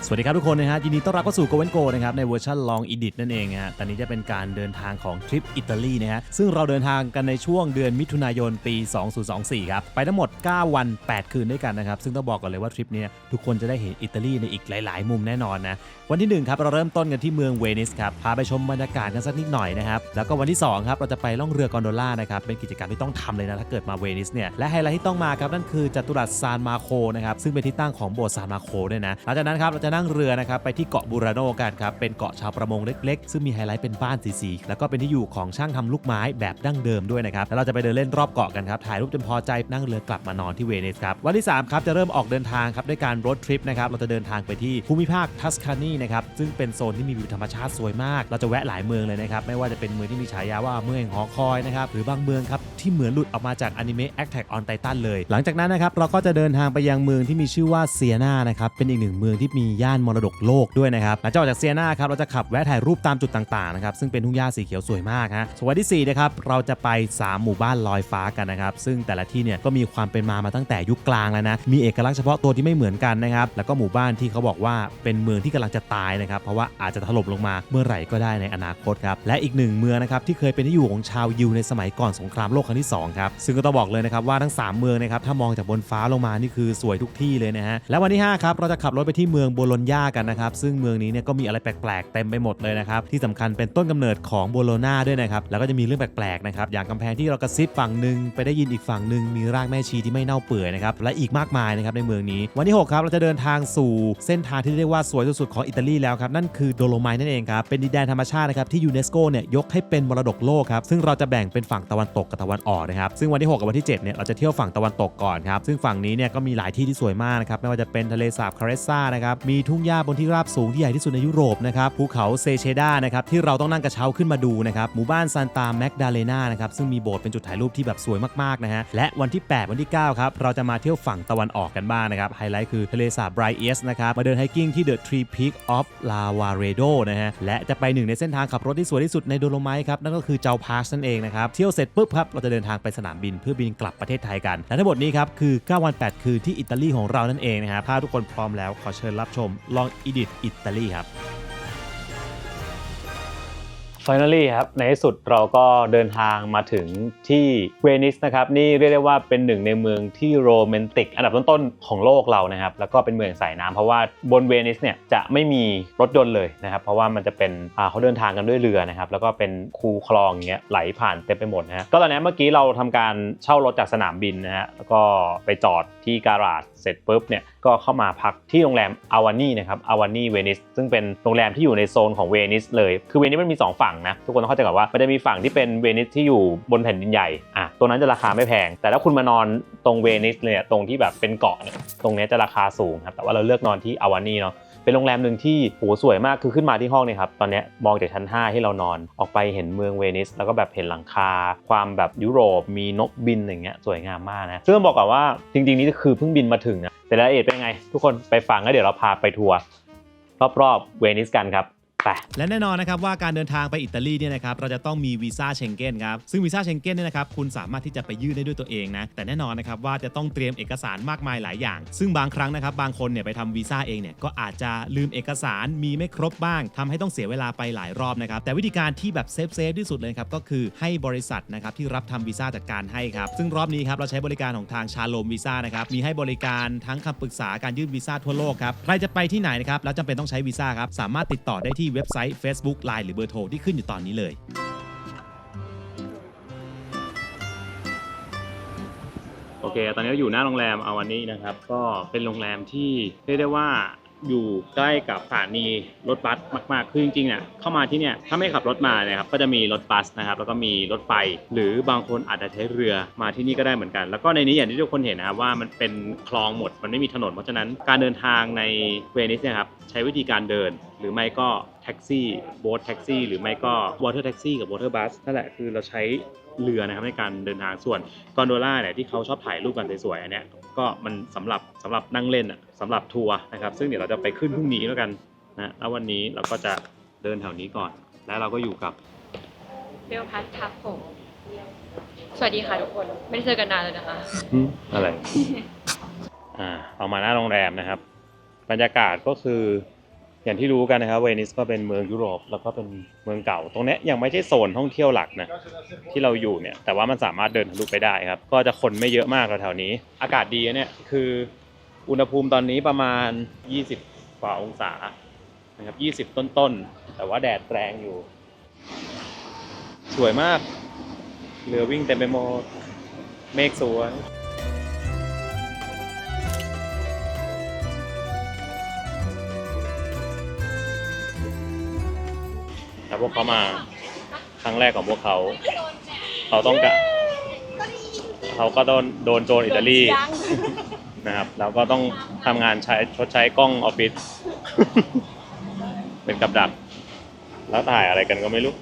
สวัสดีครับทุกคนนะฮะยินดีต้อนรับเข้าสู่ Go and Go นะครับในเวอร์ชัน Long Edit นั่นเองฮะตอนนี้จะเป็นการเดินทางของทริปอิตาลีนะฮะซึ่งเราเดินทางกันในช่วงเดือนมิถุนายนปี 2024 ครับไปทั้งหมด 9 วัน 8 คืนด้วยกันนะครับซึ่งต้องบอกก่อนเลยว่าทริปนี้ทุกคนจะได้เห็นอิตาลีในอีกหลายๆมุมแน่นอนนะวันที่1ครับเราเริ่มต้นกันที่เมืองเวนิสครับพาไปชมบรรยากาศกันสักนิดหน่อยนะครับแล้วก็วันที่2ครับเราจะไปล่องเรือกอนโดล่านะครับเป็นกิจกรรมที่ต้องทำเลยนะถ้าเกิดมาเวนิสเนี่ยและไฮไลท์ที่ต้องมาครับนั่นคือจัตุรัสซานมาโคนะครับซึ่งเป็นที่ตั้งของโบสถ์ซานมาโคด้วยนะหลังจากนั้นครับเราจะนั่งเรือนะครับไปที่เกาะบูราโนกันครับเป็นเกาะชาวประมงเล็กๆซึ่งมีไฮไลท์เป็นบ้านสีๆแล้วก็เป็นที่อยู่ของช่างทำลูกไม้แบบดั้งเดิมด้วยนะครับแล้วเราจะไปเดินเล่นรอบเกาะกันครับถ่ายรูปจนพอใจนั่งเรือกลับมานอนที่เวนิสครับวันที่3ครับจะเริ่มออกเดินทางครับด้วยการรถทริปนะครับเราจะเดินทางไปที่ภูมิภาคทัสคานีนะครับซึ่งเป็นโซนที่มีวิวธรรมชาติสวยมากเราจะแวะหลายเมืองเลยนะครับไม่ว่าจะเป็นเมืองที่มีฉายาว่าเมืองแห่งหอคอยนะครับหรือบางเมืองครับที่เหมือนหลุดออกมาจากอนิเมะ Attack on Titan เลยหลังจากนั้นนะครับเราก็จะเดินทางไปยังเมืองที่มีชื่อว่าเซียนานะครับเป็นอีกหนึ่งเมืองที่มีย่านมรดกโลกด้วยนะครับหลังจากออกจากเซียนาครับเราจะขับแวะถ่ายรูปตามจุดต่างๆนะครับซึ่งเป็นทุ่งหญ้าสีเขียวสวยมากฮะส่วนวันที่4นะครับเราจะไป3หมู่บ้านลอยฟ้ากันนะครับซึ่งแต่ละที่เนี่ยก็มีความเป็นมาตั้งแต่ยุคกลางแล้วนะมีเอกลักษณ์เฉพาะตัวที่ไม่เหมือนกันนะครับแล้วก็หมู่บ้านที่เขาบอกว่าเป็นเมืองที่กำลังจะตายนะครับเพราะว่าอาจจะถล่มลงมาเมื่อไหร่ก็ได้ในอนาคตครับและอีกหนึ่งเมืองนะครับที่เคยเป็นที่อยู่ของชาวยิวในสมัยก่อนสงครามโลกครั้งที่2ครับซึ่งก็ต้องบอกเลยนะครับว่าทั้ง3เมืองนะครับถ้ามองจากบนฟ้าลงมานี่คือสวยทุกที่เลยนะฮะและวันที่5ครับเราจะขับรถไปที่เมืองโบโลญญากันนะครับซึ่งเมืองนี้เนี่ยก็มีอะไรแปลกๆเต็มไปหมดเลยนะครับที่สำคัญเป็นต้นกำเนิดของโบโลญาด้วยนะครับแล้วก็จะมีเรื่องแปลกๆนะครับอย่างกำแพงที่เรากระซิบฝั่งหนึ่งไปได้ยินอีกฝั่งหนึ่งมีรากแม่ชีที่ไม่เน่าเปื่อยนะครับและอีกมากมายนะครับในเมืองนี้วันที่6ครับเราจะเดินทางสู่เส้นทางที่เรียกว่าสวยสุดๆของอิตาลีแล้วครับนั่นคือโดโลไมต์นั่นเองครับเป็นดินแดนธรรมชาตินะครับที่ยูเนสโกเนี่ยยกให้เป็นมรดกโลกครับซึ่งเราจะแบ่งเป็นฝั่งตะวันตกกับตะวันออกนะครับซึ่งวันที่6กับวันที่7เนี่ยเราจะเที่ยวฝั่งตะวันตกก่อนครับซึ่งฝั่งนี้เนี่ยก็มีหลายที่ที่สวยมากนะครับไม่ว่าจะเป็นทะเลสาบคาเรซ่านะครับมีทุ่งหญ้าบนที่ราบสูงที่ใหญ่ที่สุดในยุโรปนะครับภูเขาเซเชดานะครับที่เราต้องนั่งกระเช้าขึ้นมาดูนะครับหมู่บ้านซานตาแมกดาเลนานะครับซึ่งมีโบสถ์เป็นจุดถ่ายรูปที่แบบสวยมากๆนะฮะและวันที่8วันที่9ครับเราจะมาเที่ยวฝั่งตะวันออกกันบ้างนะครับไฮไลท์คือทะเลสาบไบรเอสนะครับมาเดินไฮกิ้งที่ The Three Peaks of Lavaredo นะฮะและจะไปหนึ่งในเส้นทางขับรถที่สวยที่สุดในโดโลไมต์ครับนั่นก็คือเจ้าพาร์คนั่นเองนะครับเที่ยวเสร็จปุ๊บครับเราจะเดินทางไปสนามบินเพื่อบินกลับประเทศไทยกันและทั้งหมดนี้ครับคือ9วัน8คืนที่อิตาลีของเรานั่นเองนะครับถ้าทุกคนพร้อมแล้วขอเชิญรับชม Long Edit อิตาลีครับ Finally ครับในที่สุดเราก็เดินทางมาถึงที่เวนิสนะครับนี่เรียกได้ว่าเป็นหนึ่งในเมืองที่โรแมนติกอันดับต้นๆของโลกเรานะครับแล้วก็เป็นเมืองสายน้ำเพราะว่าบนเวนิสเนี่ยจะไม่มีรถยนต์เลยนะครับเพราะว่ามันจะเป็นเขาเดินทางกันด้วยเรือนะครับแล้วก็เป็นคูคลองอย่างเงี้ยไหลผ่านเต็มไปหมดนะฮะก็ตอนนี้เมื่อกี้เราทำการเช่ารถจากสนามบินนะฮะแล้วก็ไปจอดที่การาจเสร็จปุ๊บเนี่ยก็เข้ามาพักที่โรงแรมอาวานีนะครับอาวานีเวนิสซึ่งเป็นโรงแรมที่อยู่ในโซนของเวนิสเลยคือเวนิสมันมี2ฝั่งนะทุกคนต้องเข้าใจก่อนว่ามันจะมีฝั่งที่เป็นเวนิสที่อยู่บนแผ่นดินใหญ่ตัวนั้นจะราคาไม่แพงแต่ถ้าคุณมานอนตรงเวนิสเนี่ยตรงที่แบบเป็นเกาะเนี่ยตรงนี้จะราคาสูงครับแต่ว่าเราเลือกนอนที่อาวานีเนาะเป็นโรงแรมหนึ่งที่โหสวยมากคือขึ้นมาที่ห้องเนี่ยครับตอนนี้มองจากชั้น5ที่เรานอนออกไปเห็นเมืองเวนิสแล้วก็แบบเห็นหลังคาความแบบยุโรปมีนกบินอย่างเงี้ยสวยงามมากนะซึ่งบอกก่อนว่าจริงๆนี่คือเพิ่งบินมาถึงนะแต่รายละเอียดเป็นไงทุกคนไปฟังแล้วเดี๋ยวเราพาไปทัวร์รอบๆเวนิสกันครับและแน่นอนนะครับว่าการเดินทางไปอิตาลีเนี่ยนะครับเราจะต้องมีวีซ่าเชงเก้นครับซึ่งวีซ่าเชงเก้นเนี่ยนะครับคุณสามารถที่จะไปยื่นได้ด้วยตัวเองนะแต่แน่นอนนะครับว่าจะต้องเตรียมเอกสารมากมายหลายอย่างซึ่งบางครั้งนะครับบางคนเนี่ยไปทำวีซ่าเองเนี่ยก็อาจจะลืมเอกสารมีไม่ครบบ้างทำให้ต้องเสียเวลาไปหลายรอบนะครับแต่วิธีการที่แบบเซฟที่สุดเลยครับก็คือให้บริษัทนะครับที่รับทำวีซ่าจัดการให้ครับซึ่งรอบนี้ครับเราใช้บริการของทางชาโลมวีซ่านะครับมีให้บริการทั้งคำปรึกษาการยื่นวีซ่าทั่วโลกครับใครจะไปที่ไหนนะครับแล้วจำเป็นต้องใช้วีซ่าครับสามารถติดต่อได้ที่เว็บไซต์ Facebookไลน์หรือเบอร์โทรที่ขึ้นอยู่ตอนนี้เลยโอเคตอนนี้เราอยู่หน้าโรงแรมอาวานีนะครับก็เป็นโรงแรมที่เรียกได้ว่าอยู่ใกล้กับสถานีรถบัสมากๆคือจริงๆเนี่ยเข้ามาที่เนี่ยถ้าไม่ขับรถมาเนี่ยครับก็จะมีรถบัสนะครับแล้วก็มีรถไฟหรือบางคนอาจจะใช้เรือมาที่นี่ก็ได้เหมือนกันแล้วก็ในนี้อย่างที่ทุกคนเห็นนะครับว่ามันเป็นคลองหมดมันไม่มีถนนเพราะฉะนั้นการเดินทางในเวนิสเนี่ยครับใช้วิธีการเดินหรือไม่ก็แท็กซี่โบ๊ทแท็กซี่หรือไม่ก็วอเตอร์แท็กซี่กับวอเตอร์บัสนั่นแหละคือเราใช้เรือนะครับในการเดินทางส่วนกอนโดล่าเนี่ยที่เขาชอบถ่ายรูปกันสวยๆอันเนี้ยก็มันสำหรับนั่งเล่นอ่ะสำหรับทัวร์นะครับซึ่งเดี๋ยวเราจะไปขึ้นพรุ่งนี้แล้วกันนะแล้ววันนี้เราก็จะเดินแถวนี้ก่อนแล้วเราก็อยู่กับเบลพัททับผมสวัสดีค่ะทุกคนไม่ได้เจอกันนานเลยนะคะอะไร เอามาหน้าโรงแรมนะครับ บรรยากาศก็คืออย่างที่รู้กันนะครับเวนิสก็เป็นเมืองยุโรปแล้วก็เป็นเมืองเก่าตรงนี้ยังไม่ใช่โซนท่องเที่ยวหลักนะที่เราอยู่เนี่ยแต่ว่ามันสามารถเดินทะลุไปได้ครับก็จะคนไม่เยอะมากแถวๆนี้อากาศดีเนี่ยคืออุณหภูมิตอนนี้ประมาณ20กว่าองศานะครับ20ต้นๆแต่ว่าแดดแรงอยู่สวยมากเรือวิ่งเต็มไปหมดเมฆสวยแล้วพวกเขามาครั้งแรกของพวกเขาต้องกะเขาก็โดนโจรอิตาลีนะครับแล้วก็ต้องทำงานชดใช้กล้องออฟฟิศ เป็นกับดักแล้วถ่ายอะไรกันก็ไม่รู้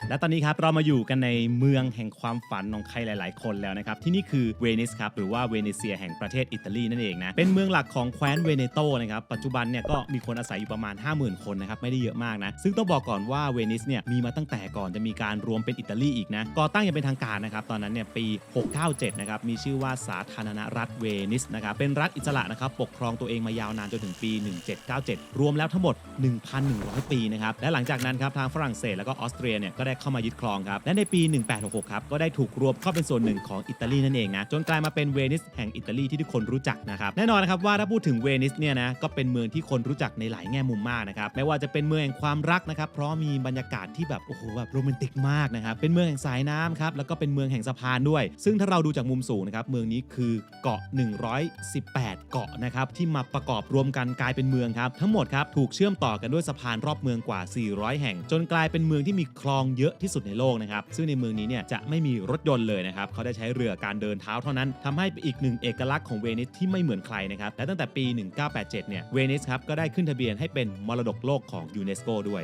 และตอนนี้ครับเรามาอยู่กันในเมืองแห่งความฝันของใครหลายๆคนแล้วนะครับที่นี่คือเวนิสครับหรือว่าเวเนเซียแห่งประเทศอิตาลีนั่นเองนะเป็นเมืองหลักของแคว้นเวเนโตนะครับปัจจุบันเนี่ยก็มีคนอาศัยอยู่ประมาณ 50,000 คนนะครับไม่ได้เยอะมากนะซึ่งต้องบอกก่อนว่าเวนิสเนี่ยมีมาตั้งแต่ก่อนจะมีการรวมเป็นอิตาลีอีกนะก่อตั้งอย่างเป็นทางการนะครับตอนนั้นเนี่ยปี 697 นะครับมีชื่อว่าสาธารณรัฐเวนิสนะครับเป็นรัฐอิสระนะครับปกครองตัวเองมายาวนานจนถึงปี 1797 รวมแล้วทั้งหมด 1,100 ปีนะครับและหลังจากนั้นครับทางฝรั่งเศสแล้วก็ออสเตรียเนี่ยก็ได้เข้ามายึดครองครับและในปี 1866 ครับก็ได้ถูกรวมเข้าเป็นส่วนหนึ่งของอิตาลีนั่นเองนะจนกลายมาเป็นเวนิสแห่งอิตาลีที่ทุกคนรู้จักนะครับแน่นอนนะครับว่าถ้าพูดถึงเวนิสเนี่ยนะก็เป็นเมืองที่คนรู้จักในหลายแง่มุมมากนะครับไม่ว่าจะเป็นเมืองแห่งความรักนะครับเพราะมีบรรยากาศที่แบบโอ้โหแบบโรแมนติกมากนะครับเป็นเมืองแห่งสายน้ำครับแล้วก็เป็นเมืองแห่งสะพานด้วยซึ่งถ้าเราดูจากมุมสูงนะครับเมืองนี้คือเกาะ118เกาะนะครับที่มาประกอบรวมกันกลายเป็นเมืองครับทั้งหมดครับถูกเชื่อมต่อกันด้วยสะพานรอบเมืองกว่า400แห่งจนกลายเป็นเมืองที่มีคลองเยอะที่สุดในโลกนะครับซึ่งในเมืองนี้เนี่ยจะไม่มีรถยนต์เลยนะครับเขาได้ใช้เรือการเดินเท้าเท่านั้นทำให้เป็นอีกหนึ่งเอกลักษณ์ของเวนิสที่ไม่เหมือนใครนะครับและตั้งแต่ปี 1987 เนี่ยเวนิสครับก็ได้ขึ้นทะเบียนให้เป็นมรดกโลกของยูเนสโกด้วย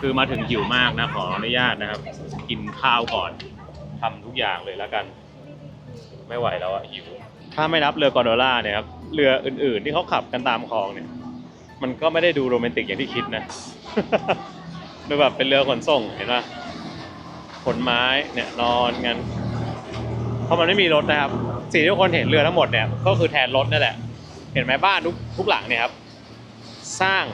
คือมาถึงหิวมากนะขออนุญาตนะครับกินข้าวก่อนทำทุกอย่างเลยแล้วกันไม่ไหวแล้วอะหิวถ้าไม่นับเรือกอนโดล่าเนี่ยครับเรืออื่นๆที่เขาขับกันตามคลองเนี่ยมันก็ไม่ได้ดูโรแมนติกอย่างที่คิดนะ ดูแบบเป็นเรือขนส่งเห็นป่ะขนไม้เนี่ยนอนกันเพราะมันไม่มีรถนะครับสิ่งที่ทุกคนเห็นเรือทั้งหมดเนี่ยก็คือแทนรถนั่นแหละเห็นไหมบ้านทุกหลังเนี่ยครับสร้าง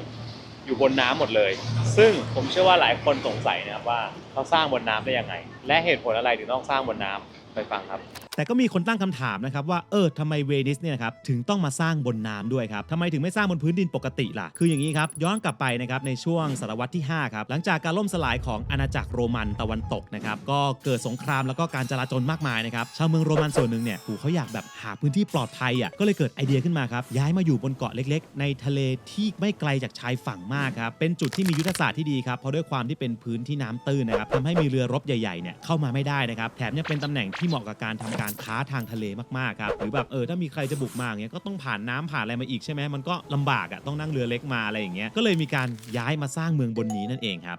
อยู่บนน้ำหมดเลยซึ่งผมเชื่อว่าหลายคนสงสัยนะครับว่าเขาสร้างบนน้ำได้ยังไงและเหตุผลอะไรถึงต้องสร้างบนน้ำไปฟังครับ แต่ก็มีคนตั้งคำถามนะครับว่าทำไมเวนิสเนี่ยครับถึงต้องมาสร้างบนน้ำด้วยครับทำไมถึงไม่สร้างบนพื้นดินปกติล่ะคืออย่างนี้ครับย้อนกลับไปนะครับในช่วงศตวรรษที่5ครับหลังจากการล่มสลายของอาณาจักรโรมันตะวันตกนะครับก็เกิดสงครามแล้วก็การจลาจลมากมายนะครับชาวเมืองโรมันส่วนหนึ่งเนี่ยเขาอยากแบบหาพื้นที่ปลอดภัยก็เลยเกิดไอเดียขึ้นมาครับย้ายมาอยู่บนเกาะเล็กๆในทะเลที่ไม่ไกลจากชายฝั่งมากครับเป็นจุดที่มียุทธศาสตร์ที่ดีครับเพราะด้วยความที่เป็นพื้นที่น้ำตื้นนะครับทำให้มีเรือรบใหญ่ๆเนี่ยเข้ามาไม่ได้นะครับแถมยังเป็นตำแหน่งที่เหมาะกับการทำการค้าทางทะเลมากๆครับหรือแบบถ้ามีใครจะบุกมาอย่างเงี้ยก็ต้องผ่านน้ำผ่านอะไรมาอีกใช่ไหมมันก็ลำบากต้องนั่งเรือเล็กมาอะไรอย่างเงี้ยก็เลยมีการย้ายมาสร้างเมืองบนนี้นั่นเองครับ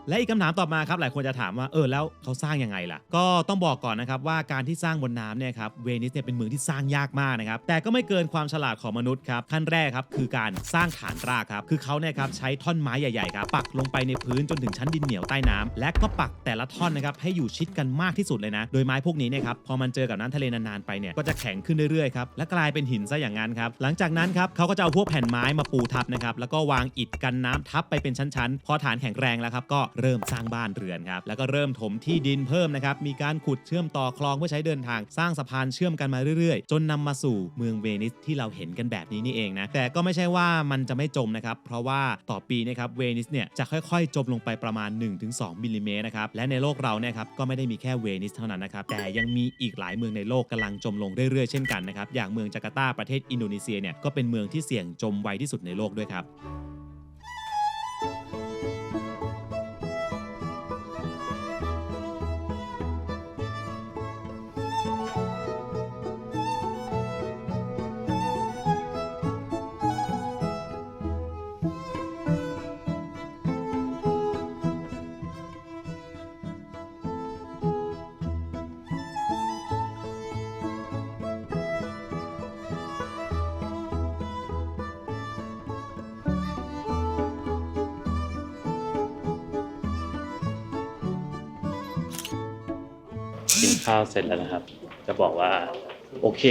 และอีกคำถามต่อมาครับหลายคนจะถามว่าแล้วเขาสร้างยังไงล่ะก็ต้องบอกก่อนนะครับว่าการที่สร้างบนน้ำเนี่ยครับเวนิสเนี่ยเป็นเมืองที่สร้างยากมากนะครับแต่ก็ไม่เกินความฉลาดของมนุษย์ครับขั้นแรกครับคือการสร้างฐานรากครับคือเขาเนี่ยครับใช้ท่อนไม้ใหญ่ๆครับปักลงไปในพื้นจนถึงชั้นดินเหนียวใต้น้ำและก็ปักแต่ละท่อนนะครับให้อยู่ชิดกันมากที่สุดเลยนะโดยไม้พวกนี้เนี่ยครับพอมันเจอกับน้ำทะเลนานๆไปเนี่ยก็จะแข็งขึ้นเรื่อยๆครับและกลายเป็นหินซะอย่างนั้นครับหลังจากนั้นครับเขาก็จะเอาพวกแผ่นไม้มาปูทับนะครับแล้วก็วางอิฐกันน้ำทับไปเป็นชั้นๆพอฐานแข็งแรงแล้วครับก็เริ่มสร้างบ้านเรือนครับแล้วก็เริ่มถมที่ดินเพิ่มนะครับมีการขุดเชื่อมต่อคลองเพื่อใช้เดินทางสร้างสะพานเชื่อมกันมาเรื่อยๆจนนำมาสู่เมืองเวนิสที่เราเห็นกันแบบนี้นี่เองนะแต่ก็ไม่ใช่ว่ามันจะไม่จมนะครับเพราะว่าต่อปีนะครับเวนิสเนี่ยจะค่อยๆจมลงไปประมาณ 1-2 มิลลิเมตรนะครับและในโลกเราเนี่ยครับก็ไม่ได้มีแค่เวนิสเท่านั้นนะครับแต่ยังมีอีกหลายเมืองในโลกกำลังจมลงเรื่อยๆเช่นกันนะครับอย่างเมืองจาการ์ตาประเทศอินโดนีเซียเนี่ยก็เป็นเมืองที่เสี่ยงจมไวที่สุดในโลกด้วยครับ กินข้าวเสร็จแล้วนะครับจะบอกว่าโอเค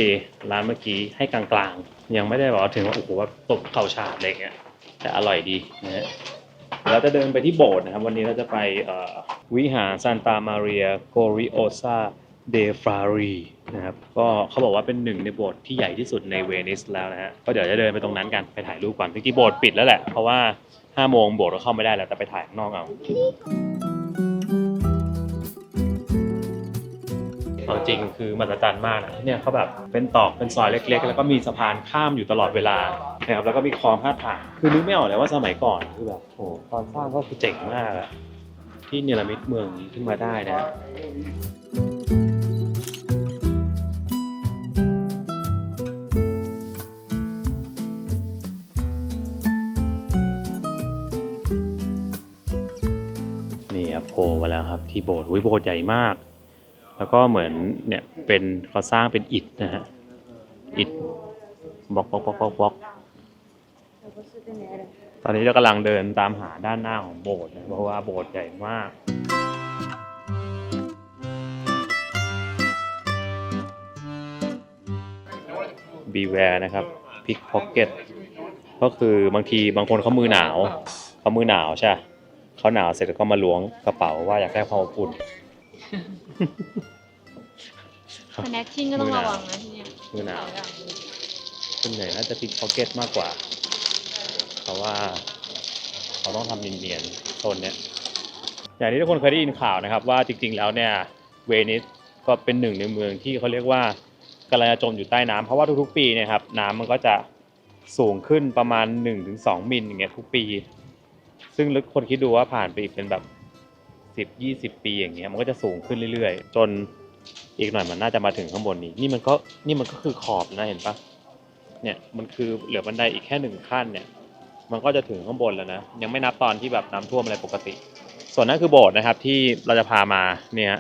ร้านเมื่อกี้ให้กลางๆยังไม่ได้บอกถึงว่าโอ้โหว่าตบเข่าฉาดอะไรเงี้ยแต่อร่อยดีนะฮะเราจะเดินไปที่โบสถ์นะครับวันนี้เราจะไปวิหารซานตามาเรียโกริโอซาเดฟรารีนะครับก็เขาบอกว่าเป็นหนึ่งในโบสถ์ที่ใหญ่ที่สุดในเวนิสแล้วนะฮะก็เดี๋ยวจะเดินไปตรงนั้นกันไปถ่ายรูปก่อนจริงๆโบสถ์ปิดแล้วแหละเพราะว่า5 โมงโบสถ์เราเข้าไม่ได้แล้วแต่ไปถ่ายข้างนอกเอาจริงคือมหัศจรรย์มากนะเนี่ยเขาแบบเป็นตอกเป็นซอยเล็กๆแล้วก็มีสะพานข้ามอยู่ตลอดเวลานะครับแล้วก็มีคลองพาดผ่านคือนึกไม่ออกเลยว่าสมัยก่อนคือแบบโอ้ตอนสร้างก็คือเจ๋งมากอะที่เนรมิตเมืองนี้ขึ้นมาได้นะนี่ครับโผล่มาแล้วครับที่โบสถ์โบสถ์ใหญ่มากแล้วก็เหมือนเนี่ยเป็นเขาสร้างเป็นอิฐนะฮะอิฐบล็อกตอนนี้เรากำลังเดินตามหาด้านหน้าของโบสถ์นะเพราะว่าโบสถ์ใหญ่มากbeware นะครับ pickpocket ก็คือบางทีบางคนเขามือหนาวใช่เขาหนาวเสร็จแล้วก็มาล้วงกระเป๋าว่าอยากได้ความอบอุ่นคอนเนคชิ่งก็ต้องระวังนะที่เนี้ย มือหนาวส่วนใหญ่น่าจะพิกพ็อกเก็ตมากกว่าเพราะว่าเขาต้องทำเนียนๆโซนเนี้ยอย่างที่ทุกคนเคยได้ยินข่าวนะครับว่าจริงๆแล้วเนี่ยเวนิสก็เป็นหนึ่งในเมืองที่เขาเรียกว่ากำลังจะจมอยู่ใต้น้ำเพราะว่าทุกๆปีเนี่ยครับน้ำมันก็จะสูงขึ้นประมาณ 1-2 มิลอย่างเงี้ยทุกปีซึ่งคนคิดดูว่าผ่านไปอีกเป็นแบบ10-20 ปีอย่างเงี้ยมันก็จะสูงขึ้นเรื่อยๆจนอีกหน่อยมันน่าจะมาถึงข้างบนนี้นี่มันก็คือขอบนะเห็นปะเนี่ยมันคือเหลือบันไดอีกแค่1 ขั้นเนี่ยมันก็จะถึงข้างบนแล้วนะยังไม่นับตอนที่แบบน้ำท่วมอะไรปกติส่วนนั้นคือโบสถ์นะครับที่เราจะพามาเนี่ย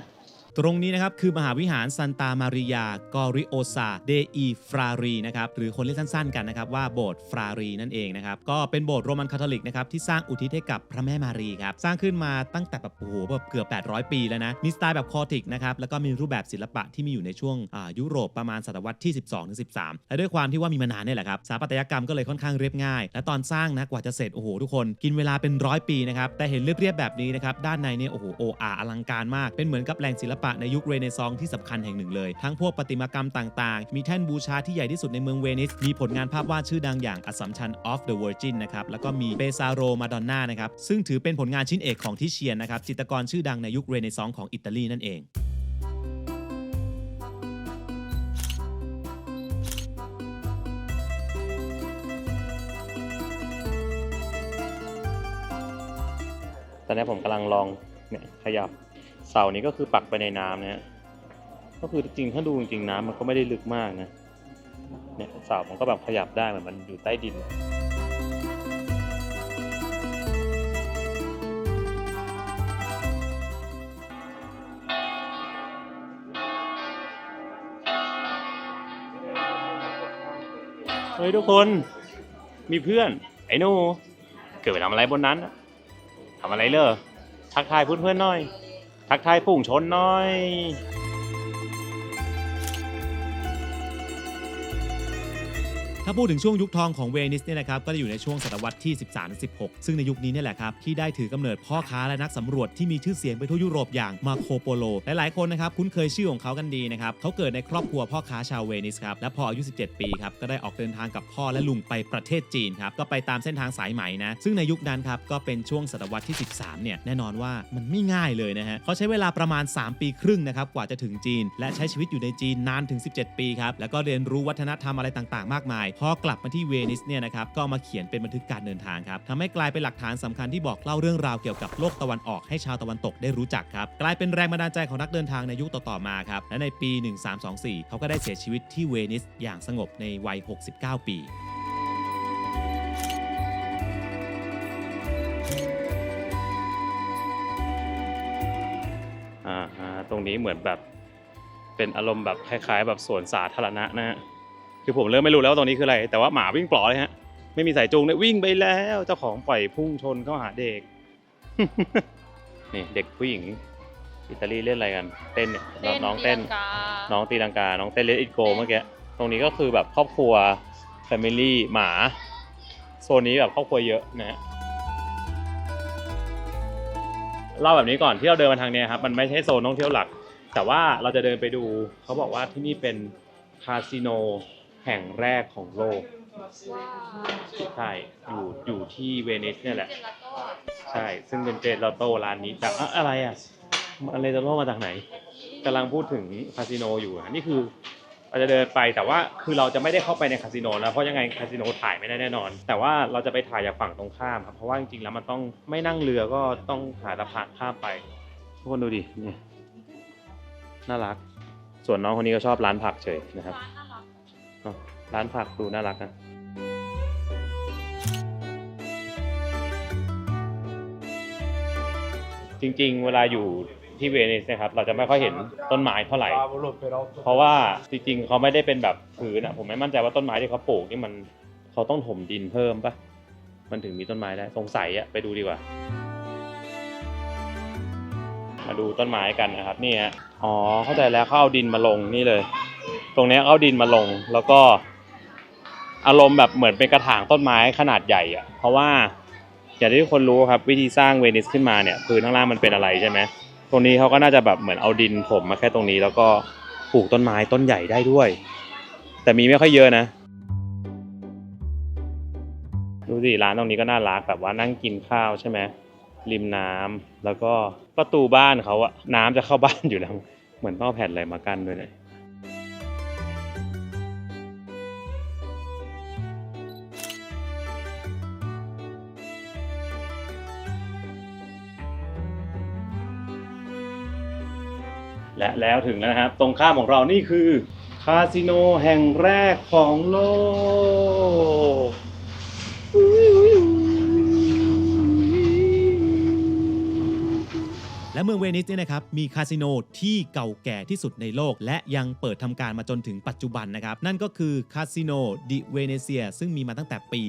ตรงนี้นะครับคือมหาวิหารซันตามาริยากอริโอซาเดอีฟรารีนะครับหรือคนเรียกสั้นๆกันนะครับว่าโบสถ์ฟรารีนั่นเองนะครับก็เป็นโบสถ์โรมันคาทอลิกนะครับที่สร้างอุทิศให้กับพระแม่มารีครับสร้างขึ้นมาตั้งแต่แบบโอ้โหแบบเกือบ800 ปีแล้วนะมีสไตล์แบบคอติกนะครับแล้วก็มีรูปแบบศิลปะที่มีอยู่ในช่วงยุโรปประมาณศตวรรษที่ 12-13 และด้วยความที่ว่ามีมานานเนี่ยแหละครับสถาปัตยกรรมก็เลยค่อนข้างเรียบง่ายและตอนสร้างนะกว่าจะเสร็จโอ้โหทุกคนกินเวลาเป็น100 ปีนะครับแต่เห็นเรียบๆแบบนี้นะครับด้านในเนี่ยโอ้โหโออาอลังการมากเป็นเหมือนกับแหล่งศิลปะในยุคเรเนซองส์ที่สำคัญแห่งหนึ่งเลยทั้งพวกประติมากรรมต่างๆมีแท่นบูชาที่ใหญ่ที่สุดในเมืองเวนิสมีผลงานภาพวาดชื่อดังอย่าง Assumption of the Virgin นะครับแล้วก็มีเปซาโรมาดอนน่านะครับซึ่งถือเป็นผลงานชิ้นเอกของทิเชียนนะครับจิตรกรชื่อดังในยุคเรเนซองส์ของอิตาลีนั่นเองตอนนี้ผมกำลังลองเนี่ยขยับเสานี้ก็คือปักไปในน้ำนะก็คือจริงๆถ้าดูจริงๆน้ำมันก็ไม่ได้ลึกมากนะเนี่ยเสามันก็แบบขยับได้เหมือนมันอยู่ใต้ดินเฮ้ยทุกคนมีเพื่อนไอ้หนูเกิดไปทำอะไรบนนั้นทำอะไรเลยทักทายเพื่อนๆหน่อยทักทายฝูงชนหน่อย ถ้าพูดถึงช่วงยุคทองของเวนิสเนี่ยนะครับก็จะอยู่ในช่วงศตวรรษที่ 13-16 ซึ่งในยุคนี้เนี่ยแหละครับที่ได้ถือกำเนิดพ่อค้าและนักสำรวจที่มีชื่อเสียงไปทั่วยุโรปอย่างมาโคโปโลหลายๆคนนะครับคุ้นเคยชื่อของเขากันดีนะครับเขาเกิดในครอบครัวพ่อค้าชาวเวนิสครับและพออายุ 17 ปีครับก็ได้ออกเดินทางกับพ่อและลุงไปประเทศจีนครับก็ไปตามเส้นทางสายไหมนะซึ่งในยุคนั้นครับก็เป็นช่วงศตวรรษที่ 13 เนี่ยแน่นอนว่ามันไม่ง่ายเลยนะฮะเขาใช้เวลาประมาณ 3 ปีครึ่งนะครับกว่าจะถึงจีนและใช้ชีวิตอยู่ในจีนนานถึง 17 ปีครับแล้วก็เรียนรู้วัฒนธรรมอะไรต่างๆมากมายพอกลับมาที่เวนิสเนี่ยนะครับก็มาเขียนเป็นบันทึกการเดินทางครับทำให้กลายเป็นหลักฐานสำคัญที่บอกเล่าเรื่องราวเกี่ยวกับโลกตะวันออกให้ชาวตะวันตกได้รู้จักครับกลายเป็นแรงบันดาลใจของนักเดินทางในยุคต่อๆมาครับและในปี 1324 เขาก็ได้เสียชีวิตที่เวนิสอย่างสงบในวัย 69 ปีตรงนี้เหมือนแบบเป็นอารมณ์แบบคล้ายๆแบบสวนสาธารณะนะฮะคือผมเริ่มไม่รู้แล้วว่าตรงนี้คืออะไรแต่ว่าหมาวิ่งปล่อยเลยฮะไม่มีสายจูงเลยวิ่งไปแล้วเจ้าของปล่อยพุ่งชนเข้าหาเด็ก นี่เด็กผู้หญิง อิตาลีเล่นอะไรกันเต้นเนี่ย เต้น น้องเต้น ตีลังกา น้องตีลังกาน้องเต้นเลดอิทโกเมื่อกี้ตรงนี้ก็คือแบบครอบครัวแฟมิลี่หมาโซนนี้แบบครอบครัวเยอะนะฮะเล่าแบบนี้ก่อนที่เราเดินมาทางเนี้ยครับมันไม่ใช่โซนท่องเที่ยวหลักแต่ว่าเราจะเดินไปดูเขาบอกว่าที่นี่เป็นคาสิโนแห่งแรกของโลก ว้าว ใช่อยู่ที่เวนิสเนี่ยแหละ เจลาโต้ ใช่ซึ่งเป็นเจลาโต้ร้านนี้แต่อะไรอ่ะอะไรจะโต้มาจากไหนกำลังพูดถึงคาสิโนอยู่อ่ะนี่คือเราจะเดินไปแต่ว่าคือเราจะไม่ได้เข้าไปในคาสิโนนะเพราะยังไงคาสิโนถ่ายไม่ได้แน่นอน แต่ว่าเราจะไปถ่ายจากฝั่งตรงข้ามครับเพราะว่าจริงๆแล้วมันต้องไม่นั่งเรือก็ต้องหาสะพานข้ามไปทุกคนดูดินี่น่ารักส่วนน้องคนนี้ก็ชอบร้านผักเฉยนะครับ ร้านน่ารัก อ้าวร้านผักดูน่ารักนะจริงๆเวลาอยู่ที่เวนิสนะครับเราจะไม่ค่อยเห็นต้นไม้เท่าไหร่ เพราะว่าจริงๆเขาไม่ได้เป็นแบบพื้นอ่ะผมไม่มั่นใจว่าต้นไม้ที่เขาปลูกนี่มันเขาต้องถมดินเพิ่มปะมันถึงมีต้นไม้ได้สงสัยอ่ะไปดูดีกว่า มาดูต้นไม้กันนะครับนี่ฮะอ๋อเข้าใจแล้วเขาเอาดินมาลงนี่เลย ตรงนี้เขาเอาดินมาลงแล้วก็อารมณ์แบบเหมือนเป็นกระถางต้นไม้ขนาดใหญ่อ่ะเพราะว่าอย่างที่ทุกคนรู้ครับวิธีสร้างเวนิสขึ้นมาเนี่ยพื้นข้างล่างมันเป็นอะไรใช่ไหมตรงนี้เขาก็น่าจะแบบเหมือนเอาดินถมมาแค่ตรงนี้แล้วก็ปลูกต้นไม้ต้นใหญ่ได้ด้วย แต่มีไม่ค่อยเยอะนะดูสิร้านตรงนี้ก็น่ารักแบบว่านั่งกินข้าวใช่ไหมริมน้ำแล้วก็ประตูบ้านเขาอะน้ำจะเข้าบ้านอยู่แล้วเหมือนต้องเอาแผ่นอะไรมากั้นด้วยเลยและแล้วถึงแล้วนะครับตรงข้ามของเรานี่คือคาสิโนแห่งแรกของโลกและเมืองเวนิสเนี่ยนะครับมีคาสิโนที่เก่าแก่ที่สุดในโลกและยังเปิดทำการมาจนถึงปัจจุบันนะครับนั่นก็คือคาสิโนดิเวเนเซียซึ่งมีมาตั้งแต่ปี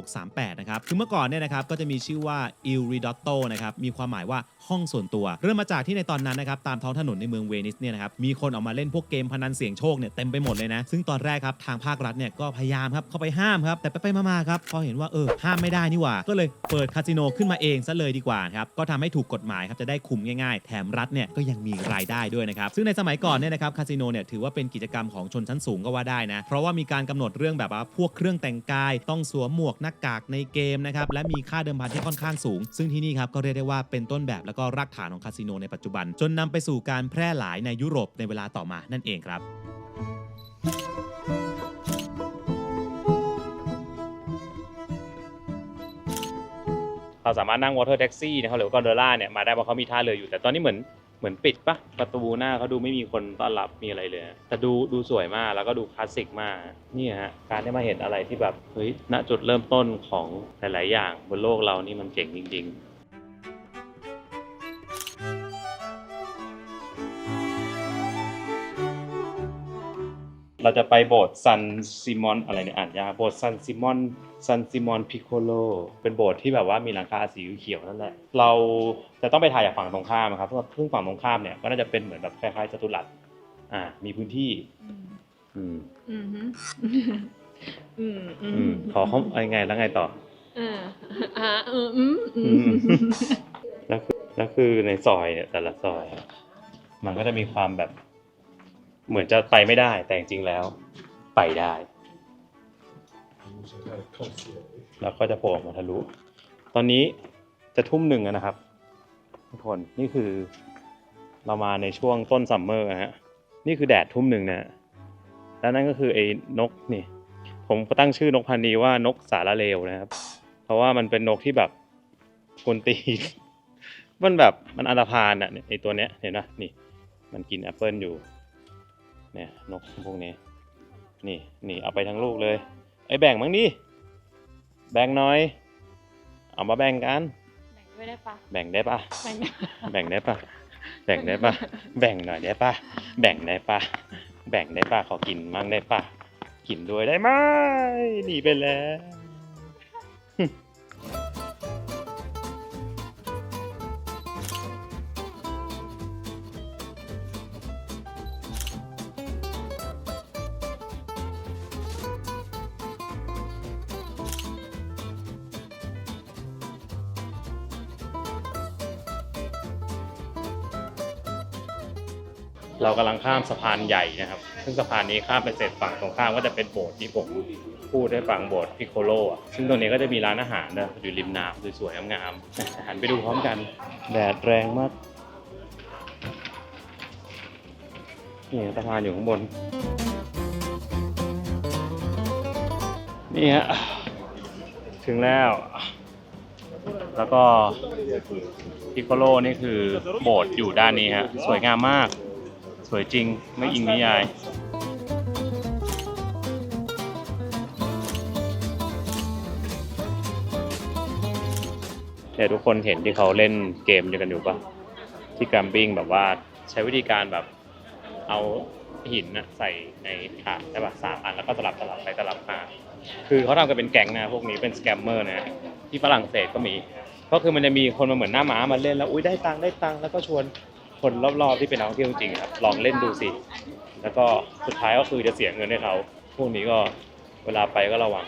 1638 นะครับคือเมื่อก่อนเนี่ยนะครับก็จะมีชื่อว่าอิลริดอตโตนะครับมีความหมายว่าห้องส่วนตัวเริ่มมาจากที่ในตอนนั้นนะครับตามท้องถนนในเมืองเวนิสเนี่ยนะครับมีคนออกมาเล่นพวกเกมพนันเสี่ยงโชคเนี่ยเต็มไปหมดเลยนะซึ่งตอนแรกครับทางภาครัฐเนี่ยก็พยายามครับเข้าไปห้ามครับแต่ไปๆมาๆครับพอเห็นว่าห้ามไม่ได้นี่หว่าก็เลยเปิดคาสิโนขึ้นมาเองซะเลยดีกว่าครับก็ทำให้ถูกกฎหมายครับจะได้คุมง่ายๆแถมรัฐเนี่ยก็ยังมีรายได้ด้วยนะครับซึ่งในสมัยก่อนเนี่ยนะครับคาสิโนเนี่ยถือว่าเป็นกิจกรรมของชนชั้นสูงก็ว่าได้นะเพราะว่ามีการกำหนดเรื่องแบบว่าพวกเครื่องแต่งกายต้องสวมหมวกหน้ากากในเกมนะครับและมีค่าเดิมพันที่ค่อนข้างสูงซึ่งที่นี่ครับก็เรียกได้ว่าเป็นต้นแบบแล้วก็รากฐานของคาสิโนในปัจจุบันจนนำไปสู่การแพร่หลายในยุโรปในเวลาต่อมานั่นเองครับ เราสามารถนั่งวอเตอร์แท็กซี่นะครับหรือว่ากอนโดล่าเนี่ยมาได้เพราะเขามีท่าเรืออยู่แต่ตอนนี้เหมือนปิดปะประตูหน้าเขาดูไม่มีคนต้อนรับมีอะไรเลยแต่ดูสวยมากแล้วก็ดูคลาสสิกมากนี่ฮะการได้มาเห็นอะไรที่แบบเฮ้ยณจุดเริ่มต้นของหลายๆอย่างบนโลกเรานี่มันเจ๋งจริงๆเราจะไปโบสถ์ซันซิมอนอะไรเนี่ยอ่านยากโบสถ์ซันซิมอนพิโคโลเป็นโบสถ์ที่แบบว่ามีหลังคาสีเขียวนั่นแหละเราจะต้องไปถ่ายจากฝั่งตรงข้ามครับซึ่งฝั่งตรงข้ามเนี่ยก็น่าจะเป็นเหมือนแบบคล้ายๆจัตุรัสมีพื้นที่ขอเขาไงแล้วไงต่อแล้วคือในซอยเนี่ยแต่ละซอยมันก็จะมีความแบบเหมือนจะไปไม่ได้แต่จริงๆแล้วไปได้แล้วก็จะโผล่ออกมาทะลุตอนนี้จะทุ่มหนึ่งแล้วนะครับทุกคนนี่คือเรามาในช่วงต้นซัมเมอร์ฮะนี่คือแดดทุ่มหนึ่งนะแล้วนั่นก็คือไอ้นกนี่ผมก็ตั้งชื่อนกพันธุ์นี้ว่านกสาระเลวนะครับเพราะว่ามันเป็นนกที่แบบกวนตีนมันแบบมันอันธพาลอ่ะไอ้ตัวเนี้ยเห็นไหมนี่มันกินแอปเปิลอยู่เนี่ยนกพวกนี้นี่เอาไปทั้งลูกเลยไอ้แบ่งมั้งดิแบ่งหน่อยเอามาแบ่งกันแบ่งได้ปะแบ่งได้ปะแบ่งได้ปะแบ่งได้ปะแบ่งหน่อยได้ปะแบ่งได้ปะแบ่งได้ปะขอกินมั่งได้ปะกินด้วยได้ไหมหนีไปแล้ว เรากำลังข้ามสะพานใหญ่นะครับซึ่งสะพานนี้ข้ามไปเสร็จฝั่งตรงข้ามก็จะเป็นโบสถ์ที่ผมพูดให้ฟังโบสถ์พิโคโลอ่ะซึ่งตรงนี้ก็จะมีร้านอาหารนะอยู่ริมน้ำสวยๆงามๆหันไปดูพร้อมกันแดดแรงมากนี่สะพานอยู่ข้างบนนี่ฮะถึงแล้วแล้วก็พิโคโลนี่คือโบสถ์อยู่ด้านนี้ฮะสวยงามมากสวยจริงไม่อิงนิยายเนี่ยทุกคนเห็นที่เขาเล่นเกมกันอยู่ปะที่กัมปิ้งแบบว่าใช้วิธีการแบบเอาหินใส่ในถาดใช่ปะ3 อันแล้วก็สลับไปสลับมาคือเขาทำกันเป็นแก๊งนะพวกนี้เป็นสแกมเมอร์นะที่ฝรั่งเศสก็มีก็คือมันจะมีคนมาเหมือนหน้าม้ามาเล่นแล้วอุ้ยได้ตังค์แล้วก็ชวนคนรอบๆที่เป็นนักท่องเที่ยวจริงๆครับลองเล่นดูสิแล้วก็สุดท้ายก็คือจะเสียเงินให้เขาพวกนี้ก็เวลาไปก็ระวัง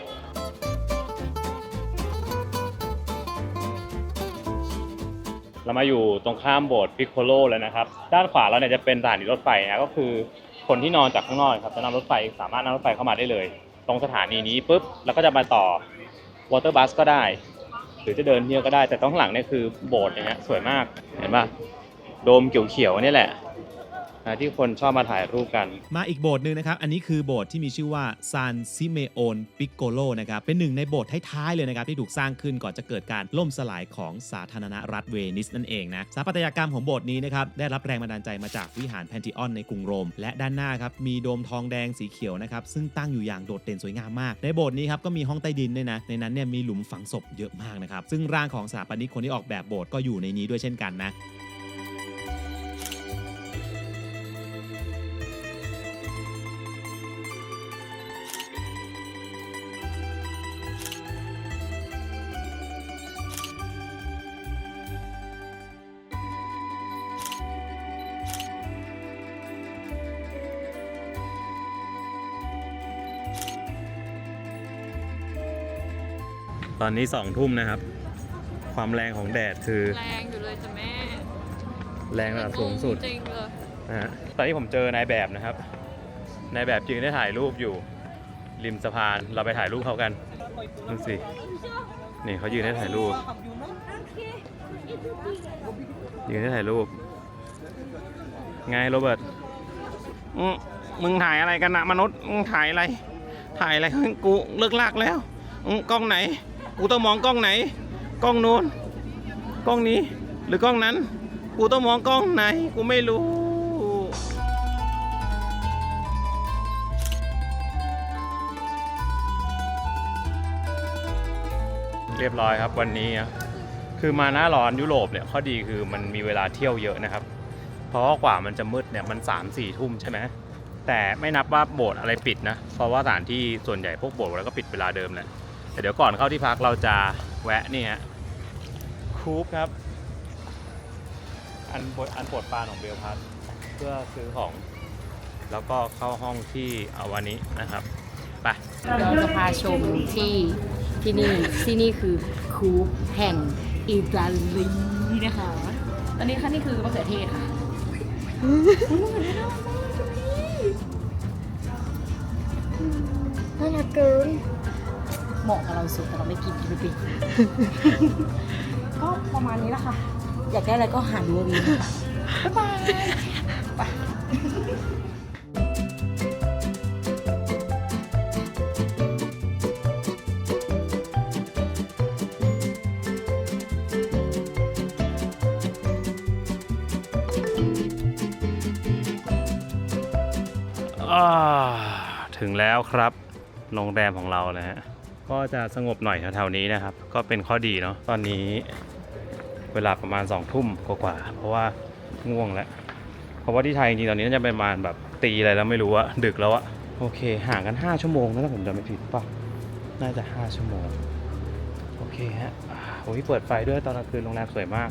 เรามาอยู่ตรงข้ามโบสถ์พิโคโลแล้วนะครับด้านขวาเราเนี่ยจะเป็นสถานีรถไฟนะก็คือคนที่นอนจากข้างนอกครับจะนั่งรถไฟสามารถนั่งรถไฟเข้ามาได้เลยตรงสถานีนี้ปุ๊บแล้วก็จะมาต่อวอเตอร์บัสก็ได้หรือจะเดินเที่ยวก็ได้แต่ตรงข้างหลังเนี่ยคือโบสถ์เนี่ยสวยมากเห็นป่ะโดมเขียวๆนี่แหละที่คนชอบมาถ่ายรูปกันมาอีกโบสถ์หนึ่งนะครับอันนี้คือโบสถ์ที่มีชื่อว่าซานซิเมโอนปิโกโลนะครับเป็นหนึ่งในโบสถ์ท้ายๆเลยนะครับที่ถูกสร้างขึ้นก่อนจะเกิดการล่มสลายของสาธารณรัฐเวนิสนั่นเองนะสถาปัตยกรรมของโบสถ์นี้นะครับได้รับแรงบันดาลใจมาจากวิหารแพนทิออนในกรุงโรมและด้านหน้าครับมีโดมทองแดงสีเขียวนะครับซึ่งตั้งอยู่อย่างโดดเด่นสวยงามมากในโบสถ์นี้ครับก็มีห้องใต้ดินด้วยนะในนั้นเนี่ยมีหลุมฝังศพเยอะมากนะครับซึ่งร่างของสถาปนิกคนที่ออกแบบโบสถ์ก็อยู่ในนี้ด้วยเช่นกันนะตอนนี้2 ทุ่มนะครับความแรงของแดดคือ แรงอยู่เลยจ้ะแม่ แรงระดับสูงสุดจริงเลยตอนนี้ผมเจอนายแบบนะครับนายแบบจริงได้ถ่ายรูปอยู่ริมสะพานเราไปถ่ายรูปเขากันดูสินี่เขายืนได้ถ่ายรูปยืนได้ถ่ายรูปไงโรเบิร์ตมึงถ่ายอะไรกันนะมนุษย์มึงถ่ายอะไรกูเลิกลากแล้วกล้องไหนกูต้องมองกล้องไหนกล้องนู้นกล้องนี้หรือกล้องนั้นกูต้องมองกล้องไหนกูไม่รู้เรียบร้อยครับวันนี้คือมาหน้าร้อนยุโรปเนี่ยข้อดีคือมันมีเวลาเที่ยวเยอะนะครับเพราะว่ากว่ามันจะมืดเนี่ยมัน 3-4 ทุ่มใช่ไหมแต่ไม่นับว่าโบสถ์อะไรปิดนะเพราะว่าสถานที่ส่วนใหญ่พวกโบสถ์แล้วก็ปิดเวลาเดิมแหละแต่เดี๋ยวก่อนเข้าที่พักเราจะแวะนี่ฮะคูปครับอันโปรดปรานของเบลพัทเพื่อซื้อของแล้วก็เข้าห้องที่เอาวันนี้นะครับไปเราจะพาชมที่นี่คือคูปแห่งอิตาลีนะคะตอนนี้ค่ะนี่คือมะเขือเทศค่ะน่ารักเกินเหมาะกับเราสุดแต่เราไม่กินไม่เป็นก็ประมาณนี้แหละค่ะอยากได้อะไรก็หาดูเอาเองบ๊ายบายไปถึงแล้วครับโรงแรมของเรานะฮะก็จะสงบหน่อยแถวๆนี้นะครับก็เป็นข้อดีเนาะตอนนี้เวลาประมาณ2 ทุ่มกว่าเพราะว่าง่วงแล้วเพราะว่าที่ไทยจริงๆตอนนี้น่าจะประมาณแบบตีอะไรแล้วไม่รู้อะดึกแล้วอะโอเคห่างกัน5 ชั่วโมงนะถ้าผมจำไม่ผิดป่ะน่าจะ5 ชั่วโมงโอเคฮะโอ้ยเปิดไฟด้วยตอนกลางคืนโรงแรมสวยมาก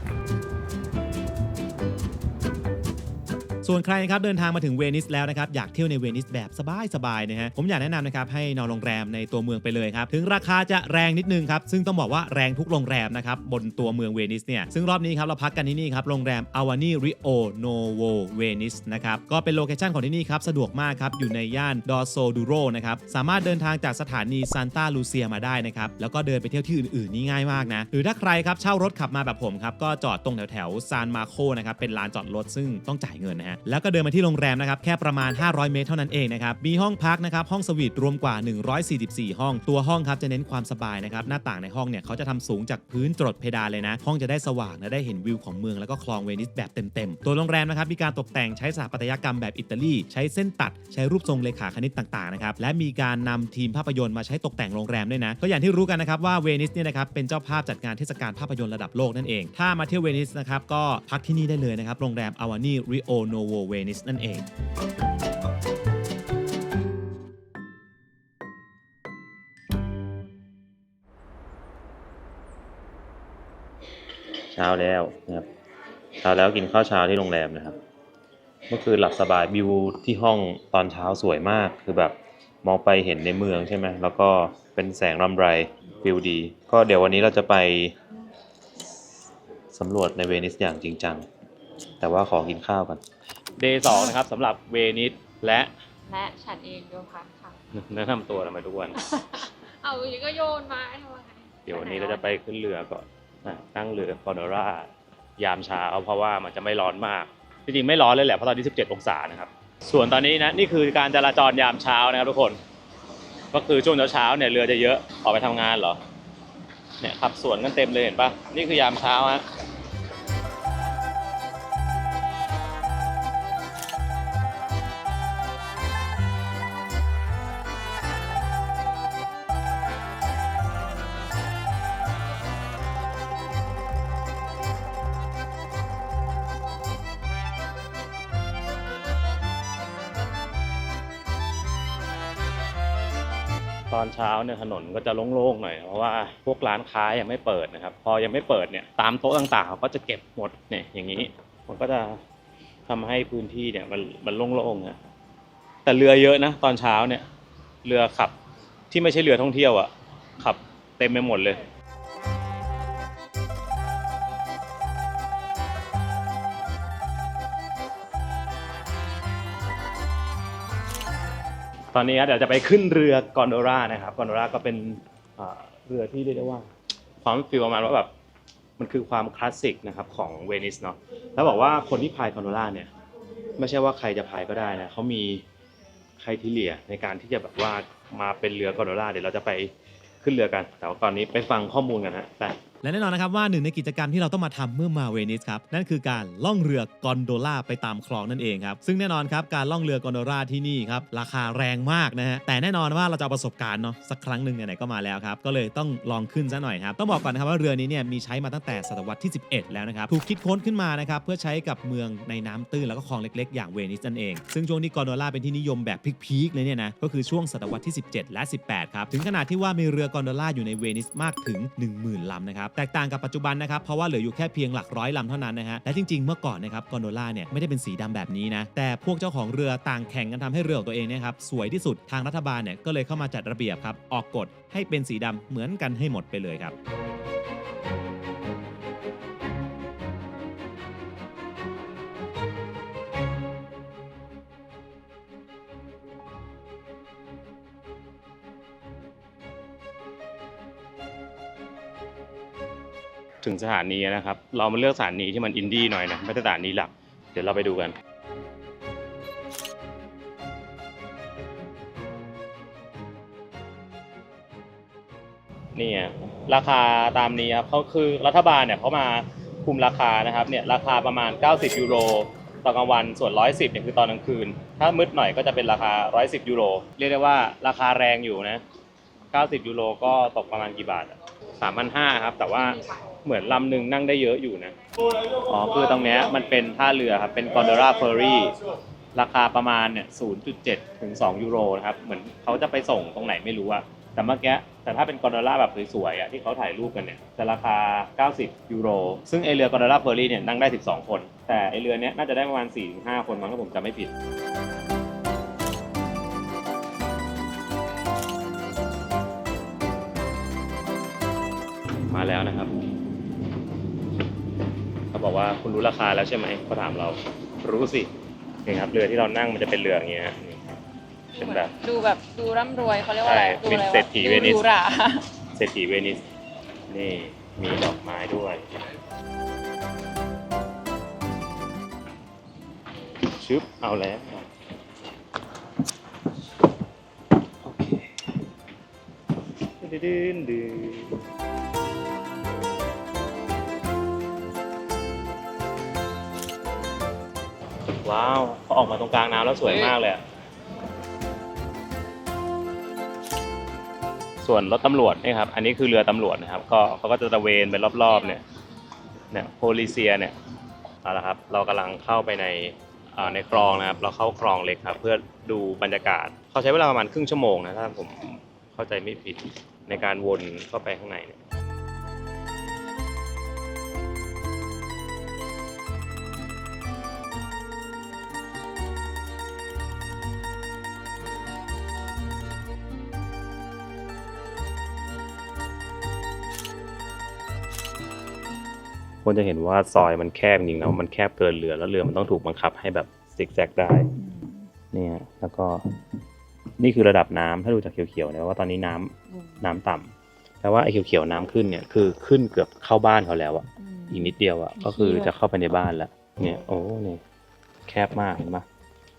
ส่วนใครนะครับเดินทางมาถึงเวนิสแล้วนะครับอยากเที่ยวในเวนิสแบบสบายๆนะฮะผมอยากแนะนำนะครับให้นอนโรงแรมในตัวเมืองไปเลยครับถึงราคาจะแรงนิดนึงครับซึ่งต้องบอกว่าแรงทุกโรงแรมนะครับบนตัวเมืองเวนิสเนี่ยซึ่งรอบนี้ครับเราพักกันที่นี่ครับโรงแรม Avani Rio Novo Venice นะครับก็เป็นโลเคชั่นของที่นี่ครับสะดวกมากครับอยู่ในย่านดอโซดูโรนะครับสามารถเดินทางจากสถานีซานตาลูเซียมาได้นะครับแล้วก็เดินไปเที่ยวที่อื่นๆนี่ง่ายมากนะหรือถ้าใครครับเช่ารถขับมาแบบผมครับก็จอดตรงแถวซานมาโคนะครับเป็นลานจอดรถซึ่งต้องจ่ายเงินนะฮะแล้วก็เดินมาที่โรงแรมนะครับแค่ประมาณ500 เมตรเท่านั้นเองนะครับมีห้องพักนะครับห้องสวีทรวมกว่า144ห้องตัวห้องครับจะเน้นความสบายนะครับหน้าต่างในห้องเนี่ยเขาจะทำสูงจากพื้นจรดเพดานเลยนะห้องจะได้สว่างและได้เห็นวิวของเมืองแล้วก็คลองเวนิสแบบเต็มๆตัวโรงแรมนะครับมีการตกแต่งใช้สถาปัตยกรรมแบบอิตาลีใช้เส้นตัดใช้รูปทรงเลขาคณิตต่างๆนะครับและมีการนำทีมภาพยนตร์มาใช้ตกแต่งโรงแรมด้วยนะก็อย่างที่รู้กันนะครับว่าเวนิสเนี่ยนะครับเป็นเจ้าภาพจัดงานเทศกาลภาพยนตร์ระดับโลกนั่นเองถ้ามาเที่ยวเวนิสนะครับก็พักที่นี่ได้เลยนะครับโรงแรม Avani Rio Novo Venice นั่นเองเช้าแล้วนะครับเช้าแล้วกินข้าวเช้าที่โรงแรมนะครับเมื่อคืนหลับสบายวิวที่ห้องตอนเช้าสวยมากคือแบบมองไปเห็นในเมืองใช่ไหมแล้วก็เป็นแสงรำไรวิวดีก็เดี๋ยววันนี้เราจะไปสำรวจในเวนิสอย่างจริงจังแต่ว่าขอกินข้าวกันเดย์2นะครับสำหรับเวนิสและฉันเองด้วยค่ะ แนะนำตัวทำไมทุกวัน เอาอย่างนี้ก็โยนมาทำไม เดี๋ยววันนี้เราจะไปขึ้นเรือก่อนนั่งเรือกอนโดร่ายามเช้าเพราะว่ามันจะไม่ร้อนมากจริงๆไม่ร้อนเลยแหละเพราะตอนนี้17องศานะครับส่วนตอนนี้นะนี่คือการจราจรยามเช้านะครับทุกคนก็คือช่วงเช้าๆเนี่ยเรือจะเยอะออกไปทำงานเหรอเนี่ยขับสวนกันเต็มเลยเห็นปะนี่คือยามเช้าฮะตอนเช้าเนี่ยถนนก็จะโล่งๆหน่อยเพราะว่าพวกร้านค้ายังไม่เปิดนะครับพอยังไม่เปิดเนี่ยตามโต๊ะต่างๆเขาก็จะเก็บหมดเนี่ยอย่างนี้มันก็จะทำให้พื้นที่เนี่ยมันโล่งๆนะแต่เรือเยอะนะตอนเช้าเนี่ยเรือขับที่ไม่ใช่เรือท่องเที่ยวอ่ะขับเต็มไปหมดเลยตอนนี้เดี๋ยวจะไปขึ้นเรือกอนโดร่านะครับกอนโดร่าก็เป็นเรือที่เรียกได้ว่าความฟีลประมาณว่าแบบมันคือความคลาสสิกนะครับของเวนิสเนาะแล้วบอกว่าคนที่พายกอนโดร่าเนี่ยไม่ใช่ว่าใครจะพายก็ได้นะเขามีไครทีเรียในการที่จะแบบว่ามาเป็นเรือกอนโดร่าเดี๋ยวเราจะไปขึ้นเรือกันแต่ว่าก่อนนี้ไปฟังข้อมูลกันนะไป และแน่นอนนะครับว่าหนึ่งในกิจกรรมที่เราต้องมาทำเมื่อมาเวนิสครับนั่นคือการล่องเรือกอนโดล่าไปตามคลองนั่นเองครับซึ่งแน่นอนครับการล่องเรือกอนโดล่าที่นี่ครับราคาแรงมากนะฮะแต่แน่นอนว่าเราจะเอาประสบการณ์เนาะสักครั้งหนึ่งไหนๆก็มาแล้วครับก็เลยต้องลองขึ้นซะหน่อยครับต้องบอกก่อนนะครับว่าเรือนี้เนี่ยมีใช้มาตั้งแต่ศตวรรษที่11แล้วนะครับถูกคิดค้นขึ้นมานะครับเพื่อใช้กับเมืองในน้ำตื้นแล้วก็คลองเล็กๆอย่างเวนิสนั่นเองซึ่งช่วงที่กอนโดล่าเป็นที่นิยมแบบพีคๆเลยเนี่ยนะก็คือช่วงศตวรรษที่17และ18ครับถึงขนาดที่ว่ามีเรือกอนโดล่าอยู่ในเวนิสมากถึง 10,000 ลำนะครับแตกต่างกับปัจจุบันนะครับเพราะว่าเหลืออยู่แค่เพียงหลักร้อยลำเท่านั้นนะฮะและจริงๆเมื่อก่อนนะครับกอนโดล่าเนี่ยไม่ได้เป็นสีดำแบบนี้นะแต่พวกเจ้าของเรือต่างแข่งกันทำให้เรือของตัวเองเนี่ยครับสวยที่สุดทางรัฐบาลเนี่ยก็เลยเข้ามาจัดระเบียบครับออกกฎให้เป็นสีดำเหมือนกันให้หมดไปเลยครับถึงสถานีนะครับเรามาเลือกสถานีที่มันอินดี้หน่อยนะไม่ใช่สถานีหลักเดี๋ยวเราไปดูกันนี่ราคาตามนี้ครับเขาคือรัฐบาลเนี่ยเขามาคุมราคานะครับเนี่ยราคาประมาณ90 ยูโรต่อกลางวันส่วน110เนี่ยคือตอนกลางคืนถ้ามืดหน่อยก็จะเป็นราคา110 ยูโรเรียกได้ว่าราคาแรงอยู่นะ90 ยูโรก็ตกประมาณกี่บาท3,500 ครับแต่ว่าเหมือนลำหนึ่งนั่งได้เยอะอยู่นะอ๋อคือตรงนี้มันเป็นท่าเรือครับเป็นกอนโดราเฟอร์รี่ราคาประมาณเนี่ย 0.7 ถึง 2 ยูโรนะครับเหมือนเขาจะไปส่งตรงไหนไม่รู้อะ แต่เมื่อกี้แต่ถ้าเป็นกอนโดล่าแบบสวยๆอ่ะที่เขาถ่ายรูปกันเนี่ยจะราคา90 ยูโรซึ่งไอเรือกอนโดล่าเฟอร์รี่เนี่ยนั่งได้12 คนแต่ไอเรือเนี้ยน่าจะได้ประมาณ 4-5 คนมั้งถ้าผมจำไม่ผิดมาแล้วนะครับเขาบอกว่าคุณรู้ราคาแล้วใช่ไหมเขาถามเรารู้สินี่ครับเรือที่เรานั่งมันจะเป็นเรืออย่างเงี้ยเป็นแบบ ดูร่ำรวยเขาเรียกว่าอะไร ใช่ ดูอะไร เศรษฐีเวนิส ดูหรา เศรษฐีเวนิสนี่มีดอกไม้ด้วยชึบเอาแล้วโอเคดื้นดื้นว้าวเขาออกมาตรงกลางน้ำแล้วสวยมากเลยอะส่วนรถตำรวจนี่ครับอันนี้คือเรือตำรวจนะครับก็เขาก็จะตระเวนไปรอบๆเนี่ยโพลิเซียเนี่ยเอาละครับเรากำลังเข้าไปในคลองนะครับเราเข้าคลองเล็กครับเพื่อดูบรรยากาศเขาใช้เวลาประมาณครึ่งชั่วโมงนะถ้าผมเข้าใจไม่ผิดในการวนเข้าไปข้างในเนี่ยคนจะเห็นว่าซอยมันแคบจริงๆนะมันแคบเกินเรือแล้วเรือมันต้องถูกบังคับให้แบบซิกแซกได้เนี่ยแล้วก็นี่คือระดับน้ำถ้าดูจากเขียวๆเนี่ยว่าตอนนี้น้ำต่ำแต่ว่าไอ้เขียวๆน้ำขึ้นเนี่ยคือขึ้นเกือบเข้าบ้านเขาแล้วอะอีกนิดเดียวอะก็คือจะเข้าไปในบ้านแล้วเนี่ยโอ้เนี่ยแคบมากเห็นปะ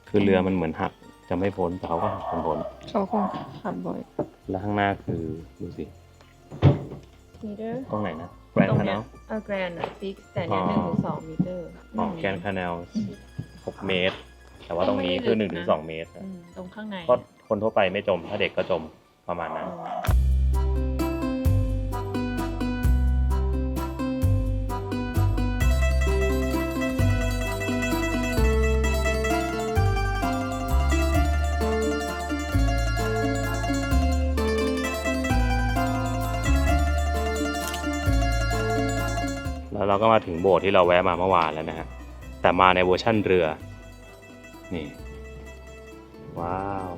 คือเรือมันเหมือนหักจะไม่พ้นแต่เขาก็หักพ้น เขาคงขับบ่อย แล้วข้างหน้าคือดูสิ มิเตอร์ ตรงไหนนะแกรนด์คาแนล แกรนด์ฟิกแต่เนี้ย อ๋อ 1-2 มิเตอร์ แกรนด์คาแนล6 เมตร แต่ว่าตรงนี้คือ 1-2 เมตร ตรงข้างใน ก็คนทั่วไปไม่จมถ้าเด็กก็จมประมาณนั้นแล้วเราก็มาถึงโบสถ์ที่เราแวะมาเมื่อวานแล้วนะฮะแต่มาในเวอร์ชั่นเรือนี่ว้าว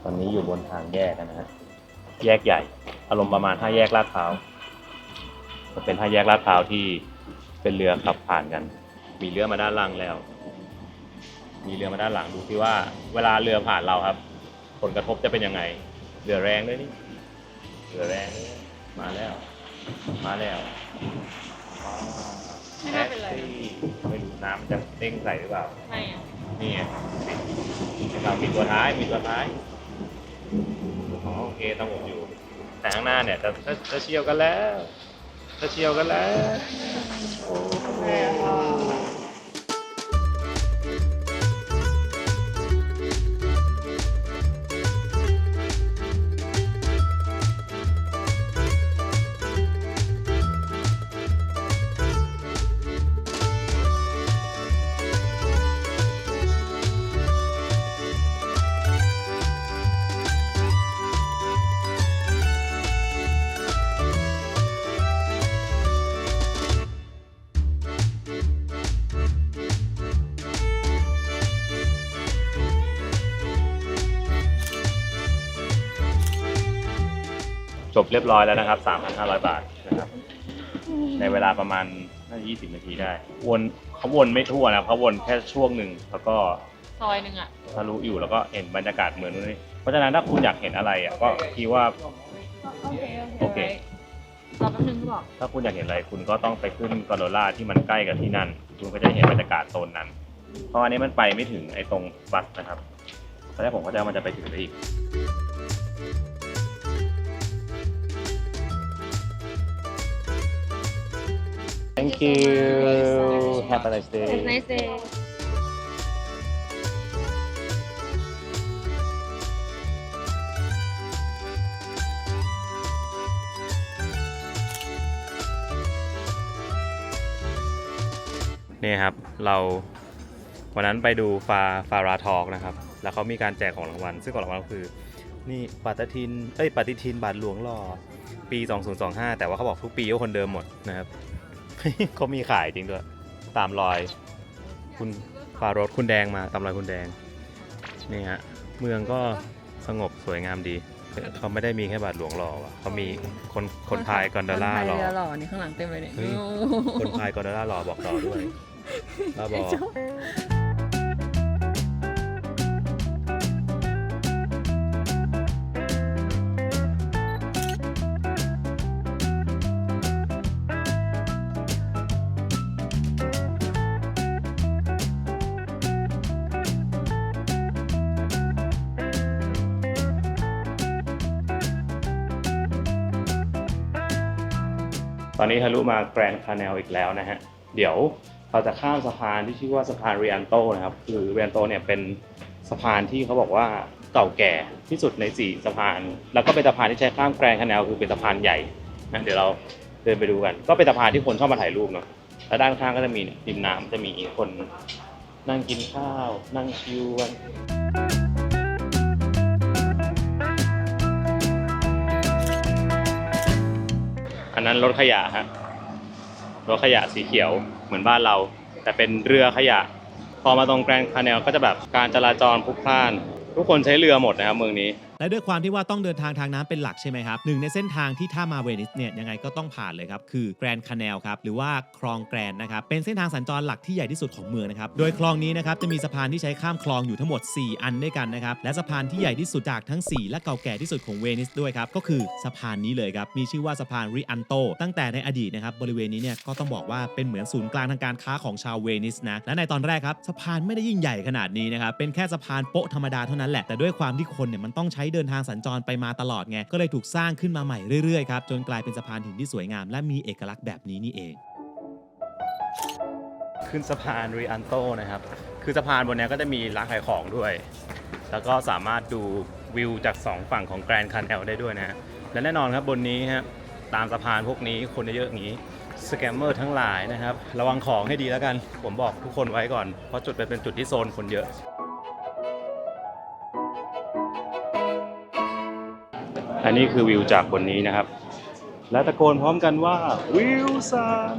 ตอนนี้อยู่บนทางแยกนะฮะแยกใหญ่อารมณ์ประมาณ5 แยกลาดพร้าวจะเป็น5 แยกลาดพร้าวที่เป็นเรือขับผ่านกันมีเรือมาด้านล่างแล้วมีเรือมาด้านหลังดูที่ว่าเวลาเรือผ่านเราครับผลกระทบจะเป็นยังไงเรือแรงด้วยนี่เรือแรงมาแล้วมาแล้ว ไม่น่าเป็นไร ไม่รู้น้ำมันจะเด้งใส่หรือเปล่า ไม่อะ นี่ไงเรามีตัวท้ายอ๋อโอเคต้องผมอยู่แต่ข้างหน้าเนี่ยจะเชี่ยวกันแล้วโอ้โหจบเรียบร้อยแล้วนะครับ 3,500 บาทนะครับในเวลาประมาณน่าจะ20 นาทีได้เขาวนไม่ทั่วนะเขาวนแค่ช่วงหนึ่งแล้วก็ ซอยหนึ่งอะ ทะลุอยู่แล้วก็เห็นบรรยากาศเหมือนนู่นนี่เพราะฉะนั้นถ้าคุณอยากเห็นอะไรอ่ะก็คิดว่า โอเค รอแป๊บนึงก็บอก ถ้าคุณอยากเห็นอะไรคุณก็ต้องไปขึ้นกอนโดล่าที่มันใกล้กับที่นั่นคุณก็จะเห็นบรรยากาศโซนนั้นเพราะอันนี้มันไปไม่ถึงไอ้ตรงบัสนะครับตอนแรกผมก็จะมันจะไปถึงได้อีก Thank you Have a nice day Nice day นี่ครับเราวันนั้นไปดูฟาราทอกนะครับแล้วเขามีการแจกของรางวัลซึ่งของรางวัลก็คือนี่ปฏิทินบาทหลวงหล่อปี 2025 แต่ว่าเขาบอกทุกปีก็คนเดิมหมดนะครับ เขามีขายจริงด้วยตามรอยคุณฟารถคุณแดงมาตามรอยคุณแดงนี่ฮะเมืองก็สงบสวยงามดีเขาไม่ได้มีแค่บาทหลวงหล่อว่ะเขามีคนพายกอนโดล่าหล่อ หล่อนี่ข้างหลังเต็มเลยเนี่ย เฮ้ย คนพายกอนโดล่าหล่อบอกต่อด้วยบ้าบอตอนนี้ทะลุมาแกรนด์คาเนลอีกแล้วนะฮะเดี๋ยวเราจะข้ามสะพานที่ชื่อว่าสะพานเรียนโตนะครับคือเรียนโตเนี่ยเป็นสะพานที่เขาบอกว่าเก่าแก่ที่สุดใน4สะพานแล้วก็เป็นสะพานที่ใช้ข้ามแกรนด์คาเนลคือเป็นสะพานใหญ่นะเดี๋ยวเราเดินไปดูกันก็เป็นสะพานที่คนชอบมาถ่ายรูปเนาะแล้วด้านข้างก็จะมีริมน้ำจะมีคนนั่งกินข้าวนั่งชิลกันอันนั้นรถขยะฮะรถขยะสีเขียวเหมือนบ้านเราแต่เป็นเรือขยะพอมาตรงแกรนด์คาเนลก็จะแบบการจราจรพลุกพล่านทุกคนใช้เรือหมดนะครับเมืองนี้ และด้วยความที่ว่าต้องเดินทางทางน้ำเป็นหลักใช่ไหมครับหนึ่งในเส้นทางที่ถ้ามาเวนิสเนี่ยยังไงก็ต้องผ่านเลยครับคือแกรนด์คาเนลครับหรือว่าคลองแกรนด์นะครับเป็นเส้นทางสัญจรหลักที่ใหญ่ที่สุดของเมืองนะครับโดยคลองนี้นะครับจะมีสะพานที่ใช้ข้ามคลองอยู่ทั้งหมด4อันด้วยกันนะครับและสะพานที่ใหญ่ที่สุดจากทั้ง4และเก่าแก่ที่สุดของเวนิสด้วยครับก็คือสะพานนี้เลยครับมีชื่อว่าสะพานริอันโตตั้งแต่ในอดีตนะครับบริเวณนี้เนี่ยก็ต้องบอกว่าเป็นเหมือนศูนย์กลางทางการค้าของชาวเวนิสนะและในตอนแรกครับสะพานไม่ได้ยิ่งใหญ่ขนาดนี้นะครับเป็นแค่สะพานโป๊ะธรรมดาเท่านั้นแหละแต่ด้วยความที่คนเนี่ยมันต้องใช้เดินทางสัญจรไปมาตลอดไงก็เลยถูกสร้างขึ้นมาใหม่เรื่อยๆครับจนกลายเป็นสะพานหินที่สวยงามและมีเอกลักษณ์แบบนี้นี่เองขึ้นสะพานริอันโตนะครับคือสะพานบนนี้ก็จะมีร้านขายของด้วยแล้วก็สามารถดูวิวจาก2ฝั่งของแกรนด์คาเนลได้ด้วยนะฮะและแน่นอนครับบนนี้ฮะตามสะพานพวกนี้คนเยอะๆอย่างนี้สแกมเมอร์ทั้งหลายนะครับระวังของให้ดีแล้วกันผมบอกทุกคนไว้ก่อนเพราะจุดเป็นจุดที่โซนคนเยอะอันนี้คือวิวจากบนนี้นะครับและตะโกนพร้อมกันว่าวิวสัน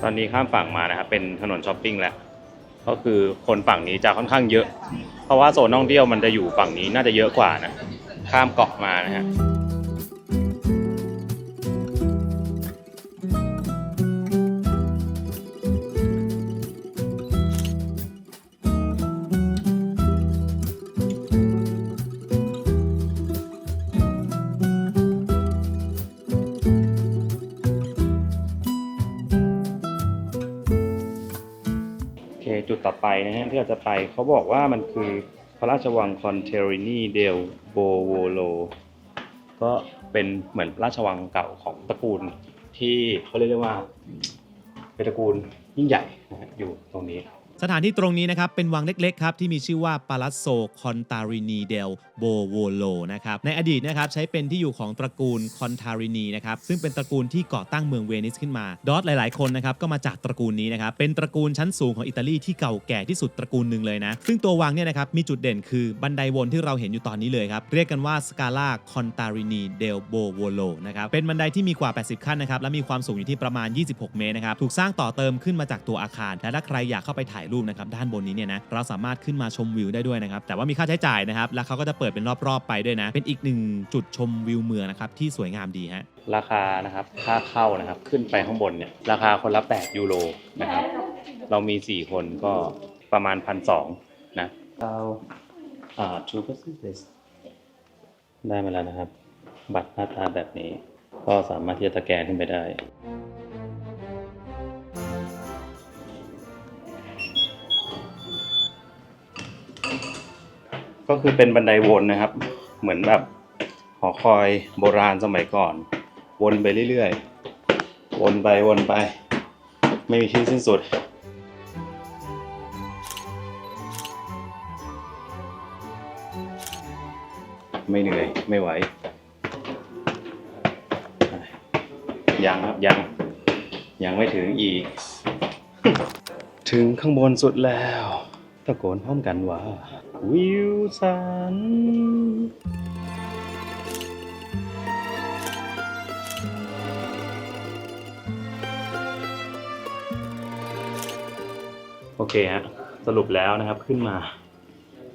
ตอนนี้ข้ามฝั่งมานะครับเป็นถนนช้อปปิ้งแล้วก็คือคนฝั่งนี้จะค่อนข้างเยอะเพราะว่าโซนท่องเที่ยวมันจะอยู่ฝั่งนี้น่าจะเยอะกว่านะข้ามเกาะมานะฮะจุดต่อไปนะฮะที่เราจะไปเขาบอกว่ามันคือพระราชวังคอนเทรินีเดลโบโวโลก็เป็นเหมือนราชวังเก่าของตระกูลที่เขาเรียกได้ว่าเป็นตระกูลยิ่งใหญ่นะฮะอยู่ตรงนี้ สถานที่ตรงนี้นะครับเป็นวังเล็กๆครับที่มีชื่อว่า Palazzo Contarini del Bovolo นะครับในอดีตนะครับใช้เป็นที่อยู่ของตระกูล Contarini นะครับซึ่งเป็นตระกูลที่ก่อตั้งเมืองเวนิสขึ้นมาดอทหลายๆคนนะครับก็มาจากตระกูลนี้นะครับเป็นตระกูลชั้นสูงของอิตาลีที่เก่าแก่ที่สุดตระกูลหนึ่งเลยนะซึ่งตัววังเนี่ยนะครับมีจุดเด่นคือบันไดวนที่เราเห็นอยู่ตอนนี้เลยครับเรียกกันว่า Scala Contarini del Bovolo นะครับเป็นบันไดที่มีกว่า80ขั้นนะครับและมีความสูงอยู่ที่ประมาณ26เมตรนะครับถูกสร้างต่อเติมขึ้นมาจากตัวอาคารและถ้าใครอยากเข้าไปถ่ายรูปนะครับด้านบนนี้เนี่ยนะเราสามารถขึ้นมาชมวิวได้ด้วยนะครับแต่ว่ามีค่าใช้จ่ายนะครับแล้วเขาก็จะเปิดเป็นรอบๆไปด้วยนะเป็นอีกหนึ่งจุดชมวิวเมืองนะครับที่สวยงามดีฮะราคานะครับค่าเข้านะครับขึ้นไปข้างบนเนี่ยราคาคนละ8ยูโรนะครับเรามี4คนก็ประมาณ 1,200 นะเราtwo percent ได้มาแล้วนะครับบัตรหน้าตาแบบนี้ก็สามารถที่จะสแกนขึ้นไปได้ก็คือเป็นบันไดวนนะครับเหมือนแบบหอคอยโบราณสมัยก่อน วนไปเรื่อยๆวนไปไม่มีที่สิ้นสุดไม่เหนื่อยไม่ไหวยังครับยังไม่ถึงอีก ถึงข้างบนสุดแล้วตะโกนพร้อมกันว่าวิวสันโอเคฮะสรุปแล้วนะครับขึ้นมา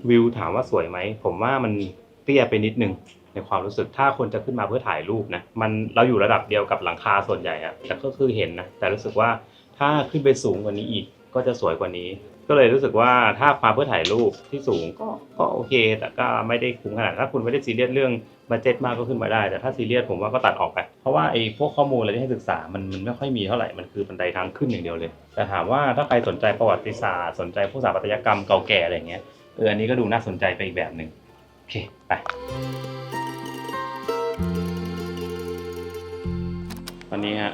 วิวถามว่าสวยไหมผมว่ามันเตี้ยไปนิดนึงในความรู้สึกถ้าคนจะขึ้นมาเพื่อถ่ายรูปนะมันเราอยู่ระดับเดียวกับหลังคาส่วนใหญ่อะแต่ก็คือเห็นนะแต่รู้สึกว่าถ้าขึ้นไปสูงกว่านี้อีกก็จะสวยกว่านี้ก็เลยรู้สึกว่าถ้ามาเพื่อถ่ายรูปที่สูงก็โอเคแต่ก็ไม่ได้คุ้มขนาดถ้าคุณไม่ได้ซีเรียสเรื่องบัดเจ็ตมากก็ขึ้นมาได้แต่ถ้าซีเรียสผมว่าก็ตัดออกไปเพราะว่าไอ้พวกข้อมูลอะไรที่ให้ศึกษามันไม่ค่อยมีเท่าไหร่มันคือบันไดทางขึ้นอย่างเดียวเลยแต่ถามว่าถ้าใครสนใจประวัติศาสตร์สนใจพวกสถาปัตยกรรมเก่าแก่อะไรอย่างเงี้ยอันนี้ก็ดูน่าสนใจไปอีกแบบหนึ่งโอเคไปตอนนี้ฮะ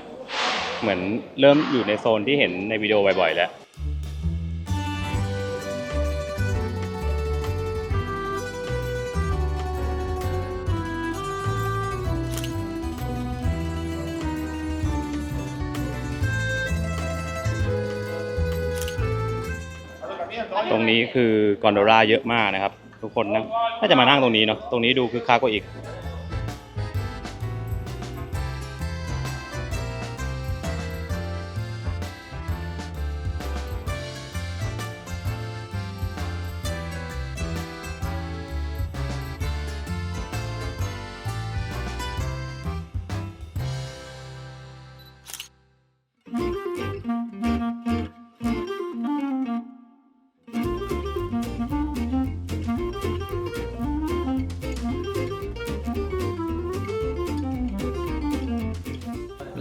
เหมือนเริ่มอยู่ในโซนที่เห็นในวิดีโอบ่อยๆแล้วตรงนี้คือกอนโดล่าเยอะมากนะครับทุกคนน่าจะมานั่งตรงนี้เนาะตรงนี้ดูคึกคักกว่าอีก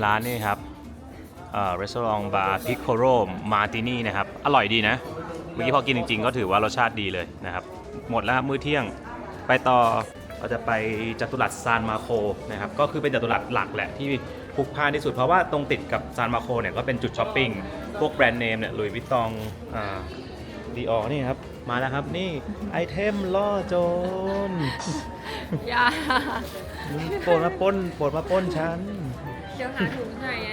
ร้านนี่ครับRestaurant Bar Piccolo Martini นะครับอร่อยดีนะเมื่อกี้พอกินจริงๆก็ถือว่ารสชาติดีเลยนะครับหมดแล้วมื้อเที่ยงไปต่อเราจะไปจัตุรัสซานมาโคนะครับก็คือเป็นจัตุรัสหลักแหละที่พลุกพล่านที่สุดเพราะว่าตรงติดกับซานมาโคเนี่ยก็เป็นจุดช้อปปิ้งพวกแบรนด์เนมเนี่ยหลุยส์วิตตองดีออนี่ครับมาแล้วครับนี่ไอเทมล่อโจร อย่า โปรดมาปล้นฉัน เดี๋ยวหาถุงหน่อยไง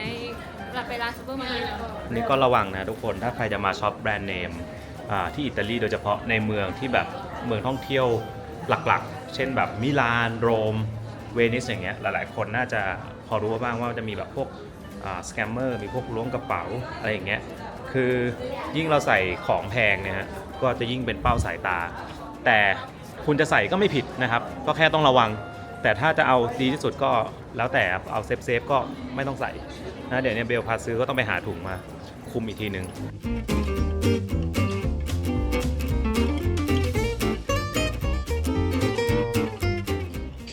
เราไปร้านซูเปอร์มาร์เก็ต นี่ก็ระวังนะทุกคนถ้าใครจะมาช็อปแบรนด์เนมที่อิตาลีโดยเฉพาะในเมืองที่แบบเมืองท่องเที่ยวหลักๆเช่นแบบมิลานโรมเวนิสอย่างเงี้ยหลายๆคนน่าจะพอรู้บ้างว่าจะมีแบบพวกสแกมเมอร์มีพวกล้วงกระเป๋าอะไรอย่างเงี้ยคือยิ่งเราใส่ของแพงเนี่ยฮะก็จะยิ่งเป็นเป้าสายตาแต่คุณจะใส่ก็ไม่ผิดนะครับก็แค่ต้องระวังแต่ถ้าจะเอาดีที่สุดก็แล้วแต่เอาเซฟก็ไม่ต้องใส่นะเดี๋ยวเนี่ยเบลพาซื้อก็ต้องไปหาถุงมาคุมอีกทีนึง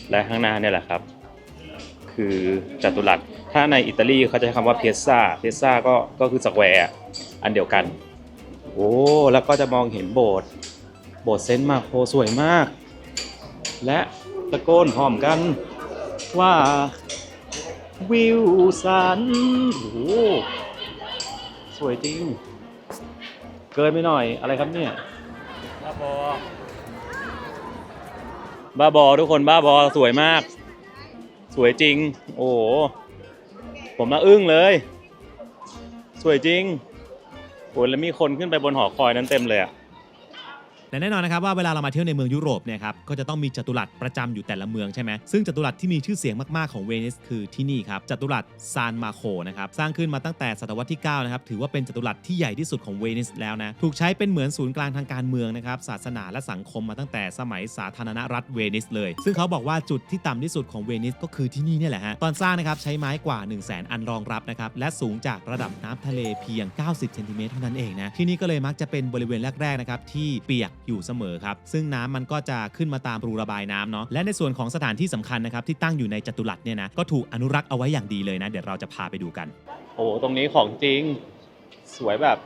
และข้างหน้าเนี่ยแหละครับคือจัตุรัสถ้าในอิตาลีเขาจะใช้คำว่าเพซซ่าก็คือสแควร์อันเดียวกันโอ้แล้วก็จะมองเห็นโบสถ์เซนต์มาโคสวยมากและตะโกนพร้อมกันว่าวิวสันโอ้โหสวยจริงเกินไปหน่อยอะไรครับเนี่ยบ้าบอทุกคนบ้าบอสวยมากสวยจริงโอ้โหผมละอึ้งเลยสวยจริงโอ้แล้วมีคนขึ้นไปบนหอคอยนั้นเต็มเลยอะ แต่แน่นอนนะครับว่าเวลาเรามาเที่ยวในเมืองยุโรปเนี่ยครับก็จะต้องมีจัตุรัสประจำอยู่แต่ละเมืองใช่ไหมซึ่งจัตุรัสที่มีชื่อเสียงมากๆของเวนิสคือที่นี่ครับจัตุรัสซานมาโคนะครับสร้างขึ้นมาตั้งแต่ศตวรรษที่9นะครับถือว่าเป็นจัตุรัสที่ใหญ่ที่สุดของเวนิสแล้วนะถูกใช้เป็นเหมือนศูนย์กลางทางการเมืองนะครับศาสนาและสังคมมาตั้งแต่สมัยสาธารณรัฐเวนิสเลยซึ่งเขาบอกว่าจุดที่ต่ำที่สุดของเวนิสก็คือที่นี่เนี่ยแหละฮะตอนสร้างนะครับใช้ไม้กว่า 100,000 อันรองรับนะครับและสูงจากระดับน้ำทะเลเพียง90 เซนติเมตรเท่านั้นเองนะที่นี่ก็เลยมักจะเป็นบริเวณแรกๆนะครับที่เปียกอยู่เสมอครับซึ่งน้ำมันก็จะขึ้นมาตามรูระบายน้ำเนาะและในส่วนของสถานที่สำคัญนะครับที่ตั้งอยู่ในจัตุรัสเนี่ยนะก็ถูกอนุรักษ์เอาไว้อย่างดีเลยนะเดี๋ยวเราจะพาไปดูกันโอ้ตรงนี้ของจริงสวยแบบ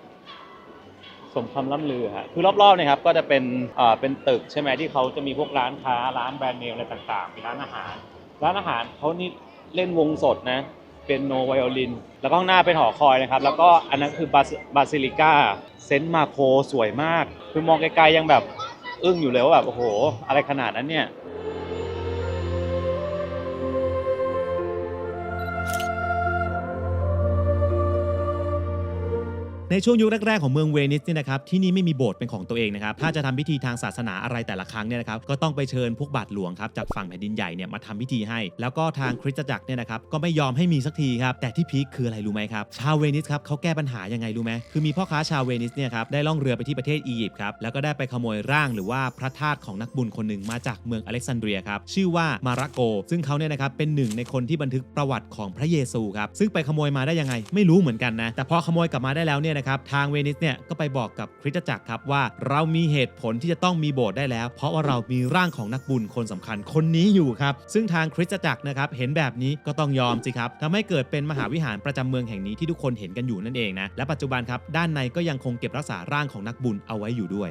สมคำล่ำลือฮะคือรอบๆนะครับก็จะเป็นตึกใช่ไหมที่เขาจะมีพวกร้านค้าร้านแบรนด์เนมอะไรต่างๆมีร้านอาหารเขานี่ เล่นวงสดนะเป็นโนไวโอลินแล้วก็ข้างหน้าเป็นหอคอยนะครับแล้วก็อันนั้นคือบาซิลิก้าเซนต์มาโคสวยมากคือมองไกลๆยังแบบอึ้งอยู่เลยว่าแบบโอ้โหอะไรขนาดนั้นเนี่ย ในช่วงยุคแรกๆของเมืองเวนิสเนี่ยนะครับที่นี่ไม่มีโบสถ์เป็นของตัวเองนะครับถ้าจะทำพิธีทางศาสนาอะไรแต่ละครั้งเนี่ยนะครับก็ต้องไปเชิญพวกบาทหลวงครับจากฝั่งแผ่นดินใหญ่เนี่ยมาทำพิธีให้แล้วก็ทางคริสตจักรเนี่ยนะครับก็ไม่ยอมให้มีสักทีครับแต่ที่พีคคืออะไรรู้ไหมครับชาวเวนิสครับเขาแก้ปัญหายังไงรู้ไหมคือมีพ่อค้าชาวเวนิสเนี่ยครับได้ล่องเรือไปที่ประเทศอียิปต์ครับแล้วก็ได้ไปขโมยร่างหรือว่าพระธาตุของนักบุญคนหนึ่งมาจากเมืองอเล็กซานเดรียครับชื่อว่ามาระโกซึ่งเขาเนี่ยนะครับเป็นหนึ่งในคนที่บันทึกประวัติของพระเยซูครับซึ่งไปขโมยมาได้ยังไงไม่รู้เหมือนกันนะแต่พอขโมยกลับมาได้แล้วเนี่ยนะครับทางเวนิสเนี่ยก็ไปบอกกับคริสตจักรครับว่าเรามีเหตุผลที่จะต้องมีโบสถ์ได้แล้วเพราะว่าเรามีร่างของนักบุญคนสำคัญคนนี้อยู่ครับซึ่งทางคริสตจักรนะครับเห็นแบบนี้ก็ต้องยอมสิครับทำให้เกิดเป็นมหาวิหารประจำเมืองแห่งนี้ที่ทุกคนเห็นกันอยู่นั่นเองนะและปัจจุบันครับด้านในก็ยังคงเก็บรักษาร่างของนักบุญเอาไว้อยู่ด้วย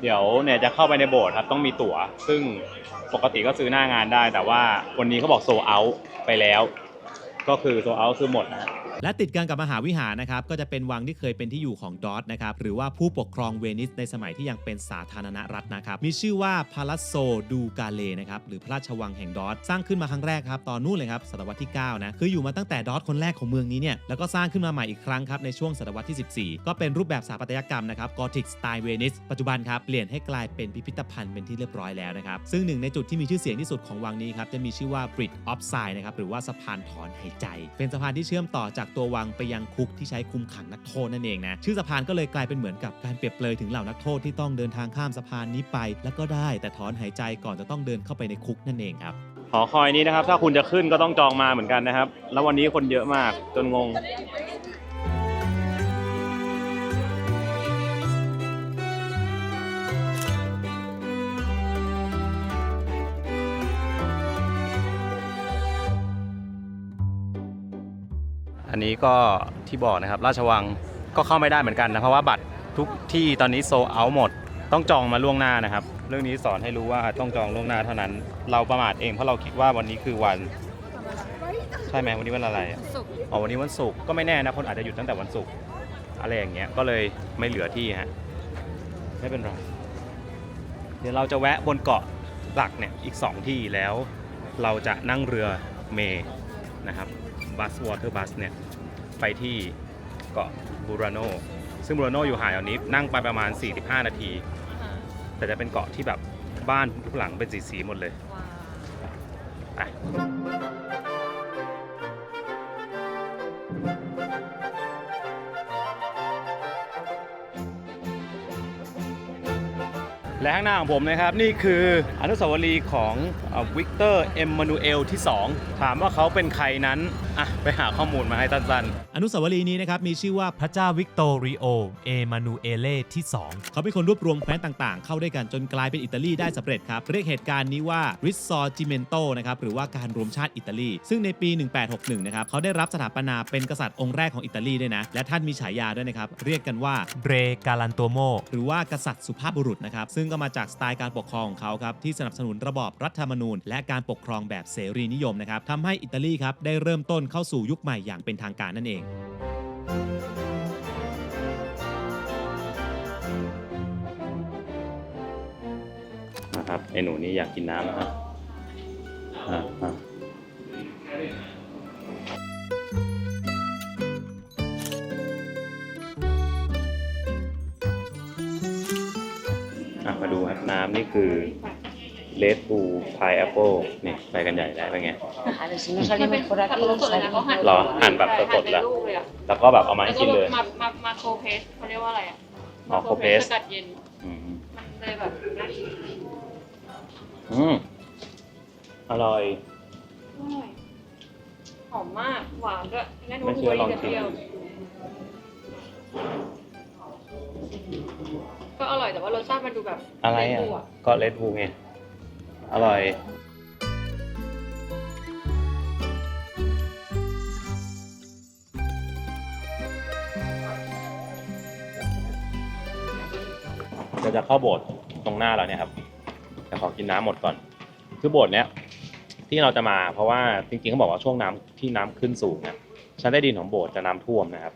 เดี๋ยวเนี่ยจะเข้าไปในโบสถ์ครับต้องมีตั๋วซึ่งปกติก็ซื้อหน้างานได้แต่ว่าวันนี้เขาบอกโซลเอาท์ไปแล้วก็คือโซลเอาท์คือหมดนะ และติดกันกับมหาวิหารนะครับก็จะเป็นวังที่เคยเป็นที่อยู่ของดอสนะครับหรือว่าผู้ปกครองเวนิสในสมัยที่ยังเป็นสาธารณรัฐนะครับมีชื่อว่าพาลัสโซดูกาเลนะครับหรือพระราชวังแห่งดอสสร้างขึ้นมาครั้งแรกครับตอนนู้นเลยครับศตวรรษที่9นะคืออยู่มาตั้งแต่ดอสคนแรกของเมืองนี้เนี่ยแล้วก็สร้างขึ้นมาใหม่อีกครั้งครับในช่วงศตวรรษที่14ก็เป็นรูปแบบสถาปัตยกรรมนะครับกอธิกสไตล์เวนิสปัจจุบันครับเปลี่ยนให้กลายเป็นพิพิธภัณฑ์เป็นที่เรียบร้อยแล้วนะครับซึ่งหนึ่งในจุดที่มีชื่อเสียงที่สุดของวังนี้ครับจะมีชื่อว่า Bridge of Sighs นะครับหรือว่าสะพานถอนหายใจเป็นสะพานที่เชื่อมต่อจากตัววังไปยังคุกที่ใช้คุมขังนักโทษนั่นเองนะชื่อสะพานก็เลยกลายเป็นเหมือนกับการเปรียบเปรยถึงเหล่านักโทษที่ต้องเดินทางข้ามสะพานนี้ไปแล้วก็ได้แต่ถอนหายใจก่อนจะต้องเดินเข้าไปในคุกนั่นเองครับหอคอยนี้นะครับถ้าคุณจะขึ้นก็ต้องจองมาเหมือนกันนะครับแล้ววันนี้คนเยอะมากจนงงอันนี้ก็ที่บอกนะครับราชวังก็เข้าไม่ได้เหมือนกันนะเพราะว่าบัตรทุกที่ตอนนี้โซลเอาท์หมดต้องจองมาล่วงหน้านะครับเรื่องนี้สอนให้รู้ว่าต้องจองล่วงหน้าเท่านั้นเราประมาทเองเพราะเราคิดว่าวันนี้คือวันใช่ไหมวันนี้วันอะไรอ๋อวันนี้วันศุกร์ก็ไม่แน่นะคนอาจจะหยุดตั้งแต่วันศุกร์อะไรอย่างเงี้ยก็เลยไม่เหลือที่ฮะไม่เป็นไรเดี๋ยวเราจะแวะบนเกาะหลักเนี่ยอีก2ที่แล้วเราจะนั่งเรือเมย์นะครับบัสวอเตอร์บัสเนี่ยไปที่เกาะบูราโนซึ่งบูราโนอยู่ห่างจากนี้นั่งไปประมาณ45นาทีแต่จะเป็นเกาะที่แบบบ้านทุกหลังเป็นสีหมดเลยไปและข้างหน้าของผมนะครับนี่คืออนุสาวรีย์ของวิกเตอร์เอ็มมานูเอลที่2ถามว่าเขาเป็นใครนั้นไปหาข้อมูลมาให้สั้นๆอนุสาวรีย์นี้นะครับมีชื่อว่าพระเจ้าวิกตอริโอเอมานูเอเล่ที่2เขาเป็นคนรวบรวมแคว้นต่างๆเข้าด้วยกันจนกลายเป็นอิตาลีได้สำเร็จครับเรียกเหตุการณ์นี้ว่าริสซอร์จิเมนโตนะครับหรือว่าการรวมชาติอิตาลีซึ่งในปี1861นะครับเขาได้รับสถาปนาเป็นกษัตริย์องค์แรกของอิตาลีด้วยนะและท่านมีฉายาด้วยนะครับเรียกกันว่าเรกาลันโตโมหรือว่ากษัตริย์สุภาพบุรุษนะครับซึ่งก็มาจากสไตล์การปกครองของเขาครับที่สนับสนุนระบอบรัฐธรรมนูญและการปกครองแบบเสรีนิยมนะครับทำให้อิตาลีครับได้เริ่มต้นเข้าสู่ยุคใหม่อย่างเป็นทางการนั่นเองนะครับไอ้หนูนี่อยากกินน้ำนะครับมาดูครับน้ำนี่คือเลดบูพายแอปเปิลนี่ไปกันใหญ่ได้เป็นไงหรอหั่นแบบสดๆแล้วแล้วก็แบบเอามาให้กินเลยมาโคเพสเขาเรียกว่าอะไรอ่ะมาโคเพสสกัดเย็นมันเลยแบบอร่อยหอมมากหวานด้วยไม่เชื่อลองชิมก็อร่อยแต่ว่ารสชาติมันดูแบบอะไรก็เลดบูไงอร่อยเราจะเข้าโบสถ์ตรงหน้าเราเนี่ยครับ แต่ขอกินน้ำหมดก่อนคือโบสถ์เนี้ยที่เราจะมาเพราะว่าจริงๆเขาบอกว่าช่วงน้ำที่น้ำขึ้นสูงเนี่ยชั้นใต้ดินของโบสถ์จะน้ำท่วมนะครับ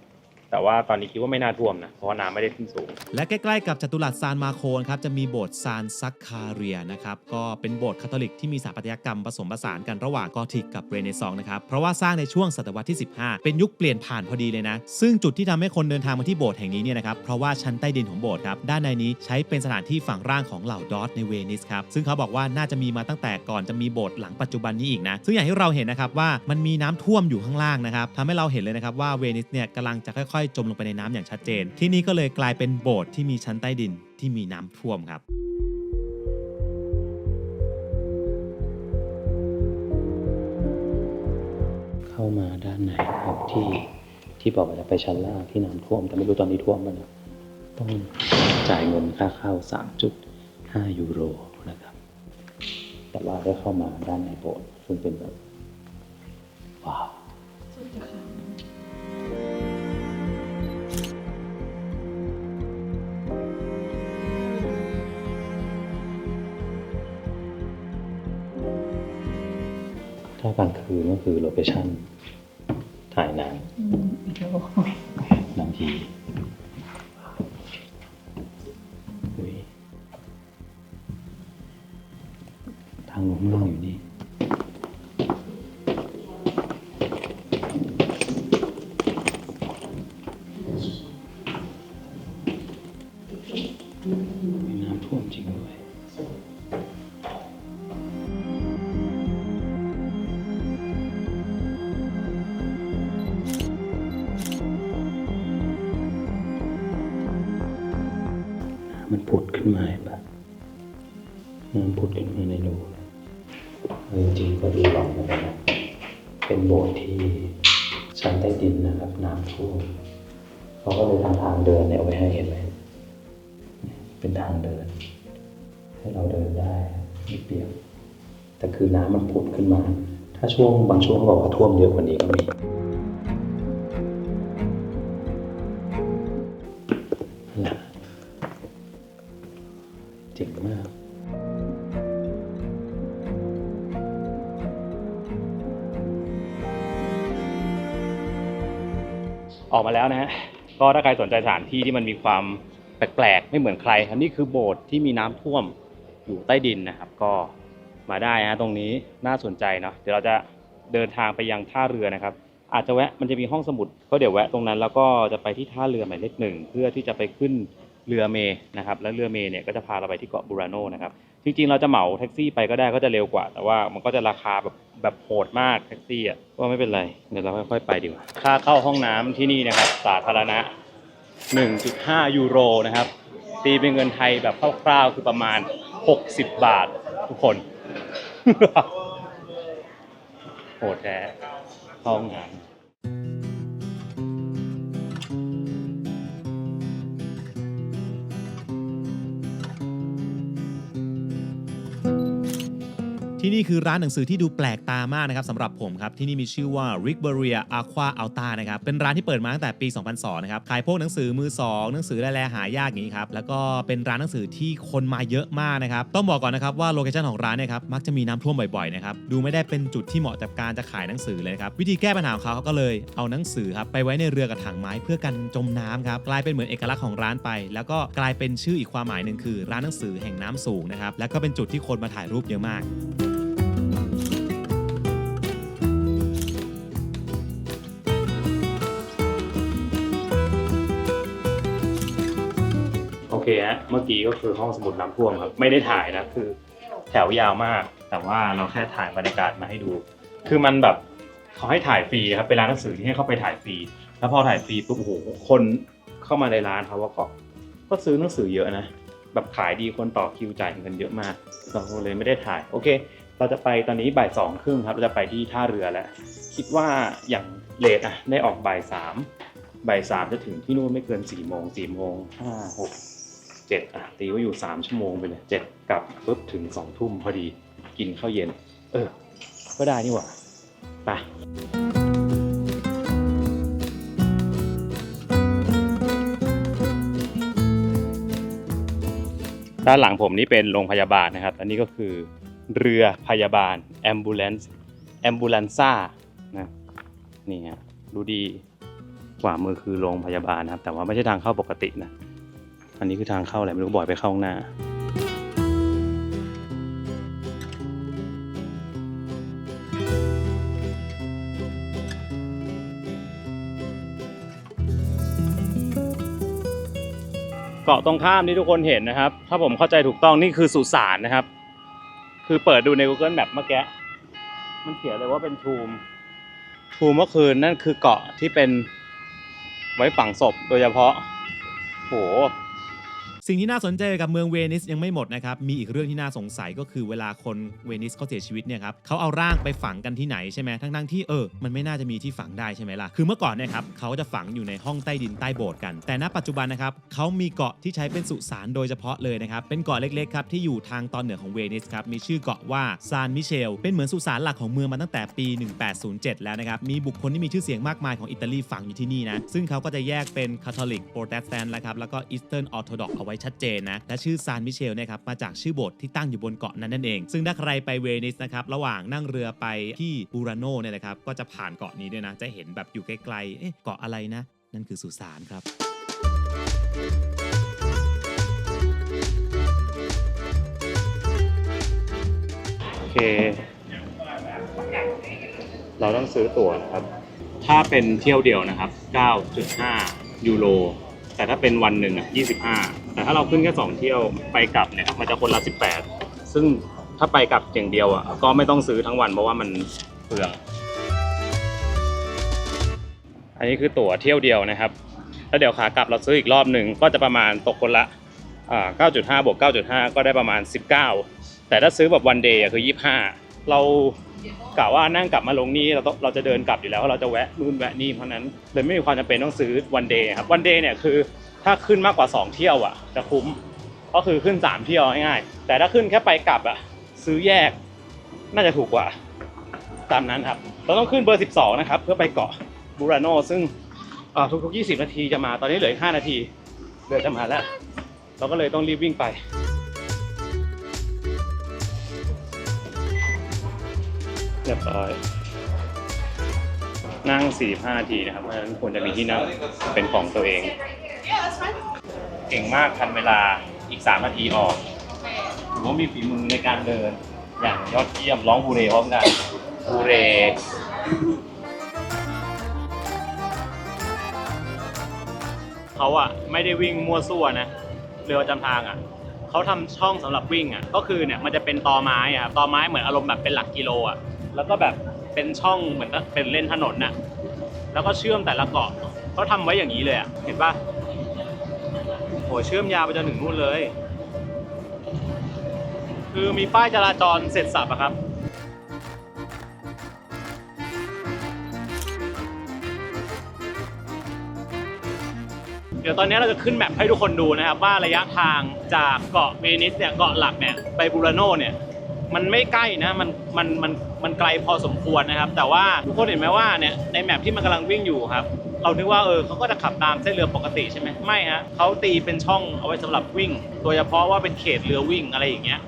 แต่ว่าตอนนี้คิดว่าไม่น่าท่วมนะเพราะว่าน้ำไม่ได้ขึ้นสูง และใกล้ๆกับจัตุรัสซานมาโคนครับจะมีโบสถ์ซานซักคาเรียนะครับก็เป็นโบสถ์คาทอลิกที่มีสถาปัตยกรรมผสมผสานกันระหว่างกอธิกกับเรเนซองส์นะครับเพราะว่าสร้างในช่วงศตวรรษที่ 15 เป็นยุคเปลี่ยนผ่านพอดีเลยนะซึ่งจุดที่ทำให้คนเดินทางมาที่โบสถ์แห่งนี้เนี่ยนะครับเพราะว่าชั้นใต้ดินของโบสถ์ครับด้านในนี้ใช้เป็นสถานที่ฝังร่างของเหล่าดอสในเวนิสครับซึ่งเขาบอกว่าน่าจะมีมาตั้งแต่ก่อนจะมีโบสถ์หลังปัจจุบันนี้อีกนะซึ่งอย่างที่เราเห็นนะครับว่ามันมีน้ำท่วมอยู่ข้างล่างนะครับทำให้เราเห็นเลยนะครับว่าเวนิสเนี่ยกำลังจะค่อยๆจมลงไปในน้ำอย่างชัดเจนที่นี่ก็เลยกลายเป็นโบสถ์ที่มีชั้นใต้ดินที่มีน้ำท่วมครับเข้ามาด้านในครับที่บอกว่าจะไปชั้นล่างที่น้ำท่วมแต่ไม่รู้ตอนนี้ท่วมมั้ยนะต้องจ่ายเงินค่าเข้า 3.5 ยูโรนะครับแต่ว่าได้เข้ามาด้านในโบสถ์ซึ่งเป็นแบบว้าวถ้ากลางคืนก็คือโลเคชั่นถ่ายหนังทีทางลงล่างอยู่นี่มีน้ำท่วมจริงด้วยมันผุดขึ้นมาแบบน้ำผุดขึ้นมาในรูจริงๆก็ดูหลอกเหมือนกันนะเป็นโบสถ์ที่ชั้นใต้ดินนะครับน้ำท่วมเขาก็เลยทางเดินเนี่ยเอาไว้ให้เห็นไหมเป็นทางเดินให้เราเดินได้ไม่เปียกแต่คือน้ำมันผุดขึ้นมาถ้าบางช่วงเขาบอกว่าท่วมเยอะกว่านี้ก็มีเจ๋งมากออกมาแล้วนะฮะก็ถ้าใครสนใจสถานที่ที่มันมีความแปลกๆไม่เหมือนใครครับนี่คือโบสถ์ที่มีน้ำท่วมอยู่ใต้ดินนะครับก็มาได้ฮะตรงนี้น่าสนใจเนาะเดี๋ยวเราจะเดินทางไปยังท่าเรือนะครับอาจจะแวะมันจะมีห้องสมุดก็เดี๋ยวแวะตรงนั้นแล้วก็จะไปที่ท่าเรือหมายเลข 1เพื่อที่จะไปขึ้นเรือเมนะครับแล้วเรือเมเนี่ยก็จะพาเราไปที่เกาะบูราโนนะครับจริงๆเราจะเหมาแท็กซี่ไปก็ได้ก็จะเร็วกว่าแต่ว่ามันก็จะราคาแบบโหดมากแท็กซี่อ่ะก็ไม่เป็นไรเดี๋ยวเราค่อยๆไปดีกว่าค่าเข้าห้องน้ำที่นี่นะครับสาธารณะ 1.5 ยูโรนะครับตีเป็นเงินไทยแบบคร่าวๆคือประมาณ60 บาททุกคน โหดแท้ห้องน้ำ ที่นี่คือร้านหนังสือที่ดูแปลกตามากนะครับสำหรับผมครับที่นี่มีชื่อว่า Rigberia Aqua Alta นะครับเป็นร้านที่เปิดมาตั้งแต่ปี 2002 นะครับขายพวกหนังสือมือ 2 หนังสือแร่ๆหายากอย่างนี้ครับแล้วก็เป็นร้านหนังสือที่คนมาเยอะมากนะครับต้องบอกก่อนนะครับว่าโลเคชั่นของร้านเนี่ยครับมักจะมีน้ำท่วมบ่อยๆนะครับดูไม่ได้เป็นจุดที่เหมาะกับการจะขายหนังสือเลยครับวิธีแก้ปัญหาของเขาก็เลยเอาหนังสือครับไปไว้ในเรือกับถังไม้เพื่อกันจมน้ำครับกลายเป็นเหมือนเอกลักษณ์ของร้านไปแล้วก็กลายเป็นชื่ออีกความหมายหนึ่งคือร้านหนังสือแห่งน้ำสูงนะครับและก็เป็นจุดที่คนมาถ่ายรูปเยอะมากโอเคฮะเมื่อกี้ก็คือห้องสมุดน้ำท่วมครับไม่ได้ถ่ายนะคือแถวยาวมากแต่ว่าเราแค่ถ่ายบรรยากาศมาให้ดูคือมันแบบเขาให้ถ่ายฟรีครับเป็นร้านหนังสือที่ให้เข้าไปถ่ายฟรีแล้วพอถ่ายฟรีปุ๊บโอ้โหคนเข้ามาในร้านเขาก็ซื้อหนังสือเยอะนะแบบขายดีคนต่อคิวจ่ายเงินเยอะมากเราเลยไม่ได้ถ่ายโอเคเราจะไปตอนนี้บ่าย 2:30ครับเราจะไปที่ท่าเรือแล้วคิดว่าอย่างเลทได้ออกบ่าย 3จะถึงที่นู่นไม่เกิน4 โมง5 6 7ตีว่าอยู่3 ชั่วโมงไปเลย7กลับปุ๊บถึง2 ทุ่มพอดีกินข้าวเย็นก็ได้นี่หว่าไป ด้านหลังผมนี่เป็นโรงพยาบาลนะครับอันนี้ก็คือเรือพยาบาล Ambulanza นะนี่ฮะดูดีขวามือคือโรงพยาบาลนะครับแต่ว่าไม่ใช่ทางเข้าปกตินะอันนี้คือทางเข้าอะไรไม่รู้บ่อยไปเข้าข้างหน้าเกาะตรงข้ามที่ทุกคนเห็นนะครับถ้าผมเข้าใจถูกต้องนี่คือสุสานนะครับคือเปิดดูใน Google Map เมื่อกี้มันเขียนเลยว่าเป็นทูมก็คือนั่นคือเกาะที่เป็นไว้ฝังศพโดยเฉพาะโห สิ่งที่น่าสนใจกับเมืองเวนิสยังไม่หมดนะครับมีอีกเรื่องที่น่าสงสัยก็คือเวลาคนเวนิสเขาเสียชีวิตเนี่ยครับเขาเอาร่างไปฝังกันที่ไหนใช่ไหมทั้งที่มันไม่น่าจะมีที่ฝังได้ใช่ไหมล่ะคือเมื่อก่อนเนี่ยครับเขาจะฝังอยู่ในห้องใต้ดินใต้โบสถ์กันแต่ณปัจจุบันนะครับเขามีเกาะที่ใช้เป็นสุสานโดยเฉพาะเลยนะครับเป็นเกาะเล็กๆครับที่อยู่ทางตอนเหนือของเวนิสครับมีชื่อเกาะว่าซานมิเชลเป็นเหมือนสุสานหลักของเมืองมาตั้งแต่ปี 1807 แล้วนะครับมีบุคคลที่มีชื่อเสียงมากมายของอิตาลีฝังอยู่ที่นี่นะซึ่งเขาก็จะแยกเป็นคาทอลิกโปรเตสแตนต์แล้วก็อีสเทิร์นออร์โธดอกซ์เอาไว้ชัดเจนนะชื่อซานมิเชลนะครับมาจากชื่อโบสถ์ที่ตั้งอยู่บนเกาะนั้นนั่นเองซึ่งถ้าใครไปเวนิสนะครับระหว่างนั่งเรือไปที่บูราโนเนี่ยนะครับก็จะผ่านเกาะนี้ด้วยนะจะเห็นแบบอยู่ไกลๆเกาะอะไรนะนั่นคือสุสานครับโอเคเราต้องซื้อตั๋วนะครับถ้าเป็นเที่ยวเดียวนะครับ 9.5 ยูโรแต่ถ้าเป็นวันหนึ่ง25แต่ถ้าเราขึ้นแค่2เที่ยวไปกลับเนี่ยมันจะคนละ18ซึ่งถ้าไปกลับอย่างเดียวก็ไม่ต้องซื้อทั้งวันเพราะว่ามันเปลืองอันนี้คือตั๋วเที่ยวเดียวนะครับแล้วเดี๋ยวขากลับเราซื้ออีกรอบหนึ่งก็จะประมาณตกคนละ9.5 บวก 9.5 ก็ได้ประมาณ19แต่ถ้าซื้อแบบวันเดย์คือ25เรากะว่านั่งกลับมาลงนี่เราจะเดินกลับอยู่แล้วเราจะแวะนู่นแวะนี่เพราะนั้นเลยไม่มีความจำเป็นต้องซื้อวันเดย์ครับวันเดย์เนี่ยคือถ้าขึ้นมากกว่า2เที่ยวจะคุ้มก็คือขึ้น3เที่ยวง่ายๆแต่ถ้าขึ้นแค่ไปกลับซื้อแยกน่าจะถูกกว่าตามนั้นครับเราต้องขึ้นเบอร์12นะครับเพื่อไปเกาะบูราโนซึ่งทุกๆ20นาทีจะมาตอนนี้เหลืออีก5นาทีเรือจะมาแล้วเราก็เลยต้องรีบวิ่งไปเรียบร้อยนั่ง45นาทีนะครับเพราะฉะนั้นควรจะมีที่นั่งเป็นของตัวเองเก่งมากทันเวลาอีก3นาทีออกถือว่ามีฝีมือในการเดินอย่างยอดเยี่ยมร้องฮูเร่พร้อมกันฮูเร่เขาไม่ได้วิ่งมั่วซั่วนะเรือประจำทางเขาทำช่องสำหรับวิ่งก็คือเนี่ยมันจะเป็นตอไม้ตอไม้เหมือนอารมณ์แบบเป็นหลักกิโลแล้วก็แบบเป็นช่องเหมือนเป็นเล่นถนนแล้วก็เชื่อมแต่ละเกาะเขาทำไว้อย่างนี้เลยเห็นปะโหเชื่อมยาวไปจนถึงนู่นเลยคือมีป้ายจราจรเสร็จสับครับเดี๋ยวตอนนี้เราจะขึ้นแมปให้ทุกคนดูนะครับว่าระยะทางจากเกาะเวนิสเนี่ยเกาะหลักเนี่ยไปบูราโนเนี่ยมันไม่ใกล้นะมันไกลพอสมควรนะครับแต่ว่าทุกคนเห็นไหมว่าเนี่ยในแมปที่มันกำลังวิ่งอยู่ครับเรานึกว่าเขาก็จะขับตามเส้นเรือปกติใช่ไหมไม่ฮะเขาตีเป็นช่องเอาไว้สำหรับวิ่งโดยเฉพาะว่าเป็นเขตเรือวิ่งอะไรอย่างเงี้ย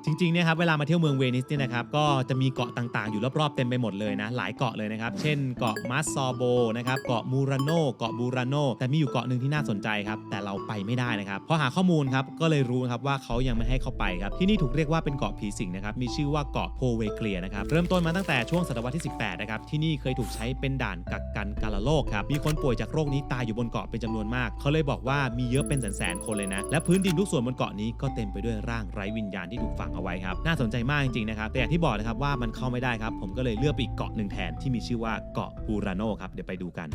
จริงๆเนี่ยครับเวลามาเที่ยวเมืองเวนิสเนี่ยนะครับก็จะมีเกาะต่างๆอยู่รอบๆเต็มไปหมดเลยนะหลายเกาะเลยนะครับเช่นเกาะมัสซอโบนะครับเกาะมูราโนเกาะบูราโนแต่มีอยู่เกาะหนึ่งที่น่าสนใจครับแต่เราไปไม่ได้นะครับพอหาข้อมูลครับก็เลยรู้ครับว่าเขายังไม่ให้เข้าไปครับที่นี่ถูกเรียกว่าเป็นเกาะผีสิงนะครับมีชื่อว่าเกาะโพเวเกลียนะครับเริ่มต้นมาตั้งแต่ช่วงศตวรรษที่18นะครับที่นี่เคยถูกใช้เป็นด่านกักกันกาฬโรคครับมีคนป่วยจากโรคนี้ตายอยู่บนเกาะเป็นจำนวนมากเขาเลยบอกว่ามีเยอะเป็นแสนๆคนเลยนะและพื้นดินทุกส่วนบนเกาะนี้ก็เต็มไปด้วยร่างไร้วิญญาณที่ถูกฝังเอาไว้ครับน่าสนใจมากจริงๆนะครับแต่อย่างที่บอกนะครับว่ามันเข้าไม่ได้ครับผมก็เลยเลือกไปอีกเกาะหนึ่งแทนที่มีชื่อว่าเกาะบูราโนครับเดี๋ยวไปดูกัน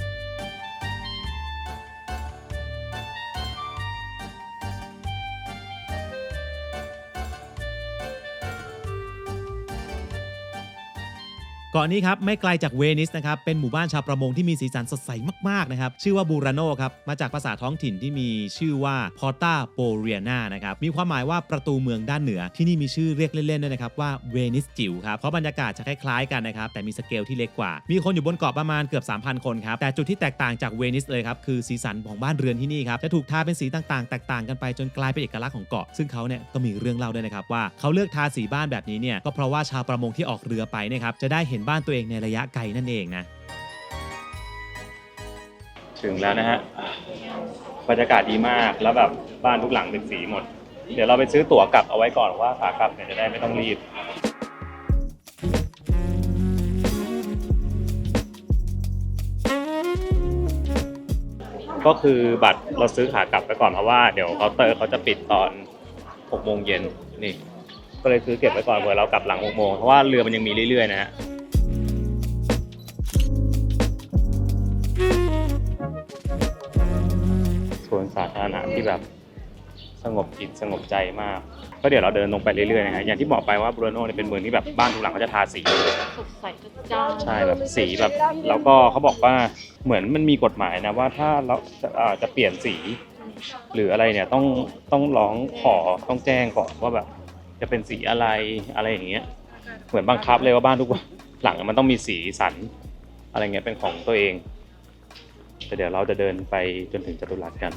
เ เกาะนี้ครับไม่ไกลจากเวนิสนะครับเป็นหมู่บ้านชาวประมงที่มีสีสันสดใสมากๆนะครับชื่อว่าบูราโนครับมาจากภาษาท้องถิ่นที่มีชื่อว่าพอร์ตาโปเรียนานะครับมีความหมายว่าประตูเมืองด้านเหนือที่นี่มีชื่อเรียกเล่นๆด้วยนะครับว่าเวนิสจิ๋วครับเพราะบรรยากาศจะคล้ายๆกันนะครับแต่มีสเกลที่เล็กกว่ามีคนอยู่บนเกาะประมาณเกือบ 3,000 คนครับแต่จุดที่แตกต่างจากเวนิสเลยครับคือสีสันของบ้านเรือนที่นี่ครับจะถูกทาเป็นสีต่างๆแตกต่างกันไปจนกลายเป็นเอกลักษณ์ของเกาะซึ่งเขาเนี่ยก็มีเรื่องเล่าด้วยนะครับว่าเขาเลือกทาสีบ้านแบบนี้เนี่ยก็เพราะว่าชาวประมงที่ออกเรือไปนะครับจะได้เห็นบ้านตัวเองในระยะไกลนั่นเองนะถึงแล้วนะฮะบรรยากาศดีมากแล้วแบบบ้านทุกหลังเป็นสีหมดเดี๋ยวเราไปซื้อตั๋วกลับเอาไว้ก่อนว่าขากลับเนี่ยจะได้ไม่ต้องรีบก็คือบัตรเราซื้อขากลับไปก่อนเพราะว่าเดี๋ยวเคาน์เตอร์เขาจะปิดตอน6 โมงเย็นนี่ก็เลยซื้อเก็บไว้ก่อนเผื่อเรากลับหลัง6 โมงเพราะว่าเรือมันยังมีเรื่อยๆนะฮะสวนสาธารณะที่แบบสงบจิตสงบใจมากก็เดี๋ยวเราเดินลงไปเรื่อยๆนะฮะอย่างที่บอกไปว่าบูราโนเนี่ยเป็นเมืองที่แบบบ้านทุกหลังเขาจะทาสีเลย สดใสจัดจ้าน ใช่แบบสีแบบแล้วก็เขาบอกว่าเหมือนมันมีกฎหมายนะว่าถ้าเราจะเปลี่ยนสีหรืออะไรเนี่ยต้องร้องขอต้องแจ้งก่อนว่าแบบจะเป็นสีอะไรอย่างเงี้ยเหมือนบังคับเลยว่าบ้านทุกหลังมันต้องมีสีสันอะไรเงี้ยเป็นของตัวเองแต่เดี๋ยวเราจะเดินไปจนถึงจัตุรัสกัน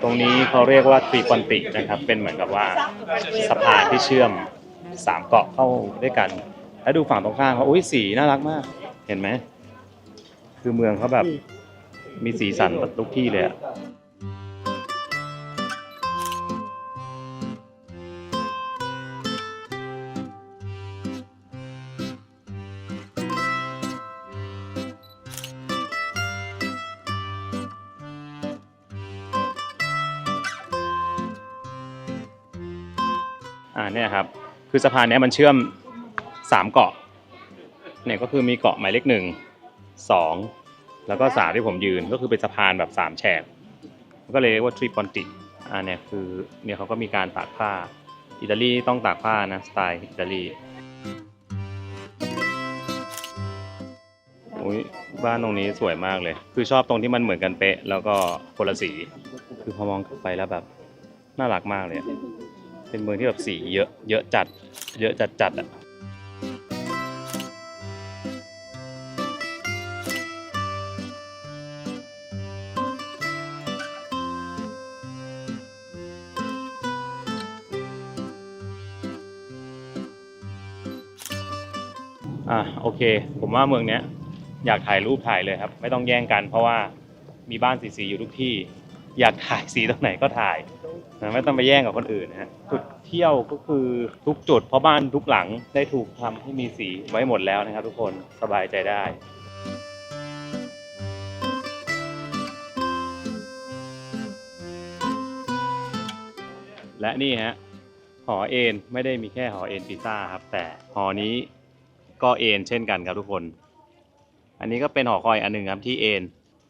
ตรงนี้เขาเรียกว่าทรีปอนตินะครับเป็นเหมือนกับว่าสะพานที่เชื่อม3 เกาะเข้าด้วยกันแล้วดูฝั่งตรงข้ามเขาอุ้ยสีน่ารักมากเห็นไหมคือเมืองเขาแบบมีสีสันทุกที่เลยอะเนี่ยครับคือสะพานนี้มันเชื่อม3 เกาะเนี่ยก็คือมีเกาะหมายเลข1 2แล้วก็3ที่ผมยืนก็คือเป็นสะพานแบบ3 แฉกก็เลยเรียกว่าทริปอนติเนี่ยคือเนี่ยเขาก็มีการตากผ้าอิตาลีต้องตากผ้านะสไตล์อิตาลีอุ้ยบ้านตรงนี้สวยมากเลยคือชอบตรงที่มันเหมือนกันเป๊ะแล้วก็คนละสีคือพอมองไปแล้วแบบน่ารักมากเลยเป็นเมืองที่แบบสีเยอะจัดอ่ะโอเคผมว่าเมืองเนี้ยอยากถ่ายรูปถ่ายเลยครับไม่ต้องแย่งกันเพราะว่ามีบ้านสีอยู่ทุกที่อยากถ่ายสีตรงไหนก็ถ่ายไม่ต้องไปแย่งกับคนอื่นนะฮะจุดเที่ยวก็คือทุกจุดเพราะบ้านทุกหลังได้ถูกทำให้มีสีไว้หมดแล้วนะครับทุกคนสบายใจได้และนี่ฮะหอเอ็นไม่ได้มีแค่หอเอ็นพิซซ่าครับแต่หอนี้ก็เอ็นเช่นกันครับทุกคนอันนี้ก็เป็นหอคอยอันหนึ่งครับที่เอ็น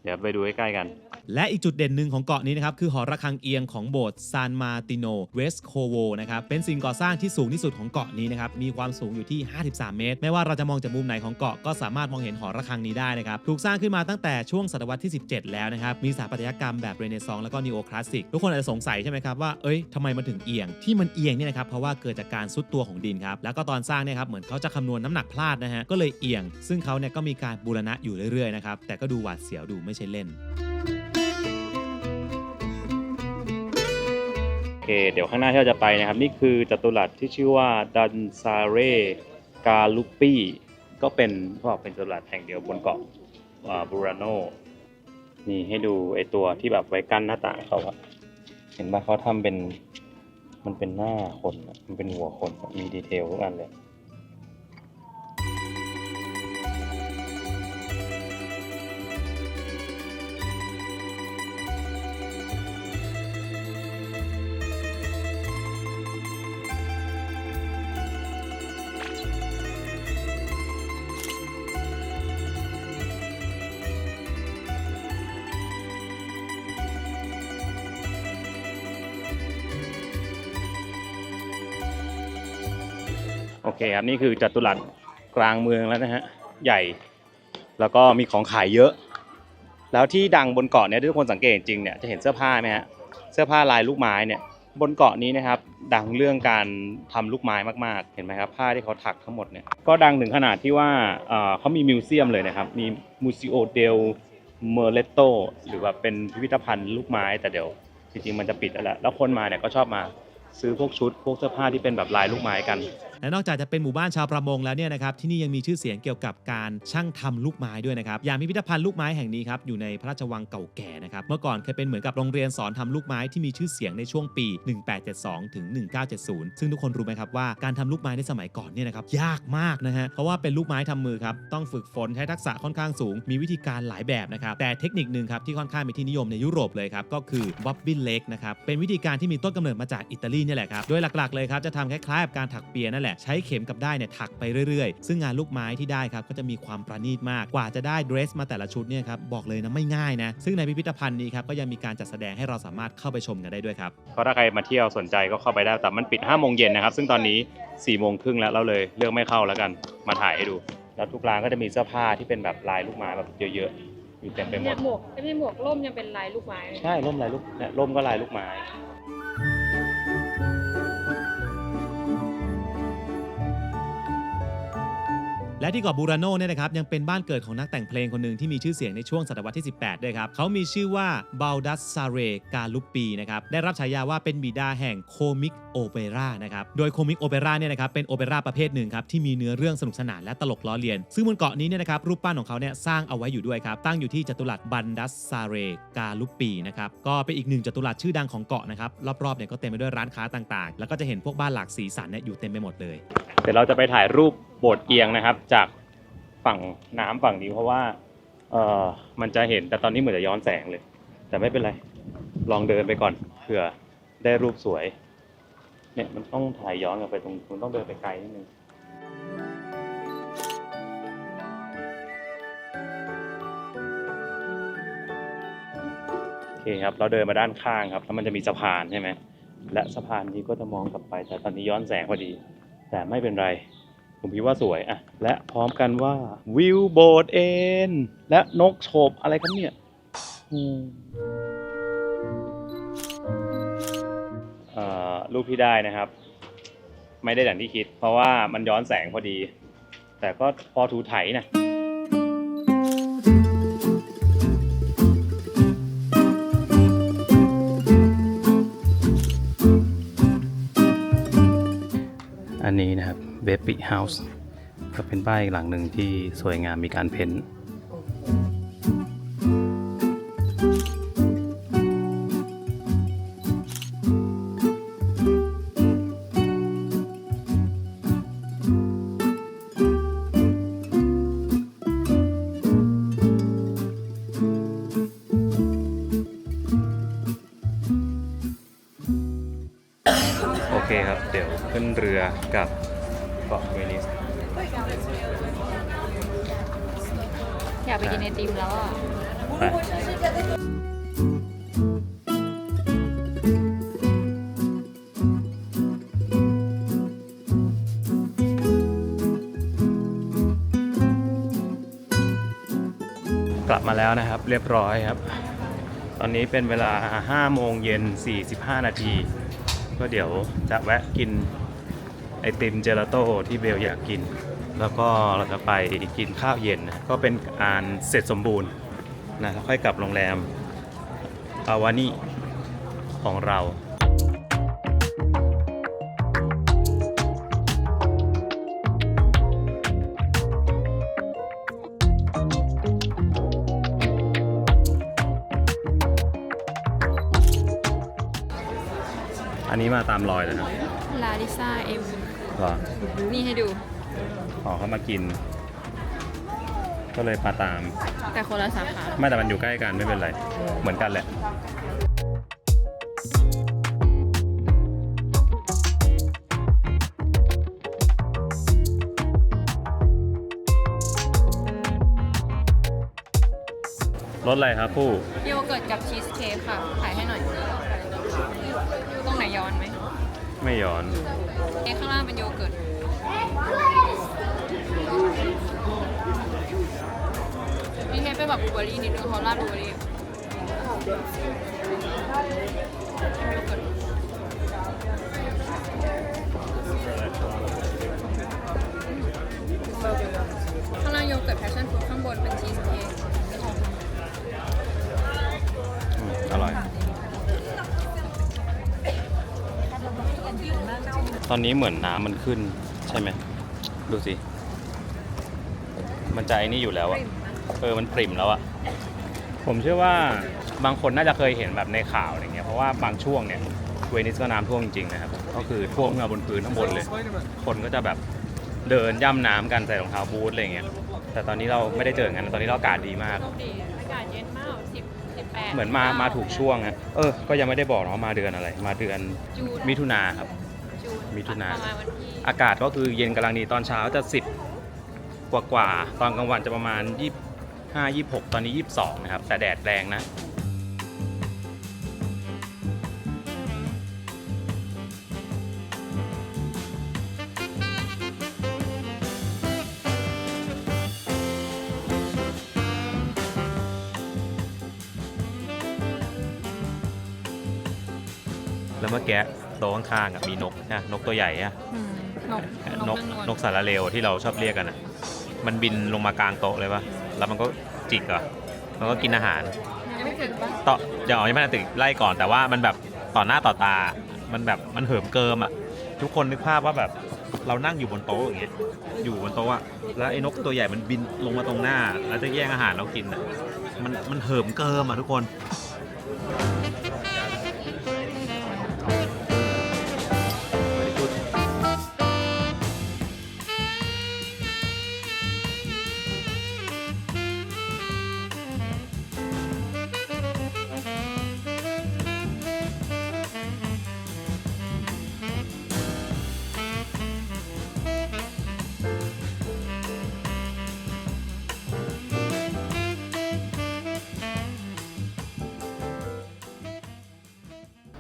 เดี๋ยวไปดูใกล้ๆกันและอีกจุดเด่นหนึ่งของเกาะนี้นะครับคือหอระฆังเอียงของโบสถ์ซานมาติโนเวสโคโวนะครับเป็นสิ่งก่อสร้างที่สูงที่สุดของเกาะนี้นะครับมีความสูงอยู่ที่53 เมตรไม่ว่าเราจะมองจากมุมไหนของเกาะก็สามารถมองเห็นหอระฆังนี้ได้นะครับถูกสร้างขึ้นมาตั้งแต่ช่วงศตวรรษที่17แล้วนะครับมีสถาปัตยกรรมแบบเรเนซองส์แล้วก็นีโอคลาสสิกทุกคนอาจจะสงสัยใช่ไหมครับว่าทำไมมันถึงเอียงที่มันเอียงเนี่ยนะครับเพราะว่าเกิดจากการซุดตัวของดินครับแล้วก็ตอนสร้างเนี่ยครับเหมือนเขาจะคำนวณน้ำหนักพลาดนะฮะก็เลยเอียงซึ่งเขาเนี่ยก็มีการบูรณะอยู่เรื่อยๆนะครับแต่ก็ดูหวาดเสียวดูไม่ใช่เล่นโอเคเดี๋ยวข้างหน้าที่เราจะไปนะครับนี่คือจัตุรัสที่ชื่อว่าดันซาเรกาลุปปี้ก็เป็นเขาบอกเป็นจัตุรัสแห่งเดียวบนเกาะบูราโนนี่ให้ดูไอตัวที่แบบไว้กั้นหน้าต่างเขาอะเห็นป่ะเขาทำเป็นมันเป็นหน้าคนมันเป็นหัวคนมีดีเทลทุกอันเลย โอเคครับนี่คือจัตุรัสกลางเมืองแล้วนะฮะใหญ่แล้วก็มีของขายเยอะแล้วที่ดังบนเกาะเนี่ยที่ทุกคนสังเกตจริงเนี่ยจะเห็นเสื้อผ้าไหมฮะเสื้อผ้าลายลูกไม้เนี่ยบนเกาะนี้นะครับดังเรื่องการทำลูกไม้มากๆเห็นไหมครับผ้าที่เขาถักทั้งหมดเนี่ยก็ดังถึงขนาดที่ว่าเขามีมิวเซียมเลยนะครับมีมูซิโอเดลเมอร์เลตโตหรือว่าเป็นพิพิธภัณฑ์ลูกไม้แต่เดี๋ยวจริงๆมันจะปิดแล้วแหละแล้วคนมาเนี่ยก็ชอบมาซื้อพวกชุดพวกเสื้อผ้าที่เป็นแบบลายลูกไม้กัน และนอกจากจะเป็นหมู่บ้านชาวประมงแล้วเนี่ยนะครับที่นี่ยังมีชื่อเสียงเกี่ยวกับการช่างทำลูกไม้ด้วยนะครับอย่างพิพิธภัณฑ์ลูกไม้แห่งนี้ครับอยู่ในพระราชวังเก่าแก่นะครับเมื่อก่อนเคยเป็นเหมือนกับโรงเรียนสอนทำลูกไม้ที่มีชื่อเสียงในช่วงปี 1872 ถึง 1970 ซึ่งทุกคนรู้ไหมครับว่าการทำลูกไม้ในสมัยก่อนเนี่ยนะครับยากมากนะฮะเพราะว่าเป็นลูกไม้ทำมือครับต้องฝึกฝนใช้ทักษะค่อนข้างสูงมีวิธีการหลายแบบนะครับแต่เทคนิคหนึ่งครับที่ค่อนข้างเป็นที่นิยมในยุโรปเลยครับก็คือ Bobbin Leg นะครับเป็นวิธีการที่มีต้นกำเนิดมาจากอิตาลีนี่แหละครับโดยหลักๆเลยครับจะทำคล้ายๆกับการถักเปียนั่นแหละใช้เข็มกับได้เนี่ยถักไปเรื่อยๆซึ่งงานลูกไม้ที่ได้ครับก็จะมีความประณีตมากกว่าจะได้เดรสมาแต่ละชุดเนี่ยครับบอกเลยนะไม่ง่ายนะซึ่งในพิพิธภัณฑ์นี้ครับก็ยังมีการจัดแสดงให้เราสามารถเข้าไปชมกันได้ด้วยครับ เพราะถ้าใครมาเที่ยวสนใจก็เข้าไปได้แต่มันปิด5 โมงเย็นนะครับซึ่งตอนนี้4 โมงครึ่งแล้วเราเลยเลือกไม่เข้าแล้วกันมาถ่ายให้ดูแล้วทุกร้านก็จะมีเสื้อผ้าที่เป็นแบบลายลูกไม้แบบเยอะๆอยู่เต็มไปหม เนี่ ด ยหมวกไม่ใช่หมวกร่มยังเป็นลายลูกไม้เลย ใช่ร่มลายลูกเนี่ยร่มก็ลายลูกไม้ และที่เกาะบูราโนเนี่ยนะครับยังเป็นบ้านเกิดของนักแต่งเพลงคนหนึ่งที่มีชื่อเสียงในช่วงศตวรรษที่ 18 ด้วยครับเขามีชื่อว่าบาลดัสซาเรกาลุปปีนะครับได้รับฉายาว่าเป็นบิดาแห่งโคมิกโอเปร่านะครับโดยโคมิกโอเปร่าเนี่ยนะครับเป็นโอเปร่าประเภทหนึ่งครับที่มีเนื้อเรื่องสนุกสนานและตลกล้อเลียนซึ่งบนเกาะนี้เนี่ยนะครับรูปปั้นของเขาเนี่ยสร้างเอาไว้อยู่ด้วยครับตั้งอยู่ที่จัตุรัสบันดัสซาเรกาลุปปีนะครับก็เป็นอีกหนึ่งจัตุรัสชื่อดังของเกาะนะครับรอบๆเนี่ยก็เต็มไปด้วยร้านค้าต่างๆแล้วก็จะเห็นพวกบ้านหลากสีสันเนี่ยอยู่เต็มไปหมดเลย เดี๋ยวเราจะไปถ่ายรูปโบสถ์เอียงนะครับจากฝั่งน้ำฝั่งนี้เพราะว่ามันจะเห็นแต่ตอนนี้เหมือนจะย้อนแสงเลยแต่ไม่เป็นไรลองเดินไปก่อนเผื่อได้รูปสวยเนี่ยมันต้องถ่ายย้อนกลับไปตรงมันต้องเดินไปไกลนิดนึงโอเคครับเราเดินมาด้านข้างครับแล้วมันจะมีสะพานใช่ไหมและสะพานนี้ก็จะมองกลับไปแต่ตอนนี้ย้อนแสงพอดีแต่ไม่เป็นไรผมคิดว่าสวยอะและพร้อมกันว่าวิวโบสถ์เอนและนกโฉบอะไรกันเนี่ยรูปที่ได้นะครับไม่ได้อย่างที่คิดเพราะว่ามันย้อนแสงพอดีแต่ก็พอถูไถนะอันนี้นะครับเบปปี้เฮาส์ก็เป็นบ้านอีกหลังหนึ่งที่สวยงามมีการเพ้นท์โอเคครับเดี๋ยวขึ้นเรือกับเกาะเวนิส อยากไปกินไอติมแล้วอ่ะ ไปกลับมาแล้วนะครับเรียบร้อยครับตอนนี้เป็นเวลา5 โมงเย็น45 นาทีก็เดี๋ยวจะแวะกินไอติมเจลาโต้ที่เบลอยากกินแล้วก็เราจะไปกินข้าวเย็นก็เป็นการเสร็จสมบูรณ์นะแล้วค่อยกลับโรงแรมอาวานี่ของเราอันนี้มาตามรอยเลยนะ ลาลิซ่าเอ็ม หรอ นี่ให้ดู ขอเขามากินก็เลยมาตาม แต่คนละสาขา ไม่แต่มันอยู่ใกล้กันไม่เป็นไรเหมือนกันแหละรสอะไรครับผู้ โยเกิร์ตกับชีสเค้กค่ะขายให้หน่อยตรงไหนย้อนไหม ไม่ย้อน ข้างล่างเป็นโยเกิร์ต นี่เทสเป็นแบบบลูเบอร์รี่นิดนึงเขาราดบลูเบอร์รี่ข้างล่างโยเกิร์ตแพชชั่นฟรุตข้างบนเป็นชีสเค้ก อร่อยตอนนี้เหมือนน้ำมันขึ้นใช่ไหมดูสิมันจะไอ้นี่อยู่แล้วอะมันปริ่มแล้วอะผมเชื่อว่าบางคนน่าจะเคยเห็นแบบในข่าวอะไรเงี้ยเพราะว่าบางช่วงเนี่ยเวนิสก็น้ำท่วมจริงๆนะครับก็คือท่วมมาบนพื้นข้างบนเลยคนก็จะแบบเดินย่ำน้ำกันใส่รองเท้าบูทอะไรเงี้ยแต่ตอนนี้เราไม่ได้เจอกันตอนนี้เราอากาศดีมาก โชคดีอากาศเย็นมาก18เหมือนมาถูกช่วงอะก็ยังไม่ได้บอกเนาะมาเดือนอะไรมาเดือนมิถุนาครับ จูน มิถุนา ประมาณวันที่ อากาศก็คือเย็นกำลังดีตอนเช้าจะ10กว่าตอนกลางวันจะประมาณ25 26ตอนนี้22นะครับแต่แดดแรงนะแล้วเมื่อกี้โต๊ะข้างๆมีนกนะนกตัวใหญ่อะ นกสารเลวที่เราชอบเรียกกันอะมันบินลงมากลางโต๊ะเลยปะแล้วมันก็จิกอะมันก็กินอาหาร ยังไม่ถึงปะ ต่อยังไม่ได้ติดไล่ก่อนแต่ว่ามันแบบต่อหน้าต่อตา มันแบบมันเหิมเกิมอะทุกคนนึกภาพว่าแบบเรานั่งอยู่บนโต๊ะอย่างเงี้ยอยู่บนโต๊ะอะแล้วไอ้นกตัวใหญ่มันบินลงมาตรงหน้าแล้วจะแย่งอาหารเรากินอะมันเหิมเกิมอะทุกคน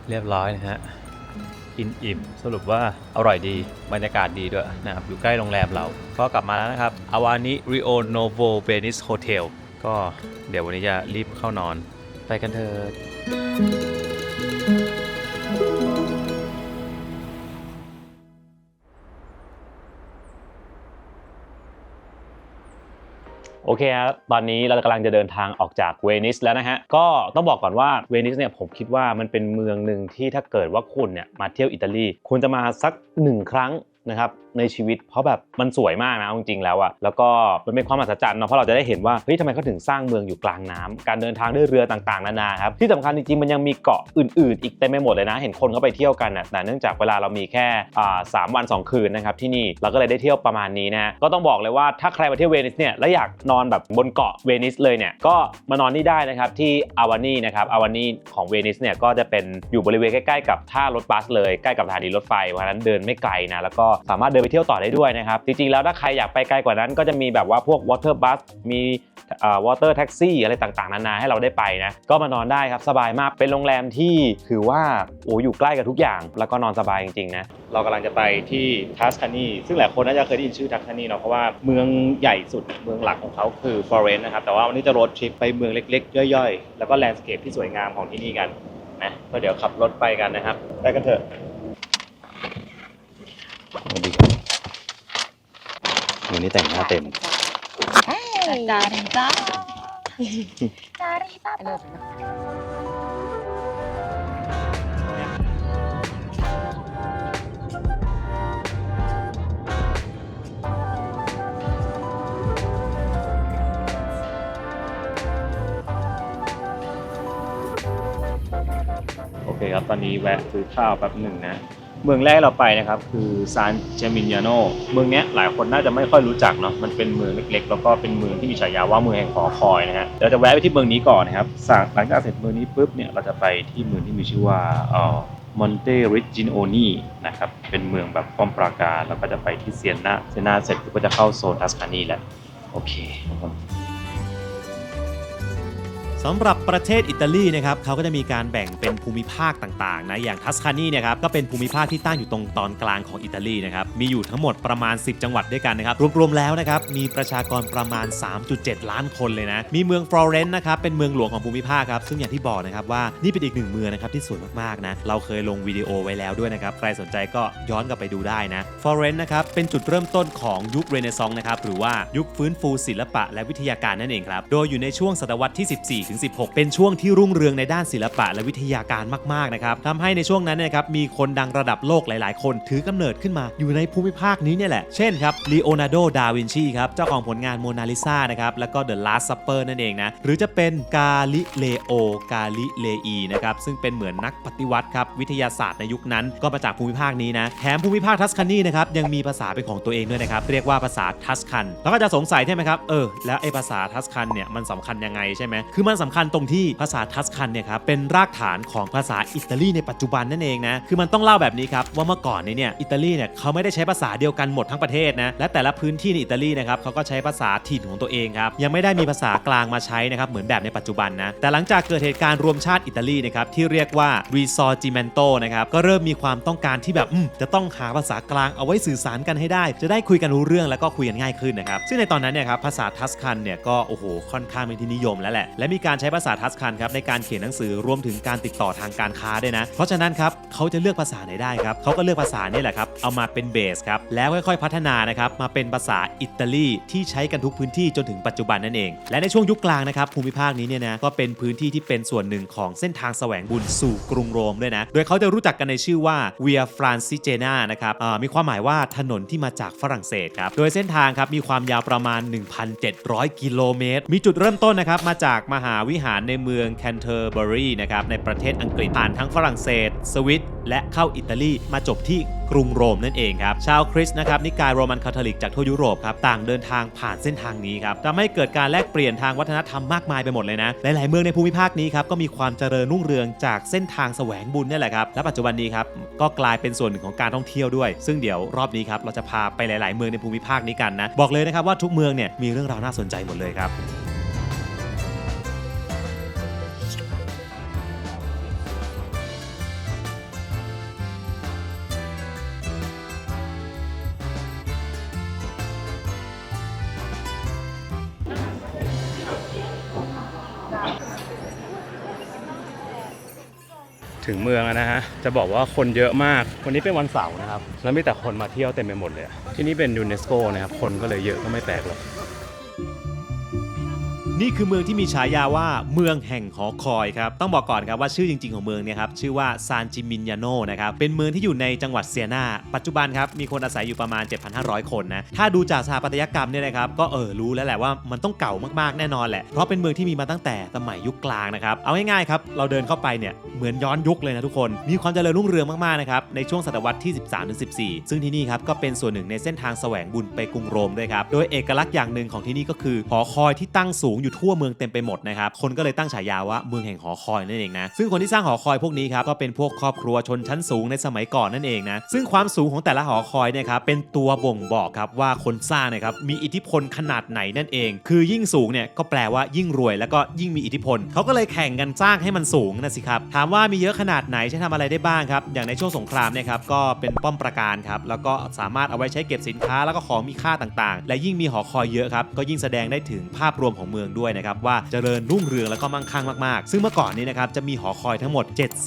เรียบร้อยนะฮะกินอิ่มสรุปว่าอร่อยดีบรรยากาศดีด้วยนะครับอยู่ใกล้โรงแรมเราก็กลับมาแล้วนะครับอาวานิริโอโนโวเวนิสโฮเทลก็เดี๋ยววันนี้จะรีบเข้านอนไปกันเถอะโอเคครับตอนนี้เรากำลังจะเดินทางออกจากเวนิสแล้วนะฮะก็ต้องบอกก่อนว่าเวนิสเนี่ยผมคิดว่ามันเป็นเมืองหนึ่งที่ถ้าเกิดว่าคุณเนี่ยมาเที่ยวอิตาลีคุณจะมาสัก1 ครั้งนะครับในชีวิตเพราะแบบมันสวยมากนะจริงๆแล้วอะแล้วก็มันเป็นความมหัศจรรย์เนาะเพราะเราจะได้เห็นว่าเฮ้ยทำไมเขาถึงสร้างเมืองอยู่กลางน้ำการเดินทางด้วยเรือต่างๆนานาครับที่สำคัญจริงๆมันยังมีเกาะอื่นๆอีกเต็มไปหมดเลยนะเห็นคนเขาไปเที่ยวกันนะแต่เนื่องจากเวลาเรามีแค่3 วัน 2 คืนนะครับที่นี่เราก็เลยได้เที่ยวประมาณนี้นะก็ต้องบอกเลยว่าถ้าใครมาเที่ยวเวนิสเนี่ยแล้วอยากนอนแบบบนเกาะเวนิสเลยเนี่ยก็มานอนนี่ได้นะครับที่อาวานีนะครับอาวานีของเวนิสเนี่ยก็จะเป็นอยู่บริเวณใกล้ๆกับท่ารถบัสเลยใกล้กับสถานีรถไฟเพราะฉะนั้นเดินไม่ไกลนะแล้วก็สามารถเดินไปเที่ยวต่อได้ด้วยนะครับจริงๆแล้วถ้าใครอยากไปไกลกว่านั้นก็จะมีแบบว่าพวก water bus มีwater taxi อะไรต่างๆนานาให้เราได้ไปนะก็มานอนได้ครับสบายมากเป็นโรงแรมที่ถือว่าอยู่ใกล้กับทุกอย่างแล้วก็นอนสบายจริงๆนะเรากำลังจะไปที่ทัสคานีซึ่งหลายคนน่าจะเคยได้ยินชื่อทัสคานีเนาะเพราะว่าเมืองใหญ่สุดเมืองหลักของเขาคือฟลอเรนซ์นะครับแต่ว่าวันนี้จะโรดทริปไปเมืองเล็กๆย่อยๆแล้วก็แลนด์สเคปที่สวยงามของที่นี่กันนะก็เดี๋ยวขับรถไปกันนะครับไปกันเถอะสวัสดีครับวันนี้แต่งหน้าเต็ม Carita. Carita. โอเคครับตอนนี้แวะซื้อข้าวแป๊บหนึ่งนะเมืองแรกเราไปนะครับคือซานเจมิญญาโนเมืองนี้หลายคนน่าจะไม่ค่อยรู้จักเนาะมันเป็นเมืองเล็กๆแล้วก็เป็นเมืองที่มีฉายาว่าเมืองแห่งหอคอยนะฮะเดี๋ยวจะแวะไปที่เมืองนี้ก่อนนะครับหลังจากเสร็จเมืองนี้ปุ๊บเนี่ยเราจะไปที่เมืองที่มีชื่อว่ามอนเตริจิโอนีนะครับเป็นเมืองแบบป้อมปราการแล้วก็จะไปที่เซียนาเสร็จก็จะเข้าโซนทัสคานีแหละโอเคส สำหรับประเทศอิตาลีนะครับเขาก็จะมีการแบ่งเป็นภูมิภาคต่างๆนะอย่างทัสคานีเนี่ยครับก็เป็นภูมิภาคที่ตั้งอยู่ตรงตอนกลางของอิตาลีนะครับมีอยู่ทั้งหมดประมาณ10จังหวัดด้วยกันนะครับรวมๆแล้วนะครับมีประชากรประมาณ 3.7 ล้านคนเลยนะมีเมืองฟลอเรนซ์นะครับเป็นเมืองหลวงของภูมิภาคครับซึ่งอย่างที่บอกนะครับว่านี่เป็นอีกหนึ่งเมืองนะครับที่สวยมากๆนะเราเคยลงวิดีโอไว้แล้วด้วยนะครับใครสนใจก็ย้อนกลับไปดูได้นะฟลอเรนซ์นะครับเป็นจุดเริ่มต้นของยุคเรเนซองส์นะครับหรือว่ายุคฟื้นฟูศิลปะและวิทยาการนั่นเองครับโดยอยู่ในช่วงศตวรรษที่ 14-16 เป็นช่วงที่รุ่งเรืองในด้านศิลปะและวิทยาการมากๆนะครับทำให้ในช่วงนั้นนะครับมีคนดังระดับโลกหลายๆคนถือกำเนิดขึ้นมาอยู่ในภูมิภาคนี้เนี่ยแหละเช่นครับลีโอนาร์โด ดาวินชีครับเจ้าของผลงานโมนาลิซานะครับแล้วก็ The Last Supper นั่นเองนะหรือจะเป็นกาลิเลโอกาลิเลอีนะครับซึ่งเป็นเหมือนนักปฏิวัติครับวิทยาศาสตร์ในยุคนั้นก็มาจากภูมิภาคนี้นะแถมภูมิภาคทัสคานีนะครับยังมีภาษาเป็นของตัวเองด้วยนะครับเรียกว่าภาษาทัสคันแล้วก็จะสงสัยใช่ไหมครับแล้วไอ้ภาษาทัสคันเนี่ยมันสำคัญยังไงใช่ไหมคือมันสำคัญตรงที่ภาษาทัสคันเนี่ยครับเป็นรากฐานของภาษาอิตาลีในปัจจุบันนั่นเองนะคือมันต้องเล่าแบบนี้ครับว่าเมื่อก่อนเนี่ยอิตาลีเนี่ยเขาไม่ได้ใช้ภาษาเดียวกันหมดทั้งประเทศนะและแต่ละพื้นที่ในอิตาลีนะครับเขาก็ใช้ภาษาถิ่นของตัวเองครับยังไม่ได้มีภาษากลางมาใช้นะครับเหมือนแบบในปัจจุบันนะแต่หลังจากเกิดเหตุการณ์รวมชาติอิตาลีนะครับที่เรียกว่า Risorgimento นะครับก็เริ่มมีความต้องการที่แบบจะต้องหาภาษากลางเอาไว้สื่อสารกันให้ได้จะได้คุยกันรู้เรื่องแล้วก็คุยกันง่ายขึ้นนะครับซึ่งในตอนนั้นเนี่ยครับภาษาทัสคันเนี่ยก็โอ้โหค่อนข้างเป็นที่นิยมแล้วแหละและมีการใช้ภาษาทัสคันครับในการเขียนหนังสือรวมถึงการติดต่อทางการค้าด้วยนะเพราะฉะนั้นครับเขาจะเลือกภาษาไหนได้ครับเขาก็เลือกภาษานี่แหละครับเอามาเป็นเบสครับแล้วค่อยๆพัฒนานะครับมาเป็นภาษาอิตาลีที่ใช้กันทุกพื้นที่จนถึงปัจจุบันนั่นเองและในช่วงยุคกลางนะครับภูมิภาคนี้เนี่ยนะก็เป็นพื้นที่ที่เป็นส่วนหนึ่งของเส้นทางแสวงบุญสู่กรุงโรมด้วยนะโดยเขาจะรู้จักกันในชื่อว่า Via Francigena นะครับมีความหมายว่าถนนที่มาจากฝรั่งเศสครับโดยเส้นทางครับมีความยาวประมาณ 1,700 กิโลเมตรมีจุดเริ่มต้นนะครับมาจากมหาวิหารในเมืองแคนเทอร์เบอรีนะครับในประเทศอังกฤษผ่านทั้งฝรั่งเศสสวิตและเข้าอิตาลีมาจบที่กรุงโรมนั่นเองครับชาวคริสต์นะครับนิกายโรมันคาทอลิกจากทั่วยุโรปครับต่างเดินทางผ่านเส้นทางนี้ครับทำให้เกิดการแลกเปลี่ยนทางวัฒนธรรมมากมายไปหมดเลยนะหลายๆเมืองในภูมิภาคนี้ครับก็มีความเจริญรุ่งเรืองจากเส้นทางแสวงบุญนี่แหละครับและปัจจุบันนี้ครับก็กลายเป็นส่วนหนึ่งของการท่องเที่ยวด้วยซึ่งเดี๋ยวรอบนี้ครับเราจะพาไปหลายๆเมืองในภูมิภาคนี้กันนะบอกเลยนะครับว่าทุกเมืองเนี่ยมีเรื่องราวน่าสนใจหมดเลยครับถึงเมืองนะฮะจะบอกว่าคนเยอะมากวันนี้เป็นวันเสาร์นะครับแล้วมีแต่คนมาเที่ยวเต็มไปหมดเลยที่นี่เป็นยูเนสโกนะครับคนก็เลยเยอะก็ไม่แปลกหรอกนี่คือเมืองที่มีฉายาว่าเมืองแห่งหอคอยครับต้องบอกก่อนครับว่าชื่อจริงๆของเมืองเนี่ยครับชื่อว่าซานจิมิญญาโนนะครับเป็นเมืองที่อยู่ในจังหวัดเซียนาปัจจุบันครับมีคนอาศัยอยู่ประมาณ 7,500 คนนะถ้าดูจากสถาปัตยกรรมเนี่ยนะครับก็รู้แล้วแหละว่ามันต้องเก่ามากๆแน่นอนแหละเพราะเป็นเมืองที่มีมาตั้งแต่สมัยยุคกลางนะครับเอาง่ายๆครับเราเดินเข้าไปเนี่ยเหมือนย้อนยุคเลยนะทุกคนมีความเจริญรุ่งเรืองมากๆนะครับในช่วงศตวรรษที่ 13-14 ซึ่งที่นี่ครับก็เป็นส่วนหนึ่งในเส้นทางแสวงบุญไปกรุงโรมด้วยครับโดยเอกลักษณ์อย่างหนึ่งของที่นี่ก็คือหอคอยที่ตั้งสูงอยู่ทั่วเมืองเต็มไปหมดนะครับคนก็เลยตั้งฉายาว่าเมืองแห่งหอคอยนั่นเองนะซึ่งคนที่สร้างหอคอยพวกนี้ครับก็เป็นพวกครอบครัวชนชั้นสูงในสมัยก่อนนั่นเองนะซึ่งความสูงของแต่ละหอคอยเนี่ยครับเป็นตัวบ่งบอกครับว่าคนสร้างนะครับมีอิทธิพลขนาดไหนนั่นเองคือยิ่งสูงเนี่ยก็แปลว่ายิ่งรวยแล้วก็ยิ่งมีอิทธิพลเขาก็เลยแข่งกันสร้างให้มันสูงนะสิครับถามว่ามีเยอะขนาดไหนใช้ทำอะไรได้บ้างครับอย่างในช่วงสงครามเนี่ยครับก็เป็นป้อมปราการครับแล้วก็สามารถเอาไว้ใช้เก็บสินค้าแล้วก็ของมีค่าต่างๆและยิ่งมีหอคอยเยอะครับก็ยิ่งแสดงได้ถึงภาพรวมของเมืองด้วยนะครับว่าเจริญรุ่งเรืองแล้วก็มั่งคั่งมากๆซึ่งเมื่อก่อนนี้นะครับจะมีหอคอยทั้งหมด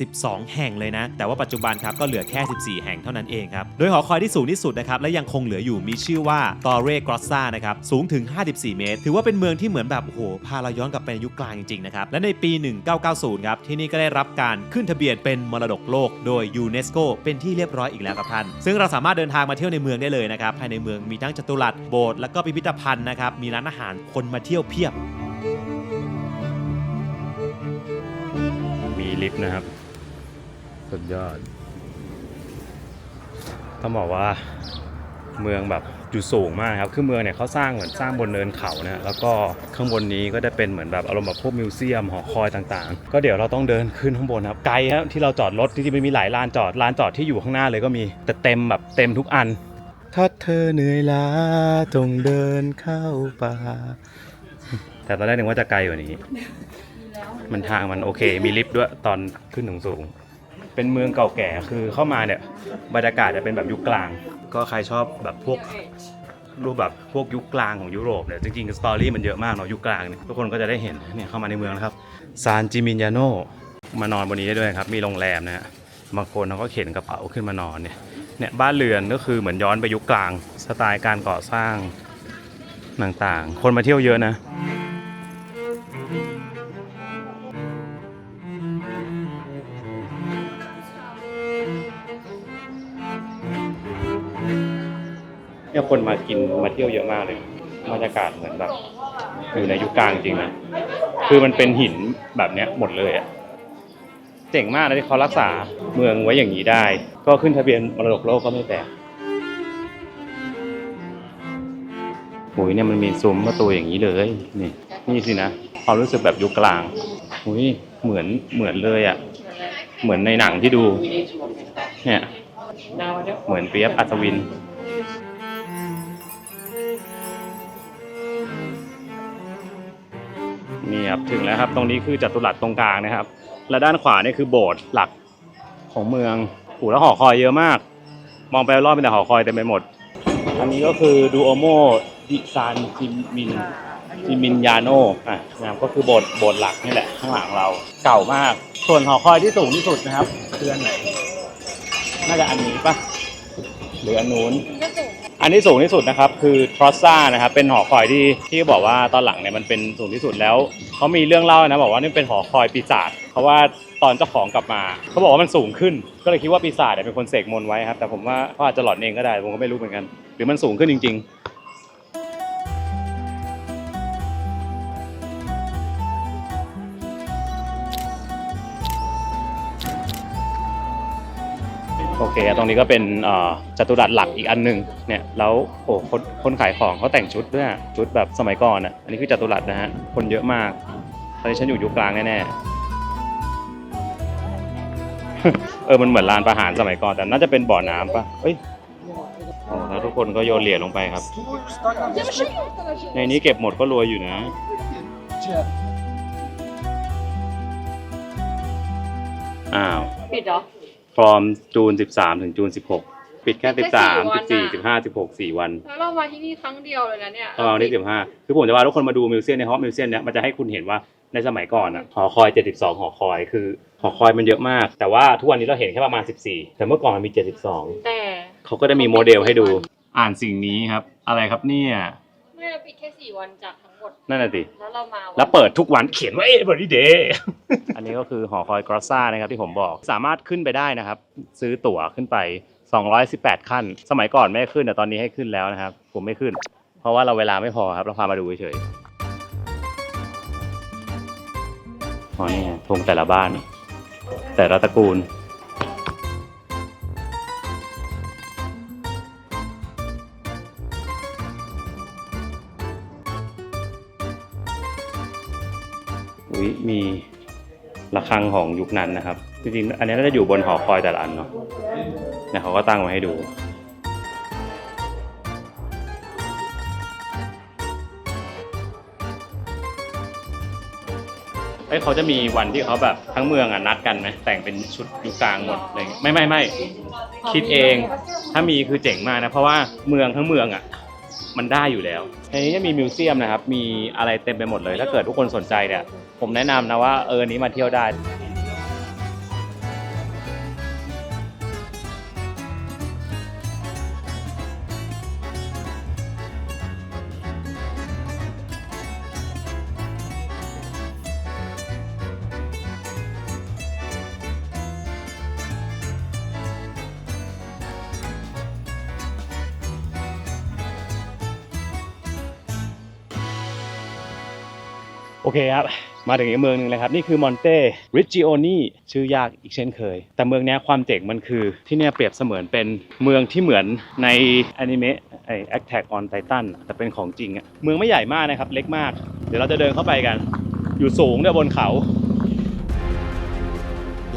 72แห่งเลยนะแต่ว่าปัจจุบันครับก็เหลือแค่14แห่งเท่านั้นเองครับโดยหอคอยที่สูงที่สุดนะครับและยังคงเหลืออยู่มีชื่อว่าตอเรกรอสซานะครับสูงถึง54เมตรถือว่าเป็นเมืองที่เหมือนแบบโอ้โหพาเราย้อนกลับไปในยุคกลางจริงๆนะครับและในปี1990ครับที่นี่ก็ได้รับการขึ้นทะเบียนเป็นมรดกโลกโดยยูเนสโกเป็นที่เรียบร้อยอีกแล้วครับท่านซึ่งเราสามารถเดินทางมาเที่ยวในเมืองได้เลยนะครับภายในเมืองมีทั้งจัตุรัสโบสถ์และก็พิพิธภัณฑ์นะครับมีร้านอาหารคนมาเที่ยวเพียบมีลิฟต์นะครับสุดยอดต้องบอกว่าเมืองแบบอยู่สูงมากครับคือเมืองเนี่ยเขาสร้างเหมือนสร้างบนเนินเขานะแล้วก็ข้างบนนี้ก็จะเป็นเหมือนแบบอารมณ์แบบพวกมิวเซียมหอคอยต่างๆก็เดี๋ยวเราต้องเดินขึ้นข้างบนครับไกลครับที่เราจอดรถจริงๆมันมีหลายลานจอดที่อยู่ข้างหน้าเลยก็มีแต่เต็มแบบเต็มทุกอันถ้าเธอเหนื่อยล้าจงเดินเข้าป่าแต่ตอนแรกนึกว่าจะไกลกว่านี้ มันทางมันโอเคมีลิฟต์ด้วยตอนขึ้นสูงเป็นเมืองเก่าแก่คือเข้ามาเนี่ยบรรยากาศจะเป็นแบบยุคกลางก็ใครชอบแบบพวกรูปแบบพวกยุคกลางของยุโรปเนี่ยจริงๆสตอรี่มันเยอะมากเนาะยุคกลางเนี่ยทุกคนก็จะได้เห็นเนี่ยเข้ามาในเมืองนะครับซานจิมิญญาโนมานอนบนนี้ได้ด้วยครับมีโรงแรมนะฮะบางคนเขาก็เข็นกระเป๋าขึ้นมานอนเนี่ยบ้านเรือนก็คือเหมือนย้อนไปยุคกลางสไตล์การก่อสร้างต่างๆคนมาเที่ยวเยอะนะเนี่ยคนมากินมาเที่ยวเยอะมากเลยบรรยากาศเหมือนแบบอยู่ในยุคกลางจริงนะคือมันเป็นหินแบบเนี้ยหมดเลยอะเจ๋งมากนะที่เขารักษาเมืองไว้อย่างนี้ได้ก็ขึ้นทะเบียนมรดกโลกก็ไม่แปลกโอ้ยเนี่ยมันมีซุ้มประตูอย่างนี้เลยนี่สินะความรู้สึกแบบยุคกลางโอ้ยเหมือนเลยอะเหมือนในหนังที่ดูเนี่ยเหมือนเปียบอัศวินนี่ครับถึงแล้วครับตรงนี้คือจัตุรัสตรงกลางนะครับและด้านขวานี่คือโบสถ์หลักของเมืองโอ้แล้วหอคอยเยอะมากมองไปรอบเป็นแต่หอคอยเต็มไปหมดอันนี้ก็คือดูโอโมดิซานจิมินยาโนนะครับก็คือโบสถ์หลักนี่แหละข้างหลังเราเก่ามากส่วนหอคอยที่สูงที่สุดนะครับคืออันไหนน่าจะอันนี้ปะหรืออันนู้นอันที่สูงที่สุดนะครับคือทรอสซ่านะครับเป็นหอคอยที่บอกว่าตอนหลังเนี่ยมันเป็นสูงที่สุดแล้วเขามีเรื่องเล่านะบอกว่านี่เป็นหอคอยปีศาจเพราะว่าตอนเจ้าของกลับมาเขาบอกว่ามันสูงขึ้นก็เลยคิดว่าปีศาจเป็นคนเสกมนต์ไว้ครับแต่ผมว่าเขาอาจจะหลอนเองก็ได้ผมก็ไม่รู้เหมือนกันหรือมันสูงขึ้นจริงโอเคตรงนี้ก็เป็นจัตุรัสหลักอีกอันหนึ่งเนี่ยแล้วโอ้คนขายของเขาแต่งชุดด้วยชุดแบบสมัยก่อนอันนี้คือจัตุรัสนะฮะคนเยอะมากตอนนี้ฉันอยู่ยุคกลางแน่ๆมันเหมือนลานประหารสมัยก่อนแต่น่าจะเป็นบ่อน้ำป่ะเอ้ยแล้วทุกคนก็โยนเหรียญลงไปครับในนี้เก็บหมดก็รวยอยู่นะอ้าวปิดเหรอฟอร์มจูน13ถึงจูน16ปิดแค่13 14 15 16 4วันแล้วเรามาที่นี่ครั้งเดียวเลยนะเนี่ยเราที่15คือผมจะพาทุกคนมาดูมิวเซียมในฮอปมิวเซียมเนี้ยมันจะให้คุณเห็นว่าในสมัยก่อนหอคอย72หอคอยคือหอคอยมันเยอะมากแต่ว่าทุกวันนี้เราเห็นแค่ประมาณ14แต่เมื่อก่อนมันมี72แต่เขาก็ได้มีโมเดลให้ดูอ่านสิ่งนี้ครับอะไรครับเนี่ยไม่เราปิดแค่4วันจากทั้งหมดนั่นน่ะสิแล้วเรามาแล้วเปิดทุกวันเขียนไว้บริเดย์อันนี้ก็คือหอคอยกรอสซ่านะครับที่ผมบอกสามารถขึ้นไปได้นะครับซื้อตั๋วขึ้นไป218ขั้นสมัยก่อนไม่ให้ขึ้นแต่ตอนนี้ให้ขึ้นแล้วนะครับผมไม่ขึ้นเพราะว่าเราเวลาไม่พอครับเราพามาดูเฉยอ๋อนี่ธงแต่ละบ้านแต่ละตระกูลมีระฆังของยุคนั้นนะครับจริงๆอันนี้น่าจะอยู่บนหอคอยแต่ละอันเนาะเนี่ยเขาก็ตั้งไว้ให้ดูเขาจะมีวันที่เขาแบบทั้งเมืองนัดกันไหมแต่งเป็นชุดยุคกลางหมดเลยไม่คิดเองถ้ามีคือเจ๋งมากนะเพราะว่าเมืองทั้งเมืองมันได้อยู่แล้วในนี้จะมีมิวเซียมนะครับมีอะไรเต็มไปหมดเลยถ้าเกิดทุกคนสนใจเนี่ยผมแนะนำนะว่านี้มาเที่ยวได้โอเคครับมาถึงอีกเมืองนึงเลยครับนี่คือมอนเตริจิโอนีชื่อยากอีกเช่นเคยแต่เมืองนี้ความเจ๋งมันคือที่เนี่ยเปรียบเสมือนเป็นเมืองที่เหมือนในอนิเมะAttack on Titan แต่เป็นของจริงเมืองไม่ใหญ่มากนะครับเล็กมากเดี๋ยวเราจะเดินเข้าไปกันอยู่สูงเนี่ยบนเขา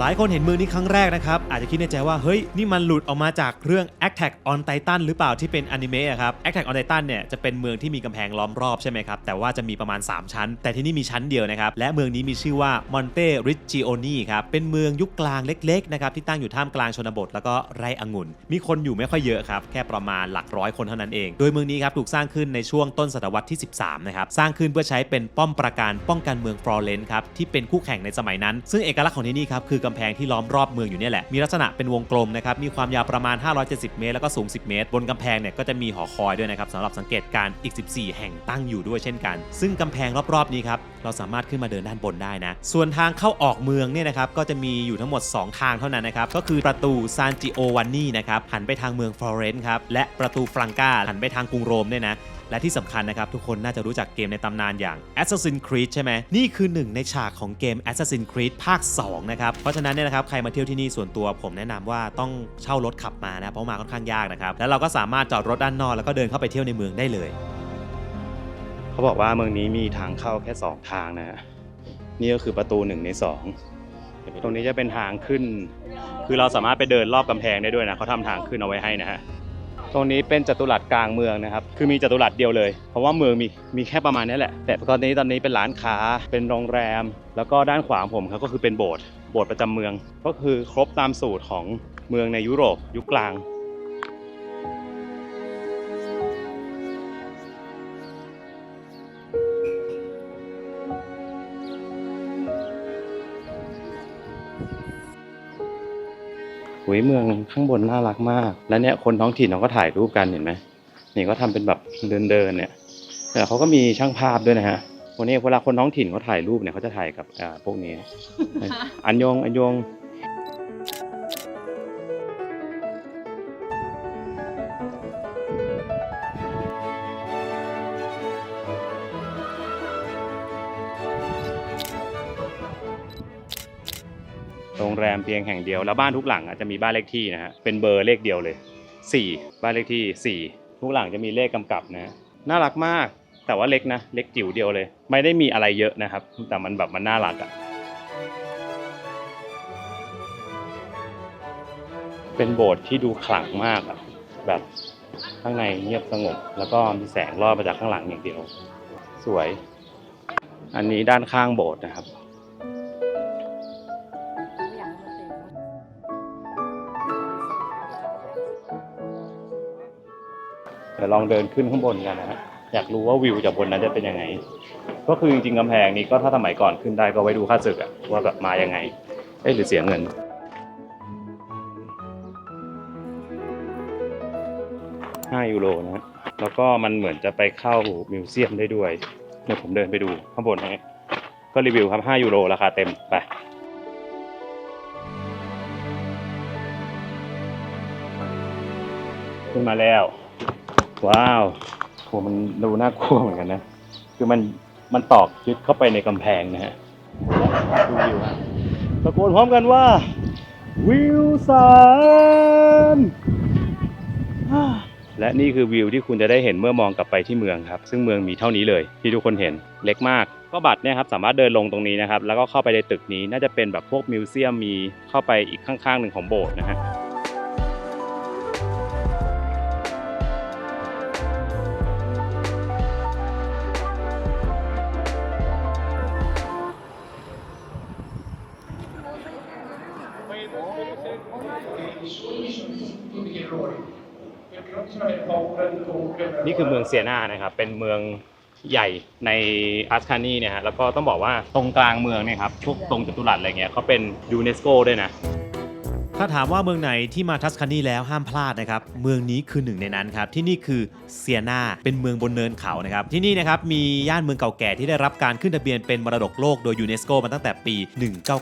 หลายคนเห็นเมืองนี้ครั้งแรกนะครับอาจจะคิดในใจว่าเฮ้ยนี่มันหลุดออกมาจากเรื่อง Attack on Titan หรือเปล่าที่เป็นอนิเมะครับ Attack on Titan เนี่ยจะเป็นเมืองที่มีกำแพงล้อมรอบใช่ไหมครับแต่ว่าจะมีประมาณ3ชั้นแต่ที่นี่มีชั้นเดียวนะครับและเมืองนี้มีชื่อว่า Monte Riccioni ครับเป็นเมืองยุคกลางเล็กๆนะครับที่ตั้งอยู่ท่ามกลางชนบทแล้วก็ไร่องุ่นมีคนอยู่ไม่ค่อยเยอะครับแค่ประมาณหลักร้อยคนเท่านั้นเองโดยเมืองนี้ครับถูกสร้างขึ้นในช่วงต้นศตวรรษที่13นะครับสร้างขึ้นเพื่อใช้เป็นป้อมปราการป้องกันเมืองฟลอเรนซ์ครับที่เป็นคู่แข่งในสมัยนั้นซึ่งเอกลักษณ์ของที่นี่ครับคือกำแพงที่ล้อมรอบเมืองอยู่เนี่ยแหละมีลักษณะเป็นวงกลมนะครับมีความยาวประมาณ570เมตรแล้วก็สูง10เมตรบนกำแพงเนี่ยก็จะมีหอคอยด้วยนะครับสำหรับสังเกตการณ์อีก14แห่งตั้งอยู่ด้วยเช่นกันซึ่งกำแพงรอบๆนี้ครับเราสามารถขึ้นมาเดินด้านบนได้นะส่วนทางเข้าออกเมืองเนี่ยนะครับก็จะมีอยู่ทั้งหมด2ทางเท่านั้นนะครับก็คือประตูซานจิโอวานนีนะครับหันไปทางเมืองฟลอเรนซ์ครับและประตูฟรังกาหันไปทางกรุงโรมเนี่ยนะและที่สำคัญนะครับทุกคนน่าจะรู้จักเกมในตำนานอย่าง Assassin's Creed ใช่ไหมนี่คือหนึ่งในฉากของเกม Assassin's Creed ภาค 2 นะครับเพราะฉะนั้นเนี่ยนะครับใครมาเที่ยวที่นี่ส่วนตัวผมแนะนำว่าต้องเช่ารถขับมานะเพราะมาค่อนข้างยากนะครับแล้วเราก็สามารถจอดรถด้านนอกแล้วก็เดินเข้าไปเที่ยวในเมืองได้เลยเขาบอกว่าเมืองนี้มีทางเข้าแค่2ทางนะนี่ก็คือประตู1ใน2ตรงนี้จะเป็นทางขึ้นคือเราสามารถไปเดินรอบกำแพงได้ด้วยนะเขาทำทางขึ้นเอาไว้ให้นะฮะตรงนี้เป็นจัตุรัสกลางเมืองนะครับคือมีจัตุรัสเดียวเลยเพราะว่าเมืองมีแค่ประมาณนี้แหละแต่ตอนนี้เป็นร้านค้าเป็นโรงแรมแล้วก็ด้านขวาผมครับก็คือเป็นโบสถ์ประจำเมืองก็คือครบตามสูตรของเมืองในยุโรปยุคกลางเมืองข้างบนน่ารักมากแล้วเนี่ยคนท้องถิ่นเขาก็ถ่ายรูปกันเห็นไหมนี่ก็ทำเป็นแบบเดินเนี่ยแต่เขาก็มีช่างภาพด้วยนะฮะวันนี้เวลาคนท้องถิ่นเขาถ่ายรูปเนี่ยเขาจะถ่ายกับพวกนี้ อันยงโรงแรมเพียงแห่งเดียวแล้วบ้านทุกหลังจะมีบ้านเลขที่นะฮะเป็นเบอร์เลขเดียวเลย4บ้านเลขที่4ทุกหลังจะมีเลขกำกับนะน่ารักมากแต่ว่าเล็กนะเล็กจิ๋วเดียวเลยไม่ได้มีอะไรเยอะนะครับแต่มันแบบมันน่ารักอ่ะเป็นโบสถ์ที่ดูขลังมากอ่ะแบบข้างในเงียบสงบแล้วก็มีแสงรอดมาจากข้างหลังอย่างเดียวสวยอันนี้ด้านข้างโบสถ์นะครับเดี๋ยวลองเดินขึ้นข้างบนกันนะฮะอยากรู้ว่าวิวจากบนนั้นจะเป็นยังไงก็คือจริงๆกำแพงนี้ก็ถ้าสมัยก่อนขึ้นได้ก็ไว้ดูค่าศึกอะว่าแบบมายังไงหรือเสียเงิน5 ยูโรนะฮะแล้วก็มันเหมือนจะไปเข้ามิวเซียมได้ด้วยเดี๋ยวผมเดินไปดูข้างบนนะก็รีวิวครับ5 ยูโรราคาเต็มไปขึ้นมาแล้วว้าวโหมันดูน่ากลัวเหมือนกันนะคือมันตอกยึดเข้าไปในกำแพงนะฮะดูวิวฮะตะโกนพร้อมกันว่าวิวสันและนี่คือวิวที่คุณจะได้เห็นเมื่อมองกลับไปที่เมืองครับซึ่งเมืองมีเท่านี้เลยที่ทุกคนเห็นเล็กมากก็บัตรเนี่ยครับสามารถเดินลงตรงนี้นะครับแล้วก็เข้าไปในตึกนี้น่าจะเป็นแบบพวกมิวเซียมมีเข้าไปอีกข้างๆหนึ่งของโบสถ์นะฮะนี่คือเมืองเซียนานะครับเป็นเมืองใหญ่ในทัสคานีเนี่ยฮะแล้วก็ต้องบอกว่าตรงกลางเมืองเนี่ยครับพวกตรงจัตุรัสอะไรเงี้ยเขาเป็นยูเนสโกด้วยนะถ้าถามว่าเมืองไหนที่มาทัสคานีแล้วห้ามพลาดนะครับเมืองนี้คือหนึ่งในนั้นครับที่นี่คือเซียนาเป็นเมืองบนเนินเขานะครับที่นี่นะครับมีย่านเมืองเก่าแก่ที่ได้รับการขึ้นทะเบียนเป็นมรดกโลกโดยยูเนสโกมาตั้งแต่ปี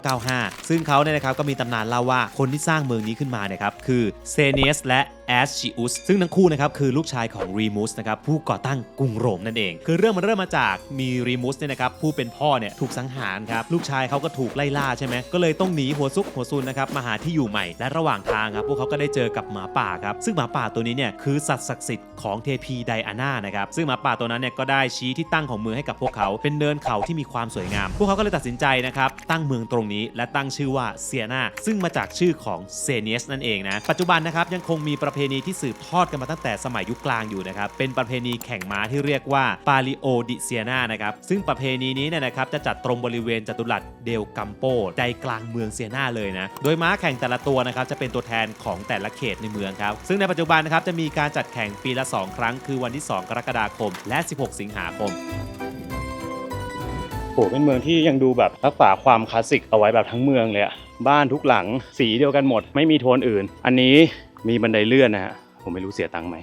1995ซึ่งเขาเนี่ยนะครับก็มีตำนานเล่าว่าคนที่สร้างเมืองนี้ขึ้นมาเนี่ยครับคือเซเนียสและ แอสชิอุสซึ่งทั้งคู่นะครับคือลูกชายของรีมูสนะครับผู้ก่อตั้งกรุงโรมนั่นเองคือเรื่องมันเริ่มมาจากมีรีมูสเนี่ยนะครับผู้เป็นพ่อเนี่ยถูกสังหารครับลูกชายเขาก็ถูกไล่ล่าใช่ไหมก็เลยต้องหนีหัวซุกหัวซุนนะครับมาหาที่อยู่ใหม่และระหว่างทางครับพวกเขาก็ได้เจอกับหมาป่าครับซึ่งหมาป่าตัวนี้เนี่ยคือสัตว์ศักดิ์สิทธิ์ของเทพีไดอาน่านะครับซึ่งหมาป่าตัวนั้นเนี่ยก็ได้ชี้ที่ตั้งของเมืองให้กับพวกเขาเป็นเนินเขาที่มีความสวยงามพวกเขาก็เลยตัดสินใจนะครับตั้งเมืองตรงนี้และตั้งชื่อว่าเซียนาซึ่งมาจากชื่อของเซเนียสนั่นเองนะปัจจุบันนะครับยังคงมีประเพณีที่สืบทอดกันมาตั้งแต่สมัยยุคกลางอยู่นะครับเป็นประเพณีแข่งม้าที่เรียกว่าปาลิโอดิเซียนานะครับซึ่งประเพณีนี้เนี่ยนะครับจะจัดตรงบริเวณจัตุรัสเดลกัมโปใจกลางเมืองเซียนาเลยนะโดยม้าแข่งแต่ละตัวนะครับจะเป็นตัวแทนของแต่ละเขตในเมืองครับซึ่งในปัจจุบันนะครับจะมีการจัดแข่งปีละ2ครั้งคือวันที่2กรกฎาคมและ16สิงหาคมโหเป็นเมืองที่ยังดูแบบรักษาความคลาสสิกเอาไว้แบบทั้งเมืองเลยอะบ้านทุกหลังสีเดียวกันหมดไม่มีโทนอื่นอันนี้มีบันไดเลื่อนนะฮะผมไม่รู้เสียตังค์ไหม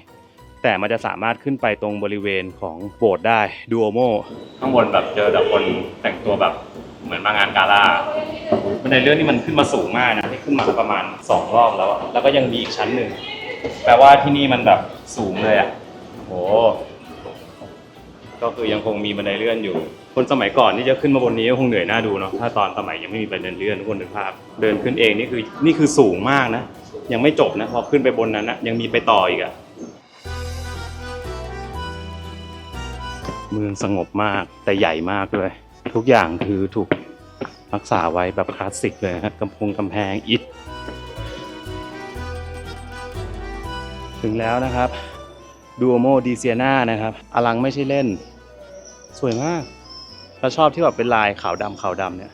แต่มันจะสามารถขึ้นไปตรงบริเวณของโบสถ์ได้ดูโอโมข้างบนแบบเจอแต่คนแต่งตัวแบบเหมือนมางานกาล่าบันไดเลื่อนนี่มันขึ้นมาสูงมากนะที่ขึ้นมาประมาณ2รอบแล้วก็ยังมีอีกชั้นหนึ่งแปลว่าที่นี่มันแบบสูงเลยอะโหก็คือยังคงมีบันไดเลื่อนอยู่คนสมัยก่อนที่จะขึ้นมาบนนี้ก็คงเหนื่อยน่าดูเนาะถ้าตอนสมัยยังไม่มีบันไดเลื่อนทุกคนนึกภาพเดินขึ้นเองนี่คือสูงมากนะยังไม่จบนะพอขึ้นไปบนนั้นนะยังมีไปต่ออีกอะเมืองสงบมากแต่ใหญ่มากด้วยทุกอย่างคือถูกรักษาไว้แบบคลาสสิกเลยครับกำแพงอิฐถึงแล้วนะครับดูโอโมดิเซียนานะครับอลังไม่ใช่เล่นสวยมากเราชอบที่แบบเป็นลายขาวดำเนี่ย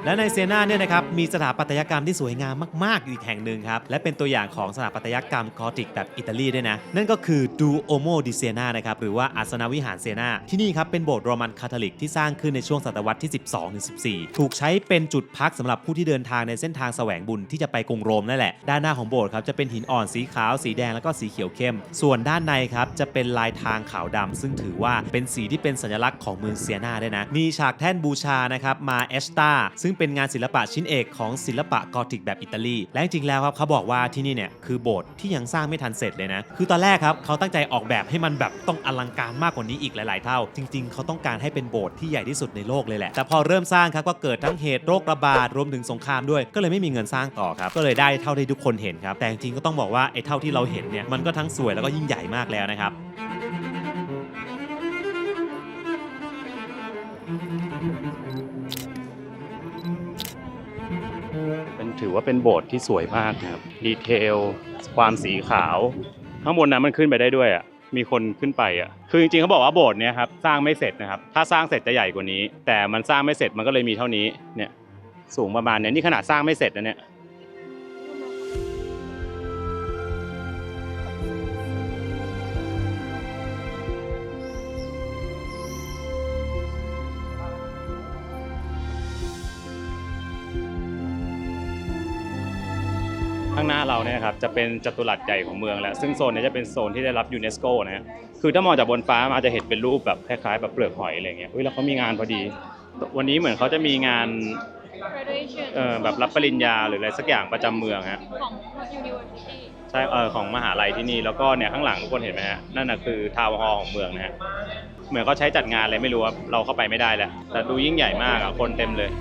และในเซนาเนี่ยนะครับมีสถาปัตยกรรมที่สวยงามมากๆอยู่อีกแห่งหนึ่งครับและเป็นตัวอย่างของสถาปัตยกรรมกอธิกแบบอิตาลีด้วยนะนั่นก็คือดูโอโมดิเซียนานะครับหรือว่าอาสนวิหารเซนาที่นี่ครับเป็นโบสถ์โรมันคาทอลิกที่สร้างขึ้นในช่วงศตวรรษที่ 12-14 ถูกใช้เป็นจุดพักสำหรับผู้ที่เดินทางในเส้นทางแสวงบุญที่จะไปกรุงโรมนั่นแหละด้านหน้าของโบสถ์ครับจะเป็นหินอ่อนสีขาวสีแดงแล้วก็สีเขียวเข้มส่วนด้านในครับจะเป็นลายทางขาวดำซึ่งถือว่าเป็นสีที่เป็นสัญลักษณ์ของเมืองเซียนาด้วยนะมีฉากแท่นบูชานะครับมาเอสตาซึ่งเป็นงานศิลปะชิ้นเอกของศิลปะกอธิกแบบอิตาลีและจริงๆแล้วครับเขาบอกว่าที่นี่เนี่ยคือโบสถ์ที่ยังสร้างไม่ทันเสร็จเลยนะคือตอนแรกครับเขาตั้งใจออกแบบให้มันแบบต้องอลังการมากกว่านี้อีกหลายๆเท่าจริงๆเขาต้องการให้เป็นโบสถ์ที่ใหญ่ที่สุดในโลกเลยแหละแต่พอเริ่มสร้างครับก็เกิดทั้งเหตุโรคระบาดรวมถึงสงครามด้วยก็เลยไม่มีเงินสร้างต่อครับก็เลยได้เท่าที่ทุกคนเห็นครับแต่จริงๆก็ต้องบอกว่าไอ้เท่าที่เราเห็นเนี่ยมันก็ทั้งสวยแล้วก็ยิ่งใหญ่มากแล้วนะครับถือว่าเป็นโบสถ์ที่สวยมากนะครับดีเทลความสีขาวข้างบนนั้นมันขึ้นไปได้ด้วยอ่ะมีคนขึ้นไปอ่ะคือจริงๆเขาบอกว่าโบสถ์เนี้ยครับสร้างไม่เสร็จนะครับถ้าสร้างเสร็จจะใหญ่กว่านี้แต่มันสร้างไม่เสร็จมันก็เลยมีเท่านี้เนี่ยสูงประมาณเนี้ยนี่ขนาดสร้างไม่เสร็จนะเนี่ยข้างหน้าเราเนี่ยครับจะเป็นจัตุรัสใหญ่ของเมืองแล้วซึ่งโซนนี้จะเป็นโซนที่ได้รับยูเนสโกนะฮะคือถ้ามองจากบนฟ้ามาจะเห็นเป็นรูปแบบคล้ายๆแบบเปลือกหอยอะไรเงี้ยแล้วเขามีงานพอดีวันนี้เหมือนเขาจะมีงานแบบรับปริญญาหรืออะไรสักอย่างประจำเมืองฮะของ University ใช่ของมหาลัยที่นี่แล้วก็เนี่ยข้างหลังทุกคนเห็นไหมฮะนั่นน่ะคือทาวน์ฮอลล์ของเมืองนะฮะเหมือนเขาใช้จัดงานอะไรไม่รู้ครับเราเข้าไปไม่ได้แล้วแต่ดูยิ่งใหญ่มากอ่ะคนเต็มเลย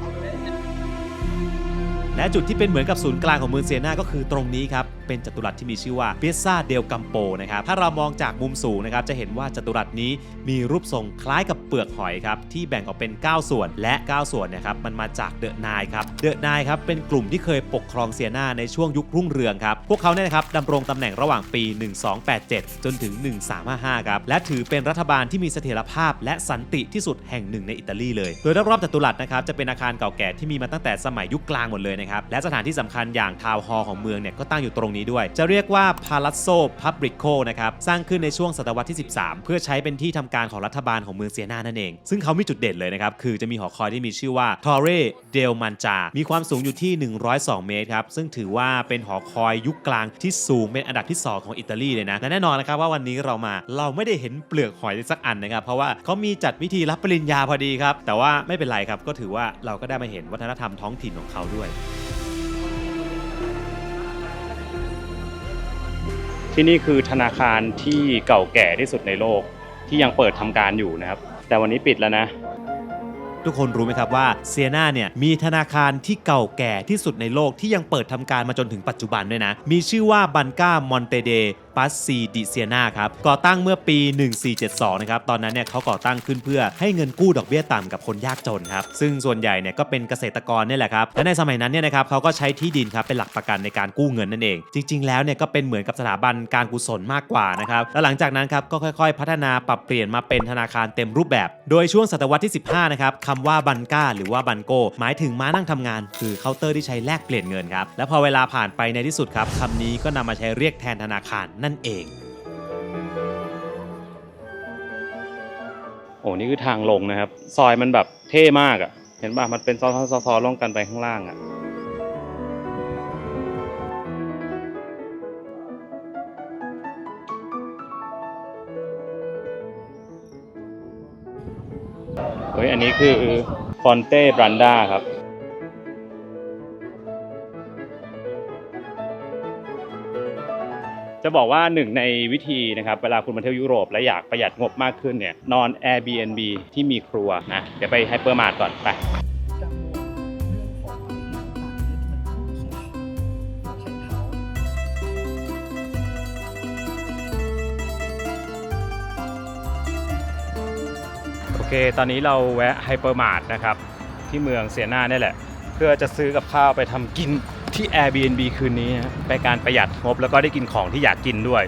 และจุดที่เป็นเหมือนกับศูนย์กลางของเมืองเซียนาก็คือตรงนี้ครับเป็นจัตุรัสที่มีชื่อว่าเปียซาเดลกัมโปนะครับถ้าเรามองจากมุมสูงนะครับจะเห็นว่าจัตุรัสนี้มีรูปทรงคล้ายกับเปลือกหอยครับที่แบ่งออกเป็น9ส่วนและ9ส่วนเนี่ยครับมันมาจากเดอะไนล์ครับเดอะไนล์ครับเป็นกลุ่มที่เคยปกครองเซียนาในช่วงยุครุ่งเรืองครับพวกเขาเนี่ยนะครับดำรงตำแหน่งระหว่างปี 1287 จนถึง 1355 ครับและถือเป็นรัฐบาลที่มีเสถียรภาพและสันติที่สุดแห่งหนึ่งในอิตาลีเลยโดยรอบๆจัตุรัสนะครับจะเป็นอาคารเก่าแก่ที่มีมาตั้งแต่สมัยยุคกลางหมดเลยนะครับและสถานที่สำคัญอย่างทาวน์ฮอลล์ของเมืองเนี่ยก็ตั้งอยู่ตรงนี้ด้วยจะเรียกว่า Palazzo Pubblico นะครับสร้างขึ้นในช่วงศตวรรษที่ 13 เพื่อใช้เป็นที่ทำการของรัฐบาลของเมืองเซียนานั่นเองซึ่งเขามีจุดเด่นเลยนะครับคือจะมีหอคอยที่มีชื่อว่า Torre del Mangia มีความสูงอยู่ที่102เมตรครับซึ่งถือว่าเป็นหอคอยยุคกลางที่สูงเป็นอันดับที่2ของอิตาลีเลยนะและแน่นอนนะครับว่าวันนี้เราไม่ได้เห็นเปลือกหอยสักอันนะครับเพราะว่าเขามีจัดพิธีรับปริญญาพอดีครับแต่ว่าไม่เป็นไรครับก็ถือว่าเราก็ได้มาเห็นวัฒนธรรมท้องถิ่นของเขาด้วย ที่นี่คือธนาคารที่เก่าแก่ที่สุดในโลกที่ยังเปิดทำการอยู่นะครับแต่วันนี้ปิดแล้วนะ ทุกคนรู้ไหมครับว่าเซียนาเนี่ยมีธนาคารที่เก่าแก่ที่สุดในโลกที่ยังเปิดทำการมาจนถึงปัจจุบันด้วยนะมีชื่อว่าบันก้ามอนเตเดปัสซีดิเซียนาครับก่อตั้งเมื่อปี 1472 นะครับตอนนั้นเนี่ยเขาก่อตั้งขึ้นเพื่อให้เงินกู้ดอกเบี้ยต่ำกับคนยากจนครับซึ่งส่วนใหญ่เนี่ยก็เป็นเกษตรกรนี่แหละครับและในสมัยนั้นเนี่ยนะครับเขาก็ใช้ที่ดินครับเป็นหลักประกันในการกู้เงินนั่นเองจริงๆแล้วเนี่ยก็เป็นเหมือนกับสถาบันการกุศลมากกว่านะครับและหลังจากนั้นครับก็ค่อยๆพัฒนาปรับเปลี่ยนมาเป็นธนาคารเต็มรูปแบบโดยช่วงศตวรรษที่ 15 นะครับคำว่าบันก้าหรือว่าบันโกหมายถึงม้านั่งทำงานคือเคาน์เตอร์ที่ใช้แลกเปลี่ยนเงินครับและพอเวลาผ่านไปในที่สุดครับคำนี้ก็นำมาใช้เรียกแทนธนาคารนั่นเองโอ้นี่คือทางลงนะครับซอยมันแบบเท่มากอ่ะเห็นป่ะมันเป็นซ้อนๆลงกันไปข้างล่างอ่ะเฮ้ยอันนี้คือฟอนเต้บรันดาครับจะบอกว่าหนึ่งในวิธีนะครับเวลาคุณมาเที่ยวยุโรปและอยากประหยัดงบมากขึ้นเนี่ยนอน Airbnb ที่มีครัวนะเดี๋ยวไปไฮเปอร์มาร์ทก่อนไปโอเคตอนนี้เราแวะไฮเปอร์มาร์ทนะครับที่เมืองเซียนาเนี่ยแหละเพื่อจะซื้อกับข้าวไปทำกินที่ Airbnb คืนนี้นะเป็นการประหยัดงบแล้วก็ได้กินของที่อยากกินด้วย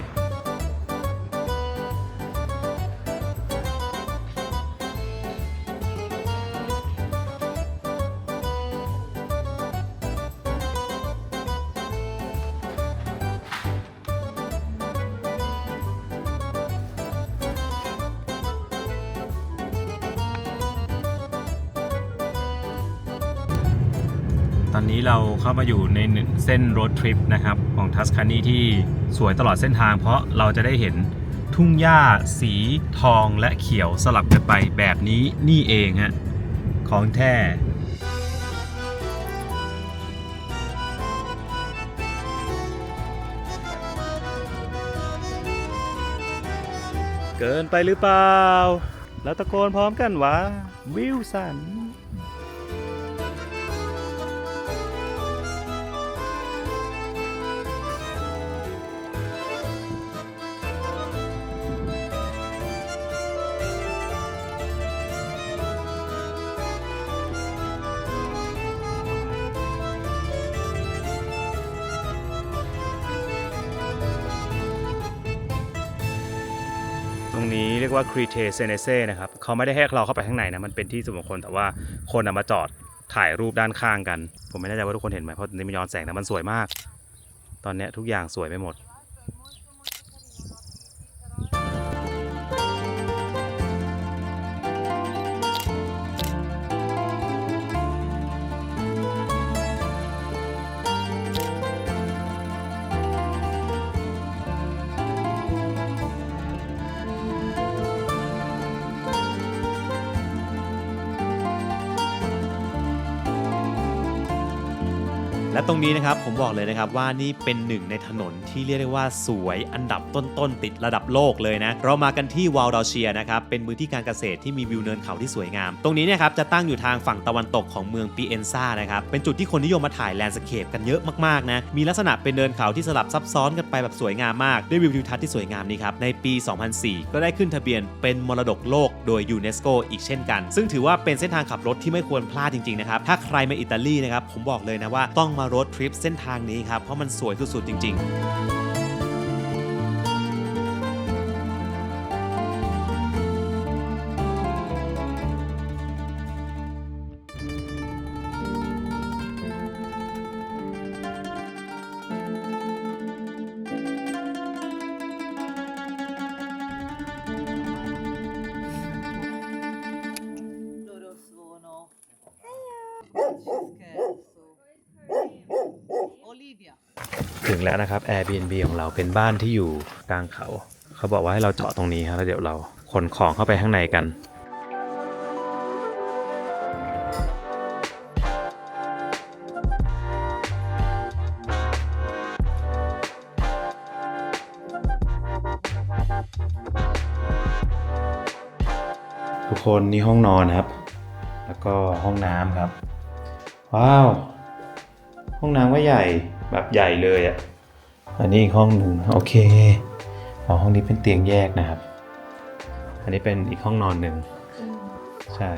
ตอนนี้เราเข้ามาอยู่ในเส้นโรดทริปนะครับของทัสคานีที่สวยตลอดเส้นทางเพราะเราจะได้เห็นทุ่งหญ้าสีทองและเขียวสลับกันไปแบบนี้นี่เองฮะของแท้เกินไปหรือเปล่าแล้วตะโกนพร้อมกันว่าวิลสันตรงนี้เรียกว่าครีเทเซเนเซ่นะครับเขาไม่ได้ให้เราเข้าไปข้างในนะมันเป็นที่ส่วนบุคคลแต่ว่าคนมาจอดถ่ายรูปด้านข้างกันผมไม่แน่ใจว่าทุกคนเห็นไหมเพราะนี่มันย้อนแสงแต่มันสวยมากตอนนี้ทุกอย่างสวยไปหมดและตรงนี้นะครับผมบอกเลยนะครับว่านี่เป็นหนึ่งในถนนที่เรียกได้ว่าสวยอันดับต้นๆติดระดับโลกเลยนะเรามากันที่วาลดอเชียนะครับเป็นพื้นที่การเกษตรที่มีวิวเนินเขาที่สวยงามตรงนี้เนี่ยครับจะตั้งอยู่ทางฝั่งตะวันตกของเมืองปีเอนซานะครับเป็นจุดที่คนนิยมมาถ่ายแลนด์สเคปกันเยอะมากๆนะมีลักษณะเป็นเนินเขาที่สลับซับซ้อนกันไปแบบสวยงามมากด้วยวิวทิวทัศน์ที่สวยงามนี้ครับในปี 2004 ก็ได้ขึ้นทะเบียนเป็นมรดกโลกโดยยูเนสโกอีกเช่นกันซึ่งถือว่าเป็นเส้นทางขับรถที่ไม่ควรพลาดจริงๆนะครับถ้าใครมาอิตาลีนะครับผมบอกเลยนะว่าต้องมาโรดทริปเส้นทางนี้ครับเพราะมันสวยสุดๆจริงๆถึงแล้วนะครับ Airbnb ของเราเป็นบ้านที่อยู่กลางเขาเขาบอกว่าให้เราจอดตรงนี้ครับแล้วเดี๋ยวเราขนของเข้าไปข้างในกัน ทุกคนนี่ห้องนอนครับแล้วก็ห้องน้ำครับว้าวห้องน้ำก็ใหญ่แบบใหญ่เลยอ่ะอันนี้อีกห้องหนึ่งโอเคห้องนี้เป็นเตียงแยกนะครับอันนี้เป็นอีกห้องนอนหนึ่งใช่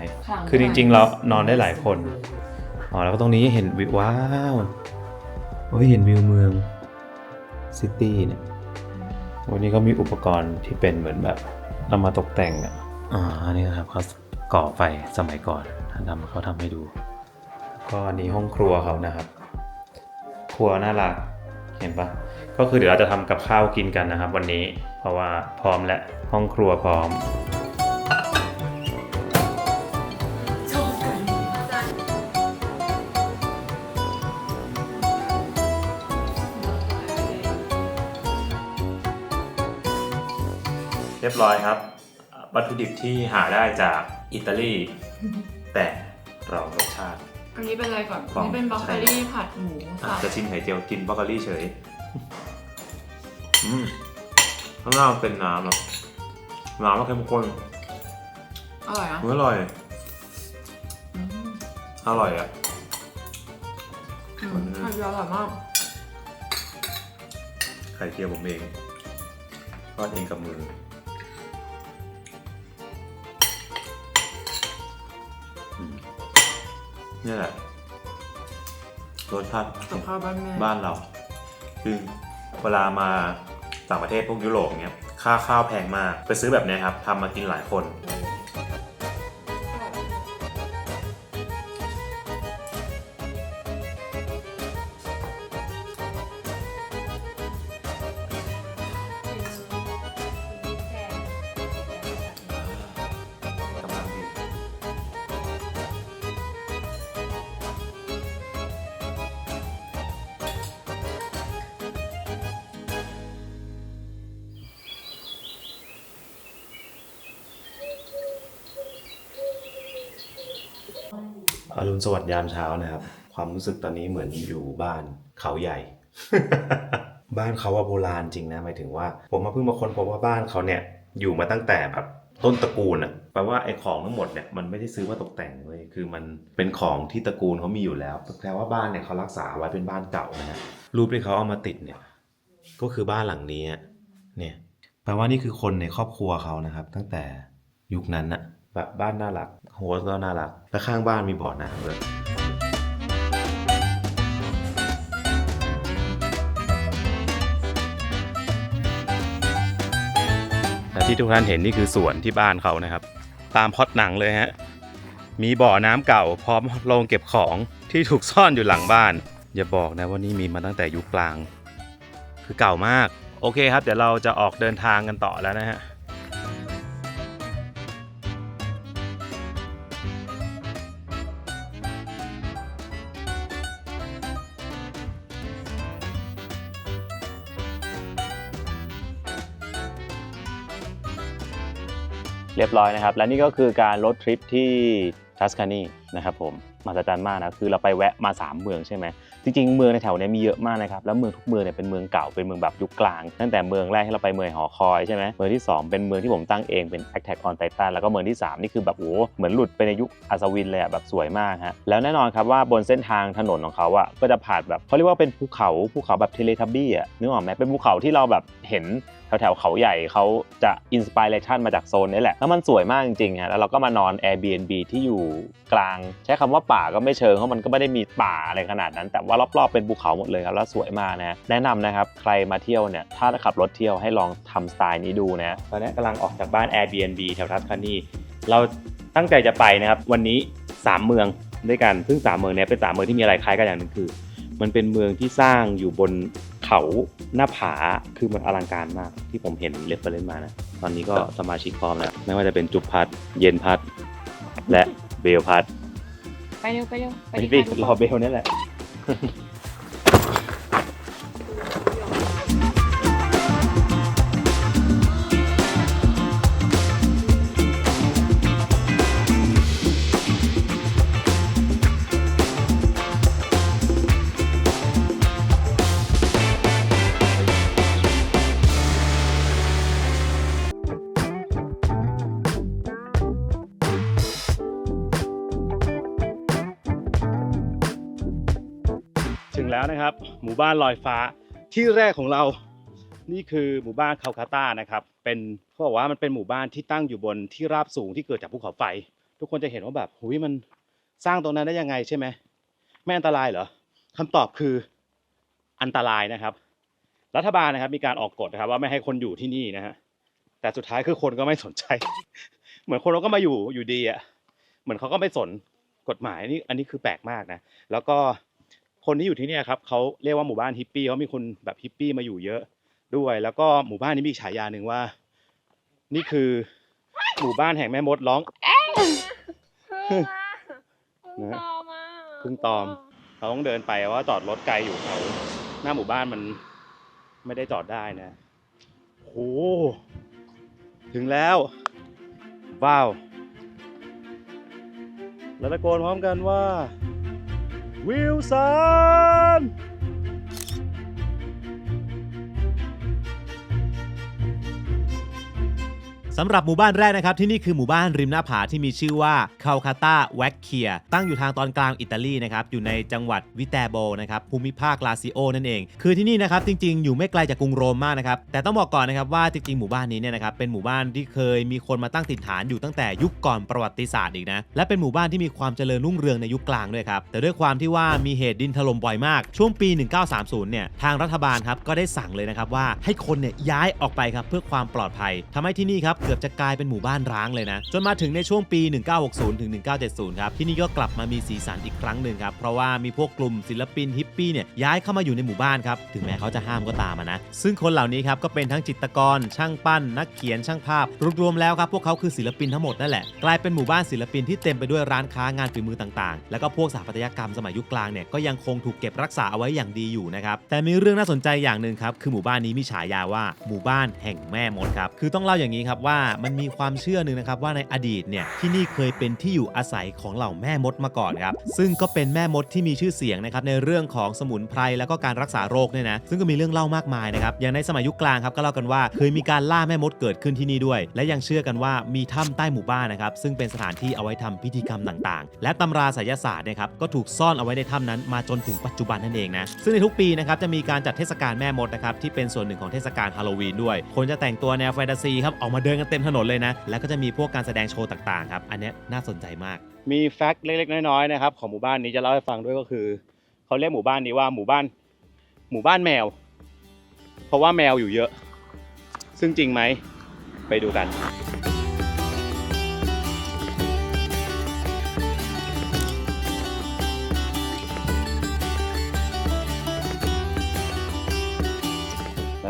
คือจริงๆเรานอนได้หลายคนแล้วก็ตรงนี้เห็นวิวว้าวเห็นวิวเมืองซิตี้เนี่ยวันนี้ก็มีอุปกรณ์ที่เป็นเหมือนแบบนำมาตกแต่งอันนี้นะครับเขาก่อไฟสมัยก่อนเขาทำให้ดูก็อันนี้ห้องครัวเขานะครับครัวน่ารักเห็นปะก็คือเดี๋ยวเราจะทำกับข้าวกินกันนะครับวันนี้เพราะว่าพร้อมและห้องครัวพร้อมเรียบร้อยครับวัตถุดิบที่หาได้จากอิตาลีแต่เรารสชาติ อันนี้เป็นอะไรก่อนอันนี้เป็นบรอกโคลีผัดหมูสับ จะชิมไข่เจียวกินบรอกโคลีเฉยข้างล่างเป็นน้ำแบบน้ำเข้มข้น อร่อยนะ อร่อยอร่อยอ่ะ ไข่เจียวอร่อยมาก ไข่เจียวผมเองทอดเองกับมือนี่แหละรสชาติ กับข้าวบ้านแม่ บ้านเราคือเวลามาต่างประเทศพวกยุโรปเนี้ยค่าข้าวแพงมากไปซื้อแบบนี้ครับทำมากินหลายคนกำลังดีอรุณสวัสดิ์ยามเช้านะครับความรู้สึกตอนนี้เหมือนอยู่บ้านเขาใหญ่ บ้านเขาว่าโบราณจริงนะหมายถึงว่าผมมาเพิ่งมาค้นพบว่าบ้านเขาเนี่ยอยู่มาตั้งแต่แบบต้นตระกูลอ่ะแปลว่าไอ้ของทั้งหมดเนี่ยมันไม่ได้ซื้อมาตกแต่งเลยคือมันเป็นของที่ตระกูลเขามีอยู่แล้วแปลว่าบ้านเนี่ยเขารักษาไว้เป็นบ้านเก่านะฮะรูปที่เขาเอามาติดเนี่ยก็คือบ้านหลังนี้เนี่ยแปลว่านี่คือคนในครอบครัวเขานะครับตั้งแต่ยุคนั้นนะแบบบ้านน่ารักโฮสก็น่ารักและข้างบ้านมีบ่อน้ำเลยที่ทุกท่านเห็นนี่คือสวนที่บ้านเขานะครับตามพล็อตหนังเลยฮะมีบ่อน้ำเก่าพร้อมโรงเก็บของที่ถูกซ่อนอยู่หลังบ้านอย่าบอกนะว่านี่มีมาตั้งแต่ยุคกลางคือเก่ามากโอเคครับเดี๋ยวเราจะออกเดินทางกันต่อแล้วนะฮะเรียบร้อยนะครับและนี่ก็คือการรถทริปที่ทัสคานีนะครับผมมหัศจรรย์มากนะคือเราไปแวะมา3เมืองใช่ไหมจริงๆเมืองในแถวนี้มีเยอะมากนะครับแล้วเมืองทุกเมืองเนี่ยเป็นเมืองเก่าเป็นเมืองแบบยุคกลางตั้งแต่เมืองแรกที่เราไปเมืองหอคอยใช่ไหมเมืองที่2เป็นเมืองที่ผมตั้งเองเป็น Attack on Titan แล้วก็เมืองที่3นี่คือแบบโอ้เหมือนหลุดไปในยุคอัศวินเลยอะแบบสวยมากฮะแล้วแน่นอนครับว่าบนเส้นทางถนนของเขาอะก็จะผ่านแบบเขาเรียกว่าเป็นภูเขาแบบเทเลทับบี้อะนึกออกไหมเป็นภูเขาที่เราแบบเห็นแถวเขาใหญ่เขาจะอินสปิเรชันมาจากโซนนี้แหละแล้วมันสวยมากจริงๆฮะแล้วเราก็มานอน Airbnb ที่อยู่กลางใช้คำว่าป่าก็ไม่เชิงเพราะมันก็ไม่ได้มีป่าอะไรขนาดนั้นแต่ว่ารอบๆเป็นภูเขาหมดเลยครับแล้วสวยมากนะแนะนำนะครับใครมาเที่ยวเนี่ยถ้าขับรถเที่ยวให้ลองทำสไตล์นี้ดูนะตอนนี้กำลังออกจากบ้าน Airbnb แถวทัสคานีเราตั้งใจจะไปนะครับวันนี้3เมืองด้วยกันซึ่ง3เมืองนี้เป็น3เมืองที่มีอะไรคล้ายกันอย่างนึงคือมันเป็นเมืองที่สร้างอยู่บนเขาหน้าผาคือมันอลังการมากที่ผมเห็นเรฟเฟอเรนซ์มานะตอนนี้ก็สมาชิกพร้อมแล้วไม่ว่าจะเป็นจุ๊บพัดเย็นพัดและเบลพัด ไปเร็วไปเร็ว ไปดิรอเบลนี่แหละ แล้วนะครับหมู่บ้านลอยฟ้าที่แรกของเรานี่คือหมู่บ้านคาลคาตานะครับเป็นเขาบอกว่ามันเป็นหมู่บ้านที่ตั้งอยู่บนที่ราบสูงที่เกิดจากภูเขาไฟทุกคนจะเห็นว่าแบบหุยมันสร้างตรงนั้นได้ยังไงใช่ไหมไม่อันตรายเหรอคำตอบคืออันตรายนะครับรัฐบาลนะครับมีการออกกฎนะครับว่าไม่ให้คนอยู่ที่นี่นะฮะแต่สุดท้ายคือคนก็ไม่สนใจ เหมือนคนเราก็มาอยู่ดีอ่ะเหมือนเขาก็ไม่สนกฎหมายนี่อันนี้คือแปลกมากนะแล้วก็คนที่อยู่ที่นี่ครับเขาเรียกว่าหมู่บ้านฮิปปี้เขามีคนแบบฮิปปี้มาอยู่เยอะด้วยแล้วก็หมู่บ้านนี้มีฉายาหนึ่งว่านี่คือหมู่บ้านแห่งแม่มดร้องนะพึ่งตอมเราต้องเดินไปว่าจอดรถไกลอยู่เขาหน้าหมู่บ้านมันไม่ได้จอดได้นะโอ้ถึงแล้วว้าวแล้วตะโกนพร้อมกันว่าวิลสัน สำหรับหมู่บ้านแรกนะครับที่นี่คือหมู่บ้านริมหน้าผาที่มีชื่อว่าคาลคาตาแวคเคียตั้งอยู่ทางตอนกลางอิตาลีนะครับอยู่ในจังหวัดวิเตโบนะครับภูมิภาคลาซิโอนั่นเองคือที่นี่นะครับจริงๆอยู่ไม่ไกลจากกรุงโรมมากนะครับแต่ต้องบอกก่อนนะครับว่าจริงๆหมู่บ้านนี้เนี่ยนะครับเป็นหมู่บ้านที่เคยมีคนมาตั้งถิ่นฐานอยู่ตั้งแต่ยุคก่อนประวัติศาสตร์อีกนะและเป็นหมู่บ้านที่มีความเจริญรุ่งเรืองในยุคกลางด้วยครับแต่ด้วยความที่ว่ามีเหตุดินถล่มบ่อยมากช่วงปี 1930 เนี่ยทางรัฐบาลครับก็ได้สั่งเลยนะครับว่าให้คนเนี่ยย้ายออกไปครับเพื่อความปลอดภัยทำให้ที่นี่ครับเกือบจะกลายเป็นหมู่บ้านร้างเลยนะจนมาถึงในช่วงปี 1960 ถึง 1970 ครับที่นี่ก็กลับมามีสีสันอีกครั้งหนึ่งครับเพราะว่ามีพวกกลุ่มศิลปินฮิปปี้เนี่ยย้ายเข้ามาอยู่ในหมู่บ้านครับถึงแม้เขาจะห้ามก็ตามนะซึ่งคนเหล่านี้ครับก็เป็นทั้งจิตรกรช่างปั้นนักเขียนช่างภาพรวมๆแล้วครับพวกเขาคือศิลปินทั้งหมดนั่นแหละกลายเป็นหมู่บ้านศิลปินที่เต็มไปด้วยร้านค้างานฝีมือต่างๆแล้วก็พวกสถาปัตยกรรมสมัยยุคกลางเนี่ยก็ยังคงถูกเก็บรักษาเอาไว้อย่างดีอยู่นะครับแต่มีเรื่องน่าสนใจอย่างหนึ่งครับคือหมู่บ้านนี้มีฉายาว่าหมู่บ้านแห่งแม่มดครับคือต้องเล่าอย่างนี้ครับว่ามันมีความเชื่อหนึ่งนะครับว่าในอดีตเนี่ยที่นี่เคยเป็นที่อยู่อาศัยของเหล่าแม่มดมาก่อนครับซึ่งก็เป็นแม่มดที่มีชื่อเสียงนะครับในเรื่องของสมุนไพรแล้วก็การรักษาโรคเนี่ยนะซึ่งก็มีเรื่องเล่ามากมายนะครับอย่างในสมัยยุคกลางครับก็เล่ากันว่าเคยมีการล่าแม่มดเกิดขึ้นที่นี่ด้วยและยังเชื่อกันว่ามีถ้ำใต้หมู่บ้านนะครับซึ่งเป็นสถานที่เอาไว้ทำพิธีกรรมต่างๆและตำราไสยศาสตร์นะครับก็ถูกซ่อนเอาไว้ในถ้ำนั้นมาจนถึงปัจจุบันนั่นเองนะซึ่งในทุกปีนะครับจะมีการจัดเทศกาลแม่มดนะครับที่เป็นส่วนหนึ่งของเทศกาลฮาโลวีนด้วยคนจะแต่งตัวแนวแฟนตาซีครับออกมาเดินกันเต็มถนนเลยนะแล้วก็จะมีพวกการแสดงโชว์ต่างๆครับอันนี้น่าสนใจมากมีแฟกต์เล็กๆน้อยๆนะครับของหมู่บ้านนี้จะเล่าให้ฟังด้วยก็คือเขาเรียกหมู่บ้านนี้ว่าหมู่บ้านแมวเพราะว่าแมวอยู่เยอะซึ่งจริงไหมไปดูกัน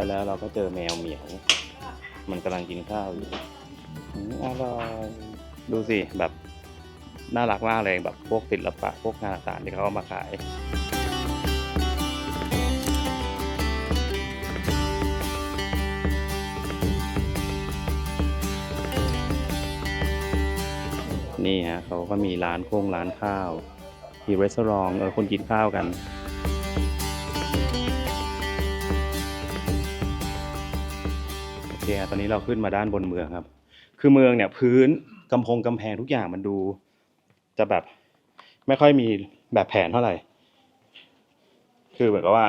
แล้วเราก็เจอแมวเหมียวมันกำลังกินข้าวอยู่อร่อยดูสิแบบน่ารักมากเลยแบบพวกศิลปะพวกงานต่างๆที่เขาเอามาขายนี่ฮะเขาก็มีร้านข้าวมีร้านคนกินข้าวกันโอเคตอนนี้เราขึ้นมาด้านบนเมืองครับคือเมืองเนี่ยพื้นกำแพงทุกอย่างมันดูจะแบบไม่ค่อยมีแบบแผนเท่าไหร่คือเหมือนกับว่า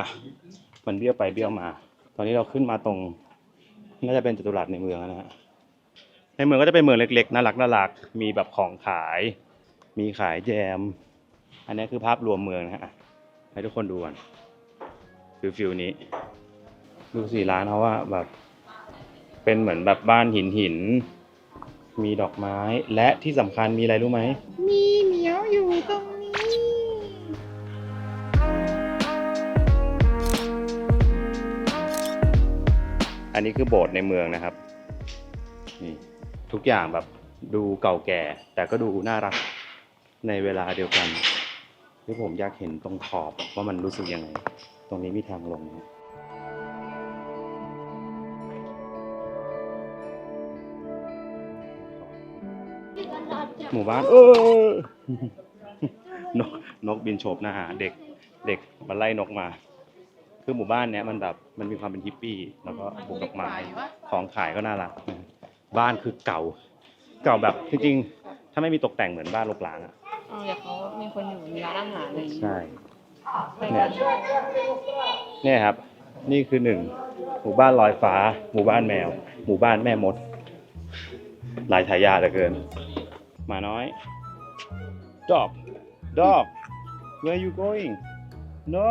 มันเบี้ยวไปเบี้ยวมาตอนนี้เราขึ้นมาตรงน่าจะเป็นจัตุรัสในเมืองนะฮะในเมืองก็จะเป็นเมืองเล็กๆน่ารักมีแบบของขายมีขายแจมอันนี้คือภาพรวมเมืองนะฮะให้ทุกคนดูกันฟิลนี้ดูสิร้านเขาว่าแบบเป็นเหมือนแบบบ้านหินมีดอกไม้และที่สำคัญมีอะไรรู้ไหมมีเหมียวอยู่ตรงนี้อันนี้คือโบสถ์ในเมืองนะครับนี่ทุกอย่างแบบดูเก่าแก่แต่ก็ดูน่ารักในเวลาเดียวกันที่ผมอยากเห็นตรงขอบว่ามันรู้สึกยังไงตรงนี้มีทางลงนะหมู่บ้านนกบินโฉบหน้าเด็กมันไล่นกมาคือหมู่บ้านเนี้ยมันแบบมันมีความเป็นฮิปปี้แล้วก็ปลูกดอกไม้ของขายก็น่ารักบ้านคือเก่าแบบจริงๆถ้าไม่มีตกแต่งเหมือนบ้านรกร้างอ่ะเดี๋ยวเขามีคนอยู่มีร้านอาหารอะไรอย่างเงี้ยใช่ เนี่ยครับ นี่คือหนึ่งหมู่บ้านลอยฟ้า หมู่บ้านแมว หมู่บ้านแม่มด หลายฉายาเหลือเกินหมาน้อย dog dog where you going no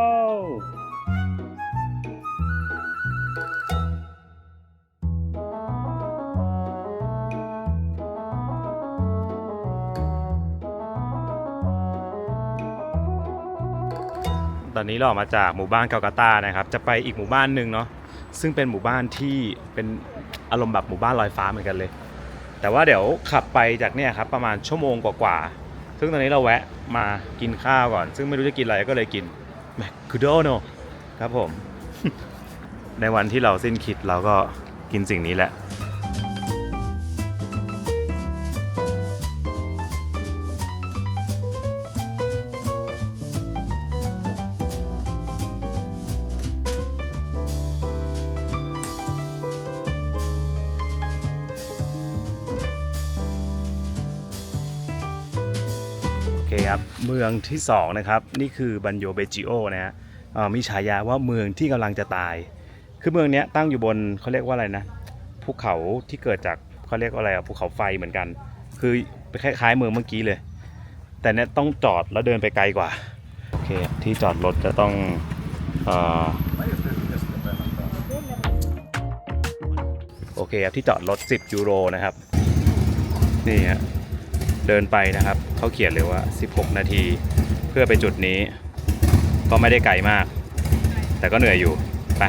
ตอนนี้เราออกมาจากหมู่บ้านกาลกัตตานะครับจะไปอีกหมู่บ้านหนึ่งเนาะซึ่งเป็นหมู่บ้านที่เป็นอารมณ์แบบหมู่บ้านลอยฟ้าเหมือนกันเลยแต่ว่าเดี๋ยวขับไปจากเนี่ยครับประมาณชั่วโมงกว่าๆซึ่งตอนนี้เราแวะมากินข้าวก่อนซึ่งไม่รู้จะกินอะไรก็เลยกินแมคคูโดโนครับผม ในวันที่เราสิ้นคิดเราก็กินสิ่งนี้แหละครับเมืองที่2นะครับนี่คือบันโยเบจิโอนะฮะมีฉายาว่าเมืองที่กำลังจะตายคือเมืองนี้ตั้งอยู่บนเขาเรียกว่าอะไรนะภูเขาที่เกิดจากเขาเรียกว่าอะไรภูเขาไฟเหมือนกันคือคล้ายๆเมืองเมื่อกี้เลยแต่เนี่ยต้องจอดแล้วเดินไปไกลกว่าโอเคที่จอดรถจะต้องโอเคครับที่จอดรถ10 ยูโรนะครับนี่ฮะเดินไปนะครับเขาเขียนเลยว่า16 นาทีเพื่อไปจุดนี้ก็ไม่ได้ไกลมากแต่ก็เหนื่อยอยู่ไป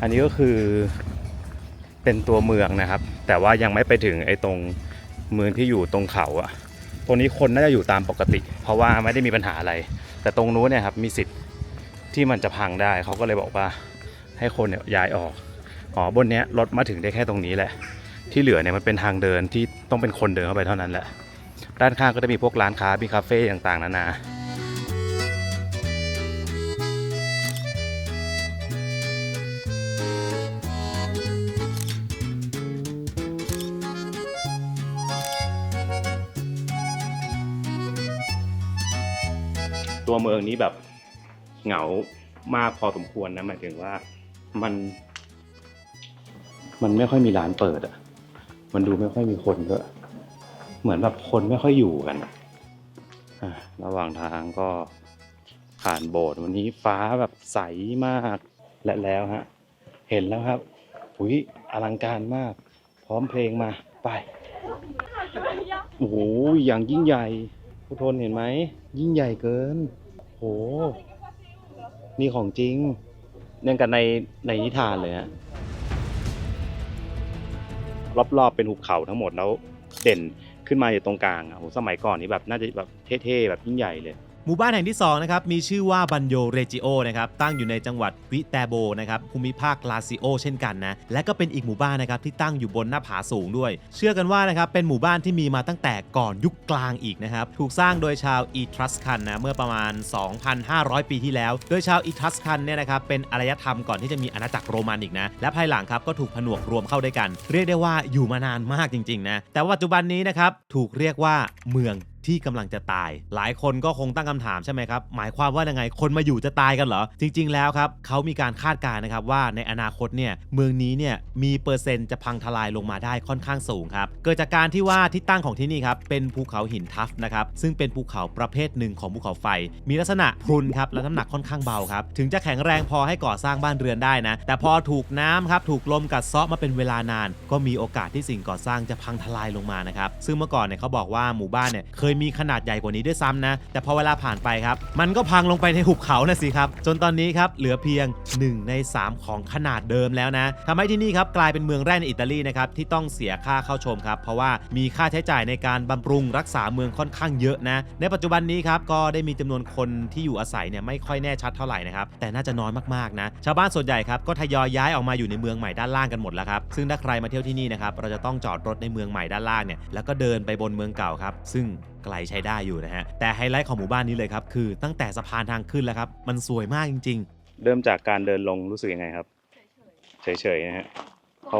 อันนี้ก็คือเป็นตัวเมืองนะครับแต่ว่ายังไม่ไปถึงไอ้ตรงเมืองที่อยู่ตรงเขาอะตรงนี้คนน่าจะอยู่ตามปกติเพราะว่าไม่ได้มีปัญหาอะไรแต่ตรงนู้นเนี่ยครับมีสิทธิ์ที่มันจะพังได้เขาก็เลยบอกว่าให้คนเนี่ยย้ายออกบนเนี้ยรถมาถึงได้แค่ตรงนี้แหละที่เหลือเนี่ยมันเป็นทางเดินที่ต้องเป็นคนเดินเข้าไปเท่านั้นแหละด้านข้างก็จะมีพวกร้านค้ามีคาเฟ่ต่างๆนานาตัวเมืองนี้แบบเหงามากพอสมควรนะหมายถึงว่ามันไม่ค่อยมีร้านเปิดอ่ะมันดูไม่ค่อยมีคนก็เหมือนแบบคนไม่ค่อยอยู่กันระหว่างทางก็ผ่านโบสถ์วันนี้ฟ้าแบบใสมากและแล้วฮะเห็นแล้วครับอุ้ยอลังการมากพร้อมเพลงมาไปโอ้โหอย่างยิ่งใหญ่ผู้ทนเห็นไหมยิ่งใหญ่เกินโหนี่ของจริงเนี่ยกันในนิทานเลยฮะรอบๆเป็นหุบเขาทั้งหมดแล้วเด่นขึ้นมาอยู่ตรงกลางโหสมัยก่อนนี่แบบน่าจะแบบเท่ๆแบบยิ่งใหญ่เลยหมู่บ้านแห่งที่2นะครับมีชื่อว่าบันโยเรจิโอนะครับตั้งอยู่ในจังหวัดวิแตโบนะครับภูมิภาคลาซิโอเช่นกันนะและก็เป็นอีกหมู่บ้านนะครับที่ตั้งอยู่บนหน้าผาสูงด้วยเชื่อกันว่านะครับเป็นหมู่บ้านที่มีมาตั้งแต่ก่อนยุคกลางอีกนะครับถูกสร้างโดยชาวอีทรัสคันนะเมื่อประมาณ 2,500 ปีที่แล้วโดยชาวอีทรัสคันเนี่ยนะครับเป็นอารยธรรมก่อนที่จะมีอาณาจักรโรมันอีกนะและภายหลังครับก็ถูกผนวกรวมเข้าด้วยกันเรียกได้ว่าอยู่มานานมากจริงๆนะแต่ปัจจุบันนี้นะครับถูกเรียกว่าเมืองที่กำลังจะตายหลายคนก็คงตั้งคำถามใช่ไหมครับหมายความว่ายังไงคนมาอยู่จะตายกันเหรอจริงๆแล้วครับเขามีการคาดการณ์นะครับว่าในอนาคตเนี่ยเมืองนี้เนี่ยมีเปอร์เซ็นต์จะพังทลายลงมาได้ค่อนข้างสูงครับเกิดจากการที่ว่าที่ตั้งของที่นี่ครับเป็นภูเขาหินทัฟนะครับซึ่งเป็นภูเขาประเภทหนึ่งของภูเขาไฟมีลักษณะพรุนครับและน้ำหนักค่อนข้างเบาครับถึงจะแข็งแรงพอให้ก่อสร้างบ้านเรือนได้นะแต่พอถูกน้ำครับถูกลมกัดเซาะมาเป็นเวลานานก็มีโอกาสที่สิ่งก่อสร้างจะพังทลายลงมานะครับซึ่งเมื่อก่อนเนี่ยเขาบอกว่าหมู่บ้านเนี่ยเคยมีขนาดใหญ่กว่านี้ด้วยซ้ำนะแต่พอเวลาผ่านไปครับมันก็พังลงไปในหุบเขานะสิครับจนตอนนี้ครับเหลือเพียง1 ใน 3ของขนาดเดิมแล้วนะทำให้ที่นี่ครับกลายเป็นเมืองแรกในอิตาลีนะครับที่ต้องเสียค่าเข้าชมครับเพราะว่ามีค่าใช้จ่ายในการบำรุงรักษาเมืองค่อนข้างเยอะนะในปัจจุบันนี้ครับก็ได้มีจำนวนคนที่อยู่อาศัยเนี่ยไม่ค่อยแน่ชัดเท่าไหร่นะครับแต่น่าจะน้อยมากๆนะชาวบ้านส่วนใหญ่ครับก็ทยอยย้ายออกมาอยู่ในเมืองใหม่ด้านล่างกันหมดแล้วครับซึ่งถ้าใครมาเที่ยวที่นี่นะครับเราจะต้องจอดรถในเมืองใหม่ด้านล่างเนี่ยแล้วก็เดินไปบนเมืองเก่าครับซึ่งไกลใช้ได้อยู่นะฮะแต่ไฮไลท์ของหมู่บ้านนี้เลยครับคือตั้งแต่สะพานทางขึ้นแล้วครับมันสวยมากจริงๆเริ่มจากการเดินลงรู้สึกยังไงครับเฉยๆนะฮะเขา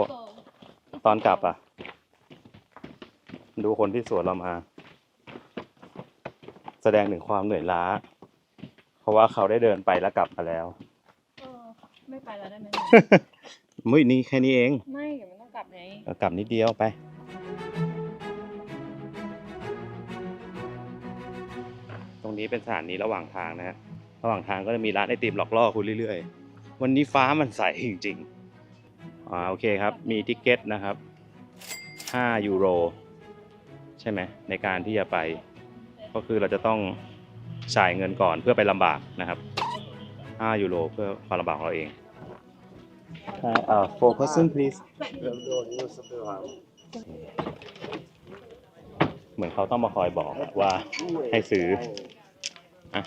ตอนกลับดูคนที่สวนเรามา แสดงถึงความเหนื่อยล้า เพราะว่าเขาได้เดินไปแล้วกลับมาแล้ว ไม่ไปแล้วได้ไหม มื้อนี้แค่นี้เอง ไม่เดี๋ยวมันต้องกลับไง กลับนิดเดียวไป ตรงนี้เป็นสถานีระหว่างทางนะฮะ ระหว่างทางก็จะมีร้านไอติมหลอกล่อคุณเรื่อยๆ วันนี้ฟ้ามันใสจริงๆโอเคครับ มีทิกเก็ตนะครับ5 ยูโรใช่ไหมในการที่จะไป ก็คือเราจะต้องจ่ายเงินก่อนเพื่อไปลำบากนะครับ5 ยูโรเพื่อความลำบากของเราเอง4 person please เหมือนเขาต้องมาคอยบอกว่าให้ซื้ออ่ะ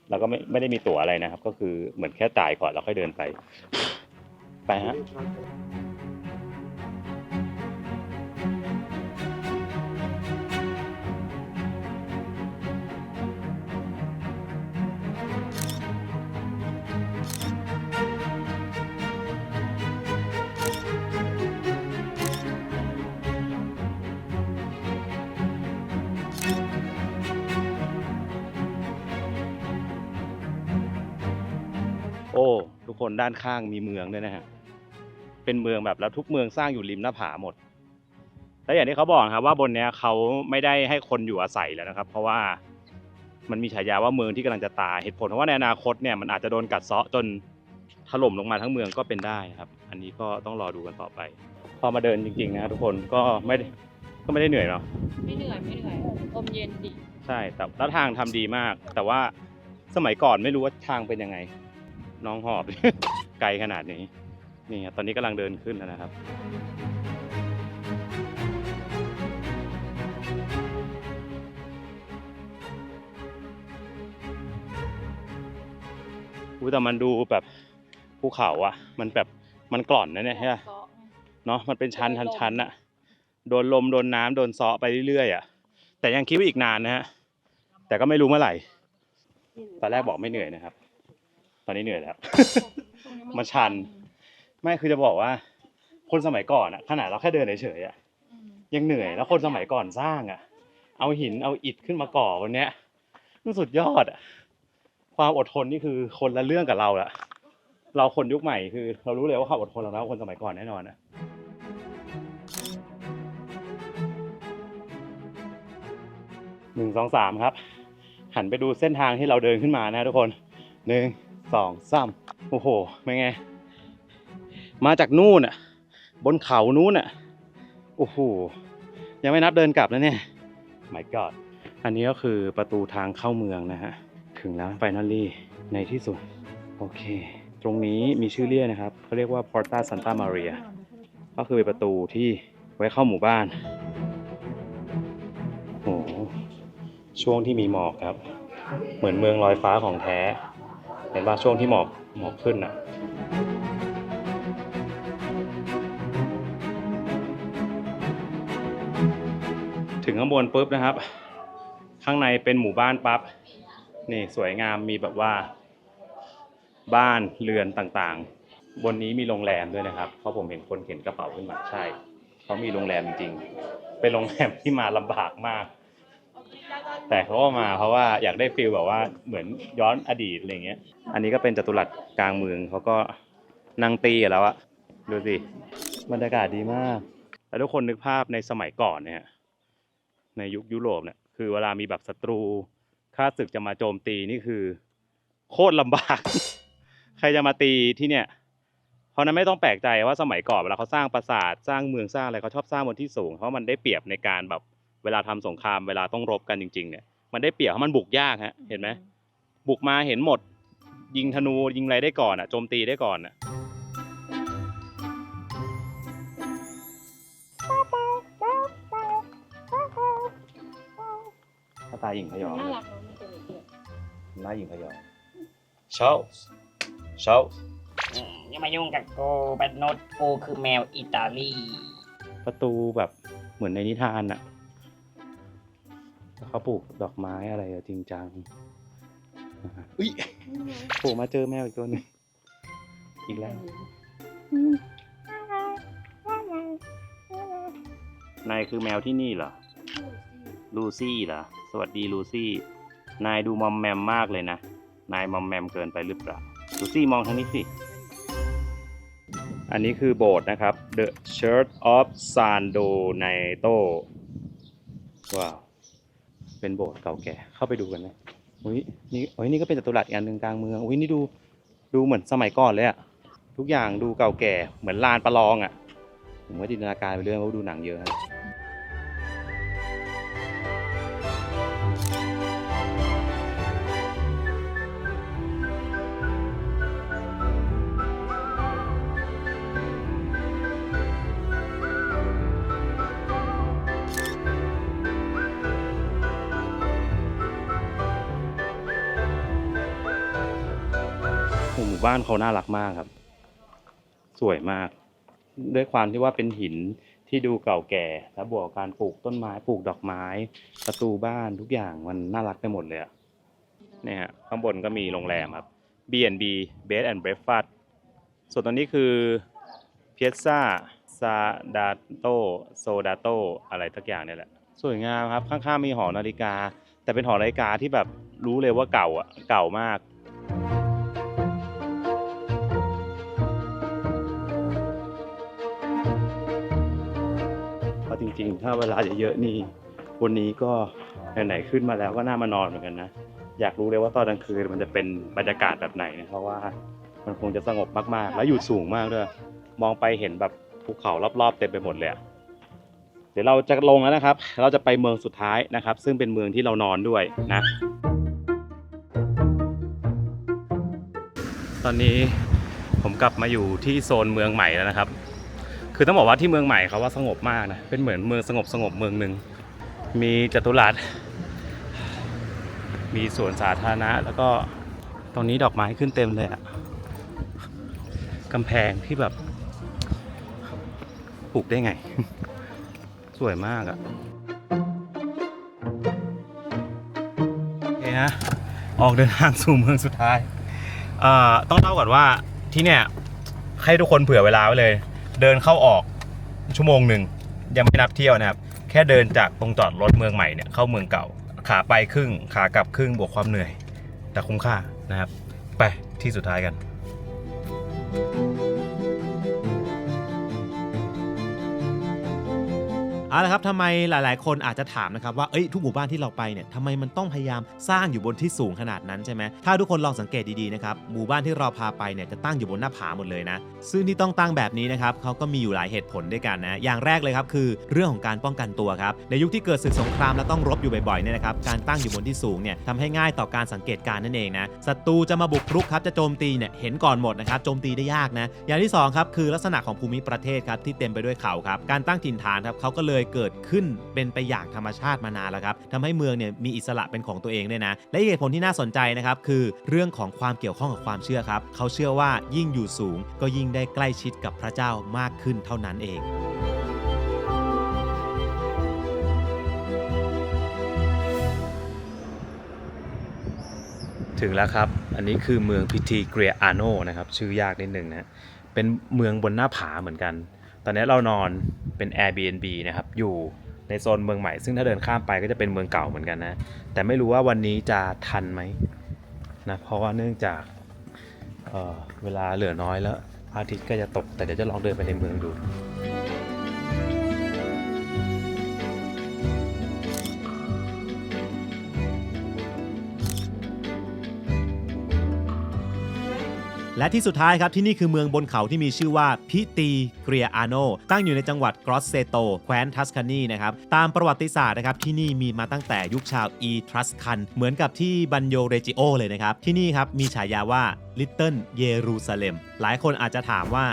เราก็ไม่ได้มีตั๋วอะไรนะครับ ก็คือเหมือนแค่จ่ายก่อนแล้วค่อยเดินไป ไปฮะ โอ้ทุกคนด้านข้างมีเมืองด้วยนะฮะเป็นเมืองแบบแล้วทุกเมืองสร้างอยู่ริมหน้าผาหมดและอย่างที่เขาบอกครับว่าบนเนี้ยเขาไม่ได้ให้คนอยู่อาศัยแล้วนะครับ เพราะว่ามันมีฉายาว่าเมืองที่กำลังจะตายเหตุผลเพราะว่าในอนาคตเนี่ยมันอาจจะโดนกัดเซาะจนถล่มลงมาทั้งเมืองก็เป็นได้ครับอันนี้ก็ต้องรอดูกันต่อไปพอมาเดินจริงๆนะทุกคนก็ไม่ได้เหนื่อยเนาะ ไม่เหนื่อยอมเย็นดี ใช่แต่แล้วทางทำดีมาก แต่ว่าสมัยก่อนไม่รู้ว่าทางเป็นยังไงน้องหอบ ไกลขนาดนี้นี่ครับตอนนี้กำลังเดินขึ้นแล้วนะครับแต่มันดูแบบภูเขาอ่ะมันแบบมันกร่อนนะเนี่ยใช่ไหมเนาะมันเป็นชั้นอะโดนลมโดนน้ำโดนเซาะไปเรื่อยๆอ่ะแต่ยังคิดว่าอีกนานนะฮะแต่ก็ไม่รู้เมื่อไหร่ตอนแรกบอกไม่เหนื่อยนะครับตอนนี้เหนื่อยแล้ว มันชันไม่คือจะบอกว่าคนสมัยก่อนอะขนาดเราแค่เดินเฉยๆอะยังเหนื่อยแล้วคนสมัยก่อนสร้างอะเอาหินเอาอิฐขึ้นมาก่อวันเนี้ยมันสุดยอดอะความอดทนนี่คือคนละเรื่องกับเราละเราคนยุคใหม่คือเรารู้เลยว่าความอดทนเราแล้วคนสมัยก่อนแน่นอนนะ1 2 3ครับหันไปดูเส้นทางที่เราเดินขึ้นมานะทุกคน1 2 3โอ้โหเป็นไงมาจากนู่นอ่ะบนเขานู้นอ่ะโอ้โหยังไม่นับเดินกลับนะเนี่ย My God อันนี้ก็คือประตูทางเข้าเมืองนะฮะถึงแล้ว Finally ในที่สุดโอเคตรงนี้มีชื่อเรียกนะครับเขาเรียกว่า Porta Santa Maria ก็คือเป็นประตูที่ไว้เข้าหมู่บ้านโอ้โหช่วงที่มีหมอกครับเหมือนเมืองลอยฟ้าของแท้เห็นป่ะช่วงที่หมอกขึ้นอ่ะถึงข้างบนปุ๊บนะครับข้างในเป็นหมู่บ้านปั๊บนี่สวยงามมีแบบว่าบ้านเรือนต่างๆบนนี้มีโรงแรมด้วยนะครับเพราะผมเห็นคนเข็นกระเป๋าขึ้นมาใช่เขามีโรงแรมจริงๆเป็นโรงแรมที่มาลำบากมากแต่เขาก็มาเพราะว่าอยากได้ฟีลแบบว่าเหมือนย้อนอดีตอะไรเงี้ยอันนี้ก็เป็นจัตุรัสกลางเมืองเขาก็นั่งตีกันแล้วอะดูสิบรรยากาศดีมากแล้วทุกคนนึกภาพในสมัยก่อนเนี่ยในยุคยุโรปเนี่ยคือเวลามีแบบศัตรูข้าศึกจะมาโจมตีนี่คือโคตรลำบาก ใครจะมาตีที่เนี่ยเพราะนั้นไม่ต้องแปลกใจว่าสมัยก่อนเวลาเขาสร้างปราสาทสร้างเมืองสร้างอะไรเขาชอบสร้างบนที่สูงเพราะมันได้เปรียบในการแบบเวลาทำสงครามเวลาต้องรบกันจริงๆเนี่ยมันได้เปรียบเพราะมันบุกยากฮะเห็นไหมบุกมาเห็นหมดยิงธนูยิงอะไรได้ก่อนอ่ะโจมตีได้ก่อนอ่ะถ้าตาหญิงพยอง น่ารักเนาะมันเป็นอย่างเงี้ย หน้าหญิงพยองเช้าเช้า อย่ามายุ่งกับกูเป็นโนดกูคือแมวอิตาลี ประตูแบบเหมือนในนิทานน่ะเขาปลูกดอกไม้อะไรจริงจังอุ้ยโผล่มาเจอแมวอีกตัวหนึงอีกแล้วนายคือแมวที่นี่เหรอลูซี่เหรอ สวัสดีลูซี่นายดูมอมแมมมากเลยนะนายมอมแมมเกินไปหรือเปล่าลูซี่มองทางนี้สิอันนี้คือโบสถ์นะครับ The Church of San Donato ว้าวเป็นโบสถ์เก่าแก่เข้าไปดูกันนะนี่ก็เป็นจัตุรัสอีกอันหนึ่งกลางเมืองนี่ดูเหมือนสมัยก่อนเลยอะทุกอย่างดูเก่าแก่เหมือนลานประลองอะผมก็จินตนาการไปเรื่อยเพราะดูหนังเยอะนะหมู่บ้านเขาน่ารักมากครับสวยมากด้วยความที่ว่าเป็นหินที่ดูเก่าแก่แล้วบวกกับการปลูกต้นไม้ปลูกดอกไม้ประตูบ้านทุกอย่างมันน่ารักไปหมดเลยอะเนี่ยฮะข้างบนก็มีโรงแรมครับ B&B Bed and Breakfast ส่วนตรงนี้คือ Piazza Sadato Sodato อะไรทักอย่างเนี่ยแหละสวยงามครับข้างๆมีหอนาฬิกาแต่เป็นหอนาฬิกาที่แบบรู้เลยว่าเก่าอ่ะเก่ามากจริงๆถ้าเวลาเยอะๆนี่วันนี้ก็ไหนๆขึ้นมาแล้วก็น่ามานอนเหมือนกันนะอยากรู้เลยว่าตอนกลางคืนมันจะเป็นบรรยากาศแบบไหนนะเพราะว่ามันคงจะสงบมากๆแล้วอยู่สูงมากด้วยมองไปเห็นแบบภูเขารอบๆเต็มไปหมดเลยเดี๋ยวเราจะลงแล้วนะครับเราจะไปเมืองสุดท้ายนะครับซึ่งเป็นเมืองที่เรานอนด้วยนะตอนนี้ผมกลับมาอยู่ที่โซนเมืองใหม่แล้วนะครับคือต้องบอกว่าที่เมืองใหม่เขาว่าสงบมากนะเป็นเหมือนเมืองสงบเมืองหนึ่งมีจัตุรัสมีสวนสาธารณะแล้วก็ตรงนี้ดอกไม้ขึ้นเต็มเลยอะกำแพงที่แบบปลูกได้ไง สวยมากอะโอเคนะออกเดินทางสู่เมืองสุดท้ายต้องเล่าก่อนว่าที่เนี่ยให้ทุกคนเผื่อเวลาไว้เลยเดินเข้าออกชั่วโมงหนึ่งยังไม่นับเที่ยวนะครับแค่เดินจากตรงจอดรถเมืองใหม่เนี่ยเข้าเมืองเก่าขาไปครึ่งขากลับครึ่งบวกความเหนื่อยแต่คุ้มค่านะครับไปที่สุดท้ายกันเอาละครับทำไมหลายๆคนอาจจะถามนะครับว่าทุกหมู่บ้านที่เราไปเนี่ยทำไมมันต้องพยายามสร้างอยู่บนที่สูงขนาดนั้นใช่ไหมถ้าทุกคนลองสังเกตดีๆนะครับหมู่บ้านที่เราพาไปเนี่ยจะตั้งอยู่บนหน้าผาหมดเลยนะซึ่งที่ต้องตั้งแบบนี้นะครับเขาก็มีอยู่หลายเหตุผลด้วยกันนะอย่างแรกเลยครับคือเรื่องของการป้องกันตัวครับในยุคที่เกิดศึกสงครามและต้องรบอยู่บ่อยๆเนี่ยนะครับการตั้งอยู่บนที่สูงเนี่ยทำให้ง่ายต่อการสังเกตการณ์นั่นเองนะศัตรูจะมาบุกรุกครับจะโจมตีเนี่ยเห็นก่อนหมดนะครับโจมตีได้ยากนะอย่างที่2ครับคือลักษณะของภูมิประเทศครับที่เต็มไปด้วยเขาครับการตั้งถิ่นฐานครับเขาก็เลยเกิดขึ้นเป็นไปอย่างธรรมชาติมานานแล้วครับทำให้เมืองเนี่ยมีอิสระเป็นของตัวเองด้วยนะและเหตุผลที่น่าสนใจนะครับคือเรื่องของความเกี่ยวข้องกับความเชื่อครับเขาเชื่อว่ายิ่งอยู่สูงก็ยิ่งได้ใกล้ชิดกับพระเจ้ามากขึ้นเท่านั้นเองถึงแล้วครับอันนี้คือเมืองพิธีเกรียอาโนนะครับชื่อยากนิดนึงนะเป็นเมืองบนหน้าผาเหมือนกันตอนนี้เรานอนเป็น Airbnb นะครับอยู่ในโซนเมืองใหม่ซึ่งถ้าเดินข้ามไปก็จะเป็นเมืองเก่าเหมือนกันนะแต่ไม่รู้ว่าวันนี้จะทันไหมนะเพราะว่าเนื่องจากเวลาเหลือน้อยแล้วอาทิตย์ก็จะตกแต่เดี๋ยวจะลองเดินไปในเมืองดู และที่สุดท้ายครับที่นี่คือเมืองบนเขาที่มีชื่อว่าพิตีเกรียอาโนตั้งอยู่ในจังหวัดกรอสเซโตแคว้นทัสคานีนะครับตามประวัติศาสตร์นะครับที่นี่มีมาตั้งแต่ยุคชาวอีทรัสคันเหมือนกับที่บันโยเรจิโอเลยนะครับที่นี่ครับมีฉายาว่าลิตเติ้ลเยรูซาเล็มหลายคนอาจจะถามว่า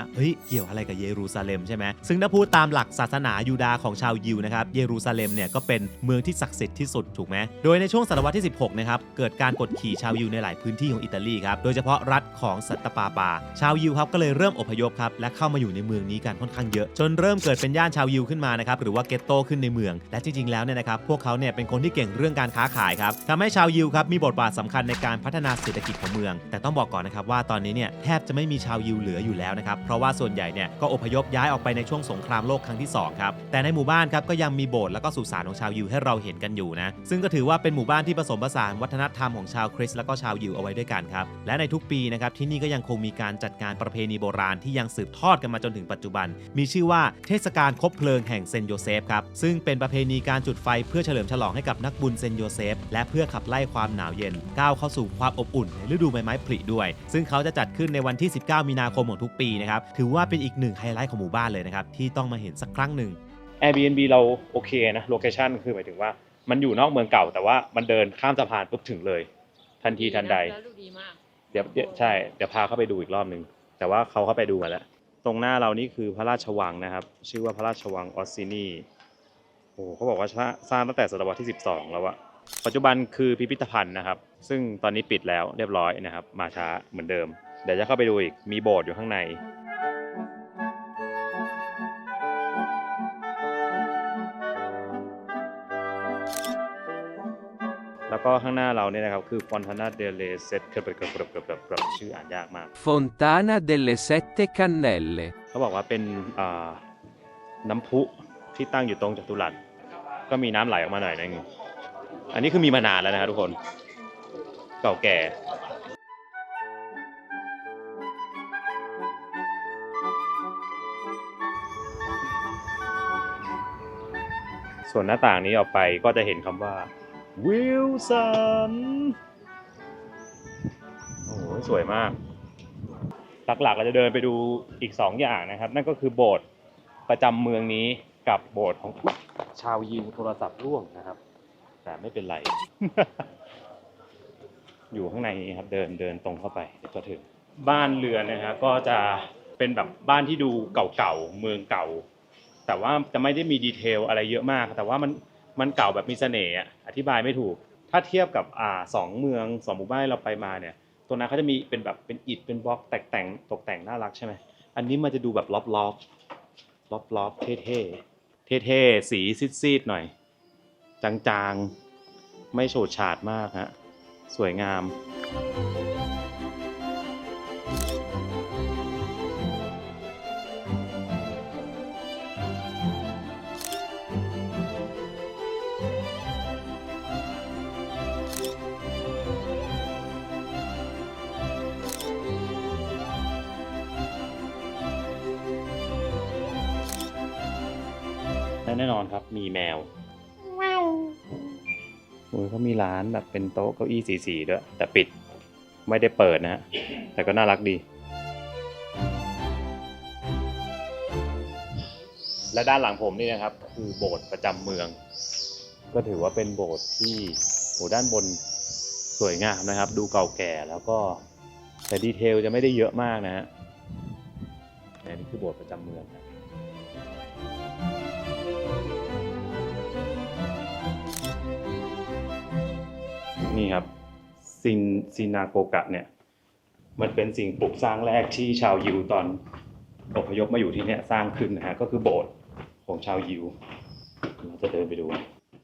เกี่ยวอะไรกับเยรูซาเล็มใช่ไหมซึ่งถ้าพูดตามหลักศาสนายูดาห์ของชาวยิวนะครับเยรูซาเล็มเนี่ยก็เป็นเมืองที่ศักดิ์สิทธิ์ที่สุดถูกไหมโดยในช่วงศตวรรษที่16นะครับเกิดการกดขี่ชาวยิวในหลายพื้นที่ของอิตาลีครับโดยเฉพาะรัฐของสัตตป ป่าชาวยิวครับก็เลยเริ่มอพยพครับและเข้ามาอยู่ในเมืองนี้กันค่อนข้างเยอะจนเริ่มเกิดเป็นย่านชาวยิวขึ้นมานะครับหรือว่าเกตโตขึ้นในเมืองและจริงๆแล้วเนี่ยนะครับพวกเขาเนี่ยเป็นคนที่เก่งเรื่องการค้าขายครับทำให้ชาวยิวครับมีบทบาทสำคัญในการพัฒนาเศรษฐกิจของเมืองแต่ต้องบอกก่อนนะครับว่าตอนนี้เนี่ยแทบจะไม่มีชาวยิวเหลืออยู่แล้วนะครับเพราะว่าส่วนใหญ่เนี่ยก็อพยพย้ายออกไปในช่วงสงครามโลกครั้งที่2ครับแต่ในหมู่บ้านครับก็ยังมีโบสถ์แล้วก็สุสานของชาวยิวให้เราเห็นกันอยู่นะซึ่งก็ถือว่าเป็นหมู่บ้านที่ผสมผสานวัฒนธรรมของชาวคริสต์แล้วก็ชาวยิวเอาไว้ด้วยกันครับและในทุกปีนะครับที่นี่ก็ยังคงมีการจัดงานประเพณีโบราณที่ยังสืบทอดกันมาจนถึงปัจจุบันมีชื่อว่าเทศกาลคบเพลิงแห่งเซนต์โยเซฟครับซึ่งเป็นประเพณีการจุดไฟเพื่อเฉลิมฉลองให้กับนักบุญเซนต์โยเซฟและเพื่อขับไล่ความหนาวเย็นก้าวเข้าสู่ความอบอุ่นในฤดูใบไม้ผลิด้วยซึ่งเขาจะจัดขึ้นในวันที่19มีนาคมของทุกปีนะครับถือว่าเป็นอีกหนึ่งไฮไลท์ของหมู่บ้านเลยนะครับที่ต้องมาเห็นสักครั้งหนึ่ง Airbnb เราโอเคนะโลเคชั่นคือหมายถึงว่ามันอยู่นอกเมืองเก่าแต่ว่ามันเดินข้ามสะพานปุ๊บถึงเลยทันทีทันใด แล้วดูดีมาก เดี๋ยวใช่เดี๋ยวพาเข้าไปดูอีกรอบนึงแต่ว่าเขาเข้าไปดูมาแล้วตรงหน้าเรานี่คือพระราชวังนะครับชื่อว่าพระราชวังออสซินีโอ้เขาบอกว่าสร้างตั้งแต่ศตวรรษที่12แล้วอะปัจจุบันคือพิพิธภัณฑ์นะครับซึ่งตอนนี้ปิดแล้วเรียบร้อยนะครับมาช้าเหมือนเดิมเดี๋ยวจะเข้าไปดูอีกมีโบสถ์อยู่ข้างในแล้วก็ข้างหน้าเราเนี่ยนะครับคือ Fontana delle Sette ชื่ออ่านยากมาก Fontana delle Sette Cannelle เขาบอกว่าเป็นน้ำพุที่ตั้งอยู่ตรงจัตุรัสก็มีน้ำไหลออกมาหน่อยนึงอันนี้คือมีมานานแล้วนะครับทุกคนเก่าแก่ส่วนหน้าต่างนี้ออกไปก็จะเห็นคำว่าวิลสันโอ้โหสวยมากหลักๆเราจะเดินไปดูอีก2อย่างนะครับนั่นก็คือโบสถ์ประจำเมืองนี้กับโบสถ์ของชาวยิวโทรศัพท์ร่วงนะครับแต่ไม่เป็นไร อยู่ข้างในนี้ครับเดินตรงเข้าไปเดี๋ยวก็ถึงบ้านเรือนนะฮะก็จะเป็นแบบบ้านที่ดูเก่าๆเมืองเก่าแต่ว่าจะไม่ได้มีดีเทลอะไรเยอะมากแต่ว่ามันเก่าแบบมีเสน่ห์อธิบายไม่ถูกถ้าเทียบกับ2เมือง2หมู่บ้านเราไปมาเนี่ยตัวนั้นเขาจะมีเป็นแบบเป็นอิฐเป็นบล็อกตกแต่งน่ารักใช่ไหมอันนี้มันจะดูแบบล็อบเท่สีซีดๆหน่อยจางๆไม่โฉดฉาดมากฮะสวยงามแน่นอนครับมีแมวโอ้ยเขามีร้านแบบเป็นโต๊ะเก้าอี้สีด้วยแต่ปิดไม่ได้เปิดนะฮะแต่ก็น่ารักดีและด้านหลังผมนี่นะครับคือโบสถ์ประจำเมืองก็ถือว่าเป็นโบสถ์ที่ด้านบนสวยงามนะครับดูเก่าแก่แล้วก็แต่ดีเทลจะไม่ได้เยอะมากนะฮะนี่คือโบสถ์ประจำเมืองนะนี่ครับซินาโกกะเนี่ยมันเป็นสิ่งปลูกสร้างแรกที่ชาวยิวตอนอพยพมาอยู่ที่เนี่ยสร้างขึ้นนะฮะก็คือโบสถ์ของชาวยิวเราจะเดินไปดู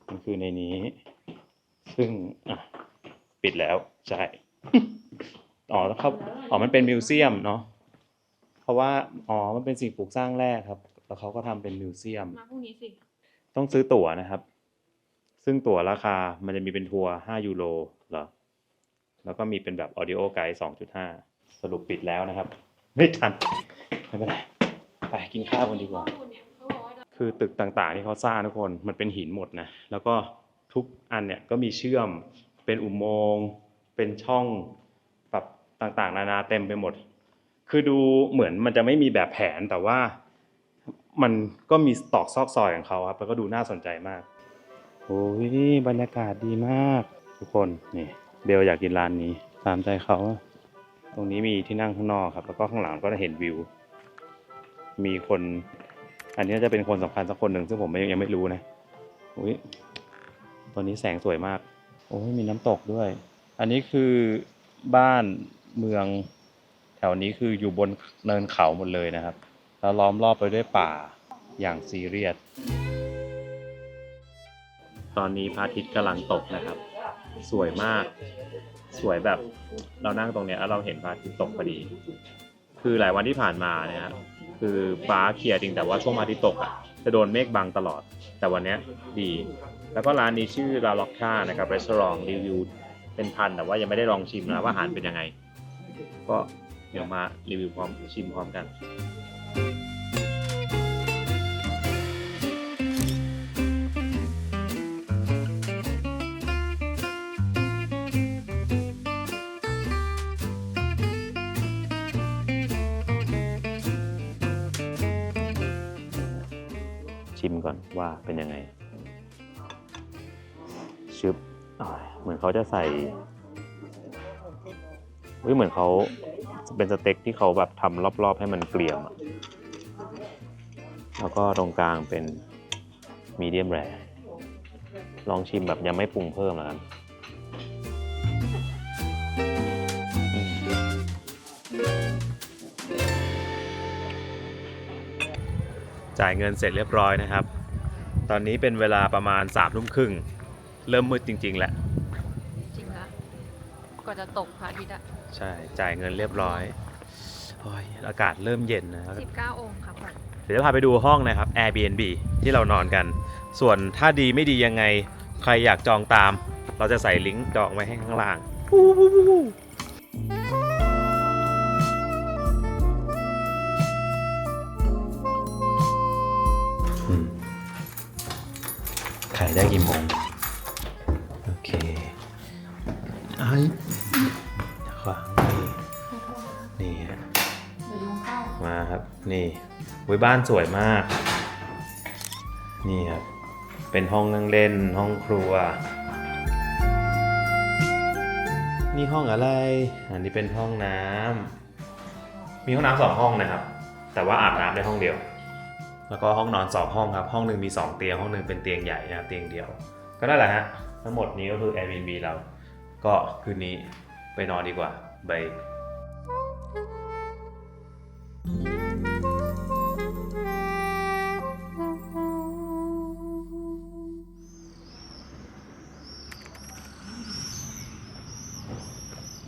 มันคือในนี้ซึ่งปิดแล้วใช่ มันเป็นมิวเซียมเนาะเพราะว่ามันเป็นสิ่งปลูกสร้างแรกครับแล้วเขาก็ทำเป็นมิวเซียมมาพรุ่งนี้สิต้องซื้อตั๋วนะครับซึ่งตั๋วราคามันจะมีเป็นทัวร์5 ยูโรเหรอแล้วก็มีเป็นแบบ Audio Guide 2.5 สรุปปิดแล้วนะครับไม่ทันไม่เป็นไรไปกินข้าวกันดีกว่าคือตึกต่างๆที่เขาสร้างทุกคนมันเป็นหินหมดนะแล้วก็ทุกอันเนี่ยก็มีเชื่อมเป็นอุโมงค์เป็นช่องแบบต่างๆนานาเต็มไปหมดคือดูเหมือนมันจะไม่มีแบบแผนแต่ว่ามันก็มีตอกซอกซอยของเขาครับแล้วก็ดูน่าสนใจมากโอ้ยนี่บรรยากาศดีมากทุกคนนี่เบลอยากกินร้านนี้ตามใจเขาตรงนี้มีที่นั่งข้างนอกครับแล้วก็ข้างหลังก็จะเห็นวิวมีคนอันนี้จะเป็นคนสำคัญสักคนหนึ่งซึ่งผมยังไม่รู้นะอุ้ยตอนนี้แสงสวยมากโอ้ยมีน้ำตกด้วยอันนี้คือบ้านเมืองแ ถวนี้คืออยู่บนเนินเขาหมดเลยนะครับแล้วล้อมรอบไปด้วยป่าอย่างซีเรียสตอนนี้พระอาทิตย์กำลังตกนะครับสวยมากสวยแบบเรานั่งตรงเนี้ยแล้วเราเห็นพระอาทิตย์ตกพอดีคือหลายวันที่ผ่านมาเนี่ยครับคือฟ้าเคลียร์จริงแต่ว่าช่วงพระอาทิตย์ตกอ่ะจะโดนเมฆบังตลอดแต่วันเนี้ยดีแล้วก็ร้านนี้ชื่อลาล็อกค่านะครับรีสอร์ทรีวิวเป็นพันแต่ว่ายังไม่ได้ลองชิมนะว่าอาหารเป็นยังไงก็เดี๋ยวมารีวิวพร้อมชิมพร้อมกันชิมก่อนว่าเป็นยังไงชึบเหมือนเขาจะใส่เหมือนเขาเป็นสเต็กที่เขาแบบทำรอบๆให้มันเกลี่ยมแล้วก็ตรงกลางเป็นมีเดียมแรร์ลองชิมแบบยังไม่ปรุงเพิ่มแล้วกันจ่ายเงินเสร็จเรียบร้อยนะครับตอนนี้เป็นเวลาประมาณ3 ทุ่มครึ่งเริ่มมืดจริงๆแล้วจริงนะก่อนจะตกพระอาทิตย์อะ ใช่จ่ายเงินเรียบร้อยโอ้ยอากาศเริ่มเย็นนะครับ 19 องค์ครับผม เดี๋ยวจะพาไปดูห้องนะครับ Airbnb ที่เรานอนกันส่วนถ้าดีไม่ดียังไงใครอยากจองตามเราจะใส่ลิงก์จองไว้ให้ข้างล่างขายได้กี่โมงโอเคไอ้ขวางนี่ฮะมาครับนี่บ้านสวยมากนี่ครับเป็นห้องนั่งเล่นห้องครัวนี่ห้องอะไรอันนี้เป็นห้องน้ำมีห้องน้ำ2 ห้องนะครับแต่ว่าอาบน้ำได้ห้องเดียวแล้วก็ห้องนอน2 ห้องครับห้องหนึ่งมี2 เตียงห้องหนึ่งเป็นเตียงใหญ่นะครับเตียงเดียวก็นั่นแหละฮะทั้งหมดนี้ก็คือ Airbnb เราก็คืนนี้ไปนอนดีกว่าบาย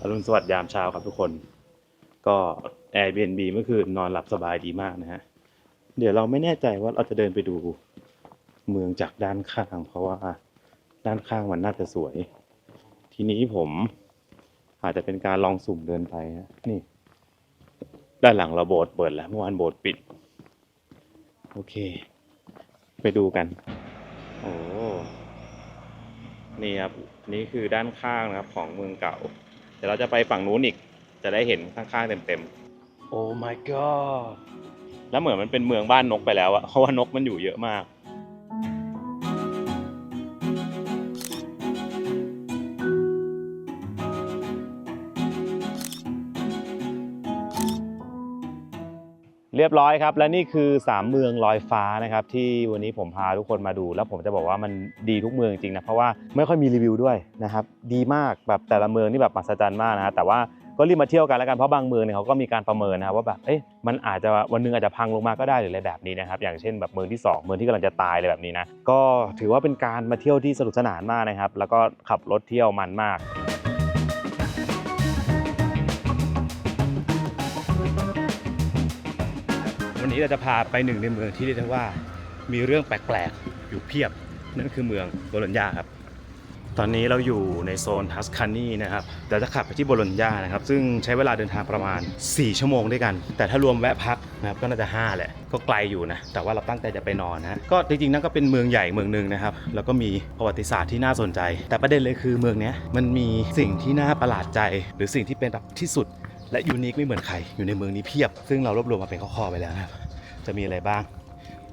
อรุณสวัสดิ์ยามเช้าครับทุกคนก็ Airbnb เมื่อคืนนอนหลับสบายดีมากนะฮะเดี๋ยวเราไม่แน่ใจว่าเราจะเดินไปดูเมืองจากด้านข้างเพราะว่าด้านข้างมันน่าจะสวยทีนี้ผมอาจจะเป็นการลองสุ่มเดินไปนะนี่ด้านหลังเราโบสถ์เปิดแล้วเมื่อวานโบสถ์ปิดโอเคไปดูกันโอ้นี่ครับนี่คือด้านข้างนะครับของเมืองเก่าเดี๋ยวเราจะไปฝั่งนู้นอีกจะได้เห็นข้างๆเต็มๆโอ้ my god แล้วเหมือนมันเป็นเมืองบ้านนกไปแล้วอะเพราะว่านกมันอยู่เยอะมากเรียบร้อยครับและนี่คือ3 เมืองลอยฟ้านะครับที่วันนี้ผมพาทุกคนมาดูแล้วผมจะบอกว่ามันดีทุกเมืองจริงนะเพราะว่าไม่ค่อยมีรีวิวด้วยนะครับดีมากแบบแต่ละเมืองนี่แบบมหัศจรรย์มากนะแต่ว่าก็รีบมาเที่ยวกันแล้วกันเพราะบางเมืองเนี่ยเขาก็มีการประเมินนะครับว่าแบบมันอาจจะวันนึงอาจจะพังลงมาก็ได้หรืออะไรแบบนี้นะครับอย่างเช่นแบบเมืองที่2เมืองที่กำลังจะตายอะไรแบบนี้นะก็ถือว่าเป็นการมาเที่ยวที่สนุกสนานมากนะครับแล้วก็ขับรถเที่ยวมันมากวันนี้เราจะพาไปหนึ่งในเมืองที่เรียกได้ว่ามีเรื่องแปลกๆอยู่เพียบนั่นคือเมืองโบโลญญาครับตอนนี้เราอยู่ในโซนทัสคานีนะครับเดี๋ยวจะขับไปที่โบโลญญานะครับซึ่งใช้เวลาเดินทางประมาณ4 ชั่วโมงด้วยกันแต่ถ้ารวมแวะพักนะครับก็น่าจะ5แหละก็ไกลอยู่นะแต่ว่าเราตั้งใจจะไปนอนนะก็จริงๆนั่นก็เป็นเมืองใหญ่เมืองนึงนะครับแล้วก็มีประวัติศาสตร์ที่น่าสนใจแต่ประเด็นเลยคือเมืองนี้มันมีสิ่งที่น่าประหลาดใจหรือสิ่งที่เป็นแบบที่สุดและยูนิคไม่เหมือนใครอยู่ในเมืองนี้เพียบซึ่งเรารวบรวมมาเป็นข้อๆไปแล้วนะครับจะมีอะไรบ้าง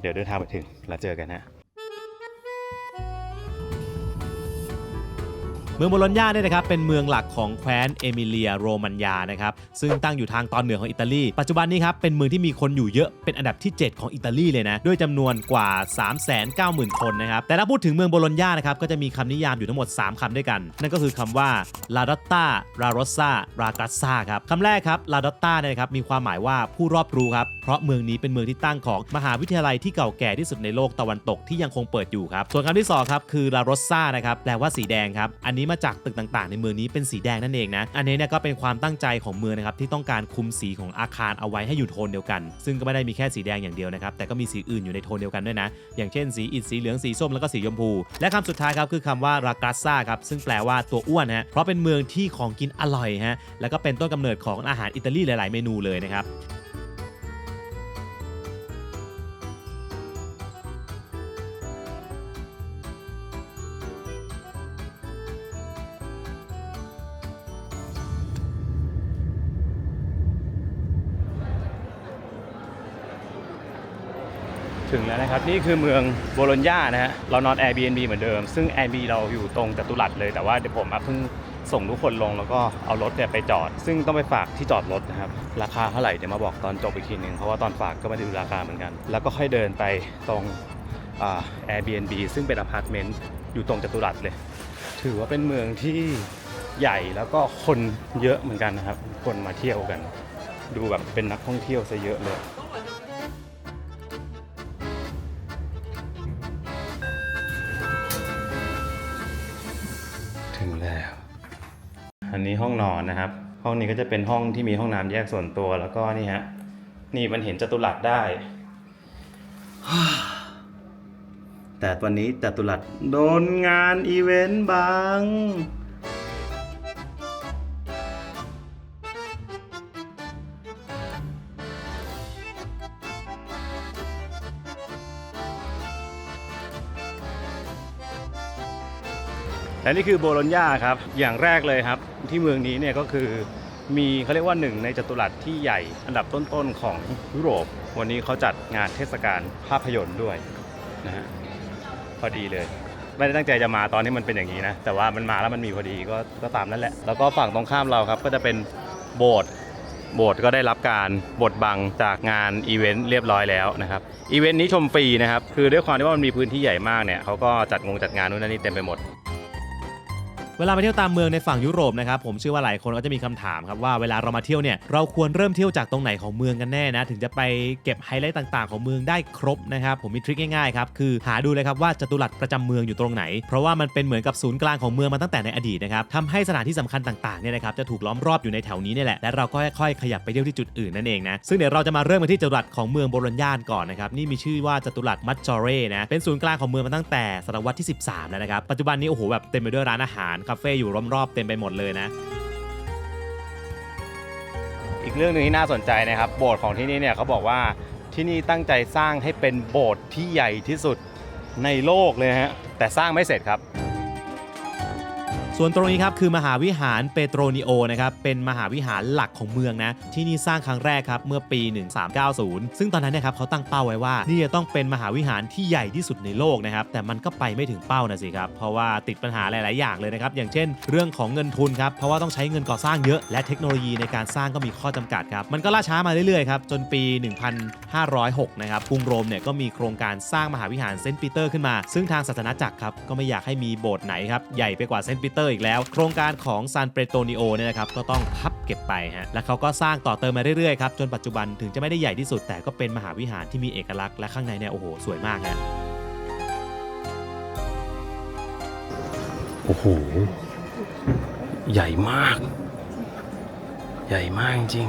เดี๋ยวเดินทางไปถึงแล้วเจอกันนะ เมืองโบโลญญาเนี่ยนะครับเป็นเมืองหลักของแคว้นเอมิเลียโรมันญานะครับซึ่งตั้งอยู่ทางตอนเหนือของอิตาลีปัจจุบันนี้ครับเป็นเมืองที่มีคนอยู่เยอะเป็นอันดับที่ 7 ของอิตาลีเลยนะด้วยจำนวนกว่า 390,000 คนนะครับแต่ถ้าพูดถึงเมืองโบโลญญานะครับก็จะมีคำนิยามอยู่ทั้งหมด3คำด้วยกันนั่นก็คือคำว่า La Dotta La Rossa Ragazza ครับคำแรกครับ La Dotta เนี่ยนะครับมีความหมายว่าผู้รอบรู้ครับเพราะเมืองนี้เป็นเมืองที่ตั้งของมหาวิทยาลัยที่เก่าแก่ที่สุดในโลกตะวันตกที่ยังคงเปิดอยู่ครับส่วนคำที่2ครับคือ La Rossa นะครับแปลว่าสีแดงครับอันนี้มาจากตึกต่างๆในเมืองนี้เป็นสีแดงนั่นเองนะอันนี้เนี่ยก็เป็นความตั้งใจของเมืองนะครับที่ต้องการคุมสีของอาคารเอาไว้ให้อยู่โทนเดียวกันซึ่งก็ไม่ได้มีแค่สีแดงอย่างเดียวนะครับแต่ก็มีสีอื่นอยู่ในโทนเดียวกันด้วยนะอย่างเช่นสีอิฐสีเหลืองสีส้มแล้วก็สีชมพูและคำสุดท้ายครับคือคำว่า Ragazza ครับซึ่งแปลว่าตัวอ้วนฮะเพราะเป็นเมืองที่ของกินอร่อยฮะแล้วก็เป็นต้นกำเนิดของอาหารอิตาลีหลายๆเมนูเลยนะครับ ถึงแล้วนะครับนี่คือเมืองโบโลญญานะฮะเรานอน Airbnb เหมือนเดิมซึ่ง Airbnb เราอยู่ตรงจตุรัสเลยแต่ว่าเดี๋ยวผมเพิ่งส่งทุกคนลงแล้วก็เอารถเนี่ยไปจอดซึ่งต้องไปฝากที่จอดรถนะครับราคาเท่าไหร่เดี๋ยวมาบอกตอนจบอีกทีนึงเพราะว่าตอนฝากก็ไม่ได้ดูราคาเหมือนกันแล้วก็ค่อยเดินไปตรงAirbnb ซึ่งเป็นอพาร์ตเมนต์อยู่ตรงจตุรัสเลยถือว่าเป็นเมืองที่ใหญ่แล้วก็คนเยอะเหมือนกันนะครับคนมาเที่ยวกันดูแบบเป็นนักท่องเที่ยวซะเยอะเลยถึงแล้วอันนี้ห้องนอนนะครับห้องนี้ก็จะเป็นห้องที่มีห้องน้ำแยกส่วนตัวแล้วก็นี่ฮะนี่มันเห็นจตุรัสได้ แต่วันนี้จตุรัสโดนงานอีเวนต์บังและนี่คือโบโลญญาครับอย่างแรกเลยครับที่เมืองนี้เนี่ยก็คือมีเขาเรียกว่าหนึ่งในจัตุรัสที่ใหญ่อันดับต้นๆของยุโรปวันนี้เขาจัดงานเทศกาลภาพยนตร์ด้วยนะฮะพอดีเลยไม่ได้ตั้งใจจะมาตอนที่มันเป็นอย่างนี้นะแต่ว่ามันมาแล้วมันมีพอดีก็ตามนั่นแหละแล้วก็ฝั่งตรงข้ามเราครับก็จะเป็นโบสถ์ก็ได้รับการบดบังจากงานอีเวนต์เรียบร้อยแล้วนะครับอีเวนต์นี้ชมฟรีนะครับคือด้วยความที่ว่ามันมีพื้นที่ใหญ่มากเนี่ยเขาก็จัดงานนู่นนั่นนี่เต็มไปหมด เวลาไปเที่ยวตามเมืองในฝั่งยุโรปนะครับผมเชื่อว่าหลายคนก็จะมีคำถามครับว่าเวลาเรามาเที่ยวเนี่ยเราควรเริ่มเที่ยวจากตรงไหนของเมืองกันแน่นะถึงจะไปเก็บไฮไลท์ต่างๆของเมืองได้ครบนะครับผมมีทริคง่ายๆครับคือหาดูเลยครับว่าจัตุรัสประจำเมืองอยู่ตรงไหนเพราะว่ามันเป็นเหมือนกับศูนย์กลางของเมืองมาตั้งแต่ในอดีตนะครับทำให้สถานที่สำคัญต่างๆเนี่ยนะครับจะถูกล้อมรอบอยู่ในแถวนี้นี่แหละและเราก็ค่อยๆขยับไปเที่ยวที่จุดอื่นนั่นเองนะซึ่งเดี๋ยวเราจะมาเริ่มกันที่จัตุรัสของเมืองโบโลญญาก่อนนะครับนี่มีชื่อว่าจัตุรัสมัจจอเร่นะเป็นศูนย์กลางของเมืองมาตั้งแต่ศตวรรษที่13แล้วนะครับปัจจุบันนี้โอ้โหแบบเต็มไปด้วยร้านอาหารคาเฟ่อยู่รอบๆเต็มไปหมดเลยนะอีกเรื่องหนึ่งที่น่าสนใจนะครับโบสถ์ของที่นี่เนี่ยเขาบอกว่าที่นี่ตั้งใจสร้างให้เป็นโบสถ์ที่ใหญ่ที่สุดในโลกเลยฮะแต่สร้างไม่เสร็จครับ ส่วนตรงนี้ครับคือมหาวิหารเปโตรนิโอนะครับเป็นมหาวิหารหลักของเมืองนะที่นี่สร้างครั้งแรกครับเมื่อปี 1390 ซึ่งตอนนั้นนะครับเขาตั้งเป้าไว้ว่านี่จะต้องเป็นมหาวิหารที่ใหญ่ที่สุดในโลกนะครับแต่มันก็ไปไม่ถึงเป้านะสิครับเพราะว่าติดปัญหาหลายๆอย่างเลยนะครับอย่างเช่นเรื่องของเงินทุนครับเพราะว่าต้องใช้เงินก่อสร้างเยอะและเทคโนโลยีในการสร้างก็มีข้อจำกัดครับมันก็ล่าช้ามาเรื่อยๆครับจนปี 1506 นะครับกรุงโรมเนี่ยก็มีโครงการสร้างมหาวิหารเซนต์ปีเตอร์ขึ้นมาซึ่งทางศาสนาจักรครับก็ไม่อยากให้มีโบสถ์ไหนครับใหญ่ไปกว่าเซนต์ปีเตอร์อีกแล้วโครงการของซานเปโตรนิโอเนี่ยนะครับก็ต้องพับเก็บไปฮะและเขาก็สร้างต่อเติมมาเรื่อยๆครับจนปัจจุบันถึงจะไม่ได้ใหญ่ที่สุดแต่ก็เป็นมหาวิหารที่มีเอกลักษณ์และข้างในเนี่ยโอ้โหสวยมากฮะโอ้โหใหญ่มากใหญ่มากจริง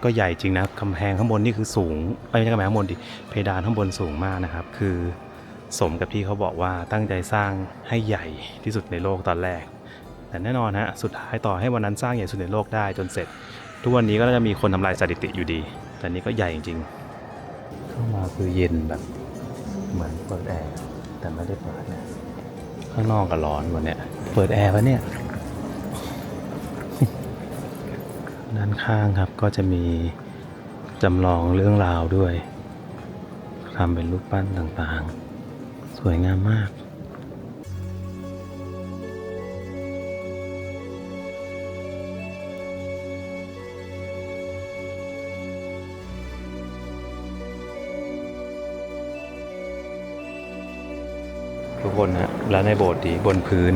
ก็ใหญ่จริงนะกำแพงข้างบนนี่คือสูงไม่ใช่กำแพงข้างบนดิเพดานข้างบนสูงมากนะครับคือสมกับที่เขาบอกว่าตั้งใจสร้างให้ใหญ่ที่สุดในโลกตอนแรกแต่แน่นอนฮะสุดท้ายต่อให้วันนั้นสร้างใหญ่สุดในโลกได้จนเสร็จทุกวันนี้ก็น่าจะมีคนทำลายสถิติอยู่ดีแต่นี้ก็ใหญ่จริงเข้ามาคือเย็นแบบเหมือนเปิดแอร์แต่ไม่ได้เปิดนะข้างนอกก็ร้อนวันเนี้ยเปิดแอร์วะเนี่ย ด้านข้างครับก็จะมีจำลองเรื่องราวด้วยทำเป็นรูปปั้นต่างๆสวยงามมาก ทุกคนนะแล้วในโบสถ์ดีบนพื้น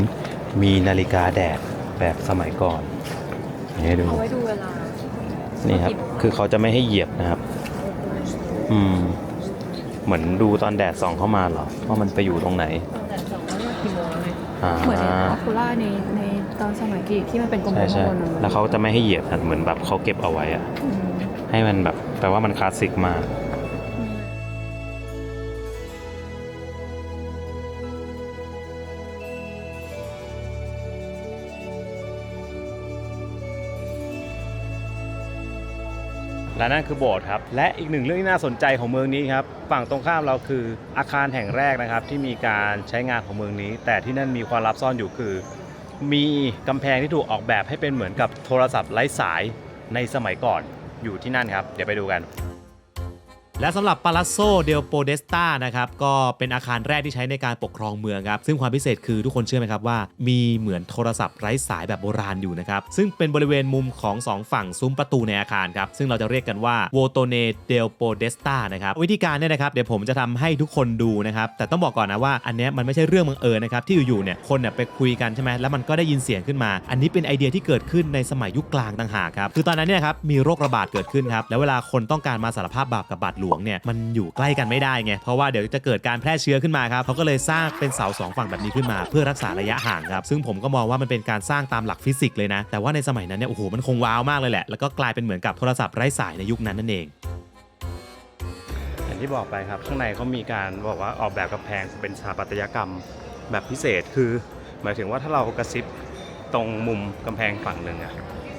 มีนาฬิกาแดดแบบสมัยก่อนนี่ดู เอาไว้ดูเวลา นี่ครับคือเขาจะไม่ให้เหยียบนะครับเหมือนดูตอนแดดส่องเข้ามาเหรอว่ามันไปอยู่ตรงไหน แต่สองเขาเรียกกี่โมงเลย อ่า เหมือนออคูล่าในตอนสมัยกรีกที่มันเป็นกลมๆ ใช่ใช่ ข้างบน แล้วเขาจะไม่ให้เหยียบนะเหมือนแบบเขาเก็บเอาไว้อะให้มันแบบแปลว่ามันคลาสสิกมากและนั่นคือโบสถ์ครับและอีกหนึ่งเรื่องที่น่าสนใจของเมืองนี้ครับฝั่งตรงข้ามเราคืออาคารแห่งแรกนะครับที่มีการใช้งานของเมืองนี้ แต่ที่นั่นมีความลับซ่อนอยู่คือ มีกำแพงที่ถูกออกแบบให้เป็นเหมือนกับโทรศัพท์ไร้สายในสมัยก่อนอยู่ที่นั่นครับเดี๋ยวไปดูกัน และสำหรับ Palazzo del Podesta นะครับก็เป็นอาคารแรกที่ใช้ในการปกครองเมืองครับซึ่งความพิเศษคือทุกคนเชื่อไหมครับว่ามีเหมือนโทรศัพท์ไร้สายแบบโบราณอยู่นะครับซึ่งเป็นบริเวณมุมของ2ฝั่งซุ้มประตูในอาคารครับซึ่งเราจะเรียกกันว่า Votone del Podesta นะครับวิธีการเนี่ยนะครับเดี๋ยวผมจะทำให้ทุกคนดูนะครับแต่ต้องบอกก่อนนะว่าอันเนี้ยมันไม่ใช่เรื่องบังเอิญนะครับที่อยู่ๆเนี่ยคนเนี่ยไปคุยกันใช่ไหมแล้วมันก็ได้ยินเสียงขึ้นมาอันนี้เป็นไอเดียที่เกิดขึ้นในสมัยยุคกลางต่างหากครับคือตอนนั้นเนี่ยครับมีโรคระบาดเกิดขึ้นครับแล้วเวลาคนต้องการมาสารภาพบาปกับบาทหลวงเนี่ยมันอยู่ใกล้กันไม่ได้ไงเพราะว่าเดี๋ยวจะเกิดการแพร่เชื้อขึ้นมาครับเขาก็เลยสร้างเป็นเสาสองฝั่งแบบนี้ขึ้นมาเพื่อรักษาระยะห่างครับซึ่งผมก็มองว่ามันเป็นการสร้างตามหลักฟิสิกส์เลยนะแต่ว่าในสมัยนั้นเนี่ยโอ้โหมันคงว้าวมากเลยแหละแล้วก็กลายเป็นเหมือนกับโทรศัพท์ไร้สายในยุคนั้นนั่นเอง อย่างที่บอกไปครับข้างในเขามีการบอกว่าออกแบบกำแพงเป็นสถาปัตยกรรมแบบพิเศษคือหมายถึงว่าถ้าเรากระซิบตรงมุมกำแพงฝั่งหนึ่งอะ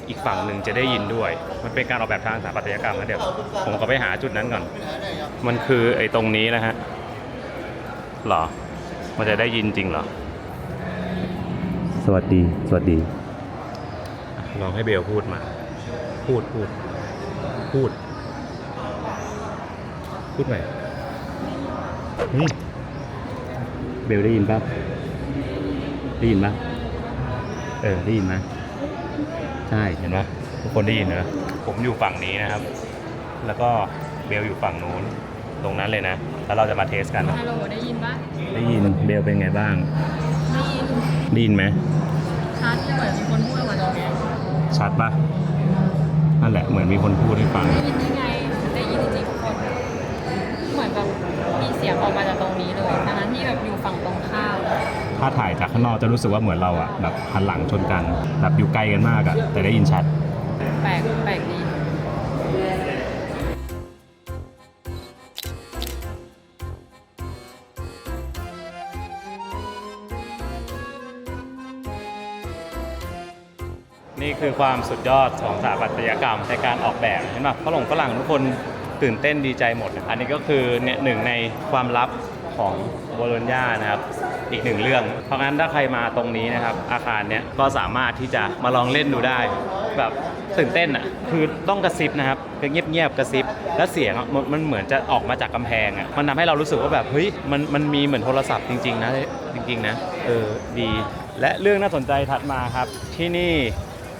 อีกฝั่งหนึ่งจะได้ยินด้วยมันเป็นการออกแบบทางสถาปัตยกรรมนะเดี๋ยวผมขอไปหาจุดนั้นก่อนมันคือไอ้ตรงนี้นะฮะหรอมันจะได้ยินจริงเหรอสวัสดีลองให้เบลพูดมาพูดใหม่เบลได้ยินป่ะได้ยินป่ะได้ยินไหมใช่เห็นป่ะทุกคนได้ยินนะผมอยู่ฝั่งนี้นะครับแล้วก็เบลอยู่ฝั่งนู้นตรงนั้นเลยนะแล้วเราจะมาเทสกัน ฮัลโหลได้ยินปะ ได้ยินเบลเป็นไงบ้าง ได้ยิน ได้ยินไหม ชัดเหมือนมีคนพูดออกมาตรงนี้ ชัดป่ะนั่นแหละเหมือนมีคนพูดให้ฟัง ได้ยินได้ไงได้ยินจริงๆทุกคนเหมือนแบบมีเสียงออกมาจากตรงนี้เลยทั้งที่แบบอยู่ฝั่งตรงข้าม ถ้าถ่ายจากข้างนอกจะรู้สึกว่าเหมือนเราอะแบบหันหลังชนกันแบบอยู่ไกลกันมากอะแต่ได้ยินชัด แปลกดี นี่คือความสุดยอดของสถาปัตยกรรมในการออกแบบเห็นป่ะฝรั่งทุกคนตื่นเต้นดีใจหมดอันนี้ก็คือเนี่ยหนึ่งในความลับของโบโลญญานะครับอีกหนึ่งเรื่องเพราะงั้นถ้าใครมาตรงนี้นะครับอาคารเนี้ยก็สามารถที่จะมาลองเล่นดูได้แบบตื่นเต้นอ่ะคือต้องกระซิบนะครับคือเงียบๆกระซิบแล้วเสียงมันเหมือนจะออกมาจากกำแพงอ่ะมันทำให้เรารู้สึกว่าแบบเฮ้ยมันมีเหมือนโทรศัพท์จริงๆนะดีและเรื่องน่าสนใจถัดมาครับที่นี่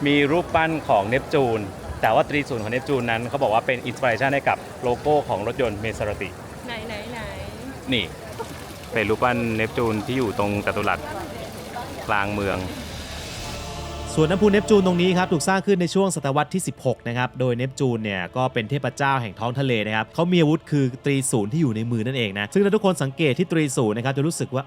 มีรูปปั้นของเนปจูนแต่ว่าตรีศูนย์ของเนปจูนนั้นเขาบอกว่าเป็นอินสปิเรชันให้กับโลโก้ของรถยนต์เมเซราติ ไหน นี่เป็นรูปปั้นเนปจูนที่อยู่ตรงจัตุรัสกลางเมือง ส่วนน้ำพุเนปจูนตรงนี้ครับถูกสร้างขึ้นในช่วงศตวรรษที่ 16 นะครับโดยเนปจูนเนี่ยก็เป็นเทพเจ้าแห่งท้องทะเลนะครับเขามีอาวุธคือตรีศูนย์ที่อยู่ในมือนั่นเองนะซึ่งถ้าทุกคนสังเกตที่ตรีศูนย์นะครับจะรู้สึกว่า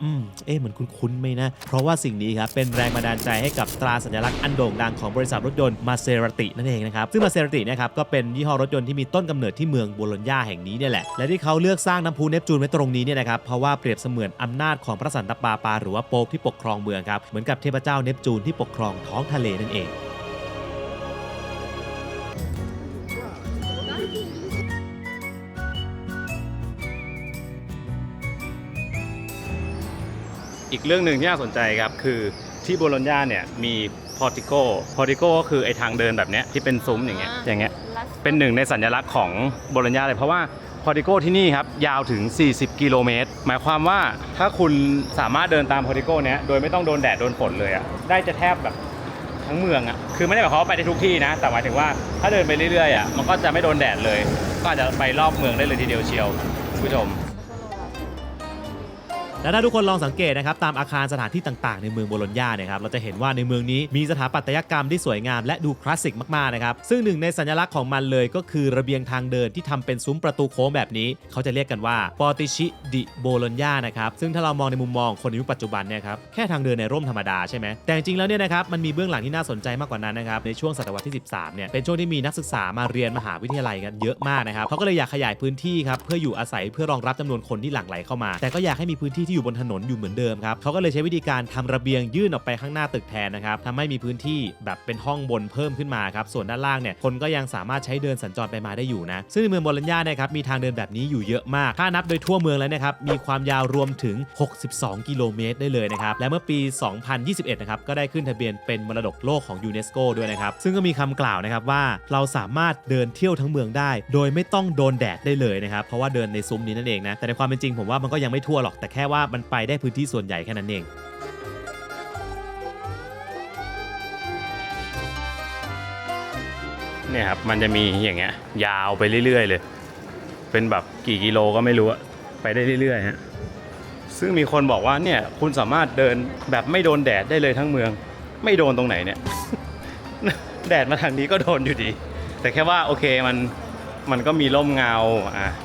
เหมือนคุ้นๆไหมนะเพราะว่าสิ่งนี้ครับเป็นแรงบันดาลใจให้กับตราสัญลักษณ์อันโด่งดังของบริษัทรถยนต์มาเซราตินั่นเองนะครับซึ่งมาเซราตินะครับก็เป็นยี่ห้อรถยนต์ที่มีต้นกำเนิดที่เมืองโบโลญญาแห่งนี้เนี่ยแหละและที่เขาเลือกสร้างน้ำพุเนปจูนไว้ตรงนี้เนี่ยนะครับเพราะว่าเปรียบเสมือนอำนาจของพระสันตะปาปาหรือว่าโป๊ปที่ปกครองเมืองครับเหมือนกับเทพเจ้าเนปจูนที่ปกครองท้องทะเลนั่นเอง อีกเรื่องหนึ่งที่น่าสนใจครับคือที่โบโลญญาเนี่ยมีพอร์ติโกก็คือไอทางเดินแบบเนี้ยที่เป็นซุ้มอย่างเงี้ยเป็นหนึ่งในสัญลักษณ์ของโบโลญญาเลยเพราะว่าพอร์ติโกที่นี่ครับยาวถึง40 กิโลเมตรหมายความว่าถ้าคุณสามารถเดินตามพอร์ติโกเนี้ยโดยไม่ต้องโดนแดดโดนฝนเลยอะได้จะแทบแบบทั้งเมืองอะคือไม่ได้หมายความว่าไปได้ทุกที่นะแต่หมายถึงว่าถ้าเดินไปเรื่อยๆอะมันก็จะไม่โดนแดดเลยก็อาจจะไปรอบเมืองได้เลยทีเดียวเชียวคุณผู้ชม และถ้าทุกคนลองสังเกตนะครับตามอาคารสถานที่ต่างๆในเมืองโบโลญญาเนี่ยครับเราจะเห็นว่าในเมืองนี้มีสถาปัตยกรรมที่สวยงามและดูคลาสสิกมากๆนะครับซึ่งหนึ่งในสัญลักษณ์ของมันเลยก็คือระเบียงทางเดินที่ทำเป็นซุ้มประตูโค้งแบบนี้เขาจะเรียกกันว่า Portici di Bologna นะครับซึ่งถ้าเรามองในมุมมองคนในยุคปัจจุบันเนี่ยครับแค่ทางเดินในร่มธรรมดาใช่ไหมแต่จริงๆแล้วเนี่ยนะครับมันมีเบื้องหลังที่น่าสนใจมากกว่านั้นนะครับในช่วงศตวรรษที่ 13เนี่ยเป็นช่วงที่มีนักศึกษามาเรียนมหาวิทยาลัยกันเยอะมากนะครับเขาก็เลยอยากขยายพื้นที่ครับเพื่ออยู่อาศัยเพื่อรองรับจำนวนคนที่หลั่งไหลเข้ามาแต่ก็อยากให้มีพื้นที่ที่อยู่บนถนนอยู่เหมือนเดิมครับเขาก็เลยใช้วิธีการทำระเบียงยื่นออกไปข้างหน้าตึกแทนนะครับทำให้มีพื้นที่แบบเป็นห้องบนเพิ่มขึ้นมาครับส่วนด้านล่างเนี่ยคนก็ยังสามารถใช้เดินสัญจรไปมาได้อยู่นะซึ่งในเมืองโบโลญญาเนี่ยครับมีทางเดินแบบนี้อยู่เยอะมากถ้านับโดยทั่วเมืองแล้วนะครับมีความยาวรวมถึง62กิโลเมตรได้เลยนะครับและเมื่อปี 2021 นะครับก็ได้ขึ้นทะเบียนเป็นมรดกโลกของยูเนสโกด้วยนะครับซึ่งก็มีคำกล่าวนะครับว่าเราสามารถเดินเที่ยวทั้งเมืองได้โดยไม่ต้องโดนแดดได้เลยนะครับเพราะว่าเดินในซุ้มนี้นั่นเองนะแต่ในความเป็นจริงผมว่ามันก็ยังไม่ทั่วหรอกแต่แค่ว่ามันไปได้พื้นที่ส่วนใหญ่แค่นั้นเองเนี่ยครับมันจะมีอย่างเงี้ยยาวไปเรื่อยๆเลยเป็นแบบกี่กิโลก็ไม่รู้อะไปได้เรื่อยๆฮะซึ่งมีคนบอกว่าเนี่ยคุณสามารถเดินแบบไม่โดนแดดได้เลยทั้งเมืองไม่โดนตรงไหนเนี่ย แดดมาทางนี้ก็โดนอยู่ดีแต่แค่ว่าโอเคมันก็มีร่มเงา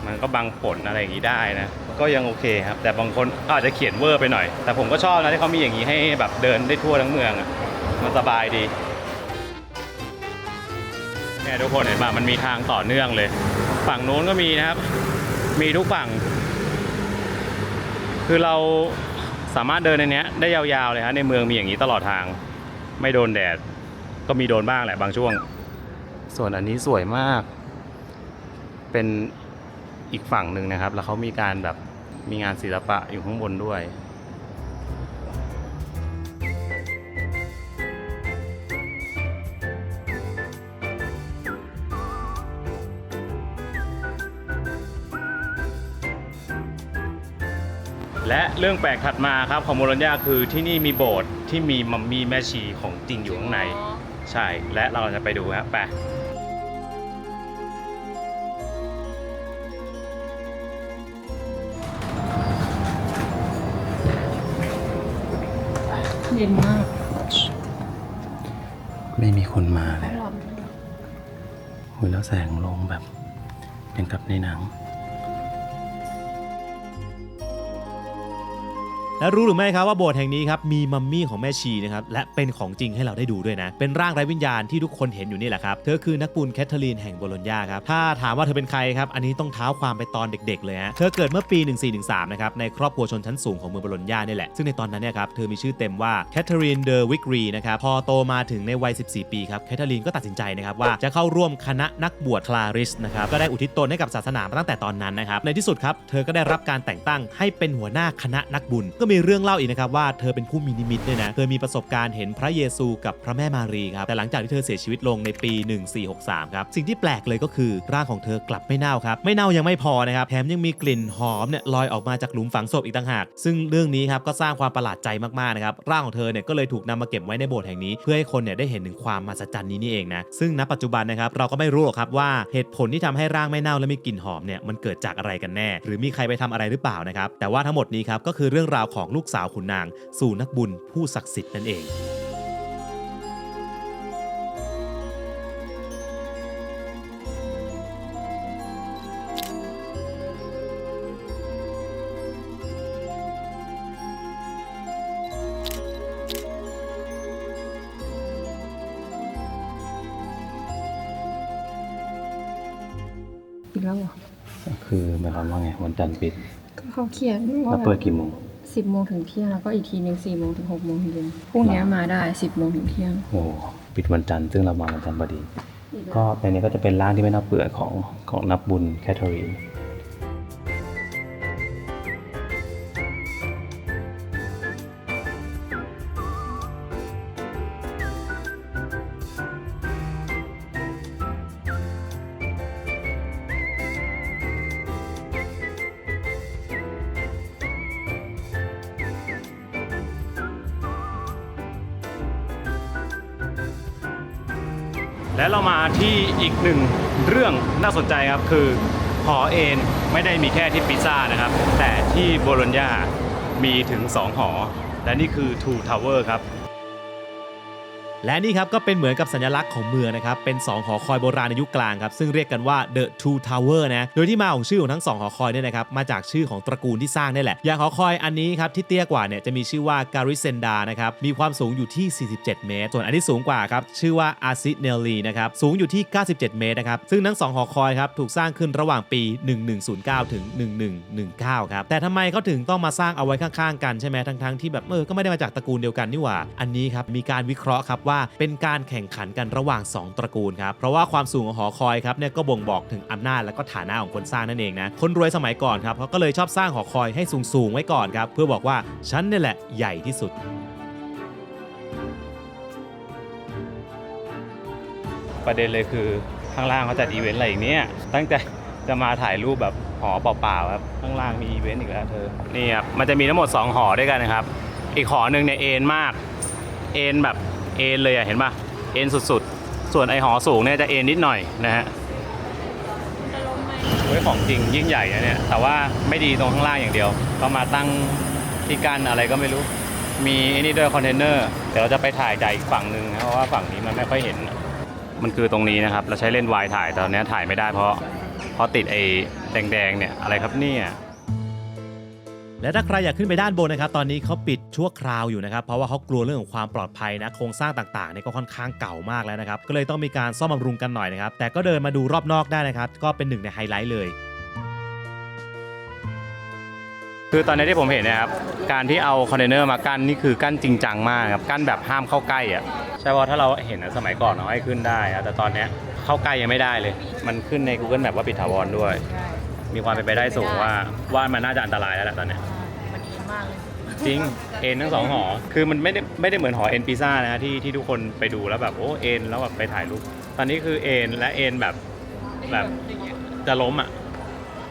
มันก็บังฝนอะไรอย่างนี้ได้นะก็ยังโอเคครับแต่บางคนอาจจะเขียนเวอร์ไปหน่อยแต่ผมก็ชอบนะที่เขามีอย่างนี้ให้แบบเดินได้ทั่วทั้งเมืองอะมันสบายดีเนี่ยทุกคนเห็นป่ะมันมีทางต่อเนื่องเลยฝั่งโน้นก็มีนะครับมีทุกฝั่งคือเราสามารถเดินในนี้ได้ยาวๆเลยฮะในเมืองมีอย่างนี้ตลอดทางไม่โดนแดดก็มีโดนบ้างแหละบางช่วงส่วนอันนี้สวยมากเป็นอีกฝั่งหนึ่งนะครับแล้วเขามีการแบบมีงานศิลปะอยู่ข้างบนด้วยและเรื่องแปลกถัดมาครับของโบโลญญาคือที่นี่มีโบสถ์ที่มีมัมมี่แม่ชีของจริงอยู่ข้างในใช่และเราจะไปดูครับไปเย็นมาก ไม่มีคนมาเลยโอ้ยแล้วแสงลงแบบอย่างกับในหนัง แล้วรู้หรือไม่ครับว่าโบสถ์แห่งนี้ครับมีมัมมี่ของแม่ชีนะครับและเป็นของจริงให้เราได้ดูด้วยนะเป็นร่างไร้วิญญาณที่ทุกคนเห็นอยู่นี่แหละครับเธอคือนักบุญแคทเธอรีนแห่งโบโลญญาครับถ้าถามว่าเธอเป็นใครครับอันนี้ต้องเท้าความไปตอนเด็กๆเลยฮะเธอเกิดเมื่อปี 1413 นะครับในครอบครัวชนชั้นสูงของเมืองโบโลญญานี่แหละซึ่งในตอนนั้นเนี่ยครับเธอมีชื่อเต็มว่าแคทเธอรีนเดอวิกรีนะครับพอโตมาถึงในวัย 14 ปีครับแคทเธอรีนก็ตัดสินใจนะครับว่าจะเข้าร่วมคณะนักบวชคลาริสนะครับก็ได้อุทิศตนให้กับศาสนามาตั้งแต่ตอนนั้นนะครับในที่สุดครับเธอก็ได้รับการแต่งตั้งให้เป็นหัวหน้าคณะนักบุญก็มีเรื่องเล่าอีกนะครับว่าเธอเป็นผู้มีนิมิตด้วยนะเธอมีประสบการณ์เห็นพระเยซูกับพระแม่มารีครับแต่หลังจากที่เธอเสียชีวิตลงในปี 1463 ครับสิ่งที่แปลกเลยก็คือร่างของเธอกลับไม่เน่าครับไม่เน่ายังไม่พอนะครับแถมยังมีกลิ่นหอมเนี่ยลอยออกมาจากหลุมฝังศพอีกต่างหากซึ่งเรื่องนี้ครับก็สร้างความประหลาดใจมากๆนะครับร่างของเธอเนี่ยก็เลยถูกนำมาเก็บไว้ในโบสถ์แห่งนี้เพื่อให้คนเนี่ยได้เห็นถึงความมหัศจรรย์นี้นี่เองนะซึ่งณปัจจุบันนะครับเราก็ไม่รู้หรอกครับว่าเหตุผลที่ทำให้ร่างไม่เน่าและมีกลิ่นหอมเนี่ยมันเกิดจากอะไรกันแน่หรือมีใครไปทำอะไรหรือเปล่านะครับแต่ว่าทั้งหมดนี้ครับก็คือเรื่องราวของลูกสาวขุนนางสู่นักบุญผู้ศักดิ์สิทธิ์นั่นเองปิดแล้วเหรอ คือหมายความว่าไงวันจันทร์ปิด ก็เขาเขียน แล้ ว่าว เปิดกี่โมง 10 โมงถึงเที่ยงแล้วก็อีกทีนึง4 โมงถึง 6 โมงเย็นพรุ่งนี้มาได้ 10 โมงถึงเที่ยง โอ้ปิดวันจันทร์ซึ่งเรามาวันจันทร์พอดีก็ในนี้ก็จะเป็นร่างที่ไม่น่าเปื่อยของนักบุญแคทเธอรีนและเรามาที่อีกหนึ่งเรื่องน่าสนใจครับคือหอเอ็นไม่ได้มีแค่ที่ปิซ่านะครับแต่ที่โบโลญญา มีถึง 2 หอ และนี่คือ Two Tower ครับ และนี่ครับก็เป็นเหมือนกับสัญลักษณ์ของเมืองนะครับเป็น2หอคอยโบราณในยุคกลางครับซึ่งเรียกกันว่า The Two Tower นะโดยที่มาของชื่อของทั้ง2หอคอยเนี่ยนะครับมาจากชื่อของตระกูลที่สร้างนี่แหละอย่างหอคอยอันนี้ครับที่เตี้ยกว่าเนี่ยจะมีชื่อว่าการิเซนดานะครับมีความสูงอยู่ที่ 47 เมตรส่วนอันที่สูงกว่าครับชื่อว่าอาซิเนลลีนะครับสูงอยู่ที่ 97 เมตรนะครับซึ่งทั้ง2หอคอยครับถูกสร้างขึ้นระหว่างปี 1109 ถึง 1119 ครับแต่ทำไมเขาถึงต้องมาสร้างเอาไว้ข้างๆกันใช่ไหมทั้งที่แบบก็ไม่ได้มาจากตระกูลเดียวกันนี่หว่าอันนี้ครับมีการวิเคราะห์ครับว่าเป็นการแข่งขันกันระหว่าง2ตระกูลครับเพราะว่าความสูงของหอคอยครับเนี่ยก็บ่งบอกถึงอำนาจและก็ฐานะของคนสร้างนั่นเองนะคนรวยสมัยก่อนครับเขาก็เลยชอบสร้างหอคอยให้สูงไว้ก่อนครับเพื่อบอกว่าฉันนี่แหละใหญ่ที่สุด ประเด็นเลยคือข้างล่างเขาจัดอีเวนต์อะไรอีกเนี่ยตั้งใจจะมาถ่ายรูปแบบหอเปล่าๆครับข้างล่างมีอีเวนต์อีกแล้วเธอนี่ครับมันจะมีทั้งหมด2หอด้วยกันนะครับอีกหอหนึ่งเนี่ยเอ็นมากเอ็นแบบเอ็นเลยเห็นปะเอ็นสุดๆส่วนไอหอสูงเนี่ยจะเอ็นนิดหน่อยนะฮะเฮ้ยของจริงยิ่งใหญ่นะเนี่ยแต่ว่าไม่ดีตรงข้างล่างอย่างเดียวก็มาตั้งที่กั้นอะไรก็ไม่รู้มีไอ้นี่ด้วยคอนเทนเนอร์เดี๋ยวเราจะไปถ่ายจากอีกฝั่งหนึ่งนะเพราะว่าฝั่งนี้มันไม่ค่อยเห็นมันคือตรงนี้นะครับเราใช้เลนส์วายถ่ายตอนนี้ถ่ายไม่ได้เพราะติดไอ้แดงๆเนี่ยอะไรครับเนี่ย และถ้าใครอยากขึ้นไปด้านบนนะครับตอนนี้เขาปิดชั่วคราวอยู่นะครับเพราะว่าเขากลัวเรื่องของความปลอดภัยนะโครงสร้างต่างๆเนี่ยก็ค่อนข้างเก่ามากแล้วนะครับก็เลยต้องมีการซ่อมบำรุงกันหน่อยนะครับแต่ก็เดินมาดูรอบนอกได้นะครับก็เป็นหนึ่งในไฮไลท์เลย คือตอนนี้ที่ผมเห็นนะครับการที่เอาคอนเทนเนอร์มากั้นนี่คือกั้นจริงจังมากครับกั้นแบบห้ามเข้าใกล้อ่ะใช่เพราะถ้าเราเห็นสมัยก่อนเราให้ขึ้นได้แต่ตอนนี้เข้าใกล้ยังไม่ได้เลยมันขึ้นใน Google Map ว่าปิดถาวรด้วยมีความเป็นไปได้สูงว่ามันน่าจะอันตรายแล้วแหละตอนนี้มันดีมากเลยจริงเอ็นทั้ง2หอคือมันไม่ได้เหมือนหอเอ็นพิซซ่านะที่ทุกคนไปดูแล้วแบบโอ้เอ็นแล้วแบบไปถ่ายรูปตอนนี้คือเอ็นและเอ็นแบบจะล้มอ่ะ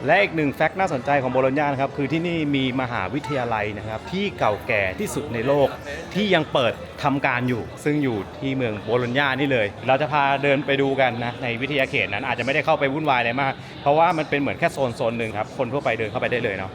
และอีกหนึ่งแฟกต์น่าสนใจของโบโลญญานะครับคือที่นี่มีมหาวิทยาลัยนะครับที่เก่าแก่ที่สุดในโลกที่ยังเปิดทำการอยู่ซึ่งอยู่ที่เมืองโบโลญญานี่เลยเราจะพาเดินไปดูกันนะในวิทยาเขตนั้นอาจจะไม่ได้เข้าไปวุ่นวายอะไรมากเพราะว่ามันเป็นเหมือนแค่โซนหนึ่งครับคนทั่วไปเดินเข้าไปได้เลยเนาะ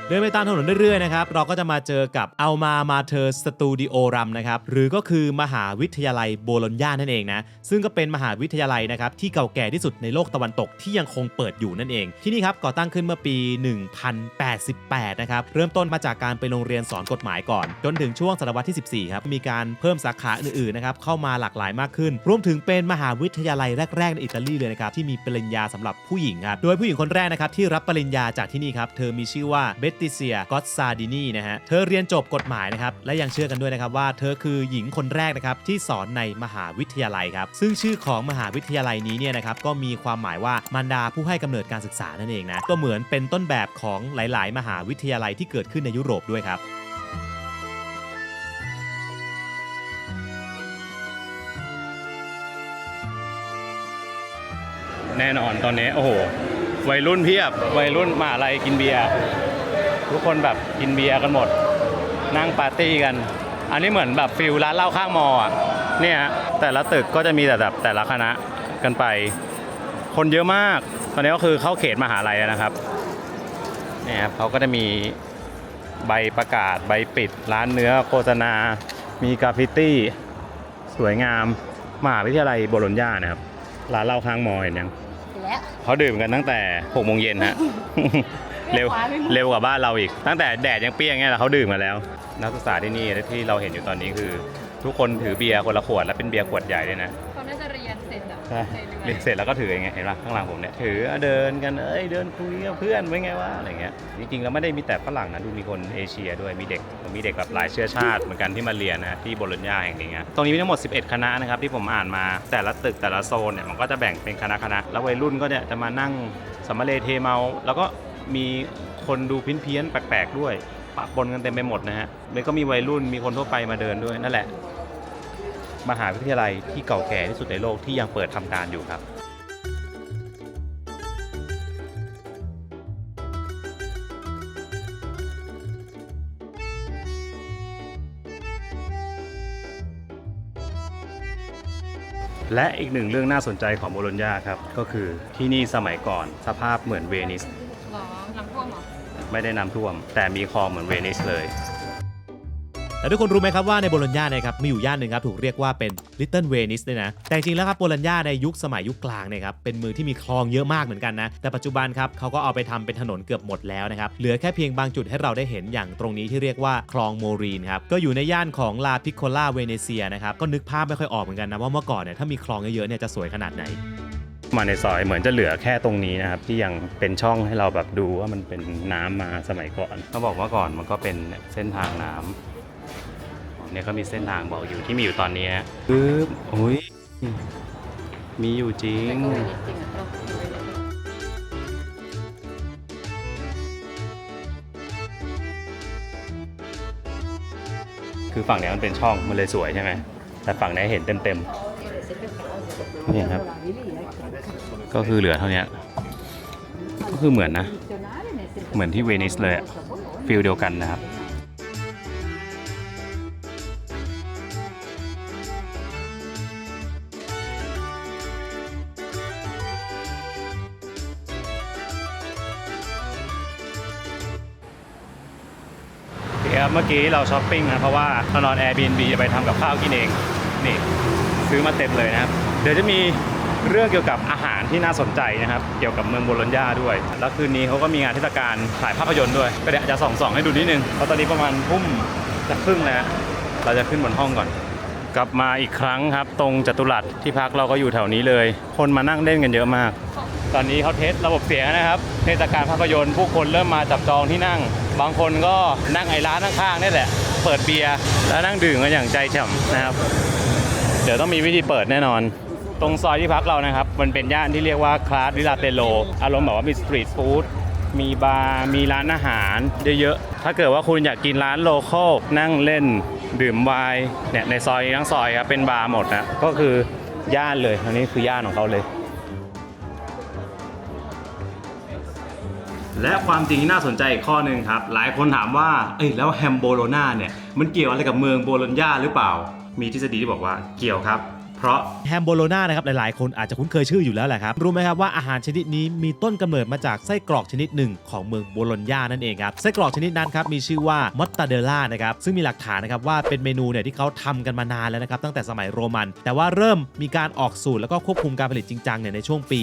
เดินไปตามถนนเรื่อยๆนะครับเราก็จะมาเจอกับอัลมามาเธอสตูดิโอรัมนะครับหรือก็คือมหาวิทยาลัยโบโลญญานั่นเองนะซึ่งก็เป็นมหาวิทยาลัยนะครับที่เก่าแก่ที่สุดในโลกตะวันตกที่ยังคงเปิดอยู่นั่นเองที่นี่ครับก่อตั้งขึ้นเมื่อปี 1088 นะครับเริ่มต้นมาจากการเป็นโรงเรียนสอนกฎหมายก่อนจนถึงช่วงศตวรรษที่ 14 ครับมีการเพิ่มสาขาอื่นๆนะครับเข้ามาหลากหลายมากขึ้นรวมถึงเป็นมหาวิทยาลัยแรกๆในอิตาลีเลยนะครับที่มีปริญญาสำหรับผู้หญิงครับโดยผู้หญิงคนแรกนะครับที่รับปริญญาจากที่นี่ครับเธอมีชื่อว่าเบตติเซียก็อตซาดินีนะฮะเธอเรียนจบกฎหมายนะครับและยังเชื่อกันด้วยนะครับว่าเธอคือหญิงคนแรกนะครับที่สอนในมหาวิทยาลัยครับซึ่งชื่อของมหาวิทยาลัยนี้เนี่ยนะครับก็มีความหมายว่ามารดาผู้ให้กำเนิดการศึกษานั่นเองนะก็เหมือนเป็นต้นแบบของหลายๆมหาวิทยาลัยที่เกิดขึ้นในยุโรปด้วยครับแน่นอนตอนนี้โอ้โหวัยรุ่นเพียบวัยรุ่นมหาลัยกินเบียร์ทุกคนแบบกินเบียร์กันหมดนั่งปาร์ตี้กันอันนี้เหมือนแบบฟิลร้านเหล้าข้างมออ่ะเนี่ยแต่ละตึกก็จะมีแต่ละคณะกันไปคนเยอะมากตอนนี้ก็คือเข้าเขตมหาลัยแล้วนะครับเนี่ยครับเขาก็จะมีใบประกาศใบปิดร้านเนื้อโฆษณามีกราฟฟิตี้สวยงามมหาวิทยาลัยโบโลญญานะครับร้านเหล้าข้างมอเห็นยังเขาดื่มกันตั้งแต่6 โมงเย็นฮะ เร็วกว่าบ้านเราอีกตั้งแต่แดดยังเปรี้ยงเนี่ยเขาดื่มมาแล้วนักศึกษาที่นี่ที่เราเห็นอยู่ตอนนี้คือทุกคนถือเบียร์คนละขวดและเป็นเบียร์ขวดใหญ่เลยนะ เขาน่าจะเรียนเสร็จแล้ว ใช่เรียนเสร็จแล้วก็ถืออย่างเงี้ยเห็นป่ะข้างหลังผมเนี่ยถือเดินกันเดินคุยกับเพื่อนไว้ไงวะอะไรเงี้ยจริงๆแล้วไม่ได้มีแต่ฝรั่งนะดูมีคนเอเชียด้วยมีเด็กแบบหลายเชื้อชาติเหมือนกันที่มาเรียนนะที่โบโลญญาแห่งนี้ตรงนี้มีทั้งหมด11 คณะนะครับที่ผมอ่านมาแต่ละตึกแต่ละโซนเนี่ยมันก็จะแบ่งเป็นคณะแล้ววัยรุ่นก็เนี่ยจะมานั่งสัมมาเลเทเมาแล้วก็มีคนดูเพี้ยนๆแปลกๆด้วยปะปนกันเต็มไปหมดนะฮะแล้วก็มีวัยรุ่นมีคนทั่วไปมาเดินด้วยนั่นแหละมหาวิทยาลัยที่เก่าแก่ที่สุดในโลกที่ยังเปิดทำการอยู่ครับและอีกหนึ่งเรื่องน่าสนใจของโบโลญญาครับก็คือที่นี่สมัยก่อนสภาพเหมือนเวนิสหรอห ไม่ได้น้ำท่วม แต่มีคลองเหมือนเวนิสเลย แต่ทุกคนรู้ไหมครับว่าในโบโลญญาเนี่ยครับมีอยู่ย่านหนึ่งครับถูกเรียกว่าเป็น Little Venice ด้วยนะแต่จริงๆแล้วครับโบโลญญาในยุคสมัยยุคกลางเนี่ยครับเป็นเมืองที่มีคลองเยอะมากเหมือนกันนะแต่ปัจจุบันครับเขาก็เอาไปทำเป็นถนนเกือบหมดแล้วนะครับเหลือแค่เพียงบางจุดให้เราได้เห็นอย่างตรงนี้ที่เรียกว่าคลองโมรีนครับก็อยู่ในย่านของลาพิโคล่าเวเนเซียนะครับก็นึกภาพไม่ค่อยออกเหมือนกันนะว่าเมื่อก่อนเนี่ยถ้ามีคลองเยอะๆเนี่ยจะสวยขนาดไหนมาในซอยเหมือนจะเหลือแค่ตรงนี้นะครับที่ยังเป็นช่องให้เราแบบดูว่ามันเป็นน้ำมาสมัยก่อนเขาบอกว่าก่อนมันก็เป็นเส้นทางน้ำเนี่ยก็มีเส้นทางบอกอยู่ที่มีอยู่ตอนนี้นะปึ๊บโอ้ยมีอยู่จริง คือฝั่งนี้มันเป็นช่องมันเลยสวยใช่ไหมแต่ฝั่งนี้เห็นเต็มๆนี่ครับก็คือเหลือเท่านี้ก็คือเหมือนนะเหมือนที่เวนิสเลยฟิลเดียวกันนะครับเมื่อกี้เราช้อปปิ้งนะเพราะว่าเรานอน Airbnb จะไปทำกับข้าวกินเองนี่ซื้อมาเต็มเลยนะครับเดี๋ยวจะมีเรื่องเกี่ยวกับอาหารที่น่าสนใจนะครับเกี่ยวกับเมืองโบโลญญาด้วยแล้วคืนนี้เขาก็มีงานเทศกาลถ่ายภาพยนตร์ด้วยก็เดี๋ยวจะส่องให้ดูนิดนึงเพราะตอนนี้ประมาณทุ่มจะครึ่งแล้วเราจะขึ้นบนห้องก่อนกลับมาอีกครั้งครับตรงจัตุรัสที่พักเราก็อยู่แถวนี้เลยคนมานั่งเล่นกันเยอะมากตอนนี้เขาเทสระบบเสียงนะครับเทศกาลภาพยนตร์ผู้คนเริ่มมาจับจองที่นั่งบางคนก็นั่งไอ้ร้านข้างๆนี่แหละเปิดเบียร์แล้วนั่งดื่มกันอย่างใจฉ่ำนะครับเดี๋ยวต้องมีวิธีเปิดแน่นอนตรงซอยที่พักเรานะครับมันเป็นย่านที่เรียกว่าคลาสวิลาเตโลอารมณ์แบบว่ามีสตรีทฟู้ดมีบาร์มีร้านอาหารเยอะๆถ้าเกิดว่าคุณอยากกินร้านโลคอลนั่งเล่นดื่มไวน์เนี่ยในซอยทั้งซอยครับเป็นบาร์หมดนะก็คือย่านเลยอันนี้คือย่านของเขาเลยและความจริงที่น่าสนใจอีกข้อหนึ่งครับหลายคนถามว่าแล้วแฮมโบโลนาเนี่ยมันเกี่ยวอะไรกับเมืองโบโลญญาหรือเปล่ามีทฤษฎีที่บอกว่าเกี่ยวครับเพราะแฮมโบโลนานะครับหลายๆคนอาจจะคุ้นเคยชื่ออยู่แล้วแหละครับรู้ไหมครับว่าอาหารชนิดนี้มีต้นกำเนิดมาจากไส้กรอกชนิดหนึ่งของเมืองโบโลญญานั่นเองครับไส้กรอกชนิดนั้นครับมีชื่อว่ามอตตาเดลล่านะครับซึ่งมีหลักฐานนะครับว่าเป็นเมนูเนี่ยที่เขาทำกันมานานแล้วนะครับตั้งแต่สมัยโรมันแต่ว่าเริ่มมีการออกสูตรแล้วก็ควบคุมการผลิตจริงจังเนี่ยในช่วงปี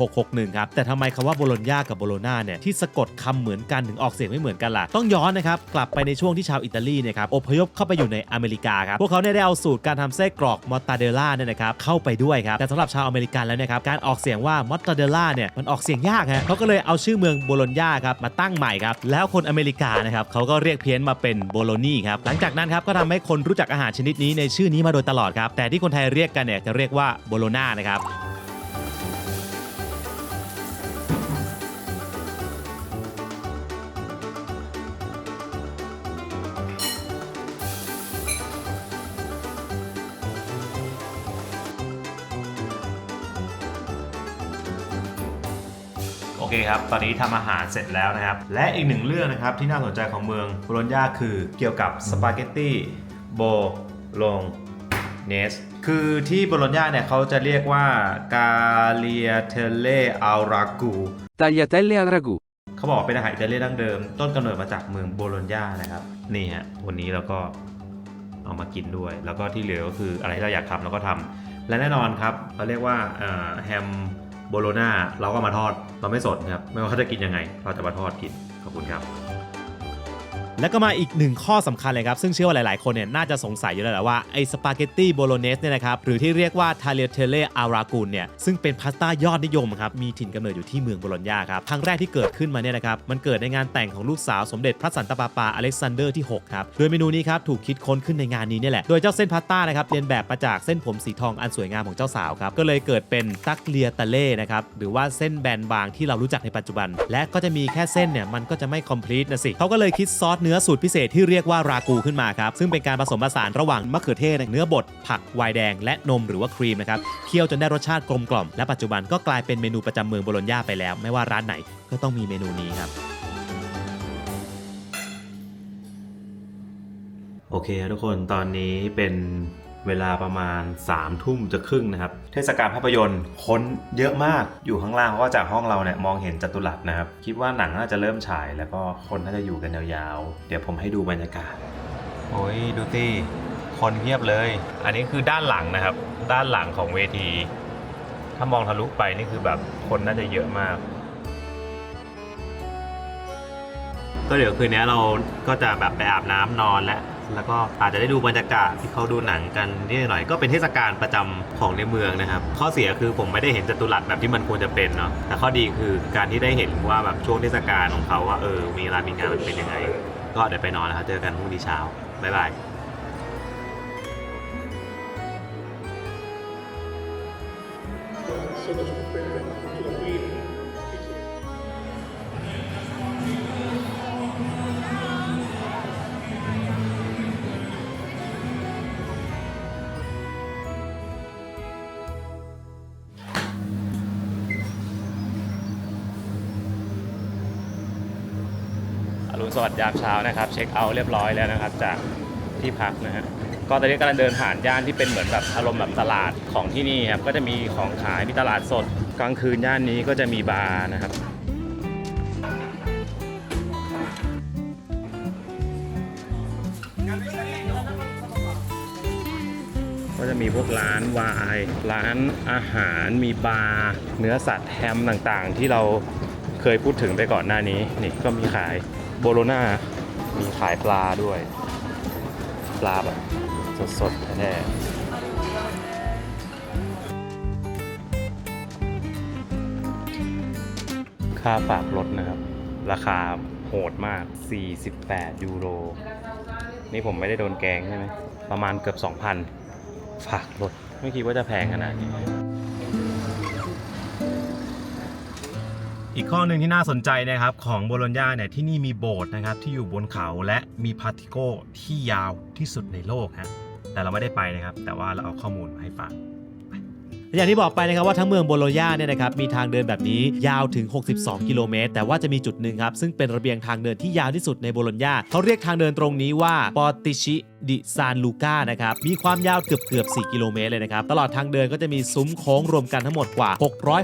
1661ครับแต่ทำไมคำว่าโบโลญญากับโบโลนาเนี่ยที่สะกดคำเหมือนกันถึงออกเสียงไม่เหมือนกันล่ะต้องย้อนนะครับกลับไปในช่วงที่ชาวอิตาลีเนี่ยครับอพยพเข้าไปอยู่ในอเมริกาครับพวกเขาเนี่ยได้เอาสูตรการทำไส้กรอกมอตตาเดลล่าเนี่ยนะครับเข้าไปด้วยครับแต่สำหรับชาวอเมริกันแล้วนะครับการออกเสียงว่ามอตตาเดลล่าเนี่ยมันออกเสียงยากฮะเขาก็เลยเอาชื่อเมืองโบโลญญาครับมาตั้งใหม่ครับแล้วคนอเมริกานะครับเขาก็เรียกเพี้ยนมาเป็นโบโลนีครับหลังจากนั้นครับก็ทำให้คนรู้จักอาหารชนิดนี้ในชื่อนี้มาโดยตลอดครับแต่ที่คนไทยเรียกกันเนี่ยจะเรียกว่าโบโลนานะครับโอเคครับตอนนี้ทำอาหารเสร็จแล้วนะครับและอีกหนึ่งเรื่องนะครับที่น่าสนใจของเมืองโบโลญญาคือเกี่ยวกับสปาเกตตี้โบโลเนสคือที่โบโลญญาเนี่ยเขาจะเรียกว่ากาเลียเทเล อัลรากู Tagliatelle al ragù เขาบอกเป็นอาหารอิตาเลียนดั้งเดิมต้นกำเนิดมาจากเมืองโบโลญญานะครับนี่ฮะวันนี้เราก็เอามากินด้วยแล้วก็ที่เหลือก็คืออะไรที่เราอยากทำเราก็ทำและแน่นอนครับเขาเรียกว่าแฮมโบโลนาเราก็มาทอดเราไม่สนครับไม่ว่าเขาจะกินยังไงเราจะมาทอดกินขอบคุณครับแล้วก็มาอีกหนึ่งข้อสำคัญเลยครับซึ่งเชื่อว่าหลายๆคนเนี่ยน่าจะสงสัยอยู่แล้วแหละว่าไอ้สปาเกตตี้โบโลเนสเนี่ยนะครับหรือที่เรียกว่าทาเลียเทเล อารากูนเนี่ยซึ่งเป็นพาสต้ายอดนิยมครับมีถิ่นกำเนิดอยู่ที่เมืองโบโลญญาครับครั้งแรกที่เกิดขึ้นมาเนี่ยนะครับมันเกิดในงานแต่งของลูกสาวสมเด็จพระสันตะปาปาอเล็กซานเดอร์ที่6ครับโดยเมนูนี้ครับถูกคิดค้นขึ้นในงานนี้เนี่ยแหละโดยเจ้าเส้นพาสต้านะครับเรียนแบบมาจากเส้นผมสีทองอันสวยงามของเจ้าสาวครับก็เลยเกิดเป็นตักเลียตาเล่นะครับหรือว่าเส้นแบนบางที่เรารู้จักในปัจจุบันและก็จะมีแค่เส้นเนี่ยมันก็จะไม่คอมพลีทนะสิเขาก็เลยคิดซอสเนื้อสูตรพิเศษที่เรียกว่ารากูขึ้นมาครับซึ่งเป็นการผสมผสานระหว่างมะเขือเทศเนื้อบดผักไวน์แดงและนมหรือว่าครีมนะครับเคี่ยวจนได้รสชาติกลมกล่อมและปัจจุบันก็กลายเป็นเมนูประจำเมืองโบโลญญาไปแล้วไม่ว่าร้านไหนก็ต้องมีเมนูนี้ครับโอเคทุกคนตอนนี้เป็น เวลาประมาณ3 ทุ่มจะครึ่งนะครับเทศกาลภาพยนตร์คนเยอะมากอยู่ข้างล่างเพราะว่าจากห้องเราเนี่ยมองเห็นจัตุรัสนะครับคิดว่าหนังน่าจะเริ่มฉายแล้วก็คนน่าจะอยู่กันยาวๆเดี๋ยวผมให้ดูบรรยากาศโอ้ยดูสิคนเพียบเลยอันนี้คือด้านหลังนะครับด้านหลังของเวทีถ้ามองทะลุไปนี่คือแบบคนน่าจะเยอะมากก็เดี๋ยวคืนนี้เราก็จะแบบไปอาบน้ำนอนแล้วก็อาจจะได้ดูบรรยากาศที่เขาดูหนังกันนิดหน่อยก็เป็นเทศกาลประจำของในเมืองนะครับข้อเสียคือผมไม่ได้เห็นจัตุรัสแบบที่มันควรจะเป็นเนาะแต่ข้อดีคือการที่ได้เห็นว่าแบบช่วงเทศกาลของเขาว่ามีร้านมีงานมันเป็นยังไงก็เดี๋ยวไปนอนนะครับเจอกันพรุ่งนี้เช้าบ๊ายบายอรุณสวัสดิ์ยามเช้านะครับเช็คเอาท์เรียบร้อยแล้วนะครับจากที่พักนะฮะก็ตอนนี้กำลังเดินผ่านย่านที่เป็นเหมือนแบบอารมณ์แบบตลาดของที่นี่ครับก็จะมีของขายมีตลาดสดกลางคืนย่านนี้ก็จะมีบาร์นะครับก็จะมีพวกร้านวายร้านอาหารมีบาร์เนื้อสัตว์แฮมต่างๆที่เราเคยพูดถึงไปก่อนหน้านี้นี่ก็มีขายโบโลน่ามีขายปลาด้วยปลาแบบสดๆแท้ๆค่าฝากรถนะครับราคาโหดมาก48 ยูโรนี่ผมไม่ได้โดนแกงใช่ไหมประมาณเกือบ 2,000 ฝากรถไม่คิดว่าจะแพงขนาดนี้อีกข้อหนึ่งที่น่าสนใจนะครับของโบโลญญาเนี่ยที่นี่มีโบสถ์นะครับที่อยู่บนเขาและมีพาติโกที่ยาวที่สุดในโลกฮะแต่เราไม่ได้ไปนะครับแต่ว่าเราเอาข้อมูลมาให้ฟังอย่างที่บอกไปนะครับว่าทั้งเมืองโบโลญญาเนี่ยนะครับมีทางเดินแบบนี้ยาวถึง62 กิโลเมตรแต่ว่าจะมีจุดหนึ่งครับซึ่งเป็นระเบียงทางเดินที่ยาวที่สุดในโบโลญญาเขาเรียกทางเดินตรงนี้ว่าปอติชิดิซานลูกานะครับมีความยาวเกือบ4 กิโลเมตรเลยนะครับตลอดทางเดินก็จะมีซุ้มโค้งรวมกันทั้งหมดกว่า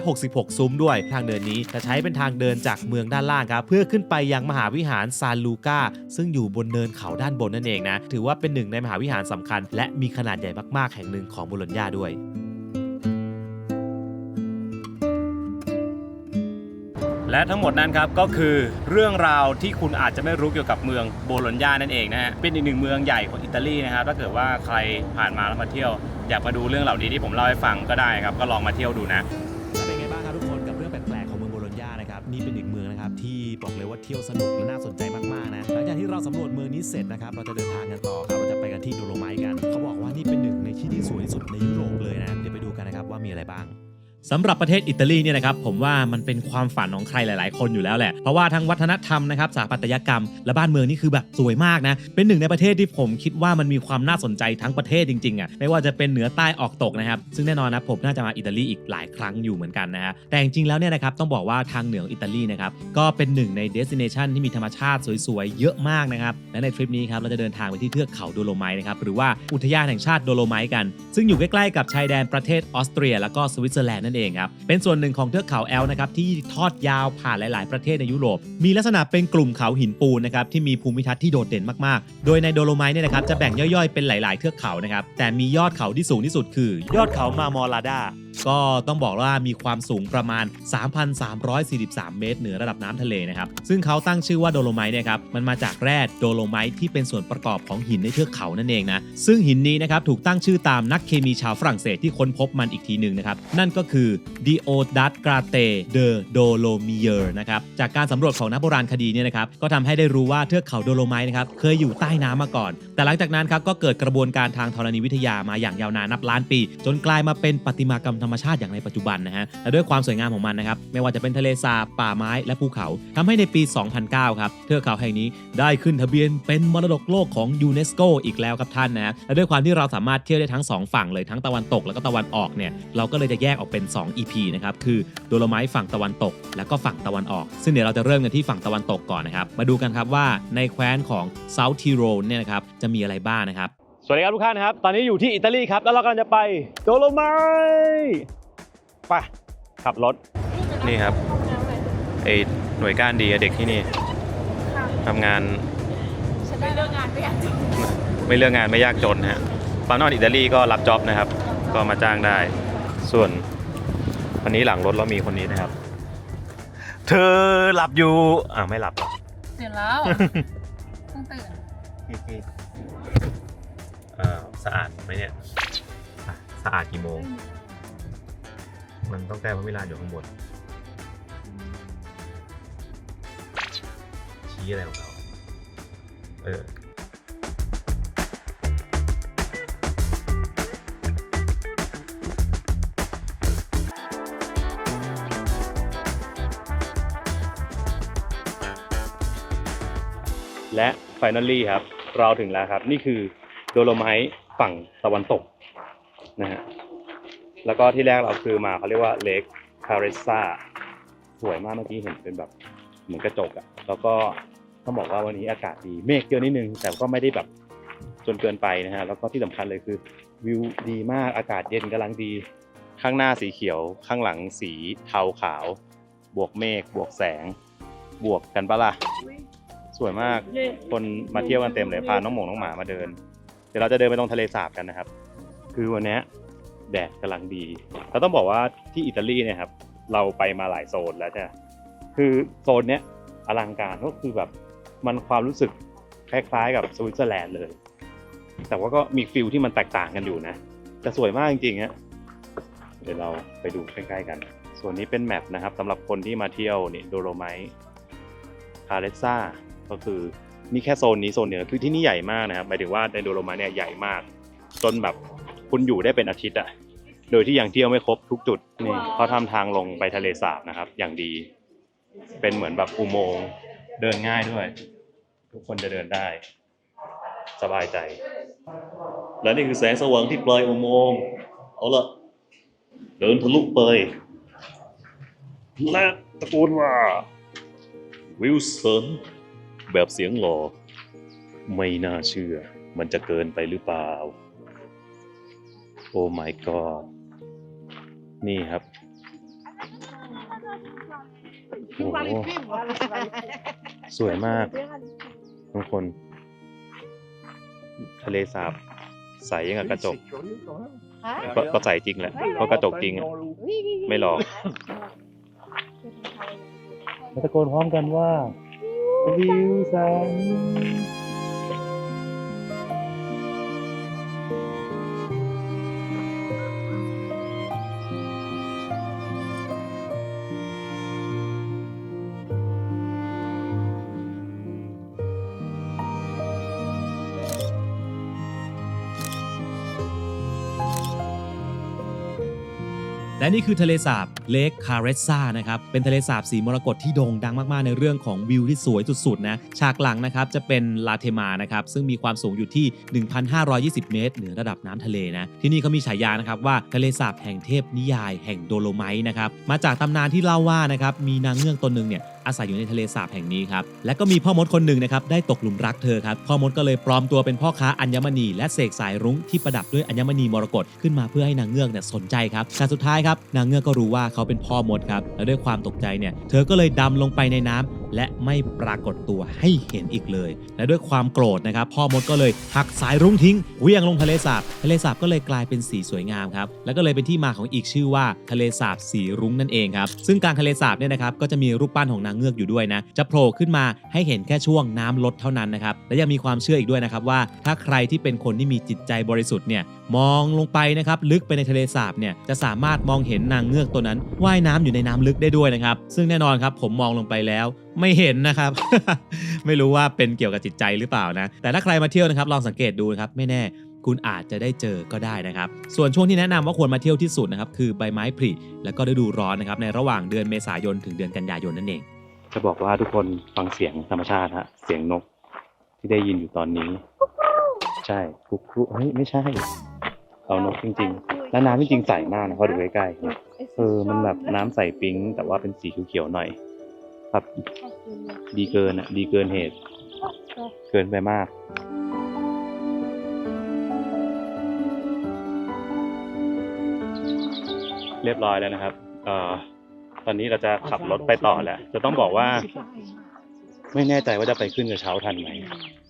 666ซุ้มด้วยทางเดินนี้จะใช้เป็นทางเดินจากเมืองด้านล่างครับเพื่อขึ้นไปยังมหาวิหารซานลูกาซึ่งอยู่บนเนินเขาด้านบนนั่นเองนะถือว่าเป็นหนึ่งในมหาวิหารสำคัญและมีขนาดใหญ่มากๆแห่งหนึ่งของโบโลญญาด้วยและทั้งหมดนั้นครับก็คือเรื่องราวที่คุณอาจจะไม่รู้เกี่ยวกับเมืองโบโลญญานั่นเองนะฮะเป็นอีกหนึ่งเมืองใหญ่ของอิตาลีนะครับถ้าเกิดว่าใครผ่านมาแล้วมาเที่ยวอยากมาดูเรื่องเหล่านี้ที่ผมเล่าให้ฟังก็ได้ครับก็ลองมาเที่ยวดูนะเป็นไงบ้างครับทุกคนกับเรื่องแปลกๆของเมืองโบโลญญานะครับนี่เป็นอีกเมืองนะครับที่บอกเลยว่าเที่ยวสนุกและน่าสนใจมากๆนะหลังจากที่เราสำรวจเมืองนี้เสร็จนะครับเราจะเดินทางกันต่อครับเราจะไปกันที่โดโลไมต์กันเขาบอกว่านี่เป็นหนึ่งในที่ที่สวยที่สุดในยุโรปเลยนะเดี๋ยวไปดูกันนะครับว่ามีอะไรบ้างสำหรับประเทศอิตาลีเนี่ยนะครับผมว่ามันเป็นความฝันของใครหลายๆคนอยู่แล้วแหละเพราะว่าทั้งวัฒนธรรมนะครับสถาปัตยกรรมและบ้านเมืองนี่คือแบบสวยมากนะเป็นหนึ่งในประเทศที่ผมคิดว่ามันมีความน่าสนใจทั้งประเทศจริงๆอ่ะไม่ว่าจะเป็นเหนือใต้ออกตกนะครับซึ่งแน่นอนนะผมน่าจะมาอิตาลีอีกหลายครั้งอยู่เหมือนกันนะฮะแต่จริงๆแล้วเนี่ยนะครับต้องบอกว่าทางเหนืออิตาลีนะครับก็เป็นหนึ่งในเดสติเนชันที่มีธรรมชาติสวยๆเยอะมากนะครับและในทริปนี้ครับเราจะเดินทางไปที่เทือกเขาโดโลไมต์นะครับหรือว่าอุทยานแห่งชาติโดโลไมต์กันซึ่งอยู่ใกล้ๆกับชายแดนประเทศออสเตรียแล้วก็สวิตเซอร์แลนด์นั่นเองครับเป็นส่วนหนึ่งของเทือกเขาแอลป์นะครับที่ทอดยาวผ่านหลายๆประเทศในยุโรปมีลักษณะเป็นกลุ่มเขาหินปูนนะครับที่มีภูมิทัศน์ที่โดดเด่นมากๆโดยในโดโลไมต์เนี่ยนะครับจะแบ่งย่อยๆเป็นหลายๆเทือกเขานะครับแต่มียอดเขาที่สูงที่สุดคือยอดเขามามอลาดาก็ต้องบอกว่ามีความสูงประมาณ 3,343 เมตรเหนือระดับน้ำทะเลนะครับซึ่งเขาตั้งชื่อว่าโดโลไมต์เนี่ยครับมันมาจากแร่โดโลไมต์ที่เป็นส่วนประกอบของหินในเทือกเขานั่นเองนะซึ่งหินนี้นะครับถูกตั้งชื่อตามนักเคมีชาวฝรั่งเศสที่ค้นพบมันอีกทีหนึ่งนะครับนั่นก็คือ Diodat Grate de Dolomier นะครับจากการสำรวจของนักโบราณคดีเนี่ยนะครับก็ทำให้ได้รู้ว่าเทือกเขาโดโลไมต์นะครับเคยอยู่ใต้น้ำมาก่อนแต่หลังจากนั้นครับก็เกิดกระบวนการทางธรณีวิทยามาอย่างยาวนานนับล้านปีจนกลายมาเป็นประติมากรรมธรรมชาติอย่างในปัจจุบันนะฮะและด้วยความสวยงามของมันนะครับไม่ว่าจะเป็นทะเลสาบป่าไม้และภูเขาทำให้ในปี 2009 ครับเทือกเขาแห่งนี้ได้ขึ้นทะเบียนเป็นมรดกโลกของยูเนสโกอีกแล้วครับท่านนะและด้วยความที่เราสามารถเที่ยวได้ทั้ง2ฝั่งเลยทั้งตะวันตกแล้วก็ตะวันออกเนี่ยเราก็เลยจะแยกออกเป็น2 EP นะครับคือโดโลไมต์ฝั่งตะวันตกแล้วก็ฝั่งตะวันออกซึ่งเดี๋ยวเราจะเริ่มกันที่ฝั่งตะวันตกก่อนนะครับมาดูกันครับว่าในแคว้นของเซาท์ทิโรลเนี่ยนะครับจะมีอะไรบ้างนะครับ สวัสดีครับทุกท่านครับ ตอนนี้อยู่ที่อิตาลีครับ แล้วเรากำลังจะไปโดโลไมท์ไปขับรถ นี่ครับไอหน่วยก้านดีอะเด็กที่นี่ทำงานไม่เลือกงานไม่ยากจนไม่ยากจนฮะตอนนอกอิตาลีก็รับจ็อบนะครับ ก็มาจ้างได้ ส่วนวันนี้หลังรถเรามีคนนี้นะครับ เธอหลับอยู่ไม่หลับหรอ ตื่นแล้วเพิ่งตื่น สะอาดไหมเนี่ยสะอาดกี่โมง มันต้องแก้พระวิลาอยู่ข้างบนชี้อะไรของเขาและ finally ครับ เราถึงแล้วครับ นี่คือโดโลไมท์ฝั่งตะวันตกนะฮะแล้วก็ที่แรกเราคือมาเขาเรียกว่าเลคคาเรซ่าสวยมากเมื่อกี้เห็นเป็นแบบเหมือนกระจกอะแล้วก็ต้องบอกว่าวันนี้อากาศดีเมฆเยอะนิดนึงแต่ก็ไม่ได้แบบจนเกินไปนะฮะแล้วก็ที่สำคัญเลยคือวิวดีมากอากาศเย็นกำลังดีข้างหน้าสีเขียวข้างหลังสีเทาขาวบวกเมฆบวกแสงบวกกันปะล่ะสวยมากคนมาเที่ยวกันเต็มเลยพาน้องหมามาเดินเดี๋ยวเราจะเดินไปตรงทะเลสาบกันนะครับคือวันนี้แดดกำลังดีเราต้องบอกว่าที่อิตาลีเนี่ยครับเราไปมาหลายโซนแล้วใช่ไหมคือโซนเนี้ยอลังการก็คือแบบมันความรู้สึกคล้ายๆกับสวิตเซอร์แลนด์เลยแต่ว่าก็มีฟิลที่มันแตกต่างกันอยู่นะแต่สวยมากจริงๆฮะเดี๋ยวเราไปดูใกล้ๆกันส่วนนี้เป็นแมปนะครับสำหรับคนที่มาเที่ยวนี่โดโลไมท์คาเรซ่าก็คือนี่แค่โซนนี้โซนเดียวคือที่นี่ใหญ่มากนะครับหมายถึงว่าในโดโลไมท์เนี่ยใหญ่มากจนแบบคุณอยู่ได้เป็นอาทิตย์อะโดยที่ยังเที่ยวไม่ครบทุกจุดนี่เขาทำทางลงไปทะเลสาบนะครับอย่างดีเป็นเหมือนแบบอุโมงค์เดินง่ายด้วยทุกคนจะเดินได้สบายใจและนี่คือแสงสว่างที่ปลายอุโมงค์เอาละเดินทะลุไปและตะโกนว่าวิลสันแบบเสียงหล่อไม่น่าเชื่อมันจะเกินไปหรือเปล่าโอ้ my god นี่ครับโอ้โหสวยมากทุกคนทะเลสาบใสยังกับกระจกก็ใสจริงแหละเพราะกระจกจริงอะไม่หลอกมาตะโกนพร้อมกันว่าวิวสันและนี่คือทะเลสาบเลคคาเรซ่านะครับเป็นทะเลสาบสีมรกตที่โด่งดังมากๆในเรื่องของวิวที่สวยสุดๆนะฉากหลังนะครับจะเป็นลาเทมานะครับซึ่งมีความสูงอยู่ที่ 1,520 เมตรเหนือระดับน้ำทะเลนะที่นี่เขามีฉายานะครับว่าทะเลสาบแห่งเทพนิยายแห่งโดโลไมท์นะครับมาจากตำนานที่เล่าว่านะครับมีนางเงือกตนหนึ่งเนี่ยอาศัยอยู่ในทะเลสาบแห่งนี้ครับและก็มีพ่อมดคนหนึ่งนะครับได้ตกหลุมรักเธอครับพ่อมดก็เลยปลอมตัวเป็นพ่อค้าอัญมณีและเสกสายรุ้งที่ประดับด้วยอัญมณีมรกตขึ้นมาเพื่อให้นางเงือกเนี่ยสนใจครับแต่สุดท้ายครับนางเงือกก็รู้ว่าเขาเป็นพ่อมดครับและด้วยความตกใจเนี่ยเธอก็เลยดำลงไปในน้ำและไม่ปรากฏตัวให้เห็นอีกเลยและด้วยความโกรธนะครับพ่อมดก็เลยหักสายรุ้งทิ้งเหวี่ยงลงทะเลสาบก็เลยกลายเป็นสีสวยงามครับแล้วก็เลยเป็นที่มาของอีกชื่อว่าทะเลสาบสีรุ้งนั่นเองครับซึ่งกลางทะเลสาบเนี่ยนะครับก็จะมีรูปปั้นของนางเงือกอยู่ด้วยนะจะโผล่ขึ้นมาให้เห็นแค่ช่วงน้ำลดเท่านั้นนะครับและยังมีความเชื่ออีกด้วยนะครับว่าถ้าใครที่เป็นคนที่มีจิตใจบริสุทธิ์เนี่ยมองลงไปนะครับลึกไปในทะเลสาบเนี่ยจะสามารถมองเห็นนางเงือกตัวนั้นว่ายน้ำอยู่ในน้ำลึกได้ด้วยนะครับซึ่งแน่นอนครับผมมองลงไปแล้วไม่เห็นนะครับ ไม่รู้ว่าเป็นเกี่ยวกับจิตใจหรือเปล่านะแต่ถ้าใครมาเที่ยวนะครับลองสังเกตดูนะครับไม่แน่คุณอาจจะได้เจอก็ได้นะครับส่วนช่วงที่แนะนำว่าควรมาเที่ยวที่สุดนะครับคือใบไม้ผลิและก็ฤดูร้อนนะครับในระหว่างเดือนเมษายนถึงเดือนกันยายนนั่นเองจะบอกว่าทุกคนฟังเสียงธรรมชาติฮะเสียงนกที่ได้ยินอยู่ตอนนี้ใช่คุกคุเฮ้ยไม่ใช่เอานกจริงๆและน้ำจริงๆใสมากนะพอดูใกล้ๆมันแบบน้ำใสปิ๊งแต่ว่าเป็นสีเขียวๆหน่อยครับดีเกินอ่ะดีเกินเหตุเกินไปมาก เรียบร้อยแล้วนะครับตอนนี้เราจะขับรถไปต่อแล้วจะต้องบอกว่าไม่แน่ใจว่าจะไปขึ้นกระเช้าทันไหม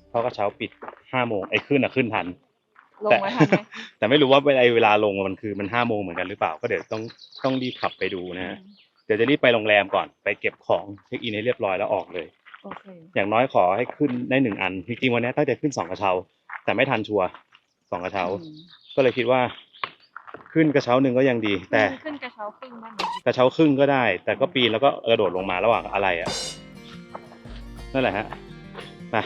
เพราะกระเช้าปิด5 โมงขึ้นทัน ลง แต่ มาทันไหม แต่ไม่รู้ว่าเวลาลงมัน5 โมงเหมือนกันหรือเปล่าก็เดี๋ยวต้องรีบขับไปดูนะฮะเดี๋ยวจะรีบไปโรงแรมก่อนไปเก็บของเช็คอินให้เรียบร้อยแล้วออกเลย โอเค อย่างน้อยขอให้ขึ้นได้1 อันจริงๆวันนี้ตั้งใจขึ้น2 กระเช้าแต่ไม่ทันชัวร์2 กระเช้าก็เลยคิดว่าขึ้นกระเช้าหนึ่งก็ยังดีแต่ ขึ้นกระเช้าครึ่งได้ไหม กระเช้าครึ่งก็ได้ แต่ก็ปีนแล้วก็กระโดดลงมาระหว่างอะไรอ่ะนั่นแหละฮะไป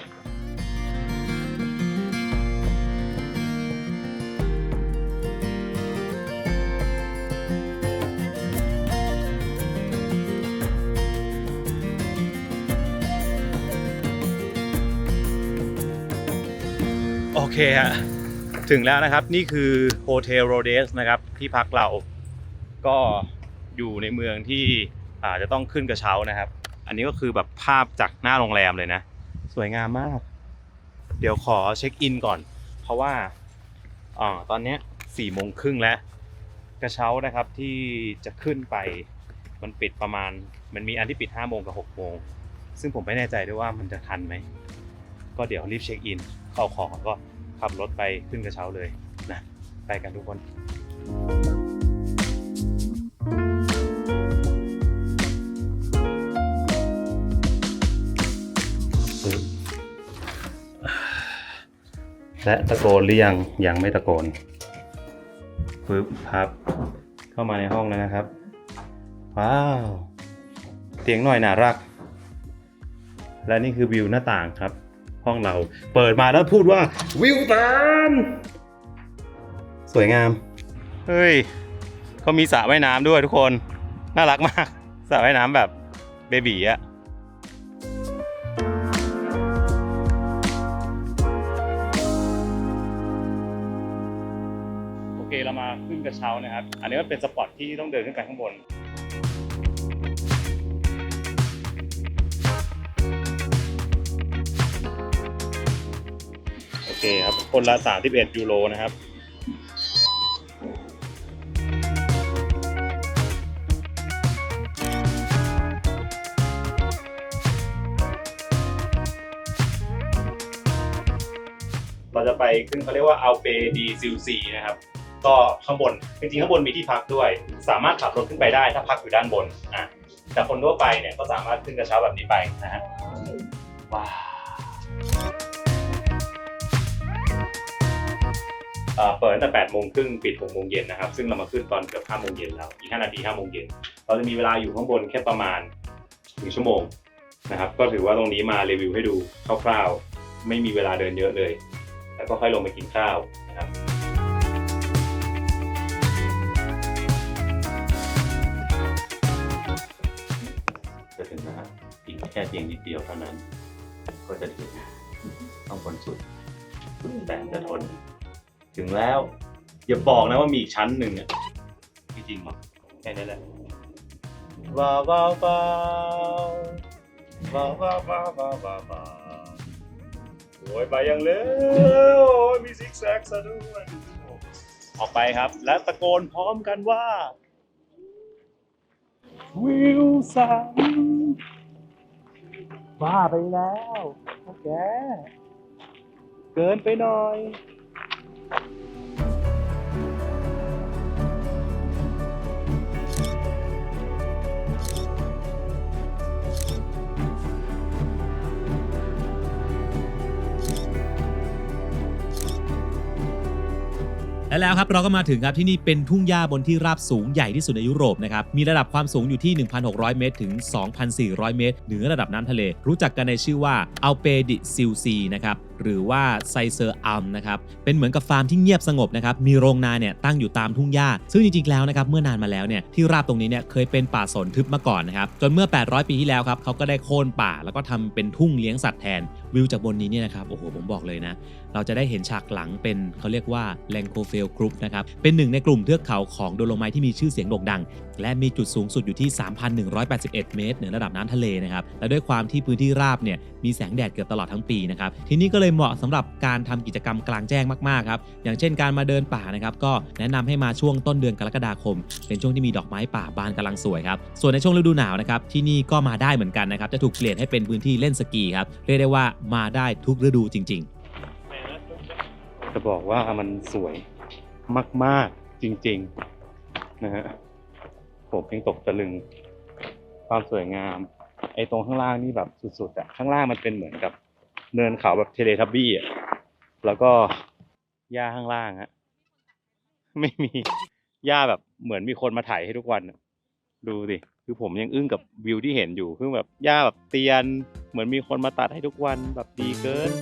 โอเคฮะถึงแล้วนะครับนี่คือโฮเทลโรเดสนะครับที่พักเราก็อยู่ในเมืองที่จะต้องขึ้นกระเช้านะครับอันนี้ก็คือแบบภาพจากหน้าโรงแรมเลยนะสวยงามมากเดี๋ยวขอเช็คอินก่อนเพราะว่าตอนนี้4 โมงครึ่งแล้วกระเช้านะครับที่จะขึ้นไปมันปิดประมาณมันมีอันที่ปิด5 โมงกับ6 โมงซึ่งผมไม่แน่ใจด้วยว่ามันจะทันไหมก็เดี๋ยวรีบเช็คอินเข้าของก็ขับรถไปขึ้นกระเช้าเลยนะไปกันทุกคนและตะโกนหรือยังไม่ตะโกนปึ๊บครับเข้ามาในห้องแล้วนะครับว้าวเตียงหน่อยน่ารักและนี่คือวิวหน้าต่างครับห้องเราเปิดมาแล้วพูดว่าวิวตานสวยงามเฮ้ยเขามีสระว่ายน้ำด้วยทุกคนน่ารักมากสระว่ายน้ำแบบเบบีอะโอเคเรามาขึ้นกระเช้านะครับอันนี้มันเป็นสปอตที่ต้องเดินขึ้นไปข้างบนโอเคครับคนละ31 ยูโรนะครับเราจะไปขึ้นเขาเรียกว่าอัลเปดีซิลซีนะครับก็ข้างบนจริงๆข้างบนมีที่พักด้วยสามารถขับรถขึ้นไปได้ถ้าพักอยู่ด้านบนแต่คนทั่วไปเนี่ยก็สามารถขึ้นกระเช้าแบบนี้ไปนะฮะว้าวเปิดตั้งแต่8 โมงครึ่งปิด6 โมงเย็นนะครับซึ่งเรามาขึ้นตอนเกือบ5 โมงเย็นแล้วอีก5 นาที5 โมงเย็นเราจะมีเวลาอยู่ข้างบนแค่ประมาณ1 ชั่วโมงนะครับก็ถือว่าตรงนี้มารีวิวให้ดูคร่าวๆไม่มีเวลาเดินเยอะเลยแล้วก็ค่อยลงไปกินข้าวนะครับจะถึงนะครับอีกแค่เพียงนิดเดียวเท่านั้นก็จะถึงต้องบนสุดแต่จะทนถึงแล้วอย่าบอกนะว่ามีอีกชั้นหนึ่งอ่ะจริงหรอแค่นั้นแหละว้าวว้าวว้าวว้าวว้าวว้าวว้าวว้าวโอ้ยไปยังเร็วมีซิกแซกซะด้วยออกไปครับและตะโกนพร้อมกันว่าวิวสันบ้าไปแล้วพวกแกเกินไปหน่อยและแล้วครับเราก็มาถึงครับที่นี่เป็นทุ่งหญ้าบนที่ราบสูงใหญ่ที่สุดในยุโรปนะครับมีระดับความสูงอยู่ที่ 1,600 เมตรถึง 2,400 เมตรเหนือระดับน้ำทะเลรู้จักกันในชื่อว่าอัลเปดิซิลซีนะครับหรือว่าไซเซอร์อัลนะครับเป็นเหมือนกับฟาร์มที่เงียบสงบนะครับมีโรงนาเนี่ยตั้งอยู่ตามทุ่งหญ้าซึ่งจริงๆแล้วนะครับเมื่อนานมาแล้วเนี่ยที่ราบตรงนี้เนี่ยเคยเป็นป่าสนทึบมาก่อนนะครับจนเมื่อ800 ปีที่แล้วครับเขาก็ได้โค่นป่าแล้วก็ทำเป็นทุ่งเลี้ยงสัตว์แทนวิวจากบนนี้เนี่ยนะครับโอ้โหผมบอกเลยนะเราจะได้เห็นฉากหลังเป็นเขาเรียกว่าแลงโคเฟลกรุ๊ปนะครับเป็นหนึ่งในกลุ่มเทือกเขาของโดโลไมท์ที่มีชื่อเสียงโด่งดังและมีจุดสูงสุดอยู่ที่ 3,181 เมตรเหนือระดับน้ำทะเลนะครับและด้วยความที่พื้นที่ราบเนี่ยมีแสงแดดเกือบตลอดทั้งปีนะครับที่นี่ก็เลย เลยเหมาะสำหรับการทำกิจกรรมกลางแจ้งมากๆครับอย่างเช่นการมาเดินป่านะครับก็แนะนำให้มาช่วงต้นเดือนกรกฎาคมเป็นช่วงที่มีดอกไม้ป่าบานกำลังสวยครับส่วนในช่วงฤดูหนาวนะครับที่นี่ก็มาได้เหมือนกันนะครับจะถูกเปลี่ยนให้เป็นพื้นที่เล่นสกีครับเรียกได้ว่ามาได้ทุกฤดูจริงๆ จะบอกว่ามันสวยมากๆจริงๆนะฮะผมเองตกตะลึงความสวยงามไอ้ตรงข้างล่างนี่แบบสุดๆอะข้างล่างมันเป็นเหมือนกับเนินเขาแบบเทเลทับบี้อะแล้วก็หญ้าข้างล่างฮะไม่มีหญ้าแบบเหมือนมีคนมาถ่ายให้ทุกวันอะดูสิคือผมยังอึ้งกับวิวที่เห็นอยู่คือแบบหญ้าแบบเตียนเหมือนมีคนมาตัดให้ทุกวันแบบดีเกิน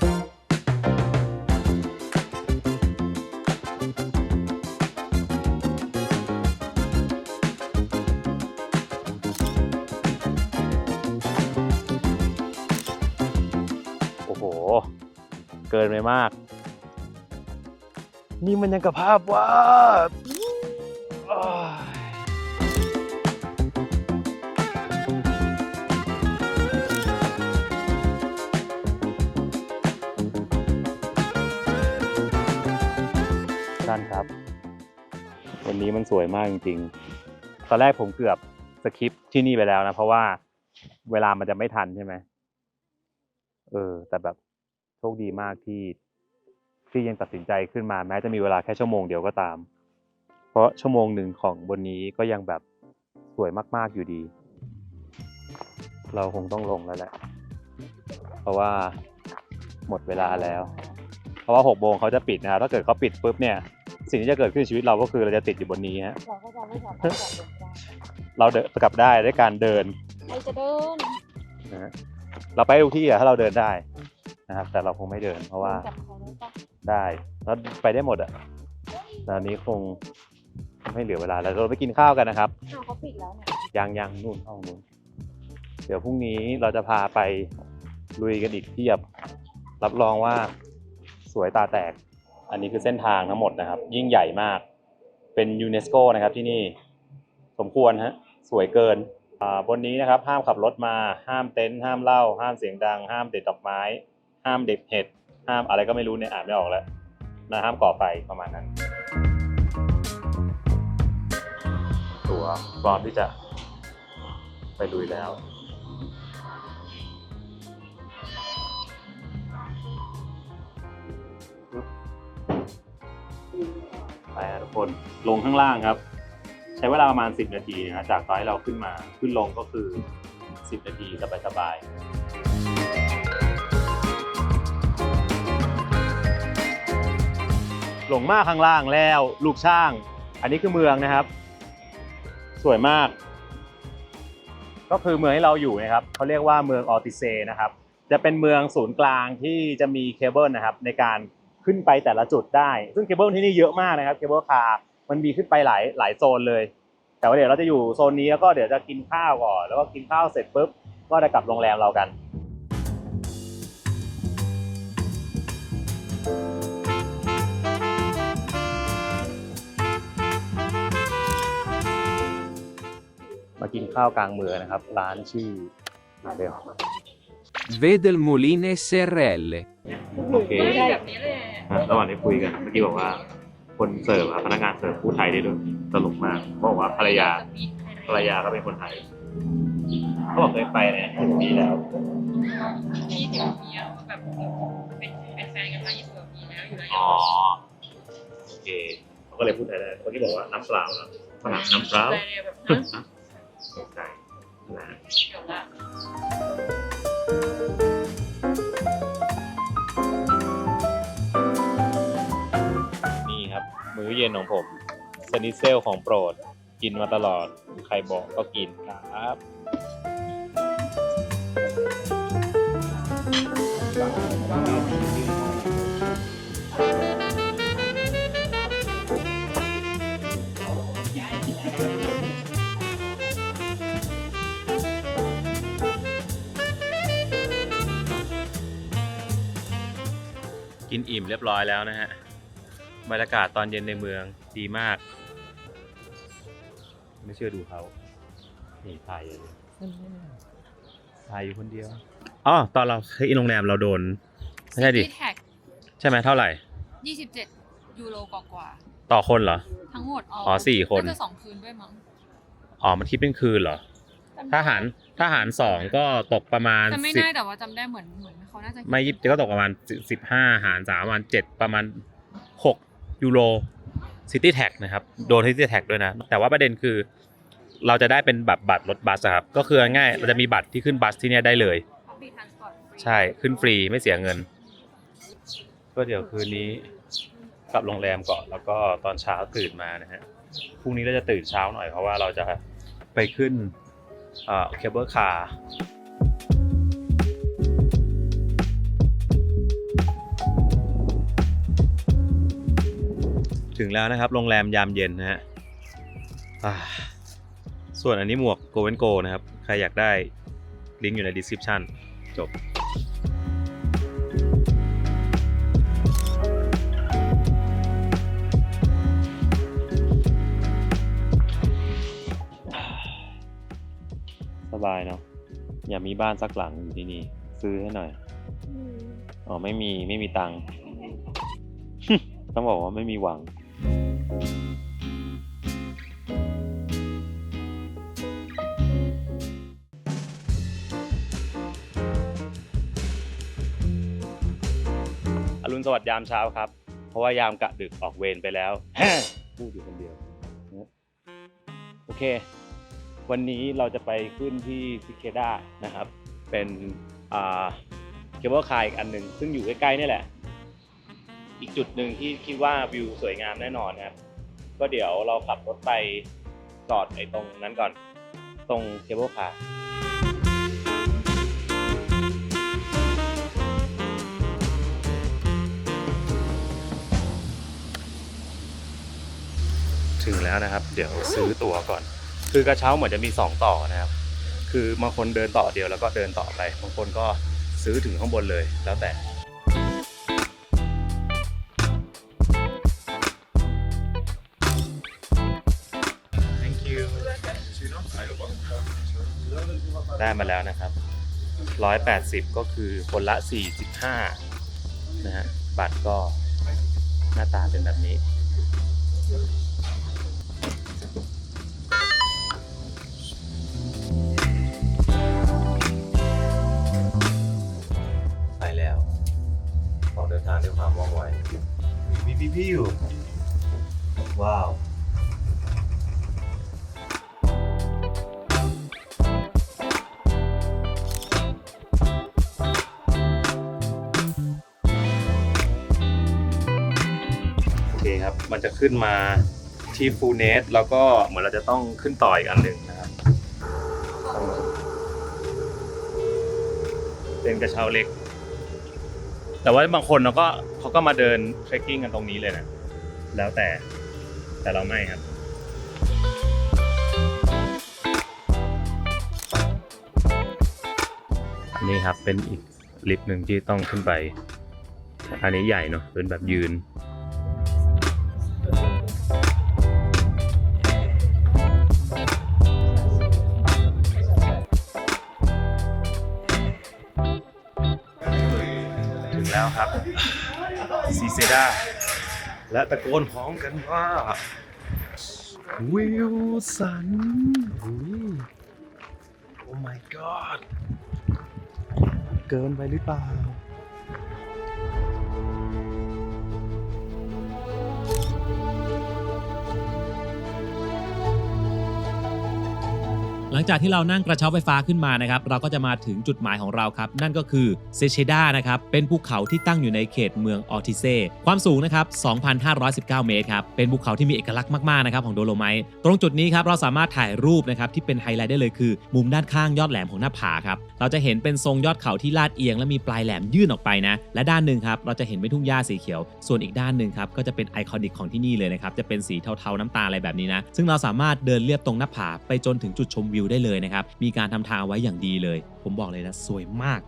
โอ้โห เกินไปมาก นี่มันยังกับภาพวาดอ้ายท่านครับ วันนี้มันสวยมากจริงๆ ตอนแรกผมเกือบสคิปที่นี่ไปแล้วนะ เพราะว่าเวลามันจะไม่ทันใช่ไหม แต่แบบโชคดีมากที่ยังตัดสินใจขึ้นมาแม้จะมีเวลาแค่ชั่วโมงเดียวก็ตาม เพราะชั่วโมงหนึ่งของบนนี้ก็ยังแบบสวยมากๆอยู่ดี เราคงต้องลงแล้วแหละ เพราะว่าหมดเวลาแล้ว เพราะว่า6 โมงเขาจะปิดนะครับถ้าเกิดเขาปิดปุ๊บเนี่ยสิ่งที่จะเกิดขึ้นในชีวิตเราก็คือเราจะติดอยู่บนนี้ฮะ เราก็จะไม่สามารถกลับลงได้ เราเดินกลับได้ด้วยการเดิน ใครจะเดิน นะฮะเราไปทุกที่อะถ้าเราเดินได้นะครับแต่เราคงไม่เดินเพราะว่า กับเขาได้ปะ ได้แล้วไปได้หมดอ่ะตอนนี้คงไม่เหลือเวลาแล้วเราไปกินข้าวกันนะครับ อ้าวเขาปิดแล้วเนี่ย ยังนู่นห้องนู้นเดี๋ยวพรุ่งนี้เราจะพาไปลุยกันอีกเพียบรับรองว่าสวยตาแตก อันนี้คือเส้นทางทั้งหมดนะครับยิ่งใหญ่มากเป็นยูเนสโกนะครับที่นี่สมควรฮะสวยเกินบนนี้นะครับห้ามขับรถมาห้ามเต็นท์ห้ามเหล้าห้ามเสียงดังห้ามเด็ดดอกไม้ห้ามเด็ดเห็ดห้ามอะไรก็ไม่รู้เนี่ยอ่านไม่ออกแล้วนะห้ามก่อไฟประมาณนั้นตัวพร้อมที่จะไปลุยแล้วไปนะทุกคนลงข้างล่างครับใช้เวลาประมาณ10 นาทีนะจากตอนที่เราขึ้นมาขึ้นลงก็คือ10 นาทีสบายๆหลงมากข้างล่างแล้วลูกช่างอันนี้คือเมืองนะครับสวยมากก็คือเมืองที่เราอยู่นะครับเขาเรียกว่าเมืองออติเซนะครับจะเป็นเมืองศูนย์กลางที่จะมีเคเบิลนะครับในการขึ้นไปแต่ละจุดได้ซึ่งเคเบิลที่นี่เยอะมากนะครับเคเบิลคาร์มันมีขึ้นไปหลายโซนเลยแต่ว่าเดี๋ยวเราจะอยู่โซนนี้แล้วก็เดี๋ยวจะกินข้าวก่อนแล้วก็กินข้าวเสร็จปุ๊บก็จะกลับโรงแรมเรากันมากินข้าวกลางเมืองนะครับร้านชื่อเดี๋ยว Vedel Moline SRL. โอเค แบบนี้เลย ระหว่างที่คุยกันเมื่อกี้บอกว่าคนเสิร์ฟพนักงานเสิร์ฟพูดไทยได้ด้วยตลกมากบอกว่าภรรยาก็เป็นคนไทยเขาบอกเคยไปเนี่ย10 ปีแล้ว 20 ปีแล้วแบบเป็นแฟนกันมา20 ปีแล้วอยู่แล้ว อ๋อโอเคเขาก็เลยพูดไทยได้เมื่อกี้บอกว่าน้ำเปล่าแล้วฝรั่งน้ำเปล่า ใจเลยแบบฮะ ตกใจนะ เดี๋ยวละ นี่ครับมื้อเย็นของผมสนิทเซลของโปรดกินมาตลอดใครบอกก็กินครับ กินอิ่มเรียบร้อยแล้วนะฮะบรรยากาศตอนเย็นในเมืองดีมากไม่เชื่อดูเขานี่ถ่ายอยู่คนเดียวอ๋อตอนเราที่โรงแรมเราโดนไม่ใช่ดิ ที่แท็ก ใช่ไหมเท่าไหร่ 27 ยูโรกว่า ต่อคนเหรอ ๆทั้งหมด อ๋อ4 คน น่าจะ2 คืนด้วยมั้ง อ๋อมันคิดเป็นคืนเหรอถ้าหาร2ก็ตกประมาณ จำไม่ 10 ได้แต่ว่าจำได้เหมือนเขาน่าจะ ไม่ยิบก็ตกประมาณ15หาร3ประมาณ7ประมาณ6 ยูโรซิตี้แท็กนะครับโดนซิตี้แท็กด้วยนะแต่ว่าประเด็นคือเราจะได้เป็นแบบบัตรรถบัสอะครับก็คือง่ายเราจะมีบัตรที่ขึ้นบัสที่เนี่ยได้เลย Public Transport ฟรี ใช่ขึ้นฟรีไม่เสียเงิน ก็เดี๋ยวคืนนี้กลับโรงแรมก่อนแล้วก็ตอนเช้าตื่นมานะฮะพรุ่งนี้เราจะตื่นเช้าหน่อยเพราะว่าเราจะไปขึ้นเคเบิลคาร์ถึงแล้วนะครับโรงแรมยามเย็นนะฮะส่วนอันนี้หมวกโกเวนโกนะครับใครอยากได้ลิงก์อยู่ใน description จบสบายเนาะอย่ามีบ้านสักหลังอยู่ที่นี่ซื้อให้หน่อยอ๋อไม่มีตังค์ ต้องบอกว่าไม่มีหวังอรุณสวัสดิ์ยามเช้าครับเพราะว่ายามกะดึกออกเวรไปแล้ว พูดอยู่คนเดียวโอเควันนี้เราจะไปขึ้นที่ซิเคด้านะครับเป็นเคเบิลคาร์อีกอันหนึ่งซึ่งอยู่ใกล้ๆนี่แหละอีกจุดหนึ่งที่คิดว่าวิวสวยงามแน่นอนนะครับก็เดี๋ยวเราขับรถไปจอดไอ้ตรงนั้นก่อนตรงเคเบิลคาร์ถึงแล้วนะครับเดี๋ยวซื้อตั๋วก่อนคือกระเช้าเหมือนจะมี2ต่อนะครับคือบางคนเดินต่อเดียวแล้วก็เดินต่อไปบางคนก็ซื้อถึงข้างบนเลยแล้วแต่ได้มาแล้วนะครับ180ก็คือคนละ45นะฮะบัตรก็หน้าตาเป็นแบบนี้ไปแล้วออกเดินทางด้วยความว่องไววิวว้าวครับมันจะขึ้นมาที่ฟูเนสแล้วก็เหมือนเราจะต้องขึ้นต่ออีกอันหนึ่งนะครับเป็นกระเช้าเล็กแต่ว่าบางคนเขาก็มาเดินเทรคกิ้งกันตรงนี้เลยนะแล้วแต่เราไม่ครับนี่ครับเป็นอีกลิฟต์หนึ่งที่ต้องขึ้นไปอันนี้ใหญ่เนาะเป็นแบบยืนแล้วครับซีเซดาและตะโกนพร้อมกันว่าวิลสันโอ้ my god เกินไปหรือเปล่าหลังจากที่เรานั่งกระเช้าไฟฟ้าขึ้นมานะครับเราก็จะมาถึงจุดหมายของเราครับนั่นก็คือเซเชดานะครับเป็นภูเขาที่ตั้งอยู่ในเขตเมืองออทิเซ่ความสูงนะครับ 2,519 เมตรครับเป็นภูเขาที่มีเอกลักษณ์มากๆนะครับของโดโลไมต์ตรงจุดนี้ครับเราสามารถถ่ายรูปนะครับที่เป็นไฮไลท์ได้เลยคือมุมด้านข้างยอดแหลมของหน้าผาครับเราจะเห็นเป็นทรงยอดเขาที่ลาดเอียงและมีปลายแหลมยื่นออกไปนะและด้านหนึ่งครับเราจะเห็นเป็นทุ่งหญ้าสีเขียวส่วนอีกด้านหนึ่งครับก็จะเป็นไอคอนิกของที่นี่เลยนะครับจะเป็นสีเทาๆน้ำตาลอะไรแบบนี้นะซึ่งเราสามารถเดินเลียบตรงหน้าผาไปจนถึงจุดชมวิวได้เลยนะครับมีการทำทางไว้อย่างดีเลยผมบอกเลยนะสวยมาก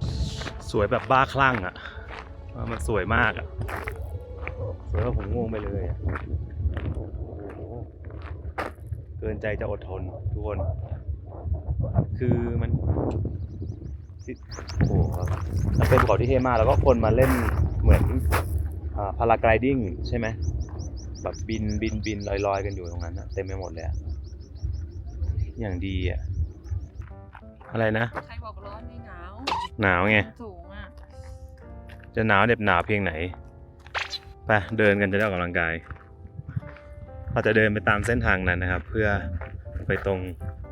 สวยแบบบ้าคลั่งอ่ะมันสวยมากอ่ะสวยว่าผมงงไปเลยเกินใจจะอดทนทุกคนคือมันโอ้โหมันเป็นภูเขาที่เท่มากแล้วก็คนมาเล่นเหมือน พาราไกลดิ้งใช่ไหมแบบบินลอยกันอยู่ตรงนั้นนะเต็มไปหมดเลยอะอย่างดีอะอะไรนะ ใครบอกร้อนไม่หนาว หนาวไง สูงอ่ะ จะหนาวเหน็บหนาวเพียงไหนไปเดินกันจะได้ออกกำลังกายเราจะเดินไปตามเส้นทางนั้นนะครับ เพื่อไปตรง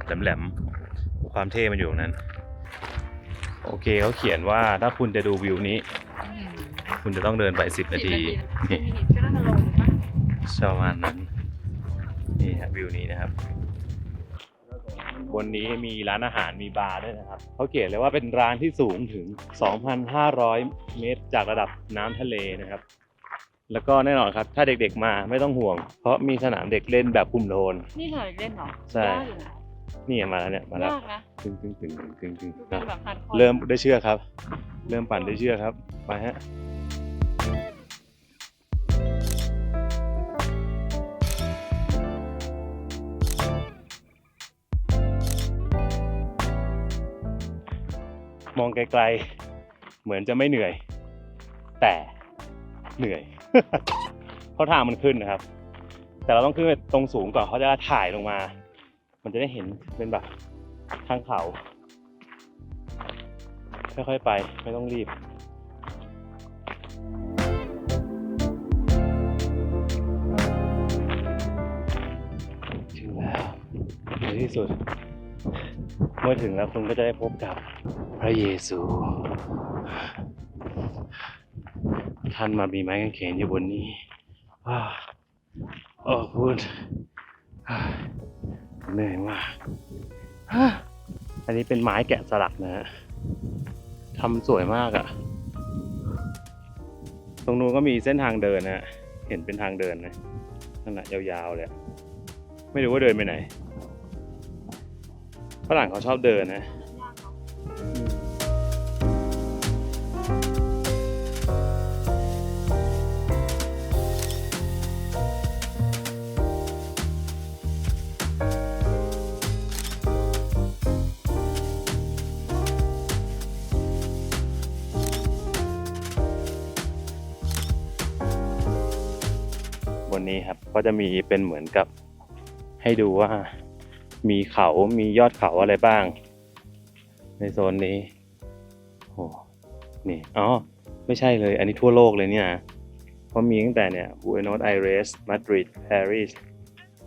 แหลมๆความเท่มันอยู่ตรงนั้นโอเคเขาเขียนว่าถ้าคุณจะดูวิวนี้ คุณจะต้องเดินไป10 นาทีนี่ มินิก็น่าจะลงปะ ประมาณนั้นนี่ครับวิวนี้นะครับบนนี้มีร้านอาหารมีบาร์ด้วยนะครับเขาเขียนเลยว่าเป็นร้านที่สูงถึง 2,500 เมตรจากระดับน้ำทะเลนะครับแล้วก็แน่นอนครับถ้าเด็กๆมาไม่ต้องห่วงเพราะมีสนามเด็กเล่นแบบคุมโทน นี่เธอเล่นเหรอ ใช่ ยากอยู่นะ นี่มาแล้วเนี่ยมาแล้ว ยากนะ ตึง ดูเป็นแบบฮาร์ดคอร์ เริ่มได้เชือกครับ เริ่มปั่นได้เชือกครับไปฮะมองไกลๆเหมือนจะไม่เหนื่อย แต่เหนื่อย เพราะทางมันขึ้นนะครับ แต่เราต้องขึ้นไปตรงสูงก่อนเขาจะถ่ายลงมา มันจะได้เห็นเป็นแบบทางเขาค่อยๆไปไม่ต้องรีบถึงแล้วในที่สุดเมื่อถึงแล้วคุณก็จะได้พบกับพระเยซูท่านมามีไม้กางเขนอยู่บนนี้โอ้คุณเหนื่อยมากอันนี้เป็นไม้แกะสลักนะฮะทำสวยมากอะตรงนู้นก็มีเส้นทางเดินนะเห็นเป็นทางเดินนะนั่นแหละยาวๆเลยไม่รู้ว่าเดินไปไหนฝรั่งเขาชอบเดินนะบนนี้ครับก็จะมีเป็นเหมือนกับให้ดูว่ามีเขามียอดเขาอะไรบ้าง ในโซนนี้โอ้นี่อ๋อไม่ใช่เลยอันนี้ทั่วโลกเลยเนี่ยเพราะมีตั้งแต่เนี่ยบูเอนอสไอเรสมาดริดปารีส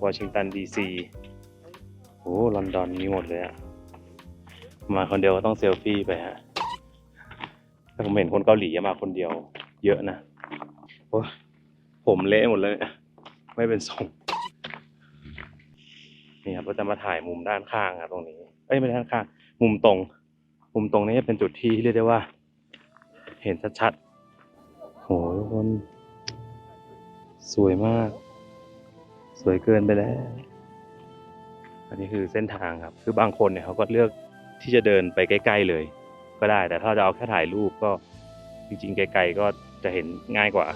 วอชิงตันดีซีโอ้ลอนดอนมีหมดเลยอะมาคนเดียวก็ต้องเซลฟี่ไปฮะแต่ผมเห็นคนเกาหลีมาคนเดียวเยอะนะโอ้ผมเละหมดเลยไม่เป็นทรงนี่ครับเราจะมาถ่ายมุมด้านข้างครับตรงนี้ไม่ใช่ด้านข้างมุมตรงนี้เป็นจุดที่เรียกได้ว่าเห็นชัดๆโหทุกคนสวยมากสวยเกินไปแล้วอันนี้คือเส้นทางครับคือบางคนเนี่ยเขาก็เลือกที่จะเดินไปใกล้ๆเลยก็ได้แต่ถ้าจะเอาแค่ถ่ายรูปก็จริงๆไกลๆก็จะเห็นง่ายกว่า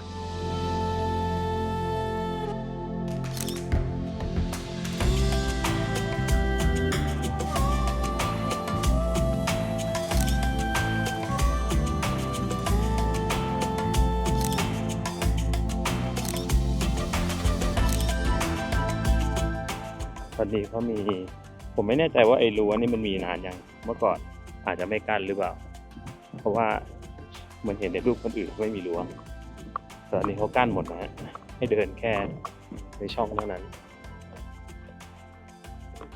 ตอนนี้เขามีผมไม่แน่ใจว่าไอ้รั้วนี่มันมีนานยังเมื่อก่อนอาจจะไม่กั้นหรือเปล่าเพราะว่าเหมือนเห็นในรูปคนอื่นไม่มีรั้วแต่อันนี้เขากั้นหมดนะฮะให้เดินแค่ในช่องเท่านั้น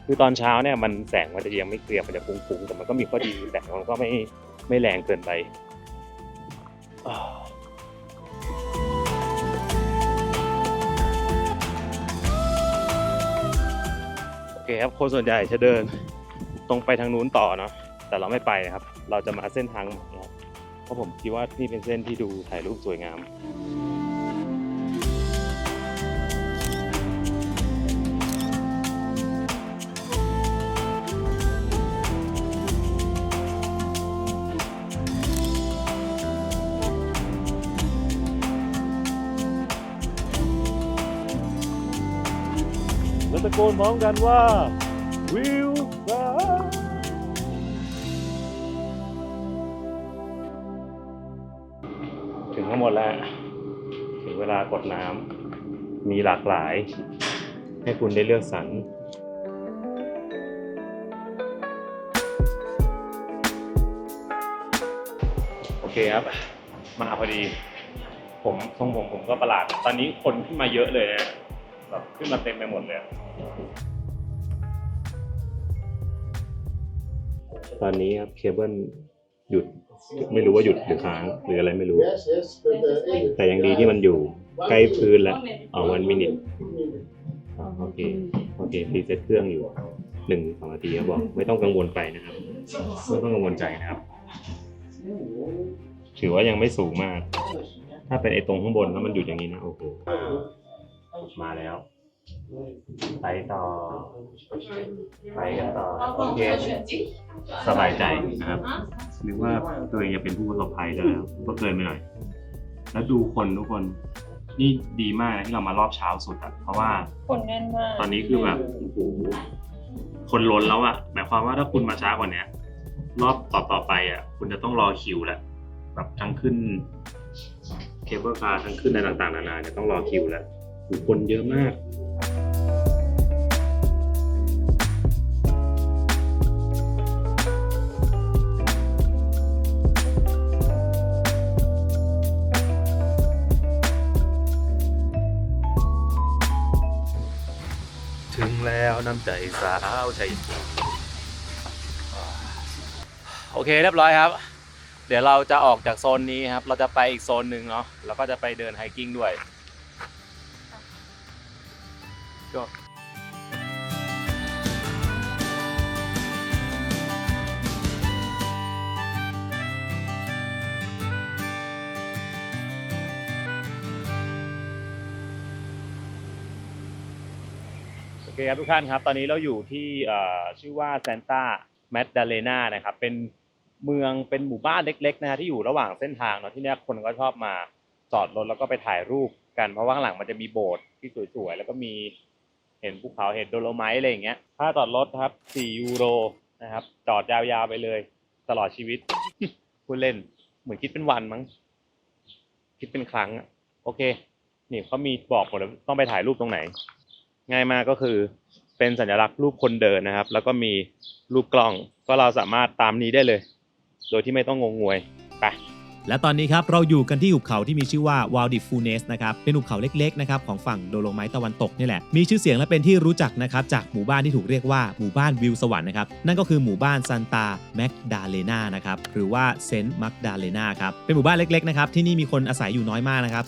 คือตอนเช้าเนี่ยมันแสงมันจะยังไม่เกลี่ยมันจะฟุ้งๆแต่มันก็มีข้อดีแต่มันก็ไม่แรงเกินไปโอเคครับคนส่วนใหญ่จะเดินตรงไปทางนู้นต่อเนาะแต่เราไม่ไปนะครับเราจะมาเส้นทางใหม่ครับเพราะผมคิดว่านี่เป็นเส้นที่ดูถ่ายรูปสวยงามแล้วตะโกนพร้อมกันว่าวิวถึงทั้งหมดแล้ว เวลากดน้ำมีหลากหลาย ให้คุณได้เลือกสรรโอเคครับมาพอดีทรงผมก็ประหลาดตอนนี้คนขึ้นมาเยอะเลยนะแบบขึ้นมาเต็มไปหมดเลยตอนนี้ครับเคเบิลหยุดไม่รู้ว่าหยุดหรือค้างหรืออะไรไม่รู้ แต่ยังดีที่มันอยู่ใกล้พื้นแล้ว1 มินิทโอเครีเซ็ตเครื่องอยู่1-2 นาทีครับบอกไม่ต้องกังวลไปนะครับไม่ต้องกังวลใจนะครับถือว่ายังไม่สูงมากถ้าเป็นไอ้ตรงข้างบนแล้วมันหยุดอย่างนี้นะโอ้โหมาแล้วไปต่อไปกันต่อโอเคสบายใจนะครับนึกว่าตัวเองจะเป็นผู้ประสบภัยแล้วก็เกินไปหน่อยแล้วดูคนทุกคนนี่ดีมากนะที่เรามารอบเช้าสุดอะเพราะว่า คนแน่นมาก ตอนนี้คือแบบโอ้โหคนล้นแล้วอะหมายความว่าถ้าคุณมาช้ากว่านี้รอบต่อไปอะคุณจะต้องรอคิวแล้วแบบทั้งขึ้นเคเบิลคาร์ทั้งขึ้นอะไรต่างๆนานาเนี่ยต้องรอคิวแล้วคนเยอะมากถึงแล้วน้ำใจสาวใจโอเคเรียบร้อยครับเดี๋ยวเราจะออกจากโซนนี้ครับเราจะไปอีกโซนหนึ่งเนาะแล้วก็จะไปเดินไฮกิ้งด้วยก็โอเคครับทุกท่านครับตอนนี้เราอยู่ที่ชื่อว่าซานตาแมดดาเลนานะครับเป็นเมืองเป็นหมู่บ้านเล็กๆนะฮะที่อยู่ระหว่างเส้นทางเนาะที่นี่คนก็ชอบมาจอดรถแล้วก็ไปถ่ายรูปกันเพราะว่าข้างหลังมันจะมีโบสถ์ที่สวยๆแล้วก็มีเห็นภูเขาเห็นโดโลไมต์อะไรอย่างเงี้ยค่าจอดรถครับ4 ยูโรนะครับจอดยาวๆไปเลยตลอดชีวิต พูดเล่นเหมือนคิดเป็นวันมั้งคิดเป็นครั้งโอเคนี่เขามีบอกหมดแล้วต้องไปถ่ายรูปตรงไหนง่ายมากก็คือเป็นสัญลักษณ์รูปคนเดินนะครับแล้วก็มีรูปกล้องก็เราสามารถตามนี้ได้เลยโดยที่ไม่ต้องงงงวยไป และตอนนี้ครับเราอยู่กันที่หุบเขาที่มีชื่อว่าวาลดิฟูเนสนะครับเป็นหุบเขาเล็กๆนะครับของฝั่งโดโลไมต์ตะวันตกนี่แหละมีชื่อเสียงและเป็นที่รู้จักนะครับจากหมู่บ้านที่ถูกเรียกว่าหมู่บ้านวิวสวรรค์นะครับนั่นก็คือหมู่บ้านซันตาแมกดาเลนานะครับหรือว่าเซนต์มักดาเลนาครับเป็นหมู่บ้านเล็กๆนะครับที่นี่มีคนอาศัยอยู่น้อยมากนะครับ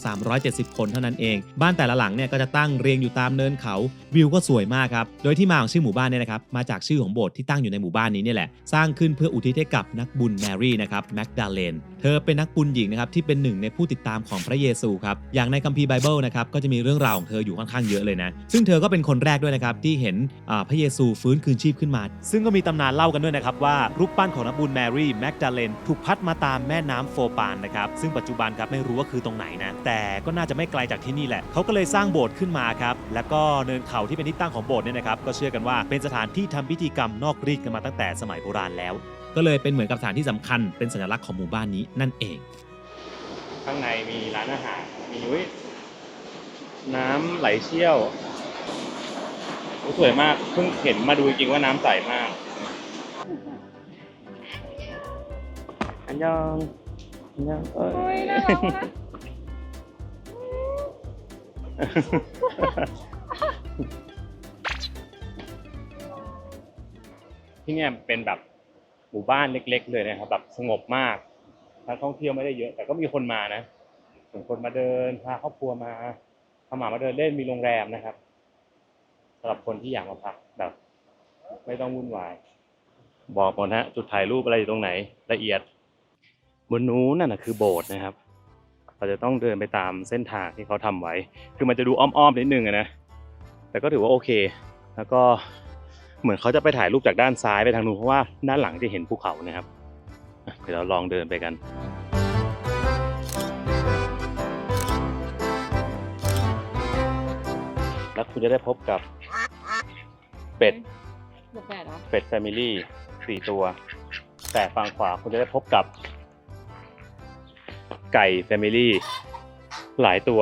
370 คนเท่านั้นเองบ้านแต่ละหลังเนี่ยก็จะตั้งเรียงอยู่ตามเนินเขาวิวก็สวยมากครับโดยที่มาของชื่อหมู่บ้านเนี่ยนะครับมาจากชื่อของโบสถ์ที่ตั้งอยู่ในหมู่บ้านนี้เนี่ยแหละสร้างขึ้นเพื่ออุทิศให้กับนักบุญแมรี่นะครับแมกดาเลนเธอเป็นนักบุญหญิงนะครับที่เป็นหนึ่งในผู้ติดตามของพระเยซูครับอย่างในคัมภีร์ไบเบิลนะครับก็จะมีเรื่องราวของเธออยู่ค่อนข้างเยอะเลยนะซึ่งเธอก็เป็นคนแรกด้วยนะครับที่เห็นพระเยซูฟื้นคืนชีพขึ้นมาซึ่งก็มีตำนานเล่ากันด้วยนะครับว่ารูปปั้นของนักบุญแมรี่แมกดาเลนถูกพัดมาตามแม่น้ำโฟปานนะครับซึ่งปัจจุบันครับไม่รู้ว่าคือตรงไหนนะแต่ก็น่าจะไม่ไกลจากที่นี่แหละเขาก็เลยสร้างโบสถ์ขึ้นมาครับแล้วก็เนินเขาที่เป็นที่ตั้งของโบสถ์เนี่ยนะครับก็เชื่อกันว่าเป็นสถานที่ทำพิธีกรรมนอกรีดกันมาตั้งแต่สมัยโบราณแล้วก็เลยเป็นเหมือนกับสถานที่สำคัญเป็นสัญลักษณ์ของหมู่บ้านนี้นั่นเองข้างในมีร้านอาหารมีน้ำไหลเชี่ยวสวยมากเพิ่งเห็นมาดูจริงว่าน้ำใสมากอันยองโอ้ยน่ารักนะ ที่เนี่ยเป็นแบบหมู่บ้านเล็กๆเลยนะครับแบบสงบมากนักท่องเที่ยวไม่ได้เยอะแต่ก็มีคนมานะส่วนคนมาเดินพาครอบครัวมาพาหมามาเดินเล่นมีโรงแรมนะครับสำหรับคนที่อยากมาพักแบบไม่ต้องวุ่นวายบอกหมดฮะจุดถ่ายรูปอะไรอยู่ตรงไหนละเอียดบนนู้นนั่นนะคือโบสถ์นะครับเราจะต้องเดินไปตามเส้นทางที่เขาทำไว้คือมันจะดูอ้อมๆนิดนึงนะแต่ก็ถือว่าโอเคแล้วก็เหมือนเขาจะไปถ่ายรูปจากด้านซ้ายไปทางนู้นเพราะว่าด้านหลังจะเห็นภูเขานะครับเดี๋ยวเราลองเดินไปกันแล้วคุณจะได้พบกับเป็ดแฟมิลี่4 ตัวแต่ฝั่งขวาคุณจะได้พบกับไก่แฟมิลี่หลายตัว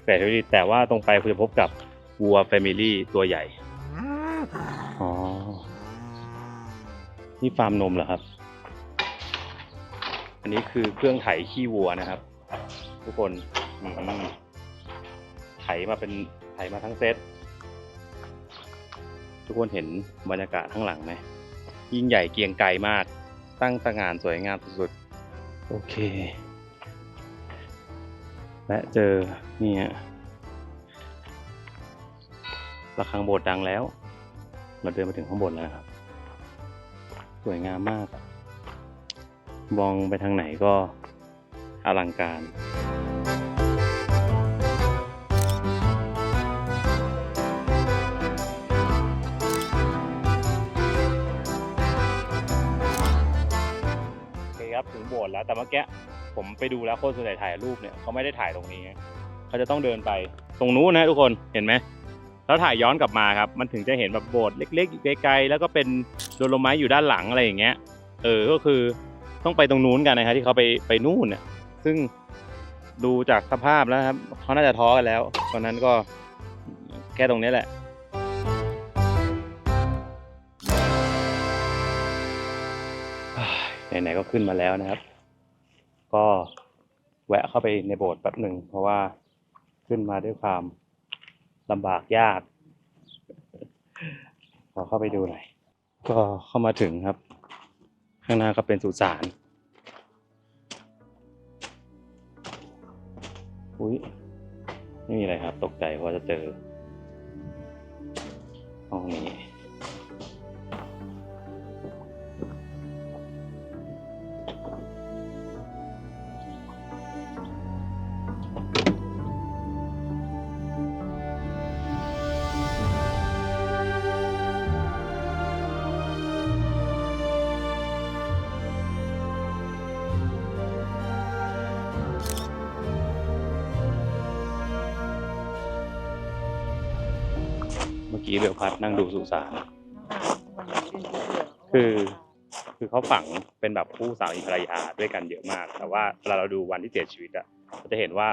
แกะเทอรี่แต่ว่าตรงไปคุณจะพบกับวัวแฟมิลี่ตัวใหญ่อ๋อนี่ฟาร์มนมเหรอครับอันนี้คือเครื่องไถขี้วัวนะครับทุกคนไถมาทั้งเซตทุกคนเห็นบรรยากาศข้างหลังไหมยิ่งใหญ่เกรียงไกรมากตั้งตระหง่านสวยงามสุดๆโอเคและเจอนี่ฮะระฆังโบสถ์ดังแล้วเราเดินมาถึงข้างบนแล้วครับสวยงามมากมองไปทางไหนก็อลังการครับถึงโบสถ์แล้วแต่เมื่อกี้ผมไปดูแล้วคนส่วนใหญ่ถ่ายรูปเนี่ยเขาไม่ได้ถ่ายตรงนี้เขาจะต้องเดินไปตรงนู้นนะทุกคนเห็นไหมแล้วถ่ายย้อนกลับมาครับมันถึงจะเห็นแบบโบสถ์เล็กๆอยู่ไกลๆแล้วก็เป็นโดโลไมต์อยู่ด้านหลังอะไรอย่างเงี้ยก็คือต้องไปตรงนู้นกันนะครับที่เขาไปนู่นเนี่ยซึ่งดูจากสภาพแล้วครับเขาน่าจะท้อกันแล้วตอนนั้นก็แค่ตรงนี้แหละไหนๆก็ขึ้นมาแล้วนะครับก็แวะเข้าไปในโบสถ์แป๊บหนึ่งเพราะว่าขึ้นมาด้วยความลำบากยากขอเข้าไปดูหน่อยก็เข้ามาถึงครับข้างหน้าก็เป็นสุสานอุ๊ยไม่มีอะไรครับตกใจว่าจะเจอห้องนี้เมื่อกี้เบลพัดนั่งดูสุสานคือเขาฝังเป็นแบบคู่สามีภรรยาด้วยกันเยอะมากแต่ว่าเวลาเราดูวันที่เสียชีวิตอ่ะเราจะเห็นว่า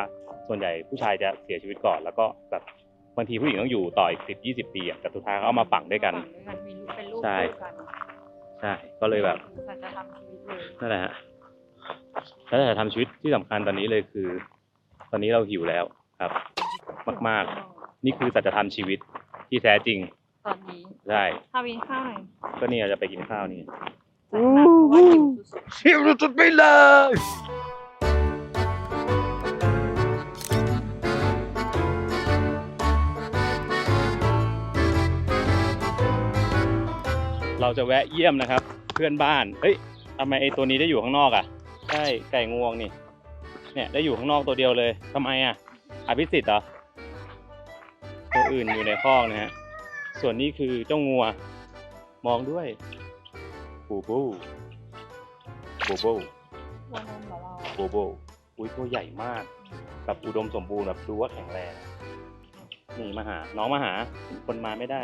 ส่วนใหญ่ผู้ชายจะเสียชีวิตก่อนแล้วก็แบบบางทีผู้หญิงต้องอยู่ต่ออีก10-20 ปีอ่ะแต่สุดท้ายเขาเอามาฝังด้วยกันใช่ใช่ก็เลยแบบสัจธรรมชีวิตเลยนั่นแหละฮะแล้วแต่ทำชีวิตที่สำคัญตอนนี้เลยคือตอนนี้เราหิวแล้วครับมากๆนี่คือสัจธรรมชีวิตที่แท้จริงตอนนี้ใช่พาวินข้าวหน่อยก็นี่เราจะไปกินข้าวนี่หิวสุดๆไปเลยเราจะแวะเยี่ยมนะครับเพื่อนบ้านเฮ้ยทำไมไอ้ตัวนี้ได้อยู่ข้างนอกอ่ะใช่ไก่งวงนี่เนี่ยได้อยู่ข้างนอกตัวเดียวเลยทำไมอ่ะอภิสิทธิ์เหรอตัวอื่นอยู่ในคอกนะฮะส่วนนี้คือเจ้างัวมองด้วยบูบูบูบูบูบูอุ้ยตัวใหญ่มากแบบอุดมสมบูรณ์แบบดูว่าแข็งแรงนี่มาหาน้องมาหาคนมาไม่ได้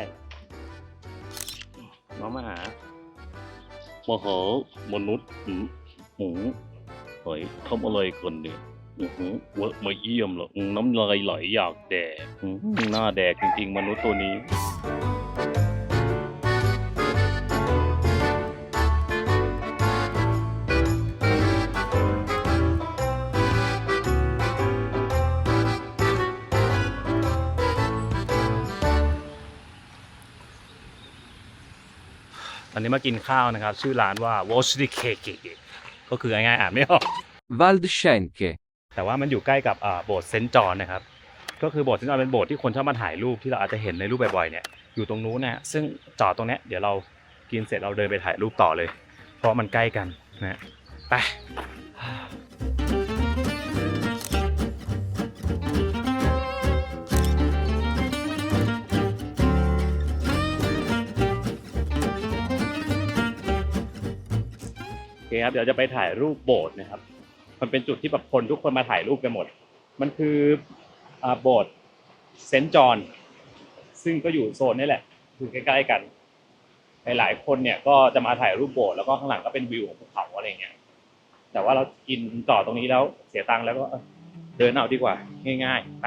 น้องมาหามนุษย์หูเฮ้ยทำอะไรกันเนี่ยวะมาเยี่ยมเหรอน้ำลายไหลอยากแดกหน้าแดกจริงๆมนุษย์ตัวนี้ตอนนี้มากินข้าวนะครับชื่อร้านว่า Washli Cake ก็คือง่ายๆอ่านไม่ออก Waldschenke แต่ว่ามันอยู่ใกล้กับโบสถ์เซนต์จอห์นนะครับก็คือโบสถ์เซนต์จอห์นเป็นโบสถ์ที่คนชอบมาถ่ายรูปที่เราอาจจะเห็นในรูปบ่อยๆเนี่ยอยู่ตรงนู้นนะซึ่งจอดตรงเนี้ยเดี๋ยวเรากินเสร็จเราเดินไปถ่ายรูปต่อเลยเพราะมันใกล้กันนะไปโอเคครับเดี๋ยวจะไปถ่ายรูปโบสถ์นะครับมันเป็นจุดที่แบบคนทุกคนมาถ่ายรูปกันหมดมันคือโบสถ์เซนต์จอห์นซึ่งก็อยู่โซนนี่แหละอยู่ใกล้ๆกันหลายๆคนเนี่ยก็จะมาถ่ายรูปโบสถ์แล้วก็ข้างหลังก็เป็นวิวของภูเขาอะไรเงี้ยแต่ว่าเรากินต่อตรงนี้แล้วเสียตังค์แล้วก็เดินเอาดีกว่าง่ายๆไป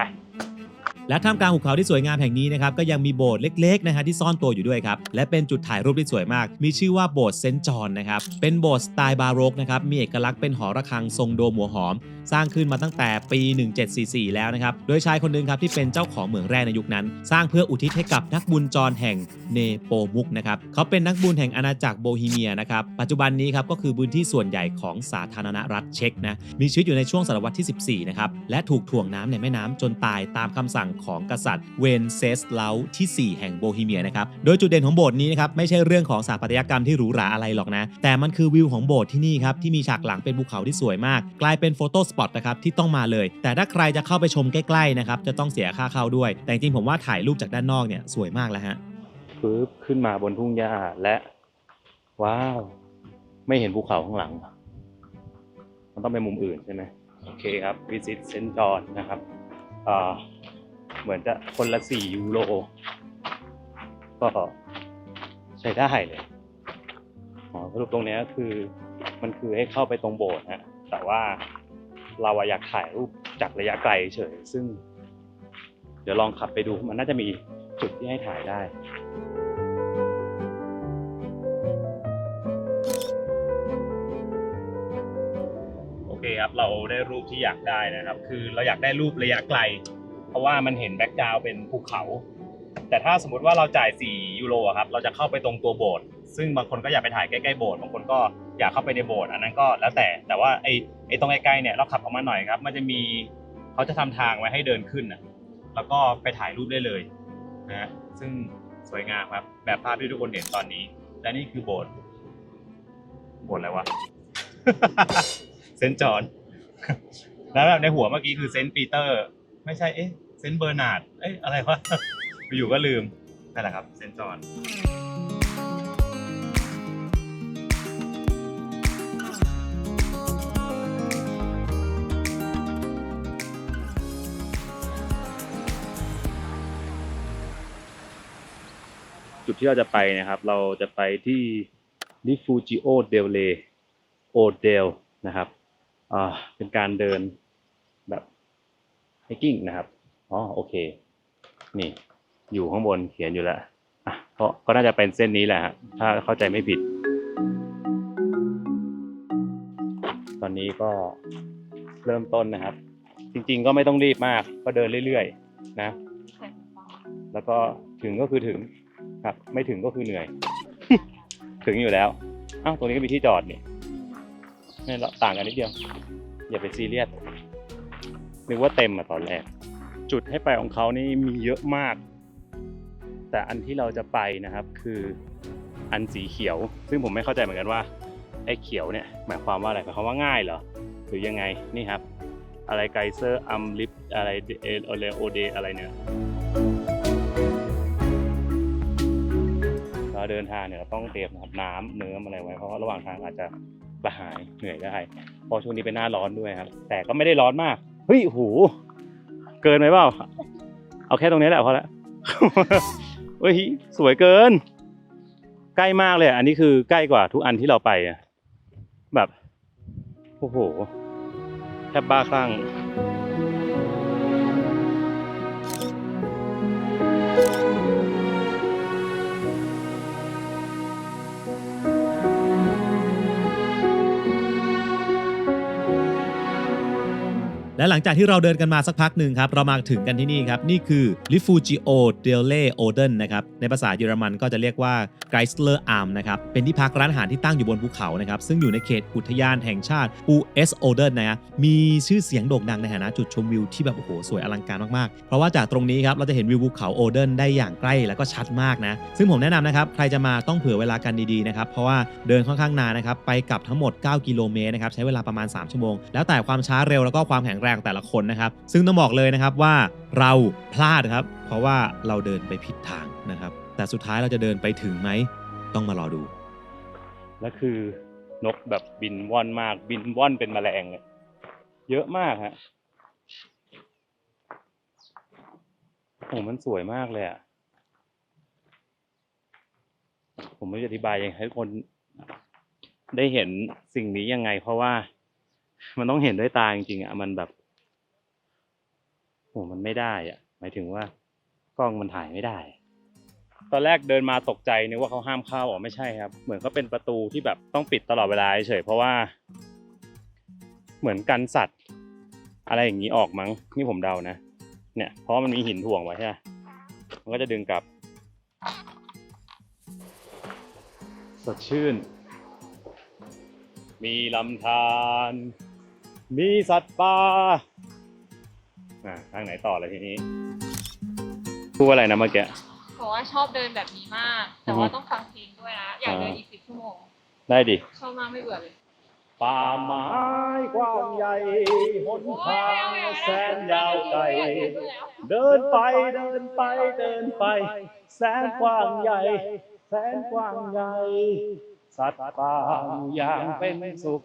และท่ามกลางหุบเขาที่สวยงามแห่งนี้นะครับก็ยังมีโบสถ์เล็กๆนะฮะที่ซ่อนตัวอยู่ด้วยครับและเป็นจุดถ่ายรูปที่สวยมากมีชื่อว่าโบสถ์เซนต์จอห์นนะครับเป็นโบสถ์สไตล์บาโรกนะครับมีเอกลักษณ์เป็นหอระฆังทรงโดมหัวหอมสร้างขึ้นมาตั้งแต่ปี 1744 แล้วนะครับโดยชายคนหนึ่งครับที่เป็นเจ้าของเหมืองแร่ในยุคนั้นสร้างเพื่ออุทิศให้กับนักบุญจรแห่งเนโปมุกนะครับเขาเป็นนักบุญแห่งอาณาจักรโบฮีเมียนะครับปัจจุบันนี้ครับก็คือพื้นที่ส่วนใหญ่ของสาธารณรัฐเช็กนะมีชีวิตอยู่ในช่วงศตวรรษที่ 14 นะครับและถูกถ่วงน้ำในแม่น้ำจนตายตามคำสั่งของกษัตริย์เวนเซสเลาที่ 4 แห่งโบฮีเมียนะครับโดยจุดเด่นของโบสถ์นี้นะครับไม่ใช่เรื่องของสถาปัตยกรรมที่หรูหราอะไรหรอกนะแต่มันคือวิวของโบสถ์ที่นี่ครับที่มีฉากหลังเป็นภูเขาที่สวยมากกลายเป็นโฟโต้สปอตนะครับที่ต้องมาเลยแต่ถ้าใครจะเข้าไปชมใกล้ๆนะครับจะต้องเสียค่าเข้าด้วยแต่จริงๆผมว่าถ่ายรูปจากด้านนอกเนี่ยสวยมากแล้วฮะปึ๊บขึ้นมาบนทุ่งหญ้าและว้าวไม่เห็นภูเขาข้างหลังมันต้องเป็นมุมอื่นใช่ไหมโอเคครับวิสิตเซนต์จอห์นนะครับเหมือนจะคนละ4 ยูโรก็ใช้ได้เลยสรุปตรงนี้คือมันคือให้เข้าไปตรงโบสถ์นะแต่ว่าเราอยากถ่ายรูปจากระยะไกลเฉยซึ่งเดี๋ยวลองขับไปดูมันน่าจะมีจุดที่ให้ถ่ายได้โอเคครับเราได้รูปที่อยากได้นะครับคือเราอยากได้รูประยะไกลเพราะว่ามันเห็นแบ็คกราวด์เป็นภูเขาแต่ถ้าสมมติว่าเราจ่าย4 ยูโรครับเราจะเข้าไปตรงตัวโบสถ์ซึ่งบางคนก็อยากไปถ่ายใกล้ๆโบสถ์บางคนก็อยากเข้าไปในโบสถ์อันนั้นก็แล้วแต่ว่าไอ้ตรงใกล้ๆเนี่ยเราขับออกมาหน่อยครับมันจะมีเขาจะทำทางไว้ให้เดินขึ้นนะแล้วก็ไปถ่ายรูปได้เลยนะซึ่งสวยงามครับแบบภาพที่ทุกคนเห็นตอนนี้และนี่คือโบสถ์อะไรวะ เซนต์จอห์น แล้วแบบในหัวเมื่อกี้คือเซนต์ปีเตอร์ไม่ใช่เซนต์เบอร์นาร์ดอะไรวะ อยู่ก็ลืมนั่นแหละครับเซนต์จอห์นจุดที่เราจะไปนะครับเราจะไปที่ริฟูจิโอเดลเลโอเดลนะครับเป็นการเดินแบบไฮกิ้งนะครับโอเคนี่อยู่ข้างบนเขียนอยู่แล้วก็น่าจะเป็นเส้นนี้แหละฮะถ้าเข้าใจไม่ผิดตอนนี้ก็เริ่มต้นนะครับจริงๆก็ไม่ต้องรีบมากก็เดินเรื่อยๆนะแล้วก็ถึงก็คือถึงครับไม่ถึงก็คือเหนื่อย ถึงอยู่แล้วตรงนี้ก็มีที่จอดนี่ต่างกันนิดเดียวอย่าไปซีเรียสนึกว่าเต็มตอนแรกจุดให้ไปของเขานี่มีเยอะมากแต่อันที่เราจะไปนะครับคืออันสีเขียวซึ่งผมไม่เข้าใจเหมือนกันว่าไอ้เขียวเนี่ยหมายความว่าอะไรหมายความว่าง่ายเหรอหรือยังไงนี่ครับอะไรไกเซอร์อัมลิฟอะไรโอเดอะไรเนี่ยเราเดินทางเนี่ยเราต้องเตรียมน้ำเนื้ออะไรไว้เพราะว่าระหว่างทางอาจจะกระหายเหนื่อยได้เพราะช่วงนี้เป็นหน้าร้อนด้วยครับแต่ก็ไม่ได้ร้อนมากเฮ้ยโหเกินไหมเปล่าเอาแค่ตรงนี้แหละพอละ เฮ้ยสวยเกินใกล้มากเลยอันนี้คือใกล้กว่าทุกอันที่เราไปแบบโอ้โหแทบบ้าคลั่ง และหลังจากที่เราเดินกันมาสักพักหนึ่งครับเรามาถึงกันที่นี่ครับนี่คือ Rifugio delle Oden นะครับในภาษาเยอรมันก็จะเรียกว่า Geisler Arm นะครับเป็นที่พักร้านอาหารที่ตั้งอยู่บนภูเขานะครับซึ่งอยู่ในเขตอุทยานแห่งชาติ US Oden นะมีชื่อเสียงโด่งดังในฐานะจุดชมวิวที่แบบโอ้โหสวยอลังการมากๆเพราะว่าจากตรงนี้ครับเราจะเห็นวิวภูเขาโอเดนได้อย่างใกล้แล้วก็ชัดมากนะซึ่งผมแนะนำนะครับใครจะมาต้องเผื่อเวลากันดีๆนะครับเพราะว่าเดินค่อนข้างนานนะครับไปกลับทั้งหมด9 กิโลเมตรนะครับใช้เวลาประมาณ3 ชั่วโมงแล้วแต่ความช้าเร็วแล้วก็ความแข็งแรงแต่ละคนนะครับซึ่งต้องบอกเลยนะครับว่าเราพลาดครับเพราะว่าเราเดินไปผิดทางนะครับแต่สุดท้ายเราจะเดินไปถึงไหมต้องมารอดูและคือนกแบบบินว่อนมากบินว่อนเป็นแมลงเลยเยอะมากฮะโอ้มันสวยมากเลยอ่ะผมไม่รู้จะอธิบายยังไงให้ทุกคนได้เห็นสิ่งนี้ยังไงเพราะว่ามันต้องเห็นด้วยตาจริงๆอ่ะมันแบบโอ้มันไม่ได้อ่ะ หมายถึงว่ากล้องมันถ่ายไม่ได้ ตอนแรกเดินมาตกใจนึกว่าเขาห้ามเข้าไม่ใช่ครับเหมือนเขาเป็นประตูที่แบบต้องปิดตลอดเวลาเฉยเพราะว่าเหมือนกันสัตว์อะไรอย่างนี้ออกมั้งนี่ผมเดานะเนี่ยเพราะมันมีหินถ่วงไว้ใช่ไหมมันก็จะดึงกลับสดชื่นมีลำธารมีสัตว์ป่าทางไหนต่อเลยทีนี้พูดว่าอะไรนะเมื่อกี้บอกว่าชอบเดินแบบนี้มาก แต่ว่าต้องฟังเพลงด้วยนะ อยากเดินอีก10 ชั่วโมง ได้ดิ ชอบมากไม่เบื่อเลย ป่าไม้กว้างใหญ่หนทางแสนยาวไกลเดินไปเดินไปเดินไปแสนกว้างใหญ่แสนกว้างใหญ่สัตว์ป่าอย่างเป็นสุข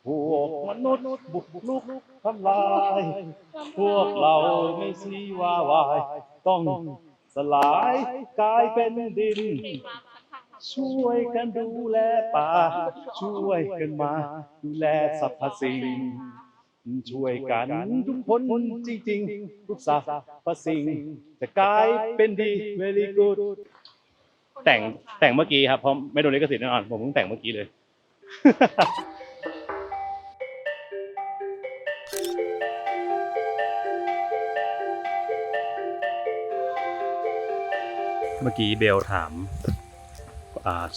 พวกมนุษย์บุกลุกทำลายพวกเราไม่ซีว่าวายต้องสลายกลายเป็นดินช่วยกันดูแลป่าช่วยกันมาดูแลสรรพสิ่งช่วยกันทุกคนจริงๆทุกสรรพสิ่งจะกลายเป็นดี very good แต่งเมื่อกี้ครับเพราะไม่โดนลิขสิทธิ์แน่นอนผมเพิ่งแต่งเมื่อกี้เลย เมื่อกี้เบลถาม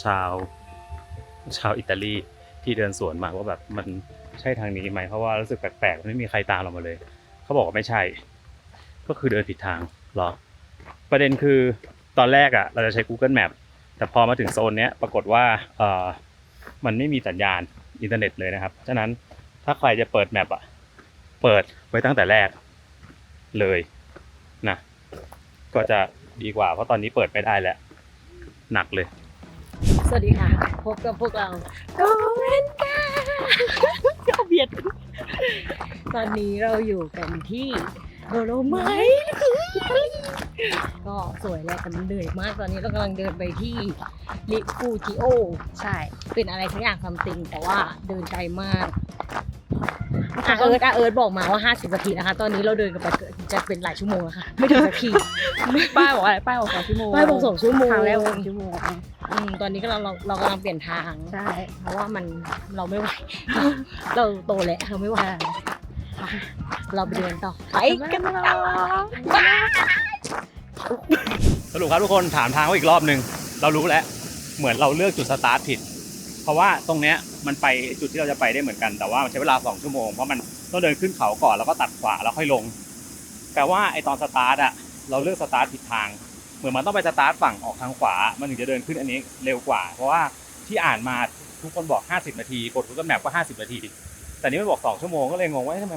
ชาวอิตาลีที่เดินสวนมาว่าแบบมันใช่ทางนี้ไหมเพราะว่ารู้สึกแปลกๆไม่มีใครตามเรามาเลยเขาบอกว่าไม่ใช่ก็คือเดินผิดทางหรอประเด็นคือตอนแรกเราจะใช้ Google Map แต่พอมาถึงโซนเนี้ยปรากฏว่ามันไม่มีสัญญาณอินเทอร์เน็ตเลยนะครับฉะนั้นถ้าใครจะเปิดแมปเปิดไว้ตั้งแต่แรกเลยนะก็จะดีกว่าเพราะตอนนี้เปิดไม่ได้แล้วหนักเลยสวัสดีค่ะพบกับพวกเราโกเวนกาก็เบียดตอนนี้เราอยู่กันที่โดโลไมท์ก็สวยแหละแต่มันเหนื่อยมากตอนนี้เรากำลังเดินไปที่ริฟูจิโอใช่เป็นอะไรทั้งอย่างซัมติงแต่ว่าเดินไกลมากเอิร์ธบอกมาว่า50 นาทีนะคะตอนนี้เราเดินกันไปจะเป็นหลายชั่วโมงแล้วค่ะไม่ถึงนาทีป้ายบอกอะไรป้ายบอก2 ชั่วโมง ป้ายบอก2 ชั่วโมง ทางแล้ว2 ชั่วโมงตอนนี้เรากำลังเปลี่ยนทางใช่เพราะว่าเราไม่ไหวเราโตแล้วเราไม่ไหวเราไปเดินต่อไปกันต่อสรุปครับทุกคนถามทางว่าอีกรอบนึงเรารู้แล้วเหมือนเราเลือกจุดสตาร์ทผิดเพราะว่าตรงเนี้ยมันไปจุดที่เราจะไปได้เหมือนกันแต่ว่ามันใช้เวลา2 ชั่วโมงเพราะมันต้องเดินขึ้นเขาก่อนแล้วก็ตัดขวาแล้วค่อยลงแต่ว่าไอตอนสตาร์ทเราเลือกสตาร์ทผิดทางเหมือนมันต้องไปสตาร์ทฝั่งออกทางขวามันถึงจะเดินขึ้นอันนี้เร็วกว่าเพราะว่าที่อ่านมาทุกคนบอก50 นาทีกด Google Map ก็50 นาทีแต่นี้มันบอก2 ชั่วโมงก็เลยงงว่าทำไม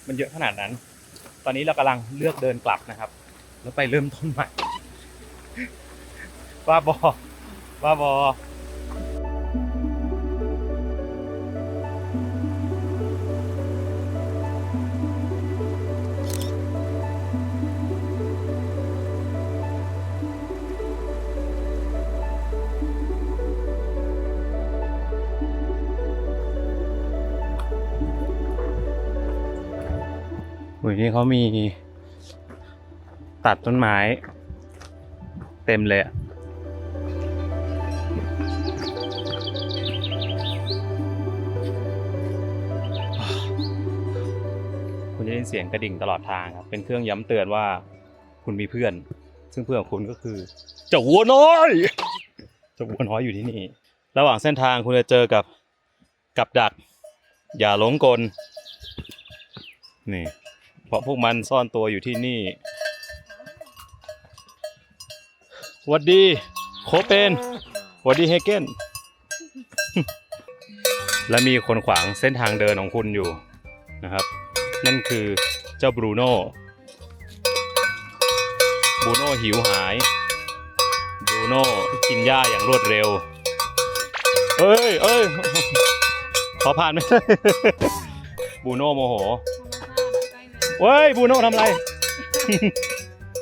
มันเยอะขนาดนั้นตอนนี้เรากำลังเลือกเดินกลับนะครับแล้วไปเริ่มต้นใหม่บ้าบอนี่เขามีตัดต้นไม้เต็มเลยคุณจะได้ยินเสียงกระดิ่งตลอดทางครับเป็นเครื่องย้ำเตือนว่าคุณมีเพื่อนซึ่งเพื่อนของคุณก็คือเจ้าวัวน้อยอยู่ที่นี่ระหว่างเส้นทางคุณจะเจอกับดักอย่าหลงกลนี่เพราะพวกมันซ่อนตัวอยู่ที่นี่หวัดดีโคเปนหวัดดีเฮเกน และมีคนขวางเส้นทางเดินของคุณอยู่นะครับนั่นคือเจ้าบรูโน่หิวหายบรูโน่กินหญ้าอย่างรวดเร็วเอ้ยขอผ่านไหม บรูโน่โมโหเว้ยบรูโน่ทำอะไร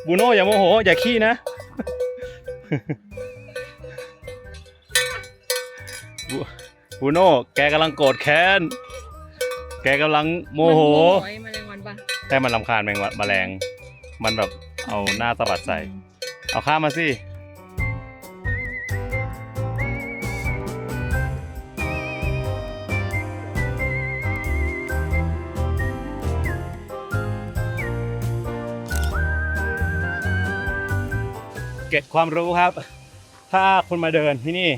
บรูโน่อย่าโมโหอย่าขี้นะ บรูโน่แกกำลังโกรธแค้นแกกำลังโมโหแต่มันรำคาญแมลง มันแบบเอาหน้าสะบัดใส่เอาข้ามมาสิเก็บความรู้ครับถ้าคุณมาเดินที่นี่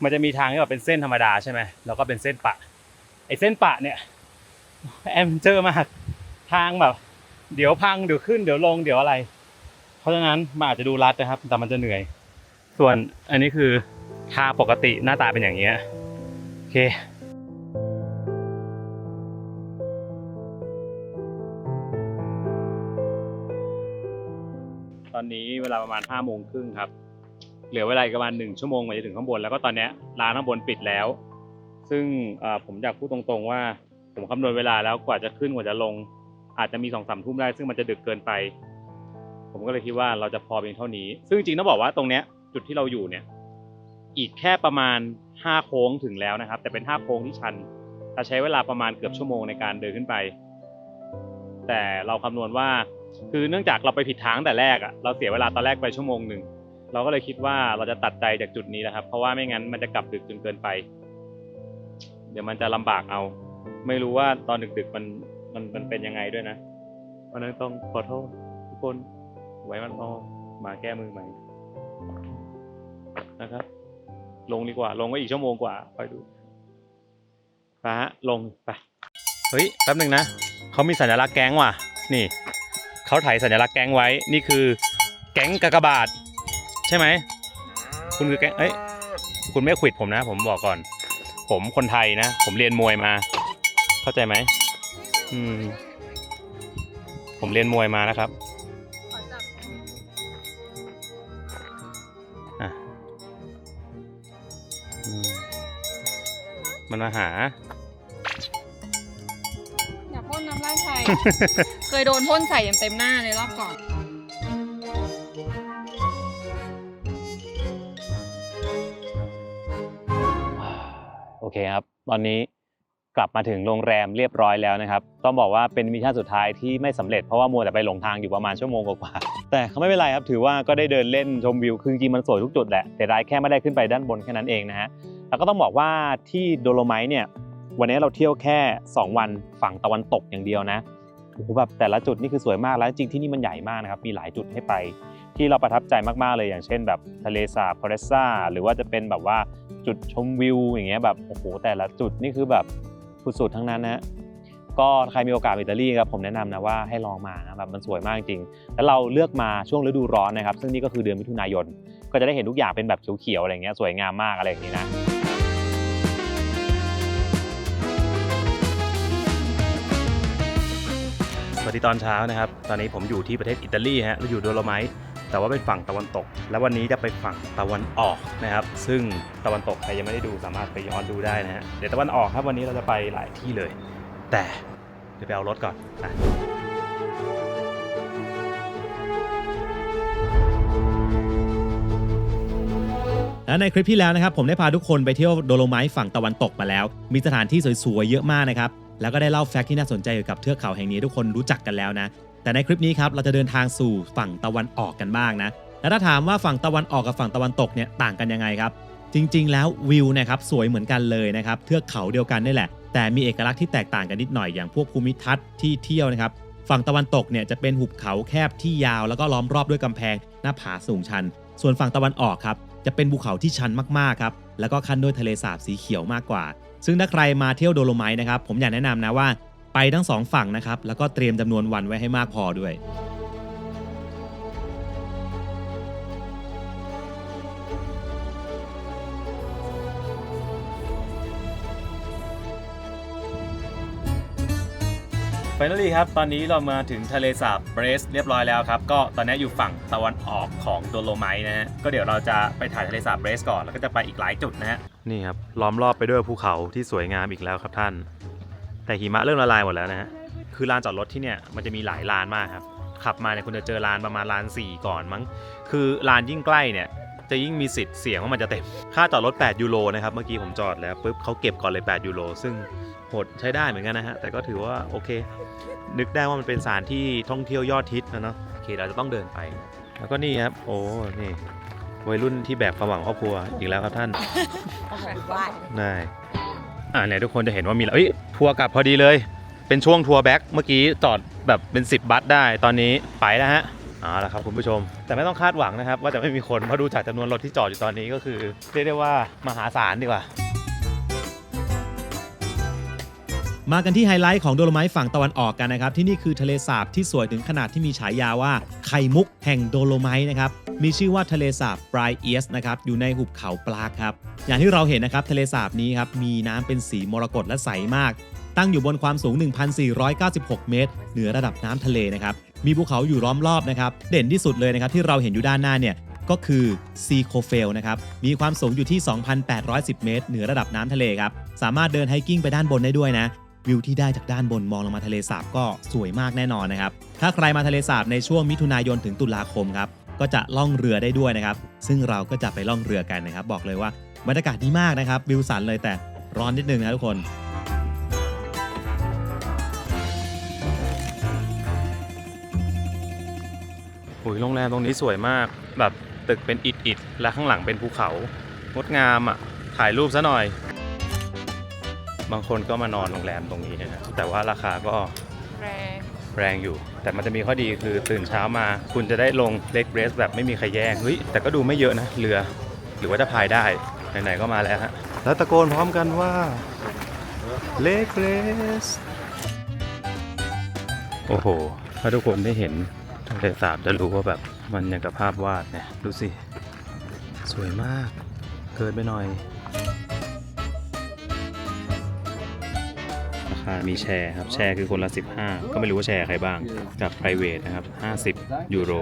มันจะมีทางที่แบบเป็นเส้นธรรมดาใช่ไหมแล้วก็เป็นเส้นปะไอ้เส้นปะเนี่ยแอมเจอมากทางแบบเดี๋ยวพังเดี๋ยวขึ้นเดี๋ยวลงเดี๋ยวอะไรเพราะฉะนั้นมันอาจจะดูรัดนะครับแต่มันจะเหนื่อยส่วนอันนี้คือทางปกติหน้าตาเป็นอย่างเงี้ยโอเคตอนนี้เวลาประมาณ5 โมงครึ่งครับเหลือเวลาประมาณ1 ชั่วโมงมาจะถึงข้างบนแล้วก็ตอนนี้ร้านข้างบนปิดแล้วซึ่งผมอยากพูดตรงๆว่าผมคำนวณเวลาแล้วกว่าจะขึ้นกว่าจะลงอาจจะมี2-3 ทุ่มได้ซึ่งมันจะดึกเกินไปผมก็เลยคิดว่าเราจะพอเพียงเท่านี้ซึ่งจริงๆต้องบอกว่าตรงเนี้ยจุดที่เราอยู่เนี่ยอีกแค่ประมาณ5 โค้งถึงแล้วนะครับแต่เป็น5 โค้งที่ชันจะใช้เวลาประมาณเกือบชั่วโมงในการเดินขึ้นไปแต่เราคำนวณว่าคือเนื่องจากเราไปผิดทางแต่แรกเราเสียเวลาตอนแรกไป1 ชั่วโมงเราก็เลยคิดว่าเราจะตัดใจจากจุดนี้นะครับเพราะว่าไม่งั้นมันจะกลับดึกจนเกินไปเดี๋ยวมันจะลำบากเอาไม่รู้ว่าตอนดึกๆมันเป็นยังไงด้วยนะเพราะนั้นต้องขอโทษทุกคนไว้มันพอมาแก้มือใหม่นะครับลงดีกว่าลงก็อีก1 ชั่วโมงกว่าคอยดูไปฮะลงไปเฮ้ยแป๊บนึงนะเขามีสัญลักษณ์แก๊งว่ะนี่เขาถ่ายสัญลักษณ์แก๊งไว้นี่คือแก๊งกากบาทใช่ไหมคุณคือแก๊งคุณไม่ขวิดผมนะผมบอกก่อนผมคนไทยนะผมเรียนมวยมาเข้าใจไหมผมเรียนมวยมานะครับมันมาหาอย่าพ่นน้ำลายใส่ เคยโดนพ่นใส่เต็มหน้าเลยรอบก่อนโอเคครับตอนนี้กลับมาถึงโรงแรมเรียบร้อยแล้วนะครับต้องบอกว่าเป็นมิชชั่นสุดท้ายที่ไม่สำเร็จเพราะว่ามัวแต่ไปหลงทางอยู่ประมาณ1 ชั่วโมงกว่าแต่เขาไม่เป็นไรครับถือว่าก็ได้เดินเล่นชมวิวคือจริงๆมันสวยทุกจุดแหละแต่รายแค่ไม่ได้ขึ้นไปด้านบนแค่นั้นเองนะฮะแล้วก็ต้องบอกว่าที่โดโลไมท์เนี่ยวันนี้เราเที่ยวแค่2 วันฝั่งตะวันตกอย่างเดียวนะโอ้โหแบบแต่ละจุดนี่คือสวยมากแล้วจริงที่นี่มันใหญ่มากนะครับมีหลายจุดให้ไปที่เราประทับใจมากๆเลยอย่างเช่นแบบทะเลสาบพอเรซ่าหรือว่าจะเป็นแบบว่าจุดชมวิวอย่างเงี้ยแบบโอ้โหแต่ละจุดนี่คือแบบสุดๆทั้งนั้นนะก็ใครมีโอกาสอิตาลีครับผมแนะนำนะว่าให้ลองมานะแบบมันสวยมากจริงแล้วเราเลือกมาช่วงฤดูร้อนนะครับซึ่งนี่ก็คือเดือนมิถุนายนก็จะได้เห็นทุกอย่างเป็นแบบเขียวๆอะไรเงี้ยสวยงามมากอะไรอย่างนี้นะสวัสดีตอนเช้านะครับตอนนี้ผมอยู่ที่ประเทศอิตาลีฮะเราอยู่โดโลไมท์แต่ว่าเป็นฝั่งตะวันตกแล้ววันนี้จะไปฝั่งตะวันออกนะครับซึ่งตะวันตกใครยังไม่ได้ดูสามารถไปย้อนดูได้นะฮะเดี๋ยวตะวันออกครับวันนี้เราจะไปหลายที่เลยแต่เดี๋ยวไปเอารถก่อนนะและในคลิปที่แล้วนะครับผมได้พาทุกคนไปเที่ยวโดโลไมท์ฝั่งตะวันตกมาแล้วมีสถานที่สวยๆเยอะมากนะครับแล้วก็ได้เล่าแฟกต์ที่น่าสนใจเกี่ยวกับเทือกเขาแห่งนี้ทุกคนรู้จักกันแล้วนะแต่ในคลิปนี้ครับเราจะเดินทางสู่ฝั่งตะวันออกกันบ้างนะแล้วถ้าถามว่าฝั่งตะวันออกกับฝั่งตะวันตกเนี่ยต่างกันยังไงครับจริงๆแล้ววิวนะครับสวยเหมือนกันเลยนะครับเทือกเขาเดียวกันนี่แหละแต่มีเอกลักษณ์ที่แตกต่างกันนิดหน่อยอย่างพวกภูมิทัศน์ที่เที่ยวนะครับฝั่งตะวันตกเนี่ยจะเป็นหุบเขาแคบที่ยาวแล้วก็ล้อมรอบด้วยกำแพงหน้าผาสูงชันส่วนฝั่งตะวันออกครับจะเป็นภูเขาที่ชันมากๆครับแล้วก็ขั้นด้วยทะเลสาบสีเขียวมากกว่าซึ่งถ้าใครมาเที่ยวโดโลไมท์นะครับผมอยากแนะนำนะว่าไปทั้ง2 ฝั่งนะครับแล้วก็เตรียมจำนวนวันไว้ให้มากพอด้วยFinally ครับตอนนี้เรามาถึงทะเลสาบเบรสเรียบร้อยแล้วครับก็ตอนนี้อยู่ฝั่งตะวันออกของโดโลไมท์นะฮะก็เดี๋ยวเราจะไปถ่ายทะเลสาบเบรสก่อนแล้วก็จะไปอีกหลายจุดนะฮะนี่ครับล้อมรอบไปด้วยภูเขาที่สวยงามอีกแล้วครับท่านแต่หิมะเริ่มละลายหมดแล้วนะฮะคือลานจอดรถที่เนี่ยมันจะมีหลายลานมากครับขับมาเนี่ยคุณจะเจอลานประมาณลาน4ก่อนมั้งคือลานยิ่งใกล้เนี่ย จะยิ่งมีสิทธิ์เสี่ยงว่ามันจะเต็มค่าจอดรถ8ยูโรนะครับเมื่อกี้ผมจอดแล้วปุ๊บเขาเก็บก่อนเลย8ยูโรซึ่งโหดใช้ได้เหมือนกันนะฮะแต่ก็ถือว่าโอเคนึกได้ว่ามันเป็นสถานที่ท่องเที่ยวยอดฮิตนะเนาะโอเคเราจะต้องเดินไปแล้วก็นี่ครับโอ้นี่วัยรุ่นที่แบกความหวังครอบครัวอีกแล้วครับท่าน ได้เนี่ยทุกคนจะเห็นว่ามีทัวร์กลับพอดีเลยเป็นช่วงทัวร์แบ็คเมื่อกี้จอดแบบเป็น10บัสได้ตอนนี้ไปแล้วฮะเอาละครับคุณผู้ชมแต่ไม่ต้องคาดหวังนะครับว่าจะไม่มีคนเพราะดูจากจำนวนรถที่จอดอยู่ตอนนี้ก็คือเรียกได้ว่ามหาศาลดีกว่ามากันที่ไฮไลท์ของโดโลไมท์ฝั่งตะวันออกกันนะครับที่นี่คือทะเลสาบที่สวยถึงขนาดที่มีฉายาว่าไข่มุกแห่งโดโลไมท์นะครับมีชื่อว่าทะเลสาบปลายเอียสนะครับอยู่ในหุบเขาปลากครับอย่างที่เราเห็นนะครับทะเลสาบนี้ครับมีน้ำเป็นสีมรกตและใสมากตั้งอยู่บนความสูง 1,496 เมตรเหนือระดับน้ำทะเลนะครับมีภูเขาอยู่ล้อมรอบนะครับเด่นที่สุดเลยนะครับที่เราเห็นอยู่ด้านหน้าเนี่ยก็คือซีโคเฟลนะครับมีความสูงอยู่ที่ 2,810 เมตรเหนือระดับน้ำทะเลครับสามารถเดินไฮกิ้งไปด้านบนได้ด้วยนะวิวที่ได้จากด้านบนมองลงมาทะเลสาบก็สวยมากแน่นอนนะครับถ้าใครมาทะเลสาบในช่วงมิถุนายนถึงตุลาคมครับก็จะล่องเรือได้ด้วยนะครับซึ่งเราก็จะไปล่องเรือกันนะครับบอกเลยว่าบรรยากาศดีมากนะครับวิวสันเลยแต่ร้อนนิดนึงนะทุกคนโรงแรมตรงนี้สวยมากแบบตึกเป็นอิฐและข้างหลังเป็นภูเขางดงามอ่ะถ่ายรูปซะหน่อยบางคนก็มานอนโรงแรมตรงนี้นะแต่ว่าราคาก็แรงอยู่แต่มันจะมีข้อดีคือตื่นเช้ามาคุณจะได้ลงเล็กเรสแบบไม่มีใครแย่งแต่ก็ดูไม่เยอะนะเรือหรือว่าจะพายได้ไหนๆก็มาแล้วฮะแล้วตะโกนพร้อมกันว่าเล็กเรสโอ้โหถ้าทุกคนได้เห็นทะเลสาบจะรู้ว่าแบบมันอย่างกับภาพวาดเนี่ยดูสิสวยมากเกินไปหน่อยราคามีแชร์ครับแชร์คือคนละ15ก็ไม่รู้ว่าแชร์ใครบ้างกับ private นะครับ50ยูโร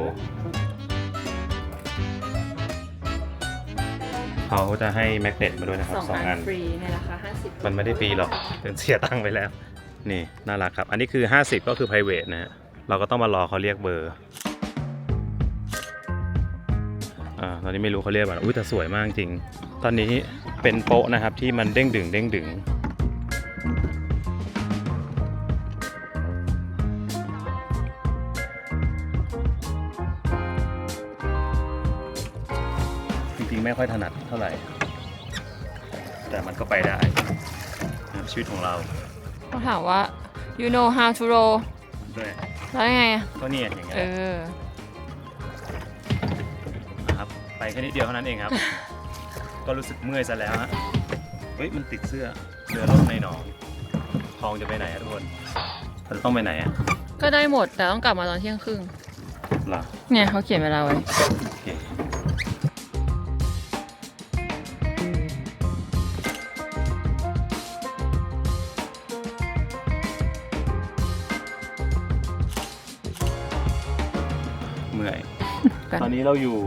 เขาจะให้แมกเนตมาด้วยนะครับ2 อันฟรีในราคา50มันไม่ได้ฟรีหรอกเป็นเสียตังค์ไปแล้วนี่น่ารักครับอันนี้คือ50ก็คือ private นะฮะเราก็ต้องมารอเขาเรียกเบอร์ตอนนี้ไม่รู้เขาเรียกอะไรแต่สวยมากจริงตอนนี้เป็นโป๊ะนะครับที่มันเด้งดึงจริงๆไม่ค่อยถนัดเท่าไหร่แต่มันก็ไปได้ชีวิตของเราเขาถามว่า you know how to row แล้วยังไงอ่ะก็เนี่ยอย่างเงี้ยนะครับไปแค่นิดเดียวเท่านั้นเองครับ ก็รู้สึกเมื่อยซะแล้วฮะมันติดเสื้อเรือล่มในหนองทองจะไปไหนทุกคนเราต้องไปไหนอ่ะก็ได้หมดแต่ต้องกลับมาตอนเที่ยงครึ่งหรอเนี่ยเขาเขียนเวลาไว้โอเคตอนนี้เราอยู่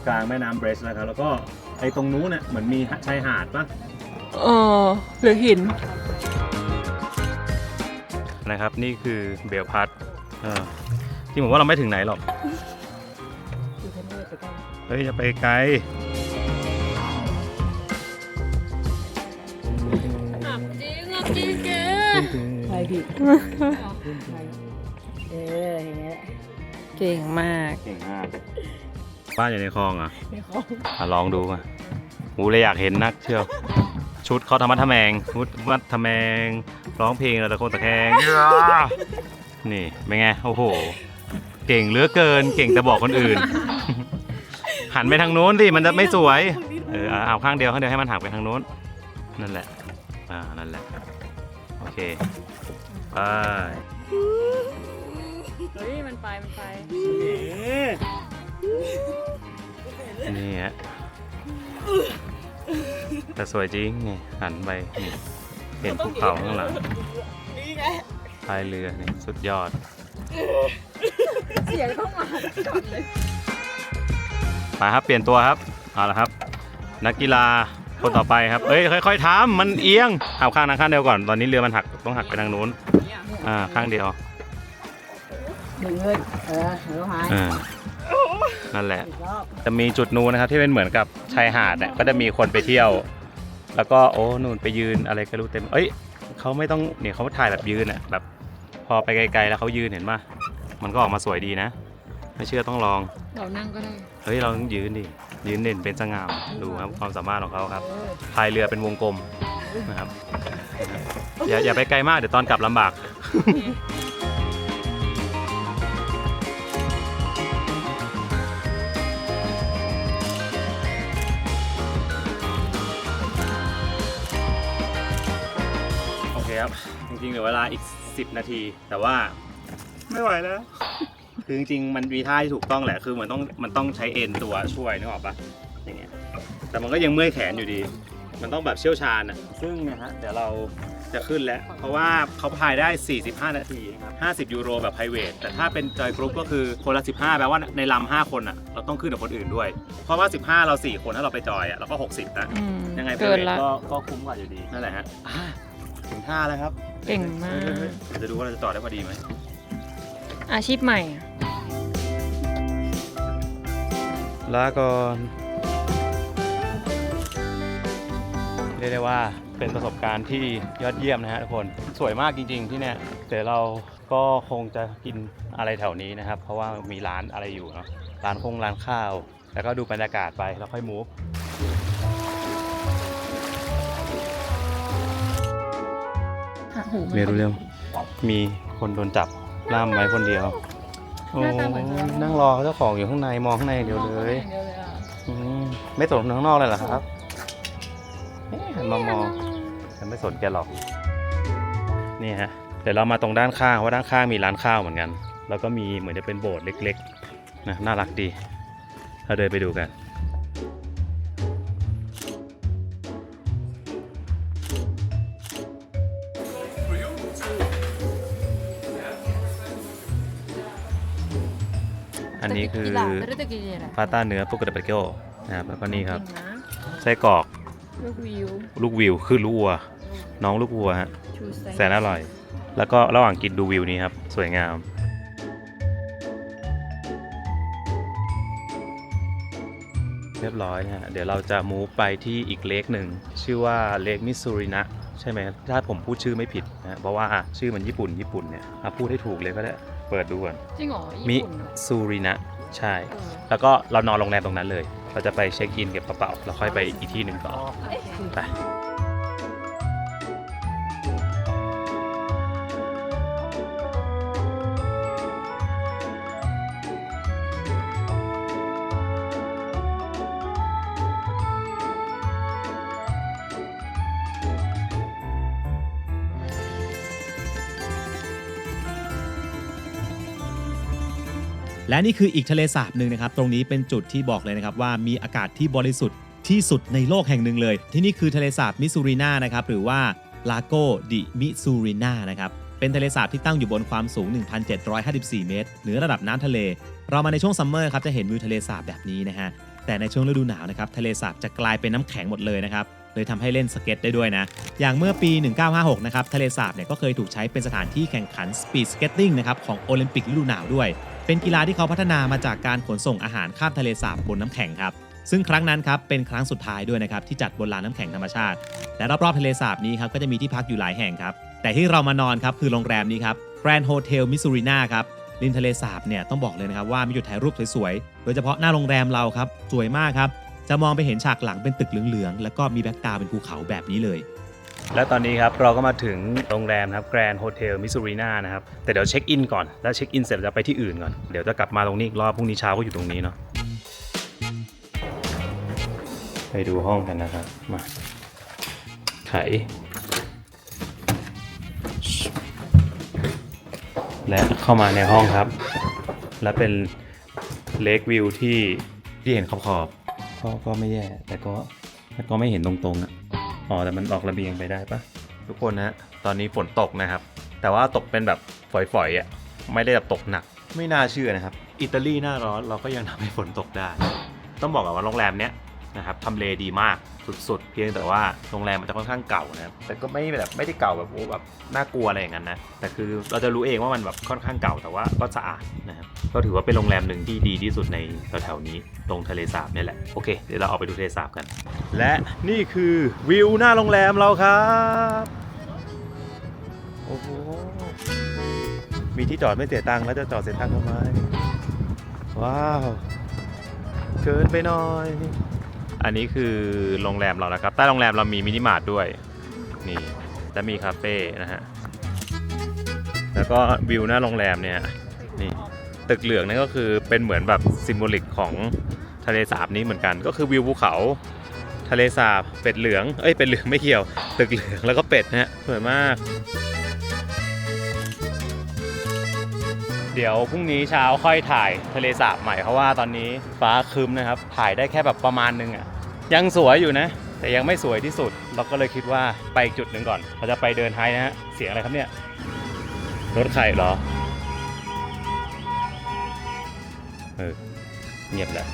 กลางแม่น้ำเบรสนะครับแล้วก็ไอ้ตรงนู้นน่ะเหมือนมีชายหาดปะหรือหินนะครับนี่คือเบลพัทที่ผมว่าเราไม่ถึงไหนหรอกอย่าไปไกลจริงไปพี่อย่างเงี้ยเก่งมากบ้านอยู่ในคลองอ่ะลองดูอ่ะเลยอยากเห็นนักเชียวชุดเขาธรรมะทะแมงวัดทะแมงร้องเพลงแล้วตะโกนตะแคงนี่เป็นไงโอ้โหเก่งเหลือเกินเก่งแต่บอกคนอื่นหันไปทางโน้นสิมันจะไม่สวยเอาข้างเดียวให้มันหักไปทางโน้นนั่นแหละนั่นแหละโอเคไปมันไปนี่ฮะแต่สวยจริงนี่หันไปนี่เห็นภูเขาข้างหลังพายเรือนี่สุดยอดเสียงต้องมาก่อนเลยไปครับเปลี่ยนตัวครับเอาละครับนักกีฬาคนต่อไปครับค่อยๆทำมันเอียงเอาข้างนั้นข้างเดียวก่อนตอนนี้เรือมันหักต้องหักไปทางนู้นข้างเดียวดึงเลยแล้วหาย นั่นแหละ อีกรอบ จะมีจุดนู้นนะครับที่เป็นเหมือนกับชายหาดเนี่ยก็จะมีคนไปเที่ยว แล้วก็โอ้นู่นไปยืนอะไรก็รู้เต็มเอ้ยเขาไม่ต้องเนี่ยเขาถ่ายแบบยืนอ่ะแบบพอไปไกลๆแล้วเขายืนเห็นป่ะมันก็ออกมาสวยดีนะไม่เชื่อต้องลอง เรานั่งก็ได้ เฮ้ยเราต้องยืนดิยืนเด่นเป็นสง่าดูครับความสามารถของเขาครับพายเรือเป็นวงกลมนะครับอย่าไปไกลมากเดี๋ยวตอนกลับลำบาก โอเคครับจริงๆเหลือเวลาอีก10 นาทีแต่ว่าไม่ไหวแล้ว คือจริงๆมันมีท่าที่ถูกต้องแหละคือมันต้องใช้เอ็นตัวช่วยนึกออกปะอย่างเงี้ยแต่มันก็ยังเมื่อยแขนอยู่ดี มันต้องแบบเชี่ยวชาญอ่ะซึ่งนะฮะเดี๋ยวเราจะขึ้นแล้วเพราะว่าเขาพายได้45 นาทีนะครับ50 ยูโรแบบไพรเวทแต่ถ้าเป็นจอยกรุ๊ปก็คือคนละ15แปลว่าในลำ5 คนอ่ะเราต้องขึ้นกับคนอื่นด้วย เพราะว่า15เรา4 คนถ้าเราไปจอยอ่ะเราก็60นะยังไงไพร เกิ เวน ท ละ ก็คุ้มกว่าอยู่ดีนั่นแหละฮะถึงท่าแล้วครับ เก่งมาก เดี๋ยวจะดูว่าเราจะจอดได้พอดีไหม อาชีพใหม่ ลาก่อนเรียกได้ว่าเป็นประสบการณ์ที่ยอดเยี่ยมนะฮะทุกคนสวยมากจริงๆที่เนี่ยเดี๋ยวเราก็คงจะกินอะไรแถวนี้นะครับเพราะว่ามีร้านอะไรอยู่เนาะร้านข้าว แล้วก็ดูบรรยากาศไปแล้วค่อยมูฟเรียนรู้เรื่องมีคนโดนจับล่ามไว้คนเดียวโอ้ หน้าตาเหมือนกัน นั่งรอเจ้าของอยู่ข้างในมองข้างในอย่างเดียวเลยอืมไม่สนข้างนอกเลยเหรอครับหันมามองฉันไม่สนแกหรอกนี่ฮะเดี๋ยวเรามาตรงด้านข้างเพราะด้านข้างมีร้านข้าวเหมือนกันแล้วก็มีเหมือนจะเป็นโบสถ์เล็กๆนะน่ารักดีเราเดินไปดูกันอันนี้คือพาต้าเนื้อปุกเดเปโกนะครับแล้วก็นี่ครับไส้กรอก ลูกวิว ลูกวิวคือลูกวัวน้องลูกวัวฮะ ชูไซ แสนอร่อย แล้วก็ระหว่างกินดูวิวนี้ครับสวยงามเรียบร้อยนะฮะเดี๋ยวเราจะมูฟไปที่อีกเลคหนึ่งชื่อว่าเลคมิสซูรินะใช่ไหมถ้าผมพูดชื่อไม่ผิดนะเพราะว่าชื่อมันญี่ปุ่นเนี่ยพูดให้ถูกเลยก็ได้เปิดดูก่อน จริงเหรอ มิ ญี่ปุ่นเหรอ ซูรินะใช่ แล้วก็เรานอนโรงแรมตรงนั้นเลย เราจะไปเช็คอินเก็บกระเป๋าแล้วค่อยไปอีกที่หนึ่งต่อไปและนี่คืออีกทะเลสาบหนึ่งนะครับตรงนี้เป็นจุดที่บอกเลยนะครับว่ามีอากาศที่บริสุทธิ์ที่สุดในโลกแห่งหนึ่งเลยที่นี่คือทะเลสาบมิสซูรินานะครับหรือว่าลาโกดิมิสซูรินานะครับเป็นทะเลสาบที่ตั้งอยู่บนความสูง 1,754 เมตรเหนือระดับน้ำทะเลเรามาในช่วงซัมเมอร์ครับจะเห็นวิวทะเลสาบแบบนี้นะฮะแต่ในช่วงฤดูหนาวนะครับทะเลสาบจะกลายเป็นน้ำแข็งหมดเลยนะครับเลยทำให้เล่นสเก็ตได้ด้วยนะอย่างเมื่อปี 1956 นะครับทะเลสาบเนี่ยก็เคยถูกใช้เป็นสถานที่แข่งขันสปีดสเก็ตติ้งนะครับของโอลิมปิกฤดูหนาวด้วยเป็นกีฬาที่เขาพัฒนามาจากการขนส่งอาหารข้ามทะเลสาบบนน้ำแข็งครับซึ่งครั้งนั้นครับเป็นครั้งสุดท้ายด้วยนะครับที่จัดบนลานน้ำแข็งธรรมชาติและรอบๆทะเลสาบนี้ครับก็จะมีที่พักอยู่หลายแห่งครับแต่ที่เรามานอนครับคือโรงแรมนี้ครับ Grand Hotel Missourina ครับริมทะเลสาบเนี่ยต้องบอกเลยนะครับว่ามีจุดถ่ายรูปสวยๆโดยเฉพาะหน้าโรงแรมเราครับสวยมากครับจะมองไปเห็นฉากหลังเป็นตึกเหลืองๆแล้วก็มีแบ็คกราวด์เป็นภูเขาแบบนี้เลย และตอนนี้ครับเราก็มาถึงโรงแรมครับ Grand Hotel Missourina นะครับแต่เดี๋ยวเช็คอินก่อนแล้วเช็คอินเสร็จจะไปที่อื่นก่อนเดี๋ยวจะกลับมาตรงนี้อีกรอบพรุ่งนี้เช้าก็อยู่ตรงนี้เนาะไปดูห้องกันนะครับมาไขและเข้ามาในห้องครับและเป็นเลควิวที่เห็นขอบก็ไม่แย่แต่ก็ไม่เห็นตรงๆอ่ะอ๋อแต่มันออกระเบียงไปได้ปะทุกคนนะตอนนี้ฝนตกนะครับแต่ว่าตกเป็นแบบฝอยๆอ่ะไม่ได้แบบตกหนักไม่น่าเชื่อนะครับอิตาลีหน้าร้อนเราก็ยังทำให้ฝนตกได้ต้องบอกว่าโรงแรมเนี้ย นะครับทำเลดีมากสุดๆเพียงแต่ว่าโรงแรมมันจะค่อนข้างเก่านะครับแต่ก็ไม่ได้เก่าแบบโอ้แบบน่ากลัวอะไรอย่างนั้นนะแต่คือเราจะรู้เองว่ามันแบบค่อนข้างเก่าแต่ว่าก็สะอาดนะครับก็ถือว่าเป็นโรงแรมหนึ่งที่ดีที่สุดในแถวๆนี้ตรงทะเลสาบนี่แหละโอเคเดี๋ยวเราเอาไปดูทะเลสาบกันและนี่คือวิวหน้าโรงแรมเราครับโอ้โหมีที่จอดไม่เสียตังค์แล้วจะจอดเสียตังค์ทำไมว้าวเกินไปหน่อยอันนี้คือโรงแรมเรานะครับใต้โรงแรมเรามีมินิมาร์ทด้วยนี่และมีคาเฟ่นะฮะแล้วก็วิวหน้าโรงแรมเนี่ยนี่ตึกเหลืองนี่ก็คือเป็นเหมือนแบบซิมโบลิกของทะเลสาบนี้เหมือนกันก็คือวิวภูเขาทะเลสาบเป็ดเหลืองเป็ดเหลืองไม่เกี่ยวตึกเหลืองแล้วก็เป็ดนะฮะสวยมากเดี๋ยวพรุ่งนี้เช้าค่อยถ่ายทะเลสาบใหม่เพราะว่าตอนนี้ฟ้าครึ้มนะครับถ่ายได้แค่แบบประมาณนึงอ่ะยังสวยอยู่นะแต่ยังไม่สวยที่สุดเราก็เลยคิดว่าไปอีกจุดหนึ่งก่อนเราจะไปเดินไฮนะฮะเสียงอะไรครับเนี่ยรถใครเหรอเงียบแล้ว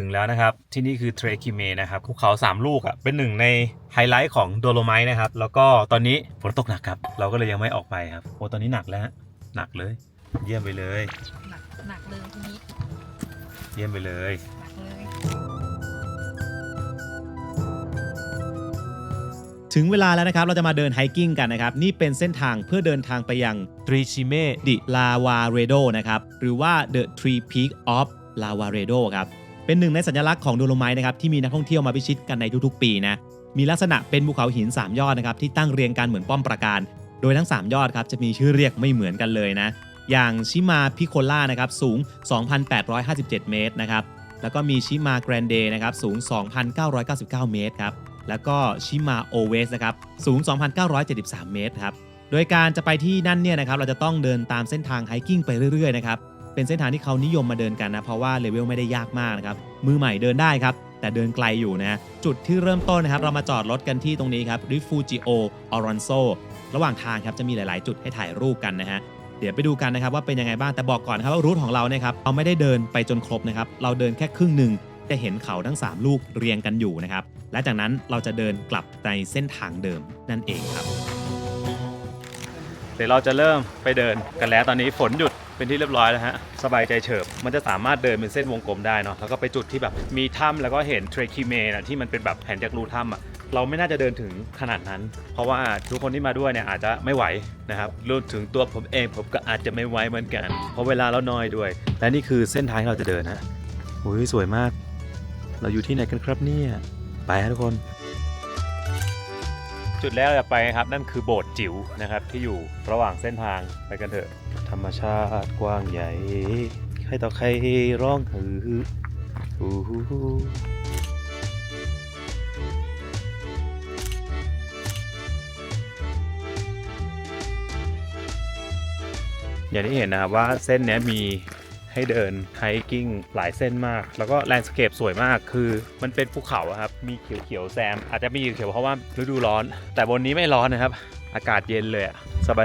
ถึงแล้วนะครับที่นี่คือเทรคิเมนะครับภูเขา3ลูกอ่ะเป็นหนึ่งในไฮไลท์ของโดโลไมต์นะครับแล้วก็ตอนนี้ฝนตกหนักครับเราก็เลยยังไม่ออกไปครับโอ้ตอนนี้หนักแล้วหนักเลยเยี่ยมไปเลยหนักเลยทีนี้ เยี่ยมไปเลย หนักเลย ถึงเวลาแล้วนะครับเราจะมาเดินไฮกิ้งกันนะครับนี่เป็นเส้นทางเพื่อเดินทางไปยัง Tricime di Lavaredo นะครับหรือว่า The Three Peaks of Lavaredo ครับเป็นหนึ่งในสัญลักษณ์ของโดโลไมต์นะครับที่มีนักท่องเที่ยวมาพิชิตกันในทุกๆปีนะมีลักษณะเป็นภูเขาหิน3ยอดนะครับที่ตั้งเรียงกันเหมือนป้อมปราการโดยทั้ง3ยอดครับจะมีชื่อเรียกไม่เหมือนกันเลยนะอย่างชิมาพิโคล่านะครับสูง 2,857 เมตรนะครับแล้วก็มีชิมาแกรนเดนะครับสูง 2,999 เมตรครับแล้วก็ชิมาโอเวสนะครับสูง 2,973 เมตรครับโดยการจะไปที่นั่นเนี่ยนะครับเราจะต้องเดินตามเส้นทางไฮกิ้งไปเรื่อยๆนะครับเป็นเส้นทางที่เขานิยมมาเดินกันนะเพราะว่าเลเวลไม่ได้ยากมากนะครับมือใหม่เดินได้ครับแต่เดินไกลอยู่นะจุดที่เริ่มต้นนะครับเรามาจอดรถกันที่ตรงนี้ครับ Rifugio Oronzo ระหว่างทางครับจะมีหลายๆจุดให้ถ่ายรูปกันนะฮะเดี๋ยวไปดูกันนะครับว่าเป็นยังไงบ้างแต่บอกก่อนนะครับว่ารูทของเราเนี่ยครับเราไม่ได้เดินไปจนครบนะครับเราเดินแค่ครึ่งหนึ่งจะเห็นเขาทั้ง3ลูกเรียงกันอยู่นะครับและจากนั้นเราจะเดินกลับในเส้นทางเดิมนั่นเองครับเดี๋ยวเราจะเริ่มไปเดินกันแล้วตอนนี้ฝนหยุดเป็นที่เรียบร้อยแล้วฮะสบายใจเฉิบมันจะสามารถเดินเป็นเส้นวงกลมได้เนาะแล้วก็ไปจุดที่แบบมีถ้ำแล้วก็เห็นเทรคิเมนะที่มันเป็นแบบแผนจากรูถ้ำอ่ะเราไม่น่าจะเดินถึงขนาดนั้นเพราะว่าทุกคนที่มาด้วยเนี่ยอาจจะไม่ไหวนะครับรวมถึงตัวผมเองผมก็อาจจะไม่ไหวเหมือนกันเพราะเวลาเราน้อยด้วยและนี่คือเส้นทางที่เราจะเดินนะโอ้ยสวยมากเราอยู่ที่ไหนกันครับเนี่ยไปฮะทุกคนจุดแรกเราจะไปครับนั่นคือโบสถ์จิ๋วนะครับที่อยู่ระหว่างเส้นทางไปกันเถอะธรรมชาติกว้างใหญ่ใครต่อใครร้องฮือฮูอย่างที่เห็นนะครับว่าเส้นนี้มีให้เดินไฮกิ้งหลายเส้นมากแล้วก็แลนด์สเคปสวยมากคือมันเป็นภูเขาครับมีเขียวๆแซมอาจจะมีเขียวเพราะว่าฤดูร้อนแต่บนนี้ไม่ร้อนนะครับอากาศเย็นเลย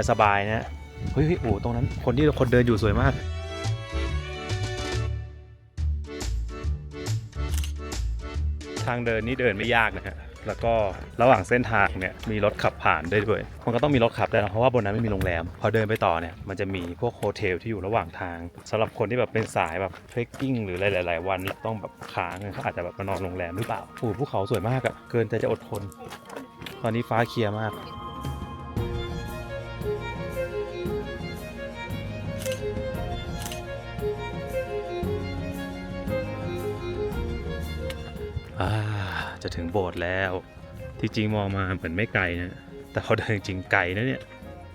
สบายๆนะเฮ้ยโอ้ตรงนั้นคนเดินอยู่สวยมากทางเดินนี่เดินไม่ยากนะฮะแล้วก็ระหว่างเส้นทางเนี่ยมีรถขับผ่านได้ด้วยมันก็ต้องมีรถขับได้นะเพราะว่าบนนั้นไม่มีโรงแรมพอเดินไปต่อเนี่ยมันจะมีพวกโฮเทลที่อยู่ระหว่างทางสำหรับคนที่แบบเป็นสายแบบเทรคกิ้งหรือหลายๆวันต้องแบบค้างเขาอาจจะแบบมานอนโรงแรมหรือเปล่าโอ้ภูเขาสวยมากอะเกินแต่จะอดทนตอนนี้ฟ้าเคลียร์มากจะถึงโบสถ์แล้วที่จริงมองมาเหมือนไม่ไกลนะแต่พอเดินจริงไกลนะเนี่ย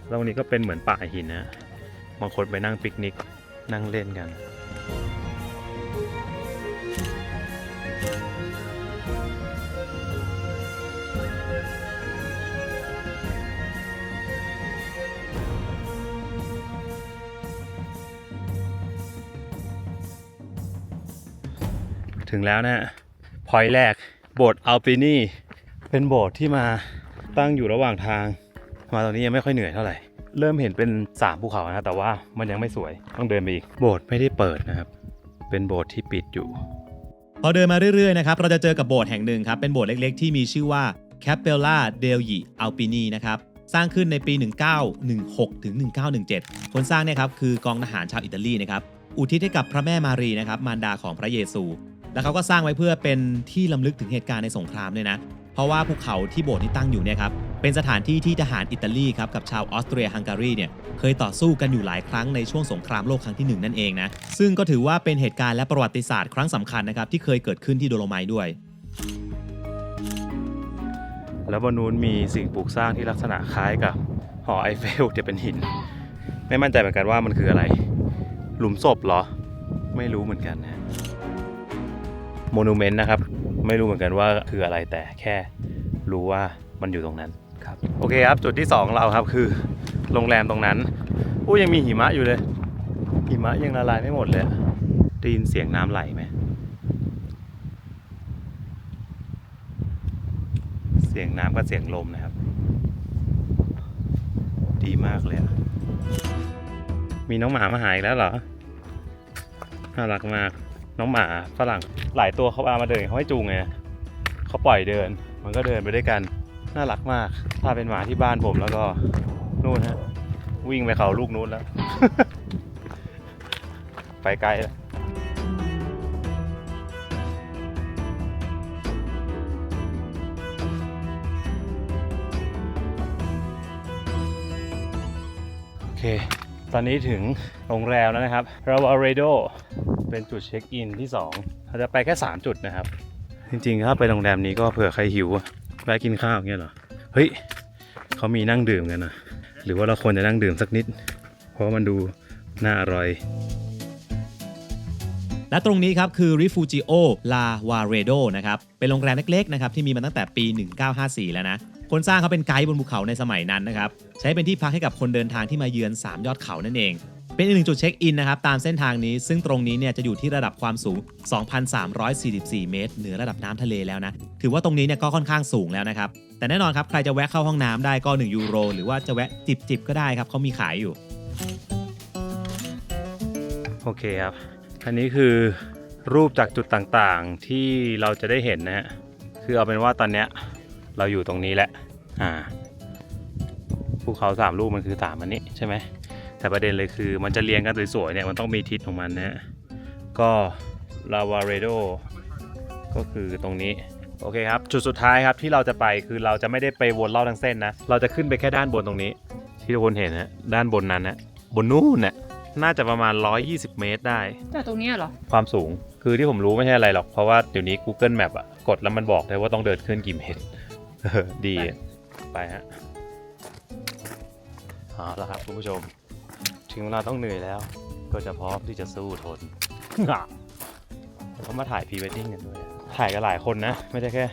แล้ววันนี้ก็เป็นเหมือนป่าหินนะบางคนไปนั่งปิกนิกนั่งเล่นกัน ถึงแล้วนะฮะพอยต์แรกโบสถ์อัลปินีเป็นโบสถ์ที่มาตั้งอยู่ระหว่างทางมาตอนนี้ยังไม่ค่อยเหนื่อยเท่าไหร่เริ่มเห็นเป็น3ภูเขานะแต่ว่ามันยังไม่สวยต้องเดินไปอีกโบสถ์ไม่ได้เปิดนะครับเป็นโบสถ์ที่ปิดอยู่ พอเดินมาเรื่อยๆนะครับเราจะเจอกับโบสถ์แห่งหนึ่งครับเป็นโบสถ์เล็กๆที่มีชื่อว่า Cappella degli Alpini นะครับสร้างขึ้นในปี 1916 ถึง 1917 คนสร้างเนี่ยครับคือกองทหารชาวอิตาลีนะครับอุทิศให้กับพระแม่มารีนะครับมารดาของพระเยซูแล้วเขาก็สร้างไว้เพื่อเป็นที่รำลึกถึงเหตุการณ์ในสงครามเนี่ยนะเพราะว่าภูเขาที่โบสถ์ที่ตั้งอยู่เนี่ยครับเป็นสถานที่ที่ทหารอิตาลีครับกับชาวออสเตรียฮังการีเนี่ยเคยต่อสู้กันอยู่หลายครั้งในช่วงสงครามโลกครั้งที่ 1นั่นเองนะซึ่งก็ถือว่าเป็นเหตุการณ์และประวัติศาสตร์ครั้งสำคัญนะครับที่เคยเกิดขึ้นที่โดโลไมต์ด้วยแล้วบนนู้นมีสิ่งปลูกสร้างที่ลักษณะคล้ายกับหอไอเฟลแต่เป็นหินไม่มั่นใจเหมือนกันว่ามันคืออะไรหลุมศพเหรอไม่รู้เหมือนกันนะโมนูเมนต์นะครับไม่รู้เหมือนกันว่าคืออะไรแต่แค่รู้ว่ามันอยู่ตรงนั้นครับโอเคครับจุดที่2เราครับคือโรงแรมตรงนั้นยังมีหิมะอยู่เลยหิมะยังละลายไม่หมดเลยได้ยินเสียงน้ำไหลไหมเสียงน้ำกับเสียงลมนะครับดีมากเลยมีน้องหมามาหาอีกแล้วเหรอน่ารักมากน้องหมาฝรั่งหลายตัวเขาเอามาเดินเขาให้จูงไงเขาปล่อยเดินมันก็เดินไปด้วยกันน่ารักมากถ้าเป็นหมาที่บ้านผมแล้วก็นู่นฮะวิ่งไปเขาลูกนู้นแล้ว ไปไกลแล้วโอเคตอนนี้ถึงโรงแรมแล้วนะครับLavaredoเป็นจุดเช็คอินที่2เราจะไปแค่3จุดนะครับจริงๆถ้าไปโรงแรมนี้ก็เผื่อใครหิวแวะกินข้าวอย่างเงี้ยเหรอเฮ้ยเขามีนั่งดื่มกันนะหรือว่าเราควรจะนั่งดื่มสักนิดเพราะมันดูน่าอร่อยและตรงนี้ครับคือ Rifugio Lavaredo นะครับเป็นโรงแรมเล็กๆนะครับที่มีมาตั้งแต่ปี 1954 แล้วนะคนสร้างเขาเป็นไกด์บนภูเขาในสมัยนั้นนะครับใช้เป็นที่พักให้กับคนเดินทางที่มาเยือน3ยอดเขานั่นเองเป็นอีกหนึ่งจุดเช็คอินนะครับตามเส้นทางนี้ซึ่งตรงนี้เนี่ยจะอยู่ที่ระดับความสูง 2,344 เมตรเหนือระดับน้ำทะเลแล้วนะถือว่าตรงนี้เนี่ยก็ค่อนข้างสูงแล้วนะครับแต่แน่นอนครับใครจะแวะเข้าห้องน้ำได้ก็1 ยูโรหรือว่าจะแวะจิบก็ได้ครับเขามีขายอยู่โอเคครับอันนี้คือรูปจากจุดต่างๆที่เราจะได้เห็นนะฮะคือเอาเป็นว่าตอนเนี้ยเราอยู่ตรงนี้แหละภูเขา3ลูกมันคือ3อันนี้ใช่ไหมแต่ประเด็นเลยคือมันจะเรียงกันสวยๆเนี่ยมันต้องมีทิศของมันนะฮะก็ Lavaredo ก็คือตรงนี้โอเคครับจุดสุดท้ายครับที่เราจะไปคือเราจะไม่ได้ไปวนรอบทั้งเส้นนะเราจะขึ้นไปแค่ด้านบนตรงนี้ที่ทุกคนเห็นนะด้านบนนั้นนะบนนู่นน่ะน่าจะประมาณ120 เมตรได้จากตรงนี้เหรอความสูงคือที่ผมรู้ไม่ใช่อะไรหรอกเพราะว่าเดี๋ยวนี้ Google Map อ่ะกดแล้วมันบอกได้ว่าต้องเดินขึ้นกี่เมตรดีไปฮะเอาละครับคุณผู้ชมถึงเวลาต้องเหนื่อยแล้วก็จะพร้อมที่จะสู้ทนเขามาถ่ายพรีเวดดิ้งกันด้วยถ่ายกันหลายคนนะไม่ใช่แค่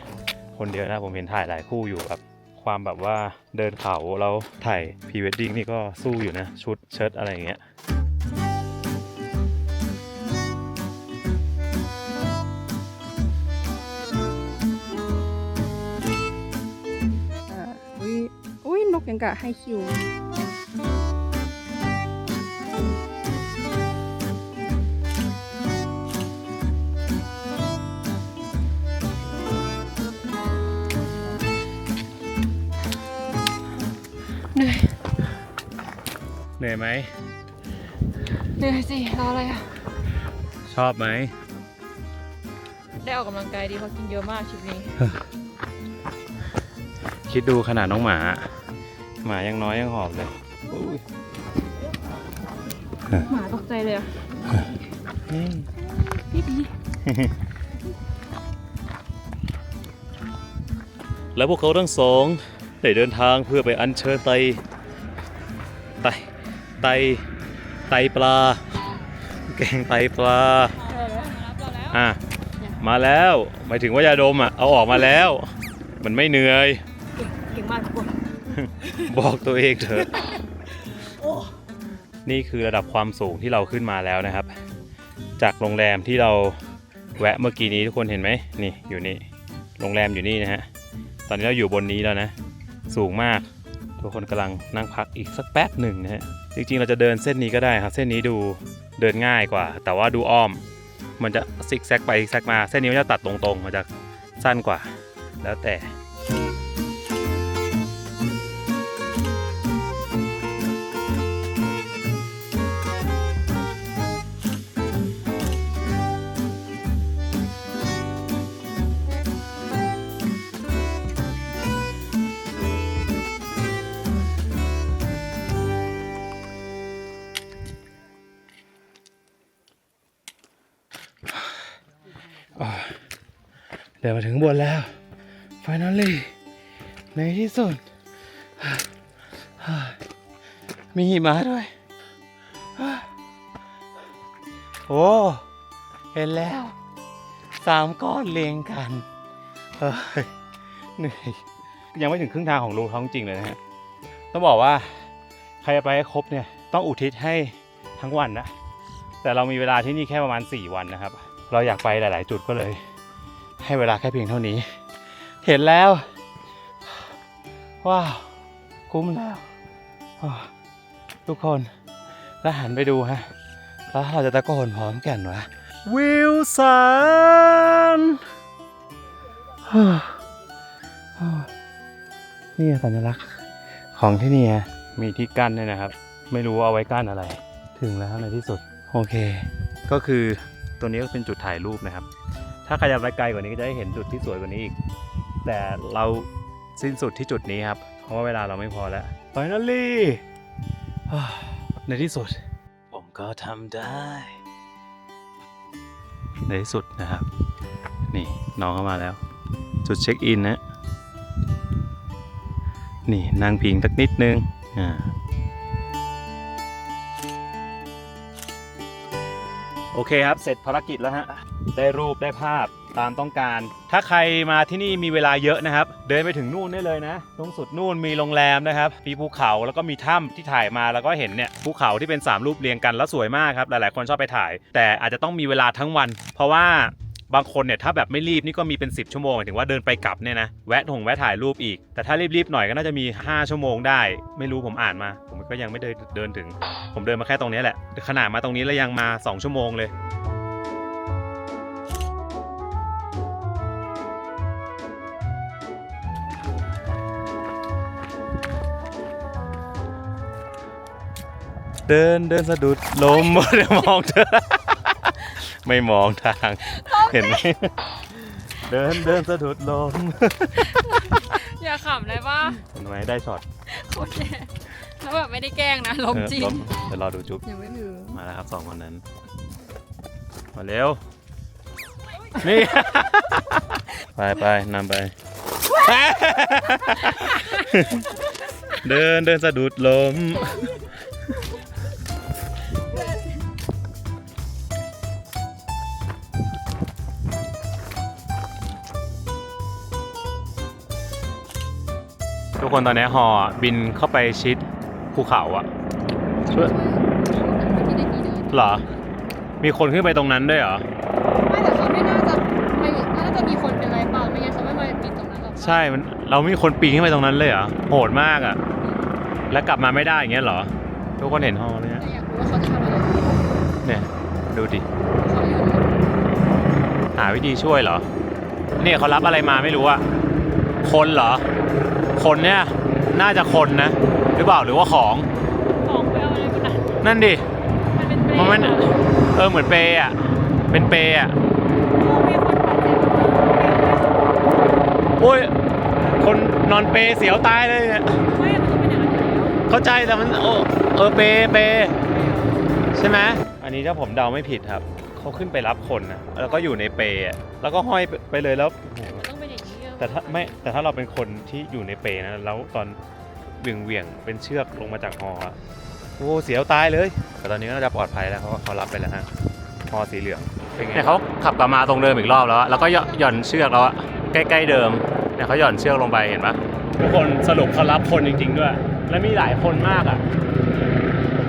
คนเดียวนะผมเห็นถ่ายหลายคู่อยู่ครับความแบบว่าเดินเขาแล้วถ่ายพรีเวดดิ้งนี่ก็สู้อยู่นะชุดเชิ้ตอะไรอย่างเงี้ยอุ้ยนกยังกะให้คิวเหนื่อยไหม เหนื่อยสิรออะไรอ่ะ ชอบไหม ได้ออกกำลังกายดีเพราะกินเยอะมากชุดนี้ คิดดูขนาดน้องหมายังน้อยยังหอบเลยหมาตกใจเลยอ่ะพี่ดี แล้วพวกเขาทั้งสองได้เดินทางเพื่อไปอัญเชิญไตปลาแกงไตปลามาแล้วหมายถึงว่ายาดมเอาออกมาแล้วมันไม่เหนื่อยเก่งมากทุกคน บอกตัวเองเถอะนี่คือระดับความสูงที่เราขึ้นมาแล้วนะครับจากโรงแรมที่เรา แวะเมื่อกี้นี้ทุกคนเห็นไหมนี่อยู่นี่โรงแรมอยู่นี่นะฮะตอนนี้เราอยู่บนนี้แล้วนะสูงมากทุกคนกำลังนั่งพักอีกสักแป๊บหนึ่งนะฮะจริงๆเราจะเดินเส้นนี้ก็ได้ครับเส้นนี้ดูเดินง่ายกว่าแต่ว่าดูอ้อมมันจะซิกแซกไปซิกแซกมาเส้นนี้มันจะตัดตรงๆมันจะสั้นกว่าแล้วแต่เดินมาถึงบนแล้ว finally ในที่สุดมีหิมะด้วยโอ้เห็นแล้ว3 ก้อนเรียงกันเหนื่อยยังไม่ถึงครึ่งทางของรูท้องจริงเลยนะฮะต้องบอกว่าใครจะไปให้ครบเนี่ยต้องอุทิศให้ทั้งวันนะแต่เรามีเวลาที่นี่แค่ประมาณ4 วันนะครับเราอยากไปหลายๆจุดก็เลยให้เวลาแค่เพียงเท่านี้เห็นแล้วว้าวคุ้มแล้วทุกคนแล้วหันไปดูฮะแล้วเราจะตะโกนพร้อมกันวะวิลสันนี่สัญลักษณ์ของที่นี่มีที่กั้นด้วยนะครับไม่รู้เอาไว้กั้นอะไรถึงแล้วในที่สุดโอเคก็คือตัวนี้ก็เป็นจุดถ่ายรูปนะครับถ้าใครจะไปไกลกว่านี้ก็จะได้เห็นจุดที่สวยกว่านี้อีกแต่เราสิ้นสุดที่จุดนี้ครับเพราะว่าเวลาเราไม่พอแล้ว Finally ในที่สุดผมก็ทำได้ในที่สุดนะครับนี่น้องเข้ามาแล้วจุดเช็คอินนะนี่นั่งพิงสักนิดนึงโอเคครับเสร็จภารกิจแล้วฮะได้รูปได้ภาพตามต้องการถ้าใครมาที่นี่มีเวลาเยอะนะครับเดินไปถึงนู่นได้เลยนะตรงสุดนู่นมีโรงแรมนะครับมีภูเขาแล้วก็มีถ้ำที่ถ่ายมาแล้วก็เห็นเนี่ยภูเขาที่เป็น3 รูปเรียงกันแล้วสวยมากครับหลายๆคนชอบไปถ่ายแต่อาจจะต้องมีเวลาทั้งวันเพราะว่าบางคนเนี่ยถ้าแบบไม่รีบนี่ก็มีเป็น10 ชั่วโมงถึงว่าเดินไปกลับเนี่ยนะแวะถ่ายรูปอีกแต่ถ้ารีบๆหน่อยก็น่าจะมี5 ชั่วโมงได้ไม่รู้ผมอ่านมาผมก็ยังไม่ได้เดินถึงผมเดินมาแค่ตรงนี้แหละขนาดมาตรงนี้แล้วยังมา2 ชั่วโมงเลยเดินสะดุดล้มเดี๋ยวมองเธอไม่มองทางเห็นไหมเดินสะดุดล้ม อย่าขำเลยป่ะ เห็นไหมได้ช็อต โอเคแล้วแบบไม่ได้แกล้งนะล้มจริง เดี๋ยวรอดูจุ๊บ ยังไม่ถึง มาแล้วครับ2 คนนั้นมาเร็วนี่ ไปนำไป เดินสะดุดล้มทุกคนตอนนี้ฮอบินเข้าไปชิดภูเขาอะช่วยเหรอมีคนขึ้นไปตรงนั้นด้วยเหรอ ไม่แต่เขาไม่น่าจะมีคนเป็นไรเปล่าไม่งั้นเขาไม่มาบินตรงนั้นหรอก ใช่มันเรามีคนปีนขึ้นไปตรงนั้นเลยเหรอโหดมากอะแล้วกลับมาไม่ได้อย่างเงี้ยเหรอทุกคนเห็นฮอเลยนะ แต่อยากรู้ว่าเขาจะทำอะไร เนี่ยดูดิ เขาอยู่ หาวิธีช่วยเหรอเนี่ยเขารับอะไรมาไม่รู้อะคนเหรอคนเนี่ยน่าจะคนนะหรือเปล่าหรือว่าของ ไปเอาอะไรกันนะ นั่นดิ มันเป็นเปร มันเหมือนเปรย์อะเป็นเปรย์อะโอ้ยคนนอนเปรย์เสียวตายเลยเนี่ย ไม่มันจะเป็นอย่างนั้นอยู่แล้ว เข้าใจแต่มันเปรย์ใช่ไหมอันนี้ถ้าผมเดาไม่ผิดครับเขาขึ้นไปรับคนนะแล้วก็อยู่ในเปรย์แล้วก็ห้อยไปเลยแล้ว มันต้องเป็นอย่างนี้ แต่ถ้าเราเป็นคนที่อยู่ในเปรย์นะแล้วตอนเหวี่ยงเป็นเชือกลงมาจากฮอโอ้เสียวตายเลยแต่ตอนนี้ก็น่าจะปลอดภัยแล้วเพราะว่าเขารับไปแล้วฮะฮอสีเหลืองเป็นไงเนี่ยเขาขับกลับมาตรงเดิมอีกรอบแล้วก็หย่อนเชือกแล้วอะใกล้ๆเดิมเนี่ยเขาหย่อนเชือกลงไปเห็นปะทุกคนสรุปเขารับคนจริงๆด้วยและมีหลายคนมากอะ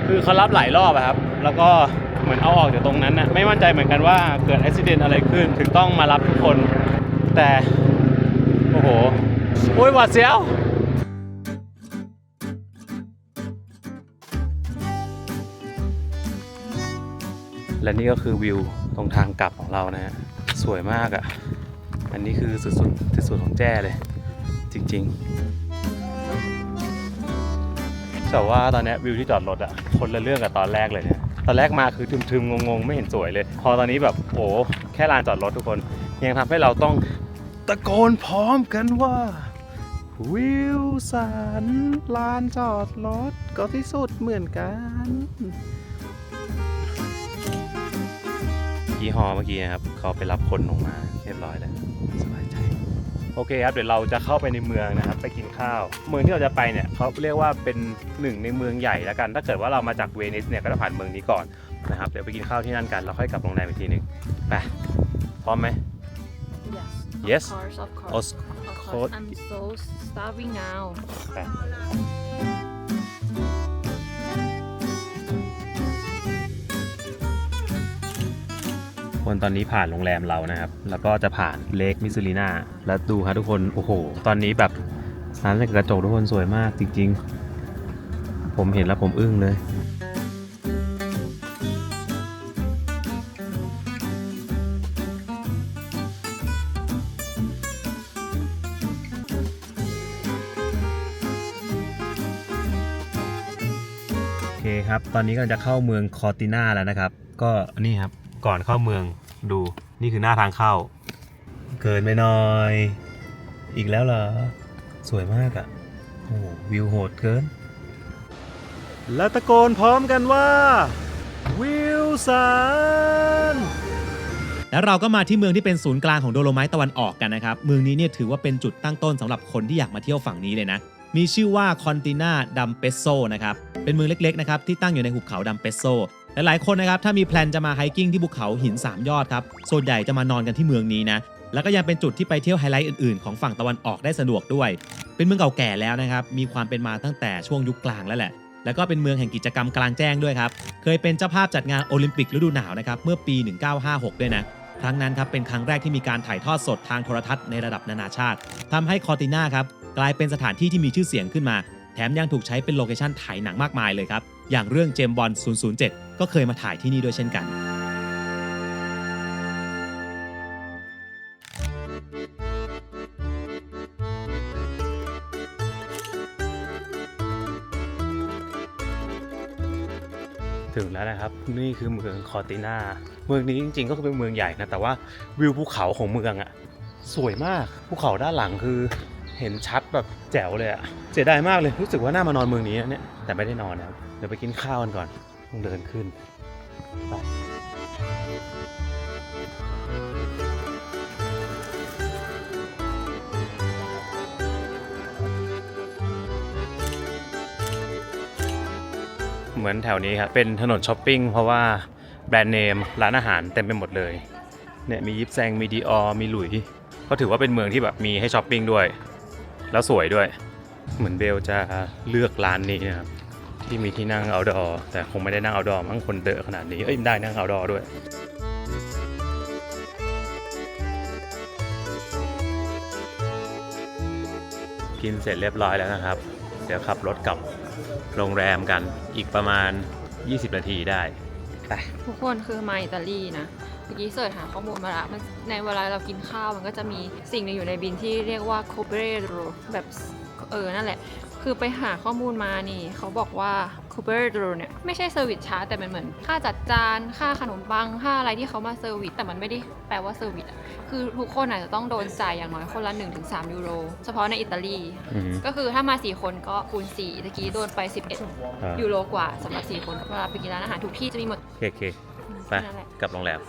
คือเขารับหลายรอบอะครับแล้วก็ เหมือนเอาออกจากตรงนั้นน่ะไม่มั่นใจเหมือนกันว่าเกิดอุบิเหตุอะไรขึ้นถึงต้องมารับทุกคนแต่โอ้โหโอ้ยหวาดเสียวและนี่ก็คือวิวตรงทางกลับของเรานะฮะสวยมากอ่ะอันนี้คือสุดๆที่สุดของแจ้เลยจริงๆแต่ว่าตอนนี้วิวที่จอดรถอ่ะคนละเรื่องกับตอนแรกเลยเนี่ยตอนแรกมาคือทึมๆงงๆไม่เห็นสวยเลยพอตอนนี้แบบโอ้แค่ลานจอดรถทุกคนยังทำให้เราต้องตะโกนพร้อมกันว่าวิวสันลานจอดรถก็ที่สุดเหมือนกันยี่ห้อเมื่อกี้นะครับเขาไปรับคนลงมาเรียบร้อยแล้วสบายใจโอเคครับเดี๋ยวเราจะเข้าไปในเมืองนะครับไปกินข้าวเมืองที่เราจะไปเนี่ยเขาเรียกว่าเป็นหนึ่งในเมืองใหญ่แล้วกันถ้าเกิดว่าเรามาจากเวนิสเนี่ยก็จะผ่านเมืองนี้ก่อนนะครับเดี๋ยวไปกินข้าวที่นั่นกันแล้วค่อยกลับโรงแรมอีกทีหนึ่งไปพร้อมไหม Yes of course Of course. I'm so starving now ไปคนตอนนี้ผ่านโรงแรมเรานะครับแล้วก็จะผ่านเลคมิสซูรินาแล้วดูครับทุกคนโอ้โหตอนนี้แบบร้านในกระจกทุกคนสวยมากจริงๆผมเห็นแล้วผมอึ้งเลยโอเคครับตอนนี้ก็จะเข้าเมืองคอร์ติน่าแล้วนะครับก็นี่ครับก่อนเข้าเมืองดูนี่คือหน้าทางเข้าเกินไปหน่อยอีกแล้วเหรอสวยมากอ่ะโอ้วิวโหดเกินแล้วตะโกนพร้อมกันว่าวิวสัน แล้วเราก็มาที่เมืองที่เป็นศูนย์กลางของโดโลไมต์ตะวันออกกันนะครับเมืองนี้เนี่ยถือว่าเป็นจุดตั้งต้นสำหรับคนที่อยากมาเที่ยวฝั่งนี้เลยนะมีชื่อว่าคอนติน่าดัมเปโซนะครับเป็นเมืองเล็กๆนะครับที่ตั้งอยู่ในหุบเขาดัมเปโซหลายๆคนนะครับถ้ามีแพลนจะมาไฮกิ้งที่ภูเขาหิน3ยอดครับส่วนใหญ่จะมานอนกันที่เมืองนี้นะแล้วก็ยังเป็นจุดที่ไปเที่ยวไฮไลท์อื่นๆของฝั่งตะวันออกได้สะดวกด้วยเป็นเมืองเก่าแก่แล้วนะครับมีความเป็นมาตั้งแต่ช่วงยุคกลางแล้วแหละแล้วก็เป็นเมืองแห่งกิจกรรมกลางแจ้งด้วยครับเคยเป็นเจ้าภาพจัดงานโอลิมปิกฤดูหนาวนะครับเมื่อปี 1956 ด้วยนะครั้งนั้นครับเป็นครั้งแรกที่มีการถ่ายทอดสดทางโทรทัศน์ในระดับนานาชาติทำให้คอร์ติน่าครับกลายเป็นสถานที่ที่มีชื่อเสียงขึ้นมาแถมยังถูกใช้เป็นโลเคชั่นถ่ายหนังมากมายเลยครับอย่างเรื่องเจมส์บอนด์ 007 ก็เคยมาถ่ายที่นี่ด้วยเช่นกันถึงแล้วนะครับนี่คือเมืองคอร์ติน่าเมืองนี้จริงๆก็คือเป็นเมืองใหญ่นะแต่ว่าวิวภูเขาของเมืองอ่ะสวยมากภูเขาด้านหลังคือเห็นชัดแบบแจ๋วเลยอ่ะเสียดายมากเลยรู้สึกว่าน่ามานอนเมืองนี้นะเนี่ยแต่ไม่ได้นอนนะครับเดี๋ยวไปกินข้าวกันก่อนต้องเดินขึ้นไปเหมือนแถวนี้ครับเป็นถนนช้อปปิ้งเพราะว่าแบรนด์เนมร้านอาหารเต็มไปหมดเลยเนี่ยมียิปแซงมีดีออมีหลุยก็ถือว่าเป็นเมืองที่แบบมีให้ช้อปปิ้งด้วยแล้วสวยด้วยเหมือนเบลจะเลือกร้านนี้นะครับที่มีที่นั่งเอาท์ดอร์แต่คงไม่ได้นั่งเอาท์ดอร์มั้งคนเดอะขนาดนี้ได้นั่งเอาท์ดอร์ด้วยกินเสร็จเรียบร้อยแล้วนะครับเดี๋ยวขับรถกลับโรงแรมกันอีกประมาณ20 นาทีได้ไป ทุกคนคือมาอิตาลีนะเมื่อกี้เสิร์ชหาข้อมูลมาละมันในเวลาเรากินข้าวมันก็จะมีสิ่งหนึงอยู่ในบินที่เรียกว่าโคเบเรโรแบบนั่นแหละคือไปหาข้อมูลมานี่เขาบอกว่าโคเบเรโรเนี่ยไม่ใช่เซอร์วิสชาร์จแต่มันเหมือนค่าจัดจานค่าขนมปังค่าอะไรที่เขามาเซอร์วิสแต่มันไม่ได้แปลว่าเซอร์วิสอะคือทุกคนอาจจะต้องโดนจ่ายอย่างน้อยคนละ 1-3 ยูโรเฉพาะในอิตาลีก็คือถ้ามา4คนก็คูณ4ตะกี้โดนไป11ยูโรกว่าสำหรับ4คนเวลาไปกินร้านอาหารทุกที่จะมีหมด โอเคไปกลับโรงแรม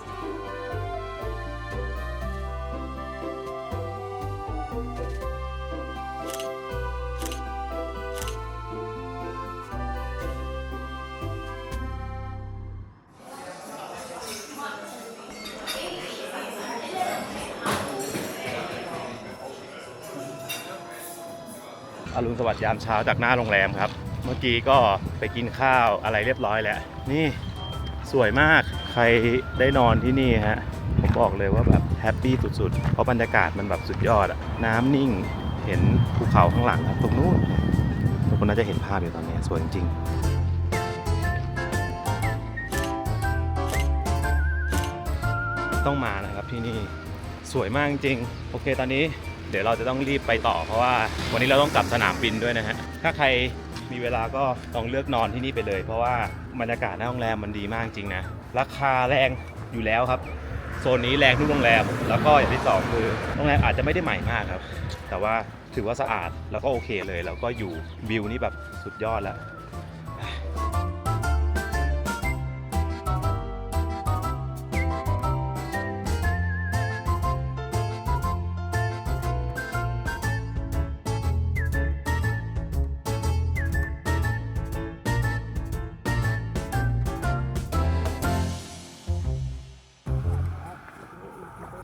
อรุณสวัสดิ์ยามเช้าจากหน้าโรงแรมครับเมื่อกี้ก็ไปกินข้าวอะไรเรียบร้อยแล้วนี่ สวยมากใครได้นอนที่นี่ฮะผมบอกเลยว่าแบบแฮปปี้สุดๆเพราะบรรยากาศมันแบบสุดยอดอะน้ำนิ่งเห็นภูเขาข้างหลังครับตรงนู้นทุกคนน่าจะเห็นภาพอยู่ตอนนี้สวยจริงๆต้องมานะครับที่นี่สวยมากจริงโอเคตอนนี้เดี๋ยวเราจะต้องรีบไปต่อเพราะว่าวันนี้เราต้องกลับสนามบินด้วยนะฮะถ้าใครมีเวลาก็ลองเลือกนอนที่นี่ไปเลยเพราะว่าบรรยากาศหน้าโรงแรมมันดีมากจริงนะราคาแรงอยู่แล้วครับโซนนี้แรงทุกโรงแรมแล้วก็อย่างที่สองคือโรงแรมอาจจะไม่ได้ใหม่มากครับแต่ว่าถือว่าสะอาดแล้วก็โอเคเลยแล้วก็อยู่วิวนี่แบบสุดยอดแล้ว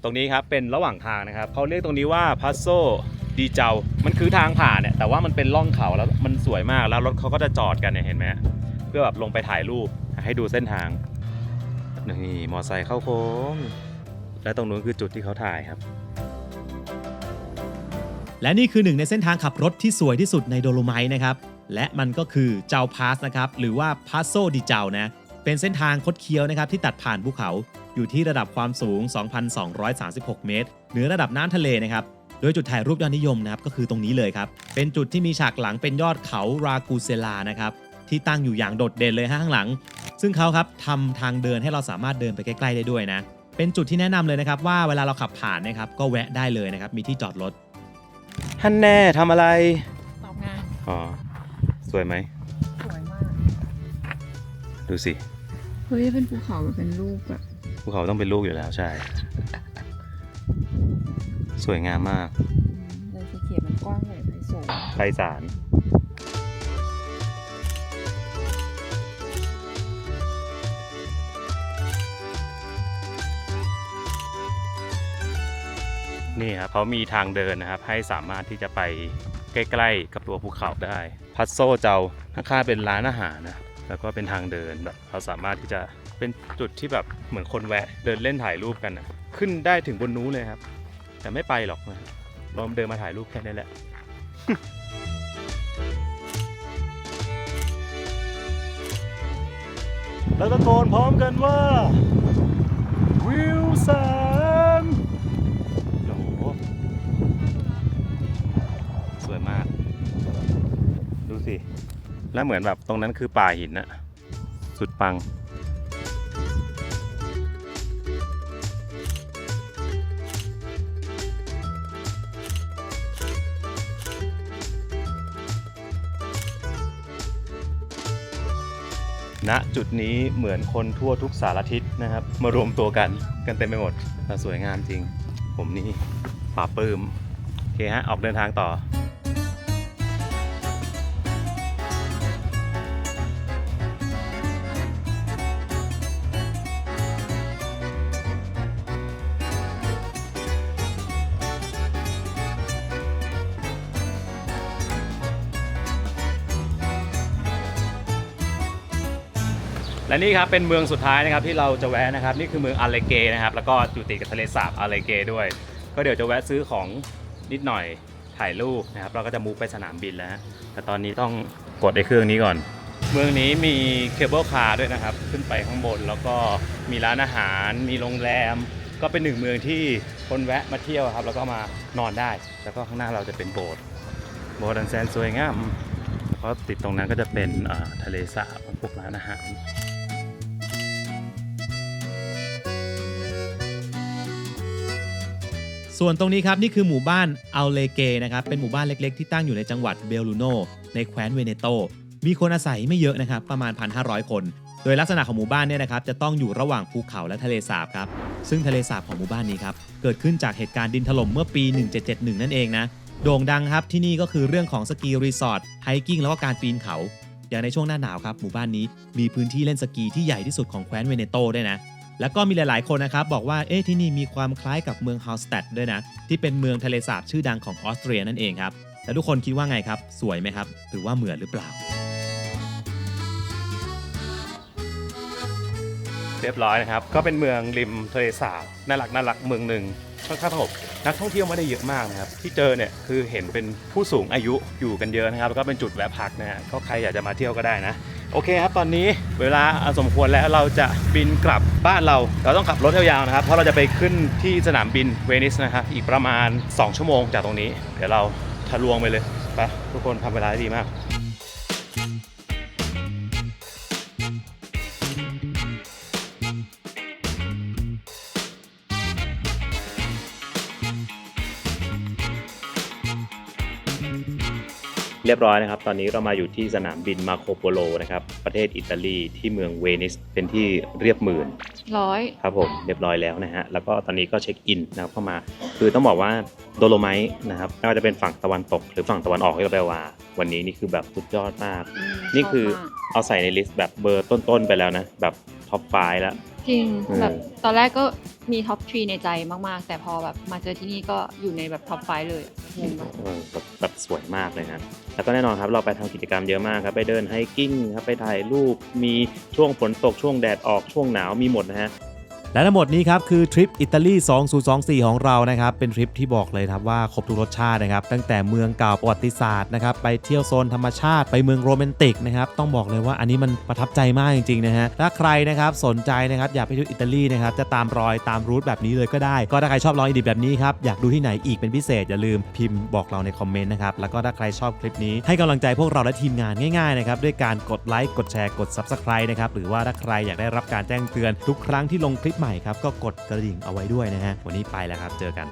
ตรงนี้ครับเป็นระหว่างทางนะครับเขาเรียกตรงนี้ว่าพัสโซดีเจามันคือทางผ่านเนี่ยแต่ว่ามันเป็นล่องเขาแล้วมันสวยมากแล้วรถเขาก็จะจอดกันเนี่ยเห็นไหมเพื่อแบบลงไปถ่ายรูปให้ดูเส้นทางนี่มอไซค์เข้าโค้งและตรงนู้นคือจุดที่เขาถ่ายครับ และนี่คือหนึ่งในเส้นทางขับรถที่สวยที่สุดในโดโลไมต์นะครับและมันก็คือเจ้าพาสนะครับหรือว่าพาสโซดิเจ้านะเป็นเส้นทางคดเคี้ยวนะครับที่ตัดผ่านภูเขาอยู่ที่ระดับความสูง 2,236 เมตรเหนือระดับน้ำทะเลนะครับโดยจุดถ่ายรูปยอดนิยมนะครับก็คือตรงนี้เลยครับเป็นจุดที่มีฉากหลังเป็นยอดเขารากูเซลานะครับที่ตั้งอยู่อย่างโดดเด่นเลยข้างหลังซึ่งเขาครับทำทางเดินให้เราสามารถเดินไปใกล้ๆได้ด้วยนะเป็นจุดที่แนะนำเลยนะครับว่าเวลาเราขับผ่านนะครับก็แวะได้เลยนะครับมีที่จอดรถ ท่านแน่ทำอะไร ตอบงาน อ๋อสวยไหม สวยมาก ดูสิ เฮ้ยเป็นภูเขาเป็นรูปแบบ ภูเขาต้องเป็นลูกอยู่แล้วใช่ สวยงามมาก เลยเขียนมันกว้างใหญ่ไพศาล ไพศาลนี่ครับเขามีทางเดินนะครับให้สามารถที่จะไปใกล้ๆกับตัวภูเขาได้พัสโซเจ้าข้างๆเป็นร้านอาหารนะแล้วก็เป็นทางเดินแบบเราสามารถที่จะเป็นจุดที่แบบเหมือนคนแวะเดินเล่นถ่ายรูปกันนะขึ้นได้ถึงบนนู้นเลยครับแต่ไม่ไปหรอกนะเราเดินมาถ่ายรูปแค่นี้แหละ แล้วตะโกนพร้อมกันว่าวิลสันโอ้โหสวยมากดูสิแล้วเหมือนแบบตรงนั้นคือป่าหินอะสุดปังณจุดนี้เหมือนคนทั่วทุกสารทิศนะครับมารวมตัวกันเต็มไปหมดสวยงามจริงผมนี่ปลาปลื้มโอเคฮะออกเดินทางต่อและนี่ครับเป็นเมืองสุดท้ายนะครับที่เราจะแวะนะครับนี่คือเมืองอาเลเกนะครับแล้วก็อยู่ติดกับทะเลสาบอาเลเกด้วยก็เดี๋ยวจะแวะซื้อของนิดหน่อยถ่ายรูปนะครับเราก็จะมูฟไปสนามบินแล้วแต่ตอนนี้ต้องกดไอ้เครื่องนี้ก่อนเมืองนี้มีเคเบิลคาร์ด้วยนะครับขึ้นไปข้างบนแล้วก็มีร้านอาหารมีโรงแรมก็เป็นหนึ่งเมืองที่คนแวะมาเที่ยวครับแล้วก็มานอนได้แล้วก็ข้างหน้าเราจะเป็นโบสถ์อันแสนสวยงามเพราะติดตรงนั้นก็จะเป็นทะเลสาบพวกร้านอาหารส่วนตรงนี้ครับนี่คือหมู่บ้านอัลเลเกนะครับเป็นหมู่บ้านเล็กๆที่ตั้งอยู่ในจังหวัดเบลลูโนในแคว้นเวเนโตมีคนอาศัยไม่เยอะนะครับประมาณ 1,500 คนโดยลักษณะของหมู่บ้านเนี่ยนะครับจะต้องอยู่ระหว่างภูเขาและทะเลสาบครับซึ่งทะเลสาบของหมู่บ้านนี้ครับเกิดขึ้นจากเหตุการณ์ดินถล่มเมื่อปี 1771 นั่นเองนะโด่งดังครับที่นี่ก็คือเรื่องของสกีรีสอร์ทไฮกิ้งแล้วก็การปีนเขาอย่างในช่วงหน้าหนาวครับหมู่บ้านนี้มีพื้นที่เล่นสกีที่ใหญ่ที่สุดของแคว้นเวเนโตด้วยนะแล้วก็มีหลายๆคนนะครับบอกว่าที่นี่มีความคล้ายกับเมืองฮาวสแตดด้วยนะที่เป็นเมืองทะเลสาบชื่อดังของออสเตรียนั่นเองครับแล้วทุกคนคิดว่าไงครับสวยไหมครับหรือว่าเหมือนหรือเปล่า เรียบร้อยนะครับก็เป็นเมืองริมทะเลสาบน่ารักเมืองหนึ่งค่อนข้างสงบนักท่องเที่ยวไม่ได้เยอะมากนะครับที่เจอเนี่ยคือเห็นเป็นผู้สูงอายุอยู่กันเยอะนะครับแล้วก็เป็นจุดแวะพักนะฮะก็ใครอยากจะมาเที่ยวก็ได้นะโอเคครับตอนนี้เวลาสมควรแล้วเราจะบินกลับบ้านเราต้องขับรถยาวๆนะครับเพราะเราจะไปขึ้นที่สนามบินเวนิสนะครับอีกประมาณ2 ชั่วโมงจากตรงนี้เดี๋ยวเราทะลวงไปเลยไปทุกคนทำเวลาได้ดีมากเรียบร้อยนะครับตอนนี้เรามาอยู่ที่สนามบินมาโคโปโลนะครับประเทศอิตาลีที่เมืองเวนิสเป็นที่เรียบหมื่น 100 ครับผมเรียบร้อยแล้วนะฮะแล้วก็ตอนนี้ก็เช็คอินนะครับเข้ามาคือต้องบอกว่าโดโลไมต์นะครับไม่ว่าจะเป็นฝั่งตะวันตกหรือฝั่งตะวันออกที่เราไปว่าวันนี้นี่คือแบบสุดยอดมากนี่คือเอาใส่ในลิสต์แบบเบอร์ต้นๆไปแล้วนะแบบท็อป5แล้ว จริงแบบตอนแรกก็มีท็อป 3 ในใจมากๆ แต่พอแบบมาเจอที่นี่ก็อยู่ในแบบท็อป 5 เลยงงมาก แบบสวยมากเลยนะแล้วก็แน่นอนครับเราไปทำกิจกรรมเยอะมากครับไปเดินไฮกิ้งครับไปถ่ายรูปมีช่วงฝนตกช่วงแดดออกช่วงหนาวมีหมดนะฮะ และทั้งหมดนี้ครับคือทริปอิตาลี 2024 ของเรานะครับเป็นทริปที่บอกเลยครับว่าครบทุกรสชาตินะครับตั้งแต่เมืองเก่าประวัติศาสตร์นะครับไปเที่ยวโซนธรรมชาติไปเมืองโรแมนติกนะครับต้องบอกเลยว่าอันนี้มันประทับใจมากจริงๆนะฮะถ้าใครนะครับสนใจนะครับอยากไปเที่ยวอิตาลีนะครับจะตามรอยตามรูทแบบนี้เลยก็ได้ก็ถ้าใครชอบลองอิดิแบบนี้ครับอยากดูที่ไหนอีกเป็นพิเศษอย่าลืมพิมพ์บอกเราในคอมเมนต์นะครับแล้วก็ถ้าใครชอบคลิปนี้ให้กำลังใจพวกเราและทีมงานง่ายๆนะครับด้วยการกดไลค์กดแชร์กด Subscribe นะครับหรือว่าถ้าใครอยากได้รับการแจ้งเตือนทุกครั้งที่ลงคลิปใหม่ครับก็กดกระดิ่งเอาไว้ด้วยนะฮะวันนี้ไปแล้วครับเจอกัน